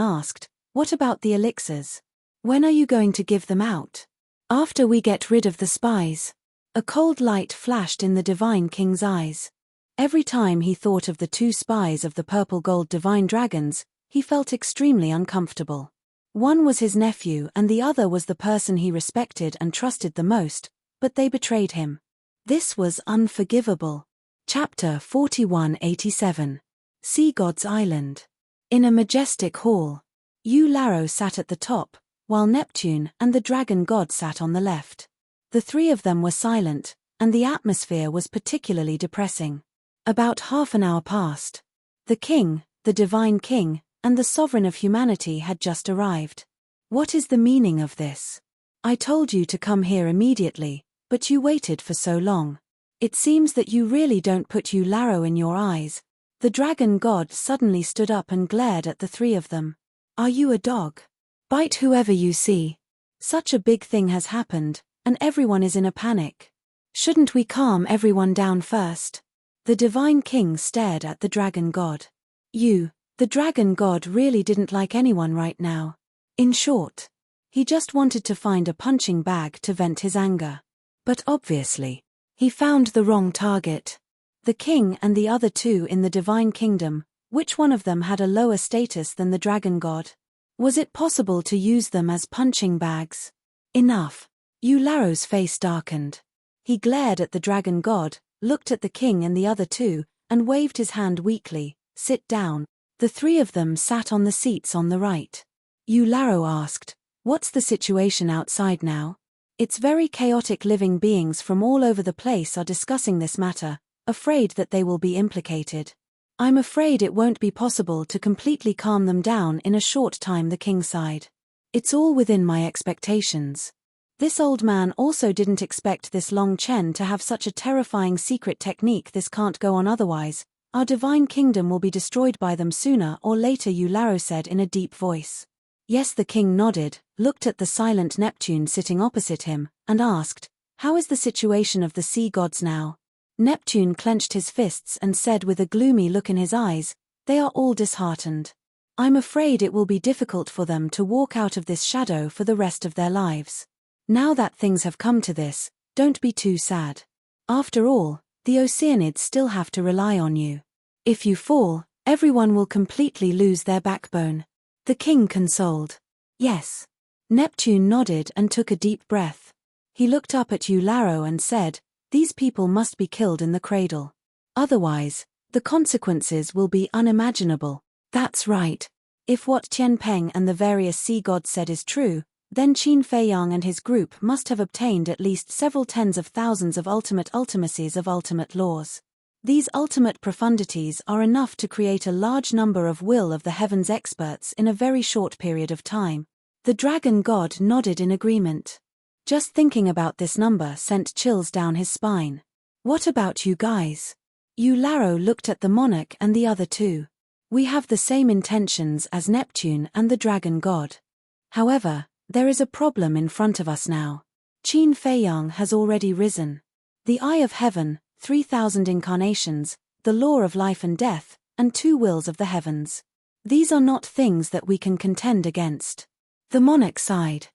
asked, what about the elixirs? When are you going to give them out? After we get rid of the spies. A cold light flashed in the divine king's eyes. Every time he thought of the 2 spies of the purple gold divine dragons, he felt extremely uncomfortable. One was his nephew and the other was the person he respected and trusted the most, but they betrayed him. This was unforgivable. Chapter 4187. Sea God's Island. In a majestic hall. Yu Laro sat at the top, while Neptune and the dragon god sat on the left. The 3 of them were silent, and the atmosphere was particularly depressing. About half an hour passed. The king, the divine king, and the sovereign of humanity had just arrived. What is the meaning of this? I told you to come here immediately, but you waited for so long. It seems that you really don't put Yu Laro in your eyes. The dragon god suddenly stood up and glared at the three of them. Are you a dog? Bite whoever you see. Such a big thing has happened, and everyone is in a panic. Shouldn't we calm everyone down first? The divine king stared at the dragon god. The dragon god really didn't like anyone right now. In short, he just wanted to find a punching bag to vent his anger. But obviously, he found the wrong target. The king and the other two in the divine kingdom, which one of them had a lower status than the dragon god? Was it possible to use them as punching bags? Enough. Eularo's face darkened. He glared at the dragon god, looked at the king and the other two, and waved his hand weakly. Sit down. The three of them sat on the seats on the right. Eularo asked, what's the situation outside now? It's very chaotic. Living beings from all over the place are discussing this matter, afraid that they will be implicated. I'm afraid it won't be possible to completely calm them down in a short time, the king sighed. It's all within my expectations. This old man also didn't expect this Long Chen to have such a terrifying secret technique. This can't go on otherwise. Our divine kingdom will be destroyed by them sooner or later, Eularo said in a deep voice. Yes, the king nodded, looked at the silent Neptune sitting opposite him, and asked, how is the situation of the sea gods now? Neptune clenched his fists and said with a gloomy look in his eyes, they are all disheartened. I'm afraid it will be difficult for them to walk out of this shadow for the rest of their lives. Now that things have come to this, don't be too sad. After all, the Oceanids still have to rely on you. If you fall, everyone will completely lose their backbone. The king consoled. Yes. Neptune nodded and took a deep breath. He looked up at Eularo and said, these people must be killed in the cradle. Otherwise, the consequences will be unimaginable. That's right. If what Tianpeng and the various sea gods said is true, then Qin Feiyang and his group must have obtained at least several tens of thousands of ultimate ultimacies of ultimate laws. These ultimate profundities are enough to create a large number of will of the heavens experts in a very short period of time. The dragon god nodded in agreement. Just thinking about this number sent chills down his spine. What about you guys? Eularo looked at the monarch and the other two. We have the same intentions as Neptune and the dragon god. However, there is a problem in front of us now. Qin Feiyang has already risen. The Eye of Heaven, 3,000 incarnations, the law of life and death, and 2 wills of the heavens. These are not things that we can contend against. The monarch sighed.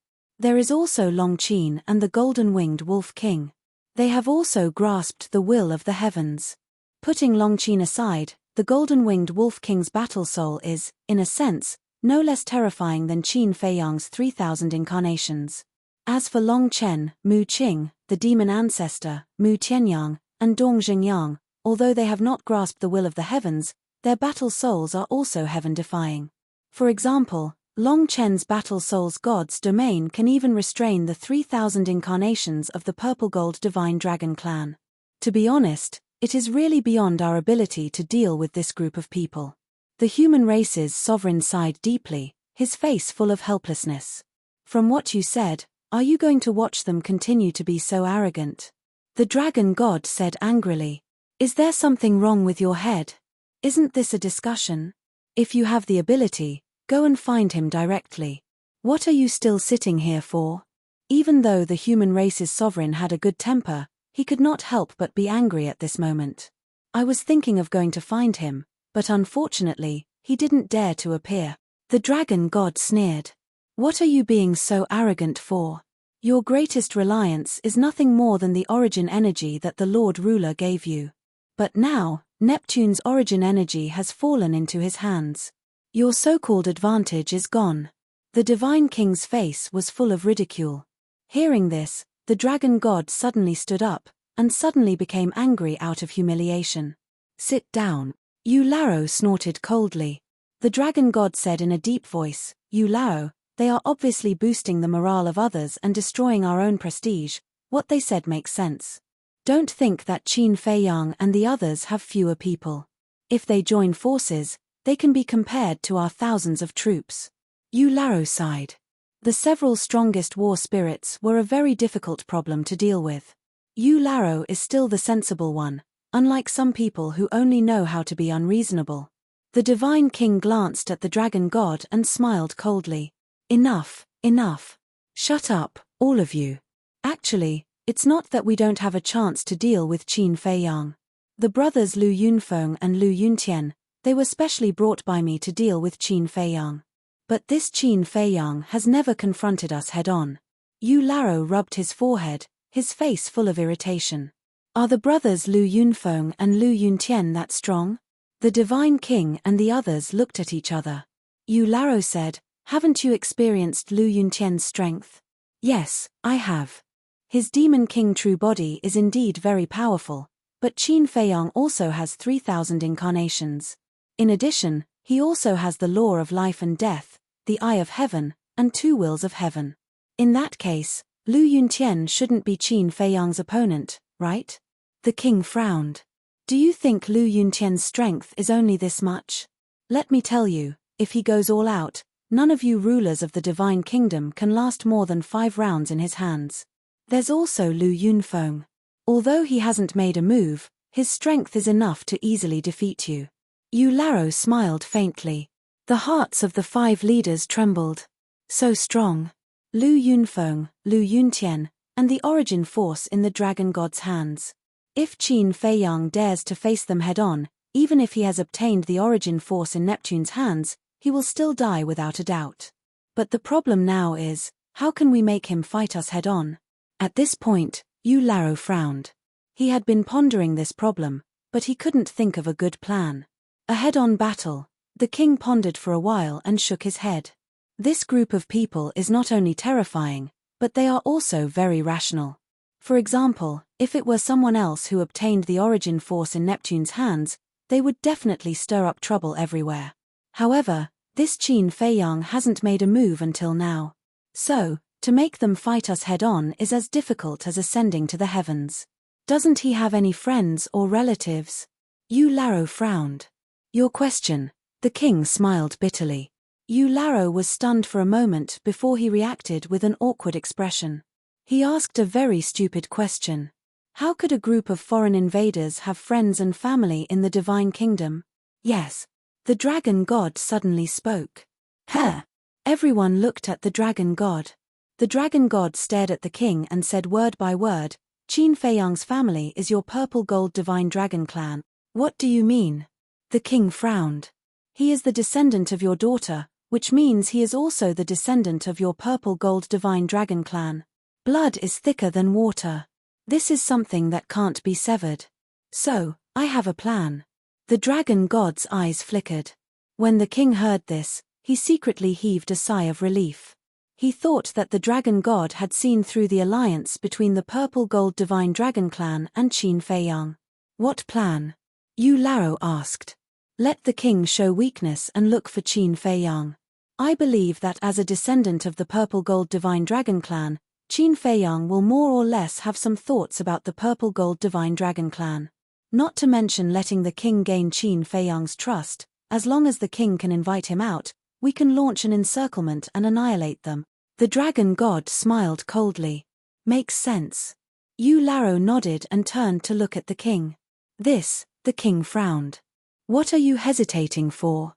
There is also Long Qin and the golden-winged wolf king. They have also grasped the will of the heavens. Putting Long Qin aside, the golden-winged wolf king's battle soul is, in a sense, no less terrifying than Qin Feiyang's 3,000 incarnations. As for Long Chen, Mu Qing, the demon ancestor, Mu Tianyang, and Dong Xingyang, although they have not grasped the will of the heavens, their battle souls are also heaven-defying. For example, Long Chen's battle soul's god's domain can even restrain the 3,000 incarnations of the purple-gold divine dragon clan. To be honest, it is really beyond our ability to deal with this group of people. The human race's sovereign sighed deeply, his face full of helplessness. From what you said, are you going to watch them continue to be so arrogant? The dragon god said angrily. Is there something wrong with your head? Isn't this a discussion? If you have the ability, go and find him directly. What are you still sitting here for? Even though the human race's sovereign had a good temper, he could not help but be angry at this moment. I was thinking of going to find him, but unfortunately, he didn't dare to appear. The dragon god sneered. What are you being so arrogant for? Your greatest reliance is nothing more than the origin energy that the Lord Ruler gave you. But now, Neptune's origin energy has fallen into his hands. Your so-called advantage is gone. The divine king's face was full of ridicule. Hearing this, the dragon god suddenly stood up, and suddenly became angry out of humiliation. Sit down. Eularo snorted coldly. The dragon god said in a deep voice, Eularo, they are obviously boosting the morale of others and destroying our own prestige. What they said makes sense. Don't think that Qin Feiyang and the others have fewer people. If they join forces, they can be compared to our thousands of troops. Eularo sighed. The several strongest war spirits were a very difficult problem to deal with. Eularo is still the sensible one, unlike some people who only know how to be unreasonable. The divine king glanced at the dragon god and smiled coldly. Enough, enough. Shut up, all of you. Actually, it's not that we don't have a chance to deal with Qin Feiyang. The brothers Lu Yunfeng and Lu Yuntian, they were specially brought by me to deal with Qin Feiyang. But this Qin Feiyang has never confronted us head-on. Yu Laro rubbed his forehead, his face full of irritation. Are the brothers Lu Yunfeng and Lu Yuntian that strong? The divine king and the others looked at each other. Yu Laro said, haven't you experienced Lu Yuntian's strength? Yes, I have. His demon king true body is indeed very powerful, but Qin Feiyang also has 3,000 incarnations. In addition, he also has the law of life and death, the eye of heaven, and 2 wills of heaven. In that case, Lu Yuntian shouldn't be Qin Feiyang's opponent, right? The king frowned. Do you think Lu Yuntian's strength is only this much? Let me tell you, if he goes all out, none of you rulers of the divine kingdom can last more than 5 rounds in his hands. There's also Lu Yunfeng. Although he hasn't made a move, his strength is enough to easily defeat you. Yu Laro smiled faintly. The hearts of the 5 leaders trembled. So strong. Lu Yunfeng, Lu Yuntian, and the origin force in the dragon god's hands. If Qin Feiyang dares to face them head-on, even if he has obtained the origin force in Neptune's hands, he will still die without a doubt. But the problem now is, how can we make him fight us head-on? At this point, Yu Laro frowned. He had been pondering this problem, but he couldn't think of a good plan. A head-on battle. The king pondered for a while and shook his head. This group of people is not only terrifying, but they are also very rational. For example, if it were someone else who obtained the origin force in Neptune's hands, they would definitely stir up trouble everywhere. However, this Qin Feiyang hasn't made a move until now. So, to make them fight us head-on is as difficult as ascending to the heavens. Doesn't he have any friends or relatives? Yu Laro frowned. Your question. The king smiled bitterly. Yu Laro was stunned for a moment before he reacted with an awkward expression. He asked a very stupid question. How could a group of foreign invaders have friends and family in the divine kingdom? Yes. The dragon god suddenly spoke. Huh. Everyone looked at the dragon god. The dragon god stared at the king and said word by word, Qin Feiyang's family is your purple gold divine dragon clan. What do you mean? The king frowned. He is the descendant of your daughter, which means he is also the descendant of your purple gold divine dragon clan. Blood is thicker than water. This is something that can't be severed. So, I have a plan. The dragon god's eyes flickered. When the king heard this, he secretly heaved a sigh of relief. He thought that the dragon god had seen through the alliance between the purple gold divine dragon clan and Qin Feiyang. What plan? Yu Laro asked. Let the king show weakness and look for Qin Feiyang. I believe that as a descendant of the purple gold divine dragon clan, Qin Feiyang will more or less have some thoughts about the purple gold divine dragon clan. Not to mention letting the king gain Qin Feiyang's trust. As long as the king can invite him out, we can launch an encirclement and annihilate them. The dragon god smiled coldly. Makes sense. Yu Laro nodded and turned to look at the king. The king frowned. What are you hesitating for?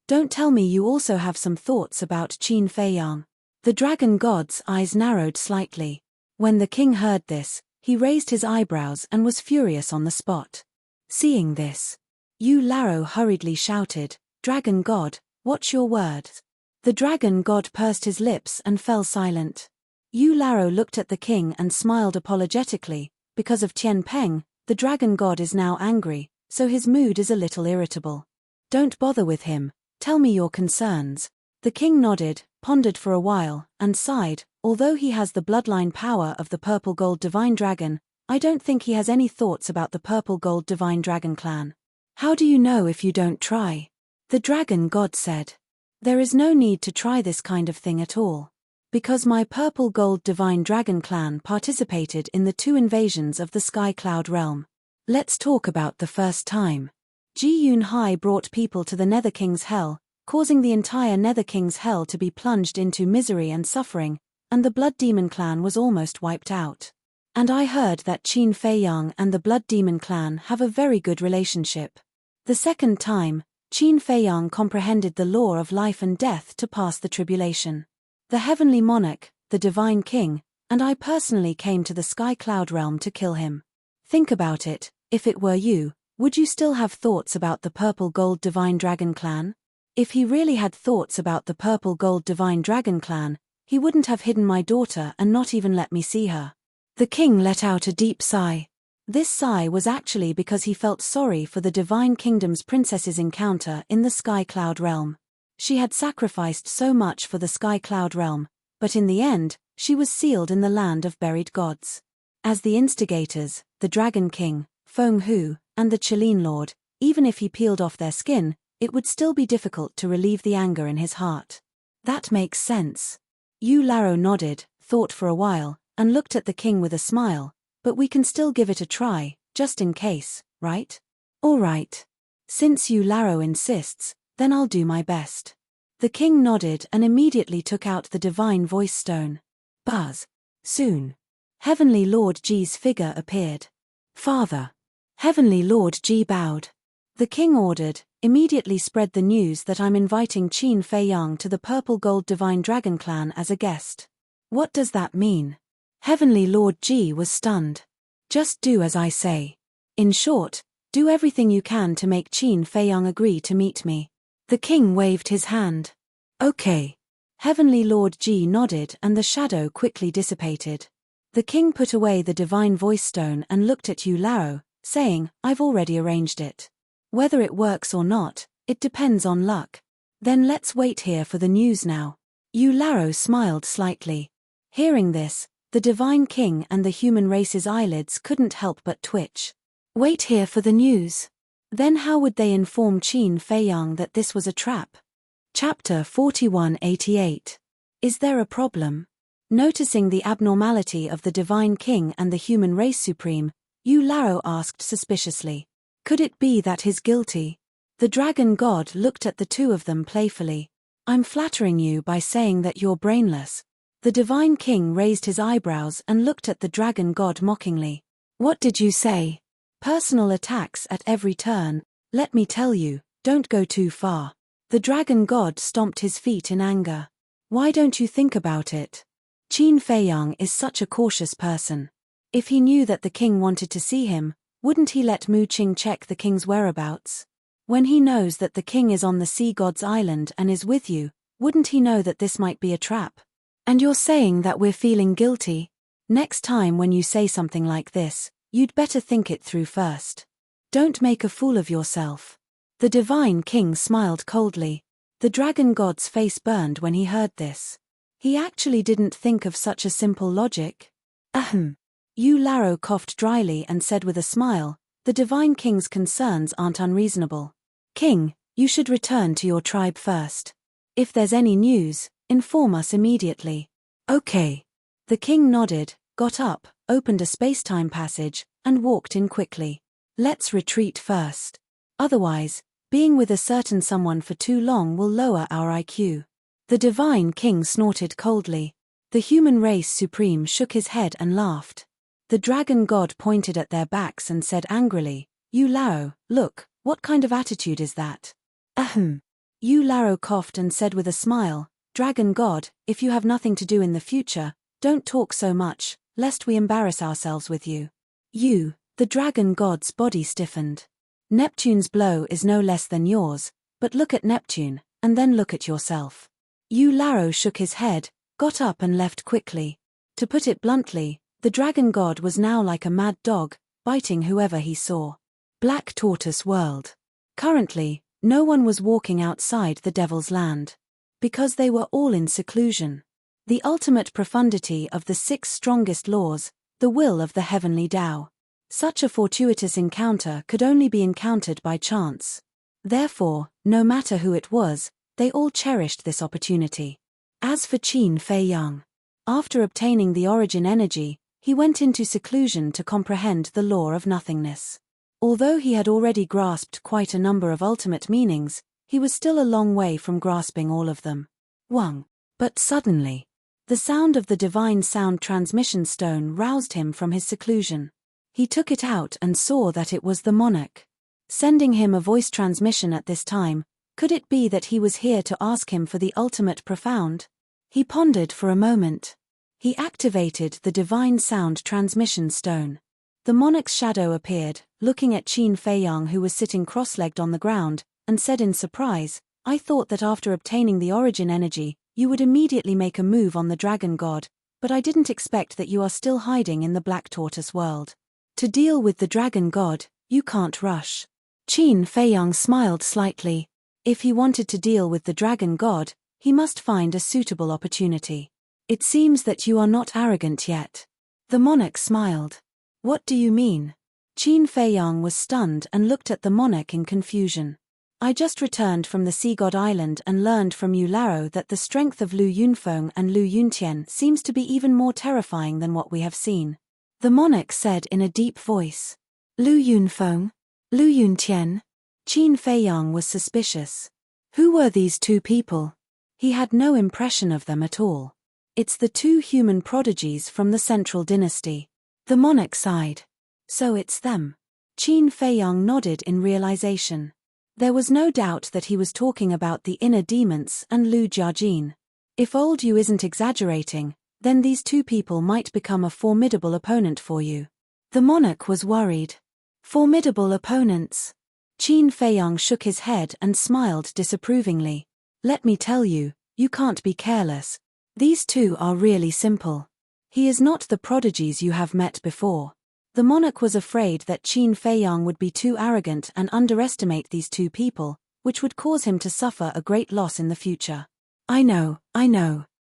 Don't tell me you also have some thoughts about Qin Feiyang. The dragon god's eyes narrowed slightly. When the king heard this, he raised his eyebrows and was furious on the spot. Seeing this, Yu Laro hurriedly shouted, Dragon god, watch your words. The dragon god pursed his lips and fell silent. Yu Laro looked at the king and smiled apologetically. Because of Tian Peng, the dragon god is now angry, so his mood is a little irritable. Don't bother with him, tell me your concerns. The king nodded, pondered for a while, and sighed. Although he has the bloodline power of the purple gold divine dragon, I don't think he has any thoughts about the purple gold divine dragon clan. How do you know if you don't try? The dragon god said. There is no need to try this kind of thing at all. Because my purple gold divine dragon clan participated in the 2 invasions of the Sky Cloud realm. Let's talk about the first time. Ji Yun Hai brought people to the Nether King's hell, causing the entire Nether King's hell to be plunged into misery and suffering, and the Blood Demon clan was almost wiped out. And I heard that Qin Fei Yang and the Blood Demon clan have a very good relationship. The second time, Qin Fei Yang comprehended the law of life and death to pass the tribulation. The heavenly monarch, the divine king, and I personally came to the sky cloud realm to kill him. Think about it, if it were you, would you still have thoughts about the purple gold divine dragon clan? If he really had thoughts about the purple gold divine dragon clan, he wouldn't have hidden my daughter and not even let me see her. The king let out a deep sigh. This sigh was actually because he felt sorry for the Divine Kingdom's princess's encounter in the Sky Cloud realm. She had sacrificed so much for the Sky Cloud realm, but in the end, she was sealed in the land of buried gods. As the instigators, the Dragon King, Feng Hu, and the Qilin Lord, even if he peeled off their skin, it would still be difficult to relieve the anger in his heart. That makes sense. Yu Laro nodded, thought for a while, and looked at the king with a smile. But we can still give it a try, just in case, right? All right. Since Yu Laro insists, then I'll do my best. The king nodded and immediately took out the divine voice stone. Buzz. Soon. Heavenly Lord Ji's figure appeared. Father. Heavenly Lord Ji bowed. The king ordered, immediately spread the news that I'm inviting Qin Fei Yang to the Purple Gold Divine Dragon Clan as a guest. What does that mean? Heavenly Lord Ji was stunned. Just do as I say. In short, do everything you can to make Qin Fei Yang agree to meet me. The king waved his hand. Okay. Heavenly Lord Ji nodded and the shadow quickly dissipated. The king put away the divine voice stone and looked at Yu Laro, saying, I've already arranged it. Whether it works or not, it depends on luck. Then let's wait here for the news now. Yu Laro smiled slightly. Hearing this, the divine king and the human race's eyelids couldn't help but twitch. Wait here for the news. Then how would they inform Qin Fei Yang that this was a trap? Chapter 4188. Is there a problem? Noticing the abnormality of the divine king and the human race supreme, Yu Laro asked suspiciously. Could it be that he's guilty? The dragon god looked at the two of them playfully. I'm flattering you by saying that you're brainless. The divine king raised his eyebrows and looked at the dragon god mockingly. What did you say? Personal attacks at every turn. Let me tell you, don't go too far. The dragon god stomped his feet in anger. Why don't you think about it? Qin Fei Yang is such a cautious person. If he knew that the king wanted to see him, wouldn't he let Mu Qing check the king's whereabouts? When he knows that the king is on the sea god's island and is with you, wouldn't he know that this might be a trap? And you're saying that we're feeling guilty? Next time when you say something like this, you'd better think it through first. Don't make a fool of yourself. The divine king smiled coldly. The dragon god's face burned when he heard this. He actually didn't think of such a simple logic. Ahem. Yu Laro coughed dryly and said with a smile, the divine king's concerns aren't unreasonable. King, you should return to your tribe first. If there's any news, inform us immediately. Okay. The king nodded, got up, opened a space-time passage, and walked in quickly. Let's retreat first. Otherwise, being with a certain someone for too long will lower our IQ. The divine king snorted coldly. The human race supreme shook his head and laughed. The dragon god pointed at their backs and said angrily, Yu Laro, look, what kind of attitude is that? Ahem. Yu Laro coughed and said with a smile, Dragon God, if you have nothing to do in the future, don't talk so much, lest we embarrass ourselves with you. The dragon god's body stiffened. Neptune's blow is no less than yours, but look at Neptune, and then look at yourself. Yu Laro shook his head, got up and left quickly. To put it bluntly, the dragon god was now like a mad dog, biting whoever he saw. Black Tortoise World. Currently, no one was walking outside the Devil's Land. Because they were all in seclusion. The ultimate profundity of the 6 strongest laws, the will of the heavenly Tao. Such a fortuitous encounter could only be encountered by chance. Therefore, no matter who it was, they all cherished this opportunity. As for Qin Fei Yang, after obtaining the origin energy, he went into seclusion to comprehend the law of nothingness. Although he had already grasped quite a number of ultimate meanings, he was still a long way from grasping all of them. But suddenly, The sound of the divine sound transmission stone roused him from his seclusion. He took it out and saw that it was the monarch. Sending him a voice transmission at this time, could it be that he was here to ask him for the ultimate profound? He pondered for a moment. He activated the divine sound transmission stone. The monarch's shadow appeared, looking at Qin Feiyang, who was sitting cross-legged on the ground, and said in surprise, "I thought that after obtaining the origin energy, you would immediately make a move on the dragon god, but I didn't expect that you are still hiding in the black tortoise world. To deal with the dragon god, you can't rush." Qin Feiyang smiled slightly. If he wanted to deal with the dragon god, he must find a suitable opportunity. "It seems that you are not arrogant yet." The monarch smiled. "What do you mean?" Qin Feiyang was stunned and looked at the monarch in confusion. "I just returned from the Sea God Island and learned from Yu Laro that the strength of Lu Yunfeng and Lu Yuntian seems to be even more terrifying than what we have seen," the monarch said in a deep voice. "Lu Yunfeng? Lu Yuntian?" Qin Feiyang was suspicious. Who were these two people? He had no impression of them at all. "It's the two human prodigies from the Central Dynasty." The monarch sighed. "So it's them." Qin Feiyang nodded in realization. There was no doubt that he was talking about the inner demons and Lu Jiajin. If old Yu isn't exaggerating, then these two people might become a formidable opponent for you. The monarch was worried. Formidable opponents? Qin Feiyang shook his head and smiled disapprovingly. "Let me tell you, you can't be careless. These two are really simple. He is not the prodigies you have met before." The monarch was afraid that Qin Feiyang would be too arrogant and underestimate these two people, which would cause him to suffer a great loss in the future. I know.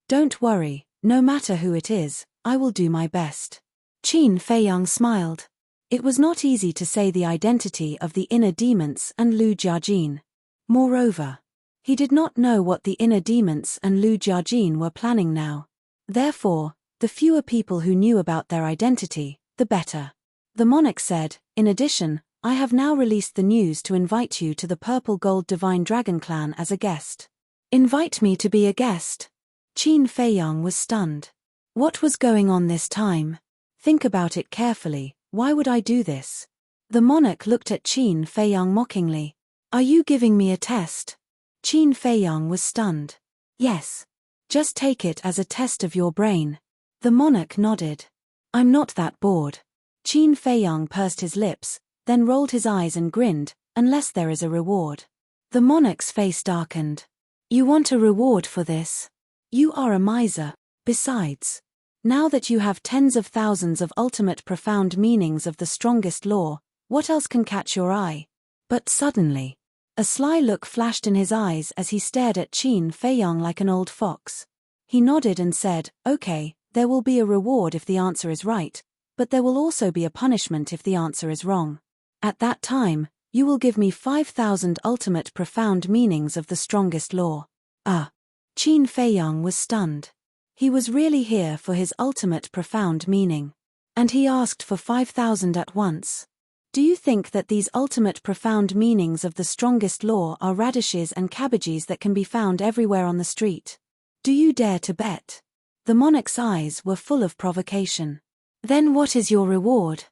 Don't worry, no matter who it is, I will do my best." Qin Feiyang smiled. It was not easy to say the identity of the inner demons and Lu Jiajin. Moreover, he did not know what the inner demons and Lu Jiajin were planning now. Therefore, the fewer people who knew about their identity, the better. The monarch said, "In addition, I have now released the news to invite you to the Purple Gold Divine Dragon Clan as a guest." "Invite me to be a guest?" Qin Feiyang was stunned. What was going on this time? Think about it carefully, why would I do this? The monarch looked at Qin Feiyang mockingly. "Are you giving me a test?" Qin Feiyang was stunned. "Yes. Just take it as a test of your brain." The monarch nodded. "I'm not that bored." Qin Feiyang pursed his lips, then rolled his eyes and grinned, "Unless there is a reward." The monarch's face darkened. "You want a reward for this? You are a miser. Besides, now that you have tens of thousands of ultimate profound meanings of the strongest law, what else can catch your eye?" But suddenly, a sly look flashed in his eyes as he stared at Qin Feiyang like an old fox. He nodded and said, "Okay, there will be a reward if the answer is right, but there will also be a punishment if the answer is wrong. At that time, you will give me 5,000 ultimate profound meanings of the strongest law." Qin Feiyang was stunned. He was really here for his ultimate profound meaning. And he asked for 5,000 at once. Do you think that these ultimate profound meanings of the strongest law are radishes and cabbages that can be found everywhere on the street? Do you dare to bet? The monarch's eyes were full of provocation. "Then what is your reward?"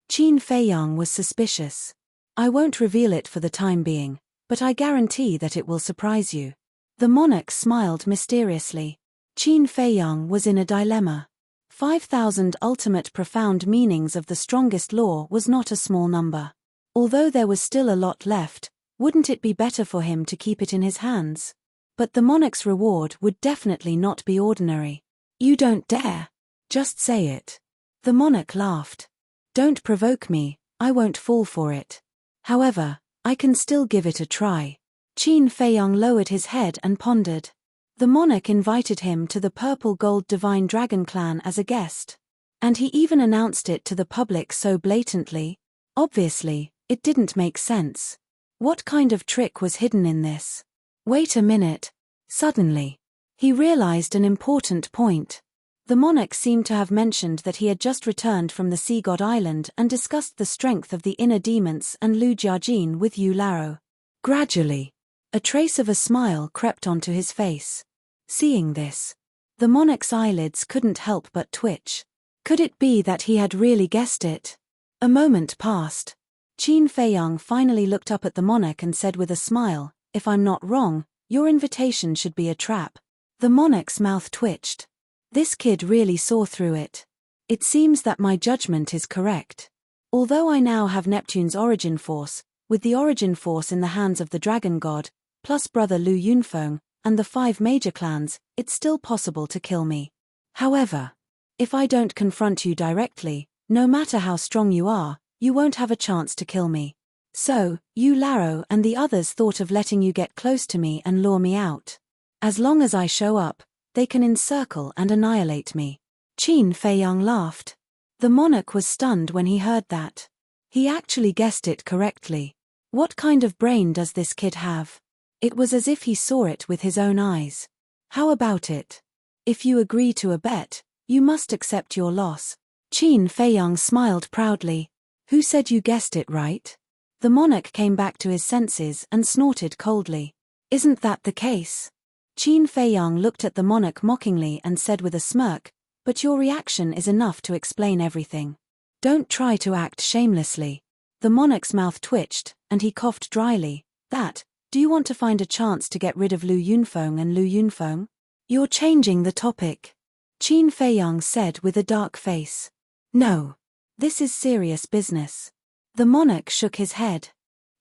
Qin Feiyang was suspicious. "I won't reveal it for the time being, but I guarantee that it will surprise you." The monarch smiled mysteriously. Qin Feiyang was in a dilemma. 5,000 ultimate profound meanings of the strongest law was not a small number. Although there was still a lot left, wouldn't it be better for him to keep it in his hands? But the monarch's reward would definitely not be ordinary. "You don't dare. Just say it." The monarch laughed. "Don't provoke me, I won't fall for it. However, I can still give it a try." Qin Feiyang lowered his head and pondered. The monarch invited him to the Purple Gold Divine Dragon Clan as a guest. And he even announced it to the public so blatantly. Obviously, it didn't make sense. What kind of trick was hidden in this? Wait a minute. Suddenly, he realized an important point. The monarch seemed to have mentioned that he had just returned from the Sea God Island and discussed the strength of the inner demons and Lu Jiajin with Yu Laro. Gradually, a trace of a smile crept onto his face. Seeing this, The monarch's eyelids couldn't help but twitch. Could it be that he had really guessed it? A moment passed. Qin Feiyang finally looked up at the monarch and said with a smile, "If I'm not wrong, your invitation should be a trap." The monarch's mouth twitched. This kid really saw through it. It seems that my judgment is correct. Although I now have Neptune's origin force, with the origin force in the hands of the dragon god, plus brother Lu Yunfeng, and the 5 major clans, it's still possible to kill me. However, if I don't confront you directly, no matter how strong you are, you won't have a chance to kill me. So, you Laro and the others thought of letting you get close to me and lure me out. As long as I show up, they can encircle and annihilate me. Qin Feiyang laughed. The monarch was stunned when he heard that. He actually guessed it correctly. What kind of brain does this kid have? It was as if he saw it with his own eyes. How about it? If you agree to a bet, you must accept your loss. Qin Feiyang smiled proudly. Who said you guessed it right? The monarch came back to his senses and snorted coldly. Isn't that the case? Qin Feiyang looked at the monarch mockingly and said with a smirk, "But your reaction is enough to explain everything. Don't try to act shamelessly." The monarch's mouth twitched, and he coughed dryly. Do you want to find a chance to get rid of Lu Yunfeng and Lu Yunfeng? You're changing the topic. Qin Feiyang said with a dark face. No. This is serious business. The monarch shook his head.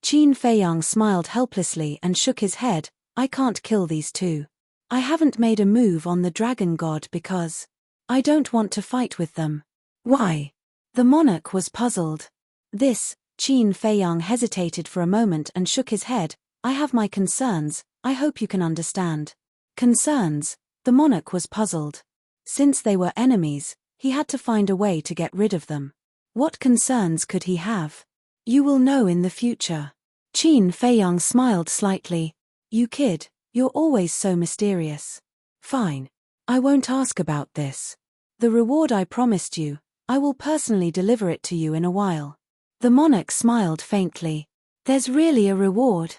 Qin Feiyang smiled helplessly and shook his head. I can't kill these two. I haven't made a move on the dragon god because I don't want to fight with them. Why? The monarch was puzzled. Qin Feiyang hesitated for a moment and shook his head. I have my concerns, I hope you can understand. Concerns? The monarch was puzzled. Since they were enemies, he had to find a way to get rid of them. What concerns could he have? You will know in the future. Qin Feiyang smiled slightly. You kid, you're always so mysterious. Fine. I won't ask about this. The reward I promised you, I will personally deliver it to you in a while. The monarch smiled faintly. There's really a reward?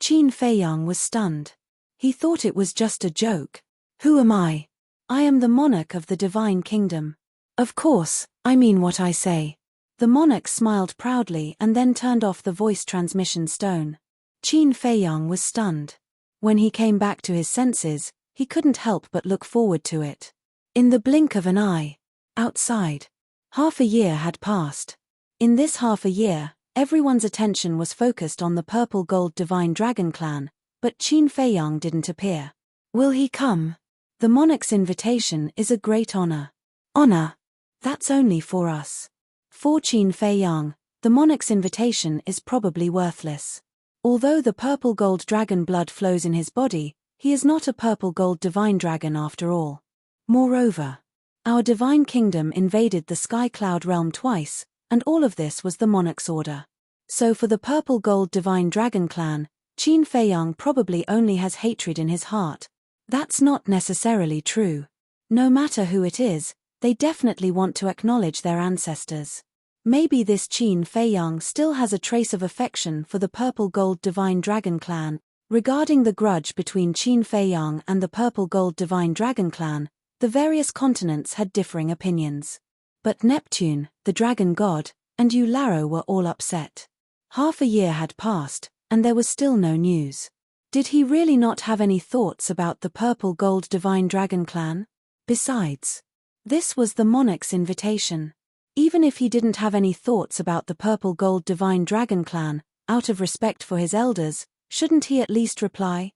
Qin Feiyang was stunned. He thought it was just a joke. Who am I? I am the monarch of the divine kingdom. Of course, I mean what I say. The monarch smiled proudly and then turned off the voice transmission stone. Qin Feiyang was stunned. When he came back to his senses, he couldn't help but look forward to it. In the blink of an eye. Outside. Half a year had passed. In this half a year, everyone's attention was focused on the purple gold divine dragon clan, but Qin Feiyang didn't appear. Will he come? The monarch's invitation is a great honor. Honor? That's only for us. For Qin Feiyang, the monarch's invitation is probably worthless. Although the purple gold dragon blood flows in his body, he is not a purple gold divine dragon after all. Moreover, our divine kingdom invaded the sky cloud realm twice, and all of this was the monarch's order. So for the purple gold divine dragon clan, Qin Feiyang probably only has hatred in his heart. That's not necessarily true. No matter who it is, they definitely want to acknowledge their ancestors. Maybe this Qin Feiyang still has a trace of affection for the purple gold divine dragon clan. Regarding the grudge between Qin Feiyang and the purple gold divine dragon clan, the various continents had differing opinions. But Neptune, the dragon god, and Eularo were all upset. Half a year had passed, and there was still no news. Did he really not have any thoughts about the purple gold divine dragon clan? Besides, this was the monarch's invitation. Even if he didn't have any thoughts about the purple gold divine dragon clan, out of respect for his elders, shouldn't he at least reply?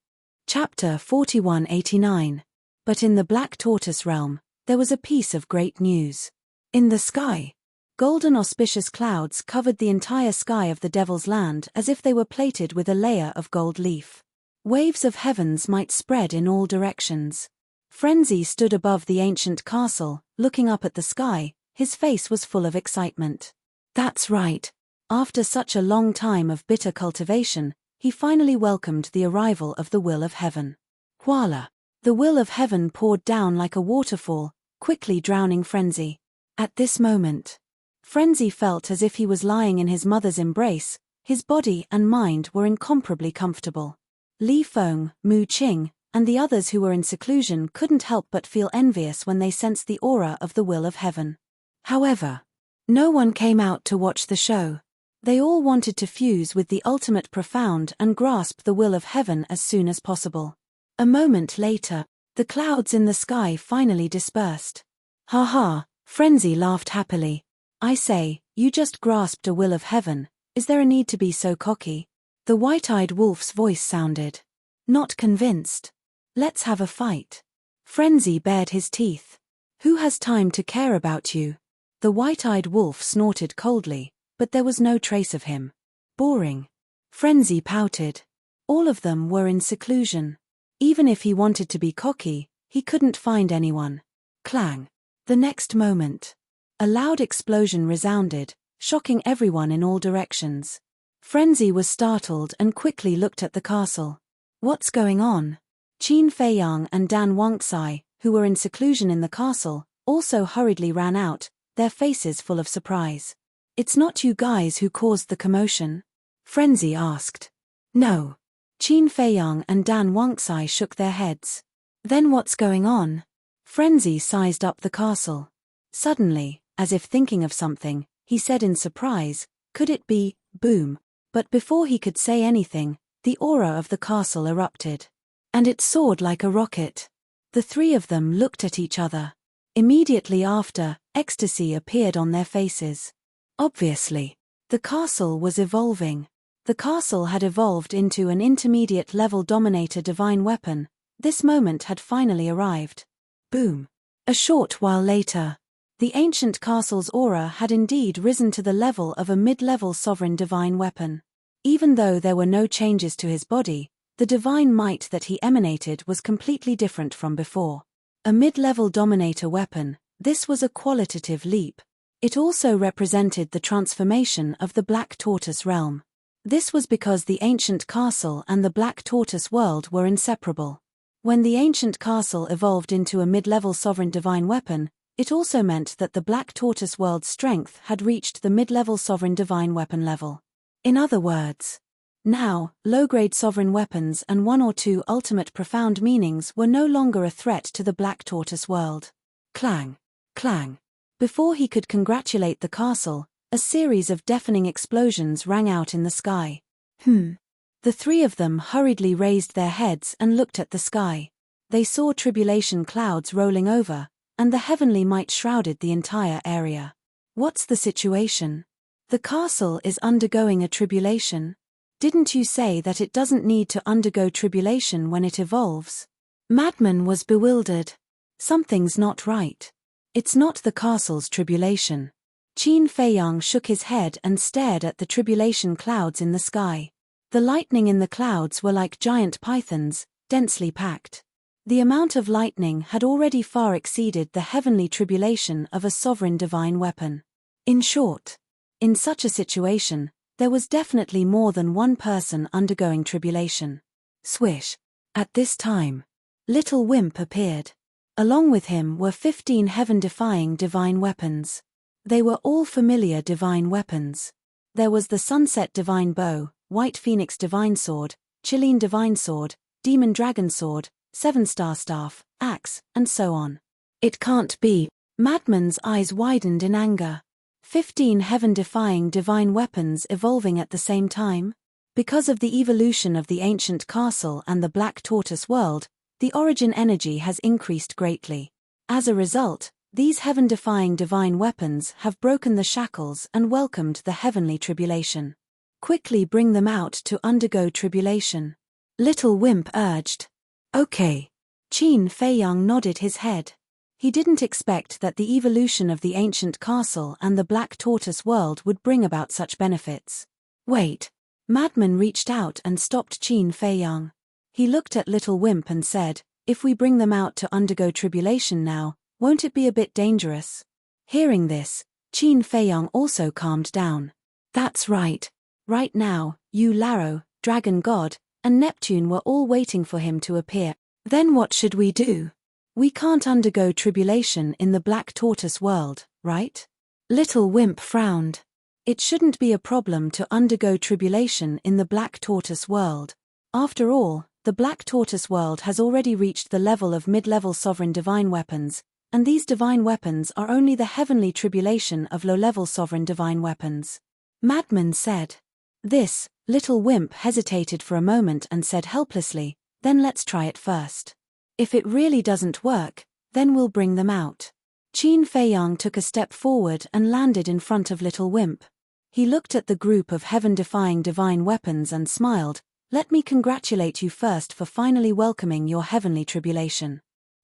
Chapter 4189. But in the Black Tortoise realm, there was a piece of great news. In the sky, golden auspicious clouds covered the entire sky of the Devil's Land as if they were plated with a layer of gold leaf. Waves of heavens might spread in all directions. Frenzy stood above the ancient castle, looking up at the sky. His face was full of excitement. That's right. After such a long time of bitter cultivation, he finally welcomed the arrival of the will of heaven. Voila! The will of heaven poured down like a waterfall, quickly drowning Frenzy. At this moment, Frenzy felt as if he was lying in his mother's embrace. His body and mind were incomparably comfortable. Li Feng, Mu Qing, and the others who were in seclusion couldn't help but feel envious when they sensed the aura of the will of heaven. However, no one came out to watch the show. They all wanted to fuse with the ultimate profound and grasp the will of heaven as soon as possible. A moment later, the clouds in the sky finally dispersed. Ha ha, Frenzy laughed happily. I say, you just grasped a will of heaven, is there a need to be so cocky? The white-eyed wolf's voice sounded. Not convinced. Let's have a fight. Frenzy bared his teeth. Who has time to care about you? The white-eyed wolf snorted coldly, but there was no trace of him. Boring. Frenzy pouted. All of them were in seclusion. Even if he wanted to be cocky, he couldn't find anyone. Clang. The next moment, a loud explosion resounded, shocking everyone in all directions. Frenzy was startled and quickly looked at the castle. What's going on? Qin Feiyang and Dan Wangxai, who were in seclusion in the castle, also hurriedly ran out, their faces full of surprise. It's not you guys who caused the commotion? Frenzy asked. No. Qin Feiyang and Dan Wangxai shook their heads. Then what's going on? Frenzy sized up the castle. Suddenly, as if thinking of something, he said in surprise, could it be, boom? But before he could say anything, the aura of the castle erupted. And it soared like a rocket. The three of them looked at each other. Immediately after, ecstasy appeared on their faces. Obviously, the castle was evolving. The castle had evolved into an intermediate-level dominator divine weapon. This moment had finally arrived. Boom. A short while later, the ancient castle's aura had indeed risen to the level of a mid-level sovereign divine weapon. Even though there were no changes to his body, the divine might that he emanated was completely different from before. A mid-level dominator weapon, this was a qualitative leap. It also represented the transformation of the Black Tortoise realm. This was because the ancient castle and the Black Tortoise world were inseparable. When the ancient castle evolved into a mid-level sovereign divine weapon, it also meant that the Black Tortoise world's strength had reached the mid-level sovereign divine weapon level. In other words, now, low-grade sovereign weapons and one or two ultimate profound meanings were no longer a threat to the Black Tortoise world. Clang. Clang. Before he could congratulate the castle, a series of deafening explosions rang out in the sky. The three of them hurriedly raised their heads and looked at the sky. They saw tribulation clouds rolling over, and the heavenly might shrouded the entire area. What's the situation? The castle is undergoing a tribulation. Didn't you say that it doesn't need to undergo tribulation when it evolves? Madman was bewildered. Something's not right. It's not the castle's tribulation. Qin Feiyang shook his head and stared at the tribulation clouds in the sky. The lightning in the clouds were like giant pythons, densely packed. The amount of lightning had already far exceeded the heavenly tribulation of a sovereign divine weapon. In short, in such a situation, there was definitely more than one person undergoing tribulation. Swish. At this time, Little Wimp appeared. Along with him were 15 heaven-defying divine weapons. They were all familiar divine weapons. There was the Sunset Divine Bow, White Phoenix Divine Sword, Chilean Divine Sword, Demon Dragon Sword, Seven-Star Staff, Axe, and so on. It can't be. Madman's eyes widened in anger. 15 heaven-defying divine weapons evolving at the same time? Because of the evolution of the ancient castle and the Black Tortoise world, the origin energy has increased greatly. As a result, these heaven-defying divine weapons have broken the shackles and welcomed the heavenly tribulation. Quickly bring them out to undergo tribulation. Little Wimp urged. Okay. Qin Feiyang nodded his head. He didn't expect that the evolution of the ancient castle and the Black Tortoise world would bring about such benefits. Wait. Madman reached out and stopped Qin Feiyang. He looked at Little Wimp and said, if we bring them out to undergo tribulation now, won't it be a bit dangerous? Hearing this, Qin Feiyang also calmed down. That's right. Right now, Yu Laro, Dragon God, and Neptune were all waiting for him to appear. Then what should we do? We can't undergo tribulation in the Black Tortoise world, right? Little Wimp frowned. It shouldn't be a problem to undergo tribulation in the Black Tortoise world. After all, the Black Tortoise world has already reached the level of mid-level sovereign divine weapons, and these divine weapons are only the heavenly tribulation of low-level sovereign divine weapons. Madman said. This little wimp hesitated for a moment and said helplessly, then let's try it first. If it really doesn't work, then we'll bring them out. Qin Feiyang took a step forward and landed in front of Little Wimp. He looked at the group of heaven-defying divine weapons and smiled. Let me congratulate you first for finally welcoming your heavenly tribulation.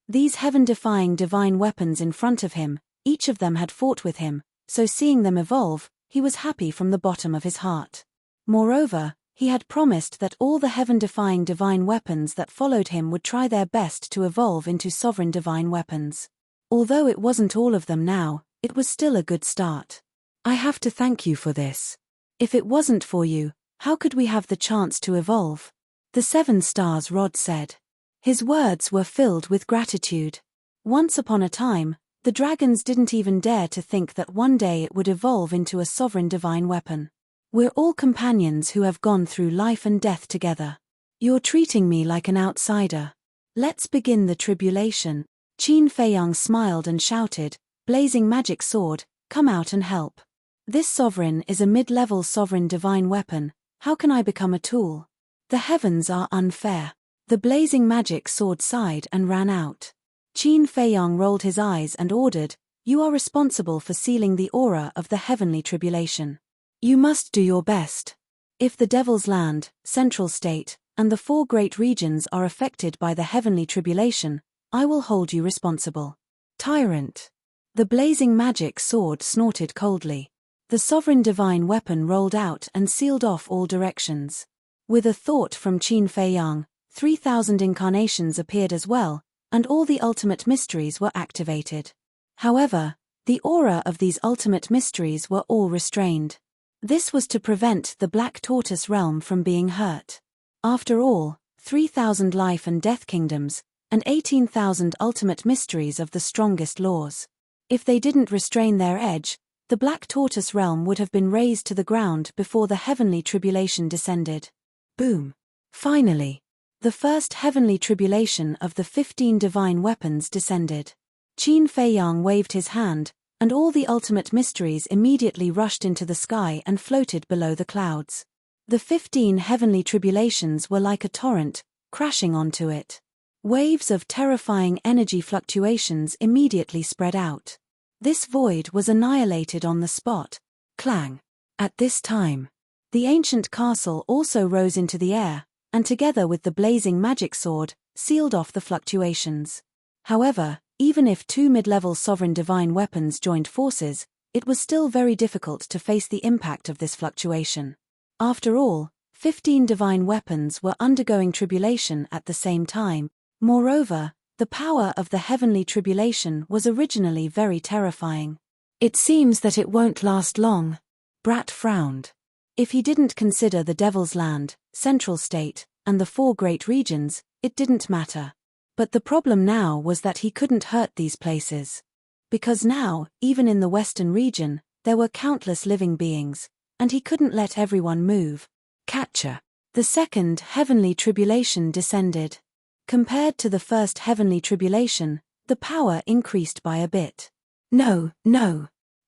These heaven-defying divine weapons in front of him, each of them had fought with him, so seeing them evolve, he was happy from the bottom of his heart. Moreover, he had promised that all the heaven-defying divine weapons that followed him would try their best to evolve into sovereign divine weapons. Although it wasn't all of them now, it was still a good start. I have to thank you for this. If it wasn't for you, how could we have the chance to evolve? The 7 stars Rod said. His words were filled with gratitude. Once upon a time, the dragons didn't even dare to think that one day it would evolve into a sovereign divine weapon. We're all companions who have gone through life and death together. You're treating me like an outsider. Let's begin the tribulation. Qin Feiyang smiled and shouted, blazing magic sword, come out and help. This sovereign is a mid-level sovereign divine weapon. How can I become a tool? The heavens are unfair. The blazing magic sword sighed and ran out. Qin Feiyang rolled his eyes and ordered, you are responsible for sealing the aura of the heavenly tribulation. You must do your best. If the Devil's Land, Central State, and the 4 great regions are affected by the heavenly tribulation, I will hold you responsible. Tyrant. The blazing magic sword snorted coldly. The sovereign divine weapon rolled out and sealed off all directions. With a thought from Qin Feiyang, 3,000 incarnations appeared as well, and all the ultimate mysteries were activated. However, the aura of these ultimate mysteries were all restrained. This was to prevent the Black Tortoise realm from being hurt. After all, 3,000 life and death kingdoms, and 18,000 ultimate mysteries of the strongest laws. If they didn't restrain their edge, the Black Tortoise realm would have been razed to the ground before the heavenly tribulation descended. Boom. Finally, the first heavenly tribulation of the 15 divine weapons descended. Qin Feiyang waved his hand, and all the ultimate mysteries immediately rushed into the sky and floated below the clouds. The 15 heavenly tribulations were like a torrent, crashing onto it. Waves of terrifying energy fluctuations immediately spread out. This void was annihilated on the spot. Clang. At this time, the ancient castle also rose into the air, and together with the blazing magic sword, sealed off the fluctuations. However, even if 2 mid-level sovereign divine weapons joined forces, it was still very difficult to face the impact of this fluctuation. After all, 15 divine weapons were undergoing tribulation at the same time. Moreover, the power of the heavenly tribulation was originally very terrifying. It seems that it won't last long. Brat frowned. If he didn't consider the Devil's Land, Central State, and the 4 great regions, it didn't matter. But the problem now was that he couldn't hurt these places. Because now, even in the Western region, there were countless living beings, and he couldn't let everyone move. Catcher. The second heavenly tribulation descended. Compared to the first heavenly tribulation, the power increased by a bit. No.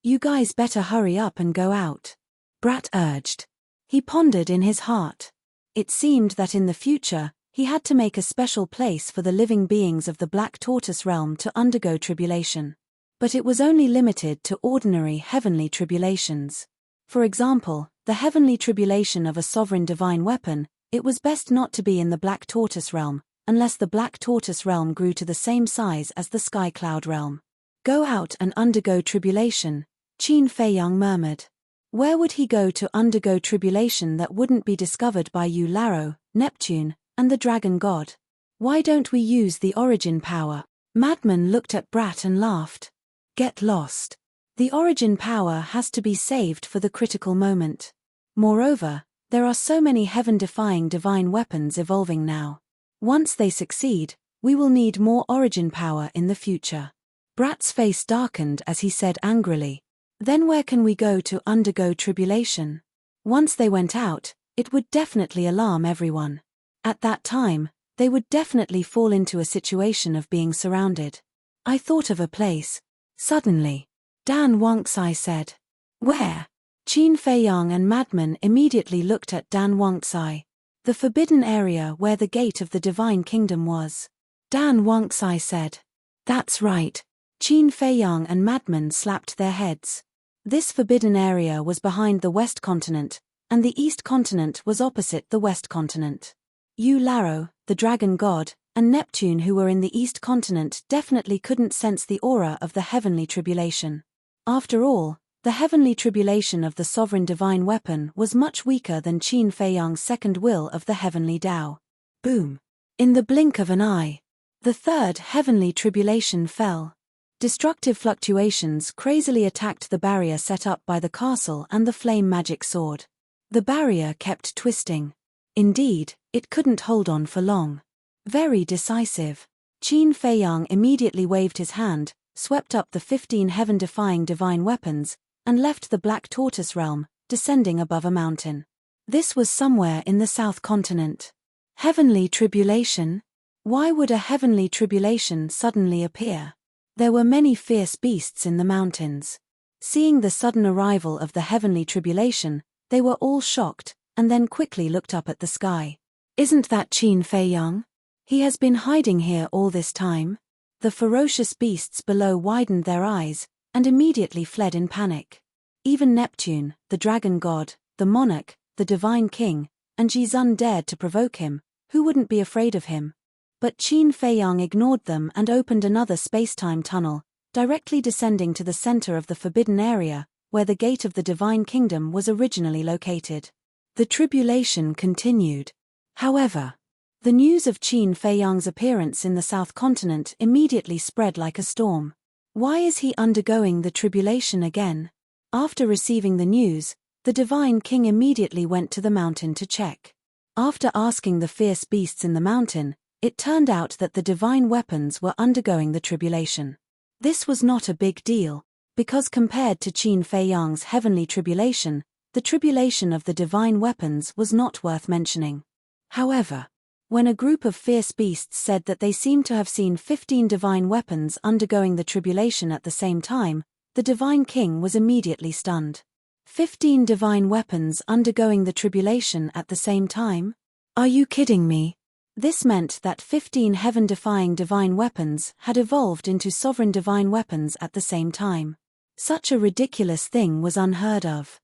You guys better hurry up and go out. Brat urged. He pondered in his heart. It seemed that in the future, he had to make a special place for the living beings of the Black Tortoise realm to undergo tribulation. But it was only limited to ordinary heavenly tribulations. For example, the heavenly tribulation of a sovereign divine weapon, it was best not to be in the Black Tortoise realm, unless the Black Tortoise realm grew to the same size as the Sky Cloud realm. Go out and undergo tribulation, Qin Feiyang murmured. Where would he go to undergo tribulation that wouldn't be discovered by you Laro, Neptune, and the Dragon God? Why don't we use the origin power? Madman looked at Brat and laughed. Get lost. The origin power has to be saved for the critical moment. Moreover, there are so many heaven-defying divine weapons evolving now. Once they succeed, we will need more origin power in the future. Brat's face darkened as he said angrily, then where can we go to undergo tribulation? Once they went out, it would definitely alarm everyone. At that time, They would definitely fall into a situation of being surrounded. I thought of a place. Suddenly, Dan Wangxai said. Where? Qin Feiyang and Madman immediately looked at Dan Wangxai. The forbidden area where the gate of the divine kingdom was. Dan Wangxai said. That's right. Qin Feiyang and Madman slapped their heads. This forbidden area was behind the West Continent, and the East Continent was opposite the West Continent. Yu Laro, the dragon god, and Neptune, who were in the East Continent, definitely couldn't sense the aura of the heavenly tribulation. After all, the heavenly tribulation of the sovereign divine weapon was much weaker than Qin Feiyang's second will of the heavenly Tao. Boom! In the blink of an eye, the third heavenly tribulation fell. Destructive fluctuations crazily attacked the barrier set up by the castle and the flame magic sword. The barrier kept twisting. Indeed, it couldn't hold on for long. Very decisive. Qin Feiyang immediately waved his hand, swept up the 15 heaven-defying divine weapons, and left the Black Tortoise realm, descending above a mountain. This was somewhere in the South Continent. Heavenly tribulation? Why would a heavenly tribulation suddenly appear? There were many fierce beasts in the mountains. Seeing the sudden arrival of the heavenly tribulation, they were all shocked, and then quickly looked up at the sky. Isn't that Qin Feiyang? He has been hiding here all this time? The ferocious beasts below widened their eyes, and immediately fled in panic. Even Neptune, the dragon god, the monarch, the divine king, and Jizun dared to provoke him. Who wouldn't be afraid of him? But Qin Feiyang ignored them and opened another space-time tunnel, directly descending to the center of the forbidden area, where the gate of the divine kingdom was originally located. The tribulation continued. However, the news of Qin Feiyang's appearance in the South Continent immediately spread like a storm. Why is he undergoing the tribulation again? After receiving the news, the divine king immediately went to the mountain to check. After asking the fierce beasts in the mountain, it turned out that the divine weapons were undergoing the tribulation. This was not a big deal, because compared to Qin Feiyang's heavenly tribulation, the tribulation of the divine weapons was not worth mentioning. However, when a group of fierce beasts said that they seemed to have seen 15 divine weapons undergoing the tribulation at the same time, the divine king was immediately stunned. 15 divine weapons undergoing the tribulation at the same time? Are you kidding me? This meant that 15 heaven-defying divine weapons had evolved into sovereign divine weapons at the same time. Such a ridiculous thing was unheard of.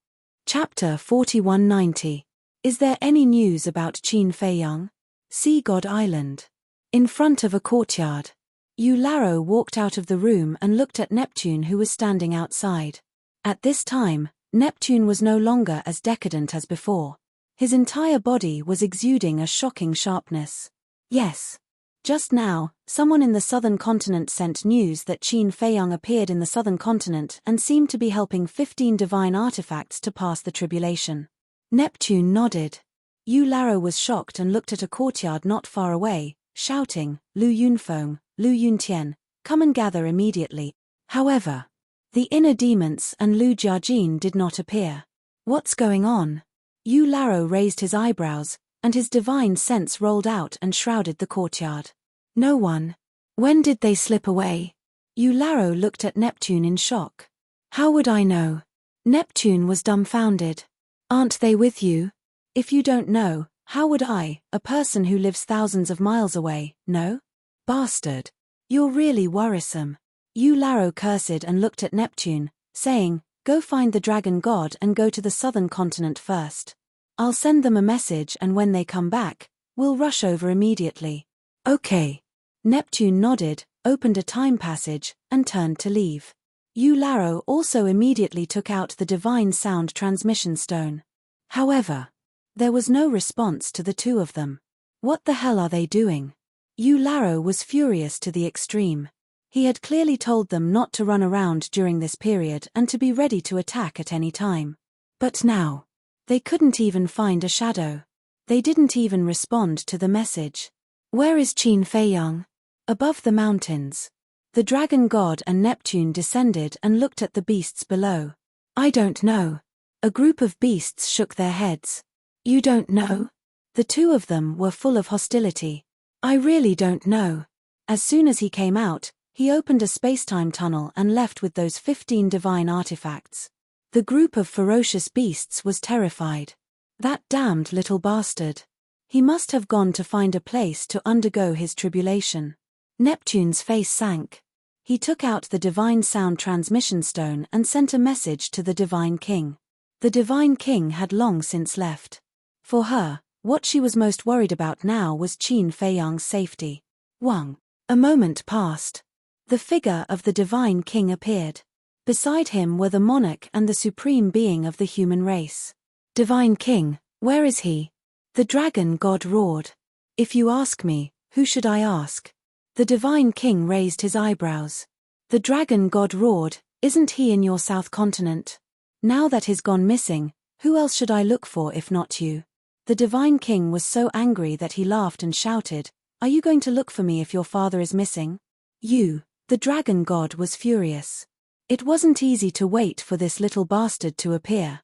Chapter 4190. Is there any news about Qin Feiyang? Sea God Island. In front of a courtyard. Yu Laro walked out of the room and looked at Neptune, who was standing outside. At this time, Neptune was no longer as decadent as before. His entire body was exuding a shocking sharpness. Yes. Just now, someone in the southern continent sent news that Qin Feiyang appeared in the southern continent and seemed to be helping 15 divine artifacts to pass the tribulation. Neptune nodded. Yu Laro was shocked and looked at a courtyard not far away, shouting, Lu Yunfeng, Lu Yuntian, come and gather immediately. However, the inner demons and Lu Jiajin did not appear. What's going on? Yu Laro raised his eyebrows, and his divine sense rolled out and shrouded the courtyard. No one. When did they slip away? Yu Laro looked at Neptune in shock. How would I know? Neptune was dumbfounded. Aren't they with you? If you don't know, how would I, a person who lives thousands of miles away, know? Bastard. You're really worrisome. Yu Laro cursed and looked at Neptune, saying, go find the dragon god and go to the southern continent first. I'll send them a message, and when they come back, we'll rush over immediately. Okay. Neptune nodded, opened a time passage, and turned to leave. Yu Laro also immediately took out the divine sound transmission stone. However, there was no response to the two of them. What the hell are they doing? Yu Laro was furious to the extreme. He had clearly told them not to run around during this period and to be ready to attack at any time. But now, they couldn't even find a shadow. They didn't even respond to the message. Where is Qin Feiyang? Above the mountains. The dragon god and Neptune descended and looked at the beasts below. I don't know. A group of beasts shook their heads. You don't know? The two of them were full of hostility. I really don't know. As soon as he came out, he opened a spacetime tunnel and left with those 15 divine artifacts. The group of ferocious beasts was terrified. That damned little bastard. He must have gone to find a place to undergo his tribulation. Neptune's face sank. He took out the divine sound transmission stone and sent a message to the divine king. The divine king had long since left. For her, what she was most worried about now was Qin Feiyang's safety. Wang. A moment passed. The figure of the divine king appeared. Beside him were the monarch and the supreme being of the human race. Divine king, where is he? The dragon god roared. If you ask me, who should I ask? The divine king raised his eyebrows. The dragon god roared, isn't he in your south continent? Now that he's gone missing, who else should I look for if not you? The divine king was so angry that he laughed and shouted, are you going to look for me if your father is missing? You, the dragon god was furious. It wasn't easy to wait for this little bastard to appear.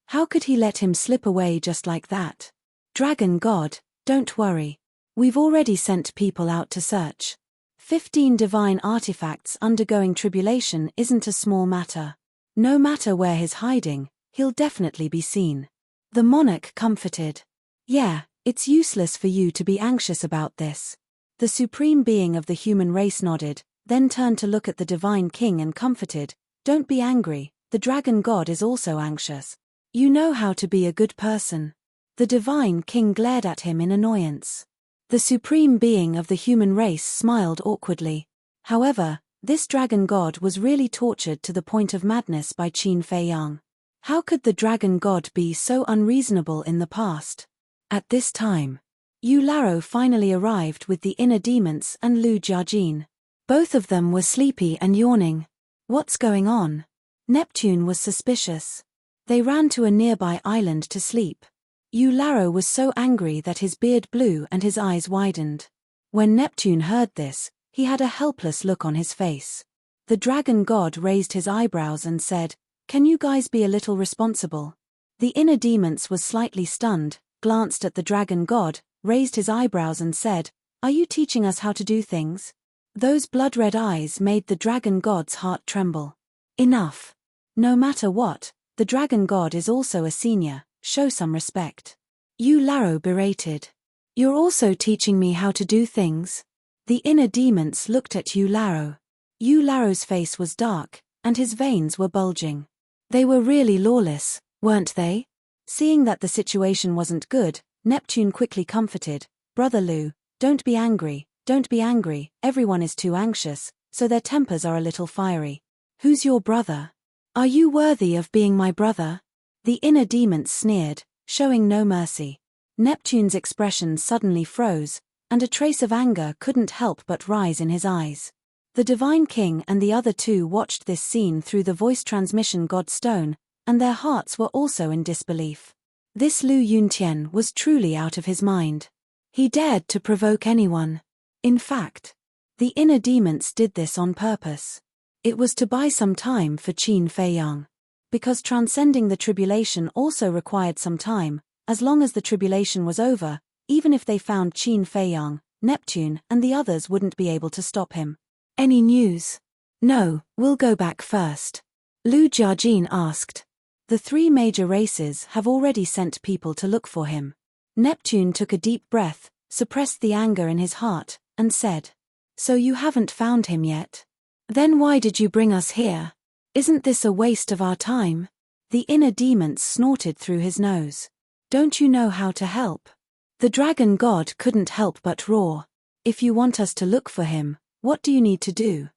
How could he let him slip away just like that? Dragon god, don't worry. We've already sent people out to search. 15 divine artifacts undergoing tribulation isn't a small matter. No matter where he's hiding, he'll definitely be seen. The monarch comforted. Yeah, it's useless for you to be anxious about this. The supreme being of the human race nodded, then turned to look at the divine king and comforted, don't be angry, the dragon god is also anxious. You know how to be a good person. The divine king glared at him in annoyance. The supreme being of the human race smiled awkwardly. However, this dragon god was really tortured to the point of madness by Qin Feiyang. How could the dragon god be so unreasonable in the past? At this time, Yu Laro finally arrived with the inner demons and Lu Jiajin. Both of them were sleepy and yawning. What's going on? Neptune was suspicious. They ran to a nearby island to sleep. Yu Laro was so angry that his beard blew and his eyes widened. When Neptune heard this, he had a helpless look on his face. The dragon god raised his eyebrows and said, can you guys be a little responsible? The inner demons was slightly stunned, glanced at the dragon god, raised his eyebrows and said, are you teaching us how to do things? Those blood-red eyes made the dragon god's heart tremble. Enough. No matter what, the dragon god is also a senior, show some respect. Yu Laro berated. You're also teaching me how to do things? The inner demons looked at Yu Laro. Yu Laro's face was dark, and his veins were bulging. They were really lawless, weren't they? Seeing that the situation wasn't good, Neptune quickly comforted, Brother Lu, don't be angry, everyone is too anxious, so their tempers are a little fiery. Who's your brother? Are you worthy of being my brother? The inner demons sneered, showing no mercy. Neptune's expression suddenly froze, and a trace of anger couldn't help but rise in his eyes. The Divine King and the other two watched this scene through the voice transmission God Stone, and their hearts were also in disbelief. This Lu Yuntian was truly out of his mind. He dared to provoke anyone. In fact, the inner demons did this on purpose. It was to buy some time for Qin Feiyang. Because transcending the tribulation also required some time, as long as the tribulation was over, even if they found Qin Feiyang, Neptune and the others wouldn't be able to stop him. Any news? No, we'll go back first. Lu Jiajin asked. The three major races have already sent people to look for him. Neptune took a deep breath, suppressed the anger in his heart, and said, So you haven't found him yet? Then why did you bring us here? Isn't this a waste of our time? The inner demons snorted through his nose. Don't you know how to help? The dragon god couldn't help but roar. If you want us to look for him, what do you need to do?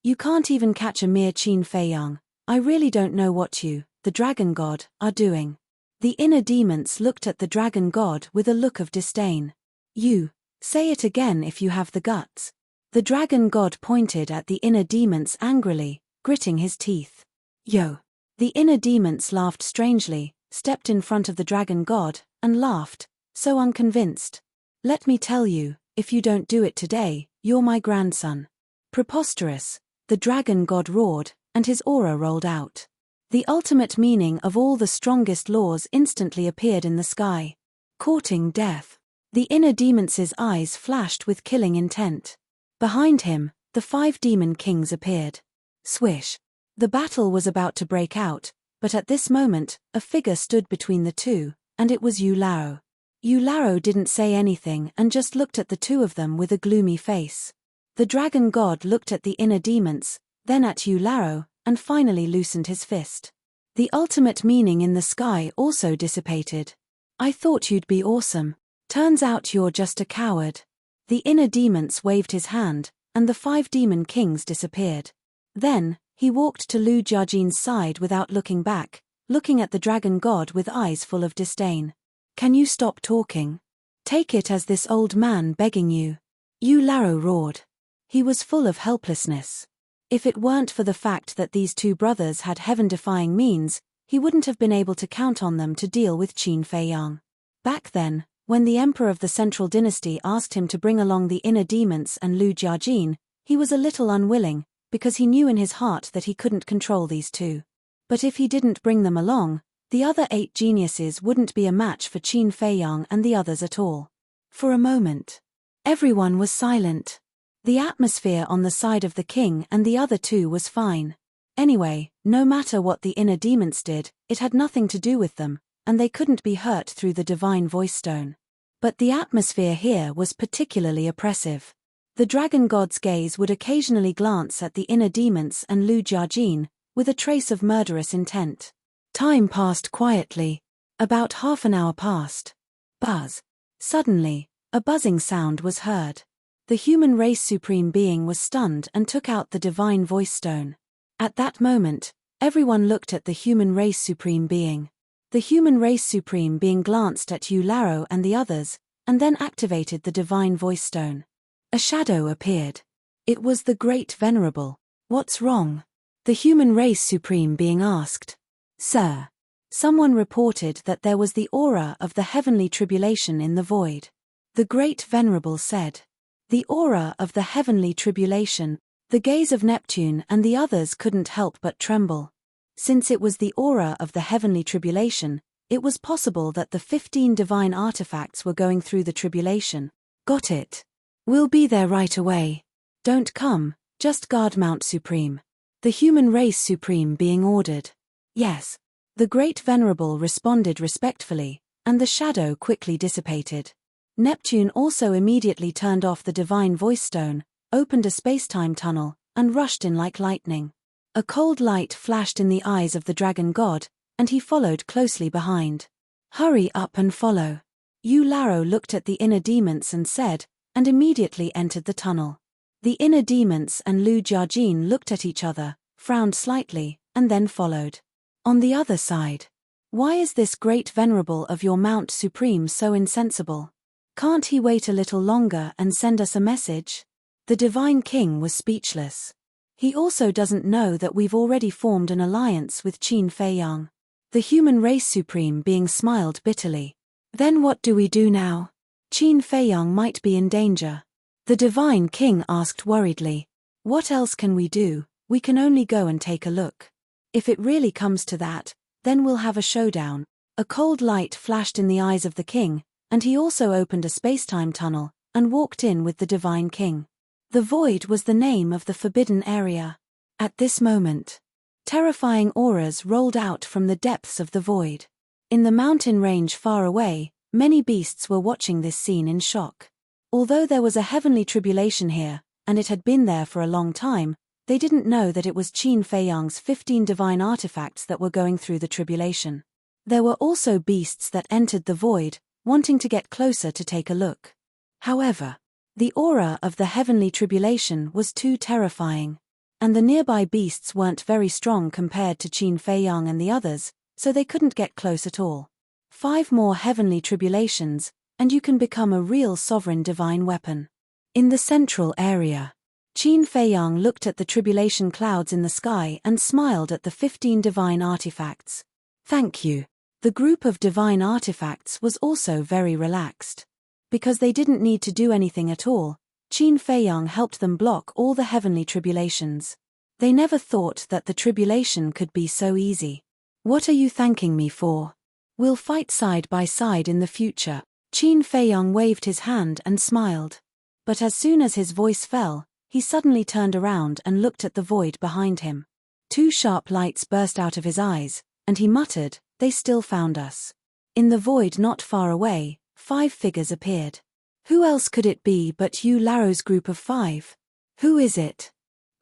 You can't even catch a mere Qin Feiyang. I really don't know what you, the dragon god, are doing. The inner demons looked at the dragon god with a look of disdain. You, say it again if you have the guts. The dragon god pointed at the inner demons angrily, gritting his teeth. Yo. The inner demons laughed strangely, stepped in front of the dragon god, and laughed, so unconvinced. Let me tell you, if you don't do it today, you're my grandson. Preposterous, the dragon god roared, and his aura rolled out. The ultimate meaning of all the strongest laws instantly appeared in the sky. Courting death. The inner demon's eyes flashed with killing intent. Behind him, the 5 demon kings appeared. Swish. The battle was about to break out, but at this moment, a figure stood between the two, and it was Yularo. Yularo didn't say anything and just looked at the two of them with a gloomy face. The dragon god looked at the inner demons, then at Yularo, and finally loosened his fist. The ultimate meaning in the sky also dissipated. I thought you'd be awesome. Turns out you're just a coward. The inner demons waved his hand, and the 5 demon kings disappeared. Then, he walked to Lu Jiajin's side without looking back, looking at the dragon god with eyes full of disdain. Can you stop talking? Take it as this old man begging you. Yularo roared. He was full of helplessness. If it weren't for the fact that these 2 brothers had heaven-defying means, he wouldn't have been able to count on them to deal with Qin Feiyang. Back then, when the emperor of the Central Dynasty asked him to bring along the inner demons and Lu Jiajin, he was a little unwilling, because he knew in his heart that he couldn't control these 2. But if he didn't bring them along, the other 8 geniuses wouldn't be a match for Qin Feiyang and the others at all. For a moment, everyone was silent. The atmosphere on the side of the king and the other 2 was fine. Anyway, no matter what the inner demons did, it had nothing to do with them, and they couldn't be hurt through the divine voice stone. But the atmosphere here was particularly oppressive. The dragon god's gaze would occasionally glance at the inner demons and Lu Jiajin, with a trace of murderous intent. Time passed quietly. About half an hour passed. Buzz. Suddenly, a buzzing sound was heard. The human race supreme being was stunned and took out the divine voice stone. At that moment, everyone looked at the human race supreme being. The human race supreme being glanced at Yularo and the others, and then activated the divine voice stone. A shadow appeared. It was the Great Venerable. What's wrong? The human race supreme being asked. Sir. Someone reported that there was the aura of the heavenly tribulation in the void. The Great Venerable said. The aura of the heavenly tribulation. The gaze of Neptune and the others couldn't help but tremble. Since it was the aura of the heavenly tribulation, it was possible that the 15 divine artifacts were going through the tribulation. Got it. We'll be there right away. Don't come, just guard Mount Supreme. The human race supreme being ordered. Yes. The Great Venerable responded respectfully, and the shadow quickly dissipated. Neptune also immediately turned off the divine voice stone, opened a space-time tunnel, and rushed in like lightning. A cold light flashed in the eyes of the dragon god, and he followed closely behind. Hurry up and follow. Yularo looked at the inner demons and said, and immediately entered the tunnel. The inner demons and Lu Jiajin looked at each other, frowned slightly, and then followed. On the other side. Why is this Great Venerable of your Mount Supreme so insensible? Can't he wait a little longer and send us a message? The Divine King was speechless. He also doesn't know that we've already formed an alliance with Qin Feiyang. The human race supreme being smiled bitterly. Then what do we do now? Qin Feiyang might be in danger. The Divine King asked worriedly. What else can we do? We can only go and take a look. If it really comes to that, then we'll have a showdown. A cold light flashed in the eyes of the king, and he also opened a space-time tunnel, and walked in with the Divine King. The void was the name of the forbidden area. At this moment, terrifying auras rolled out from the depths of the void. In the mountain range far away, many beasts were watching this scene in shock. Although there was a heavenly tribulation here, and it had been there for a long time, they didn't know that it was Qin Feiyang's 15 divine artifacts that were going through the tribulation. There were also beasts that entered the void, wanting to get closer to take a look. However, the aura of the heavenly tribulation was too terrifying, and the nearby beasts weren't very strong compared to Qin Feiyang and the others, so they couldn't get close at all. 5 more heavenly tribulations, and you can become a real sovereign divine weapon. In the central area, Qin Feiyang looked at the tribulation clouds in the sky and smiled at the 15 divine artifacts. Thank you. The group of divine artifacts was also very relaxed. Because they didn't need to do anything at all, Qin Feiyang helped them block all the heavenly tribulations. They never thought that the tribulation could be so easy. What are you thanking me for? We'll fight side by side in the future. Qin Feiyong waved his hand and smiled. But as soon as his voice fell, he suddenly turned around and looked at the void behind him. Two sharp lights burst out of his eyes, and he muttered, "They still found us." In the void not far away, 5 figures appeared. Who else could it be but Yu Laro's group of 5? Who is it?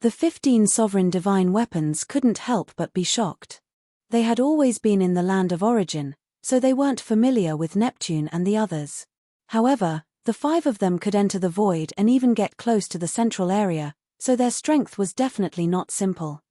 The 15 sovereign divine weapons couldn't help but be shocked. They had always been in the land of origin, so they weren't familiar with Neptune and the others. However, the 5 of them could enter the void and even get close to the central area, so their strength was definitely not simple.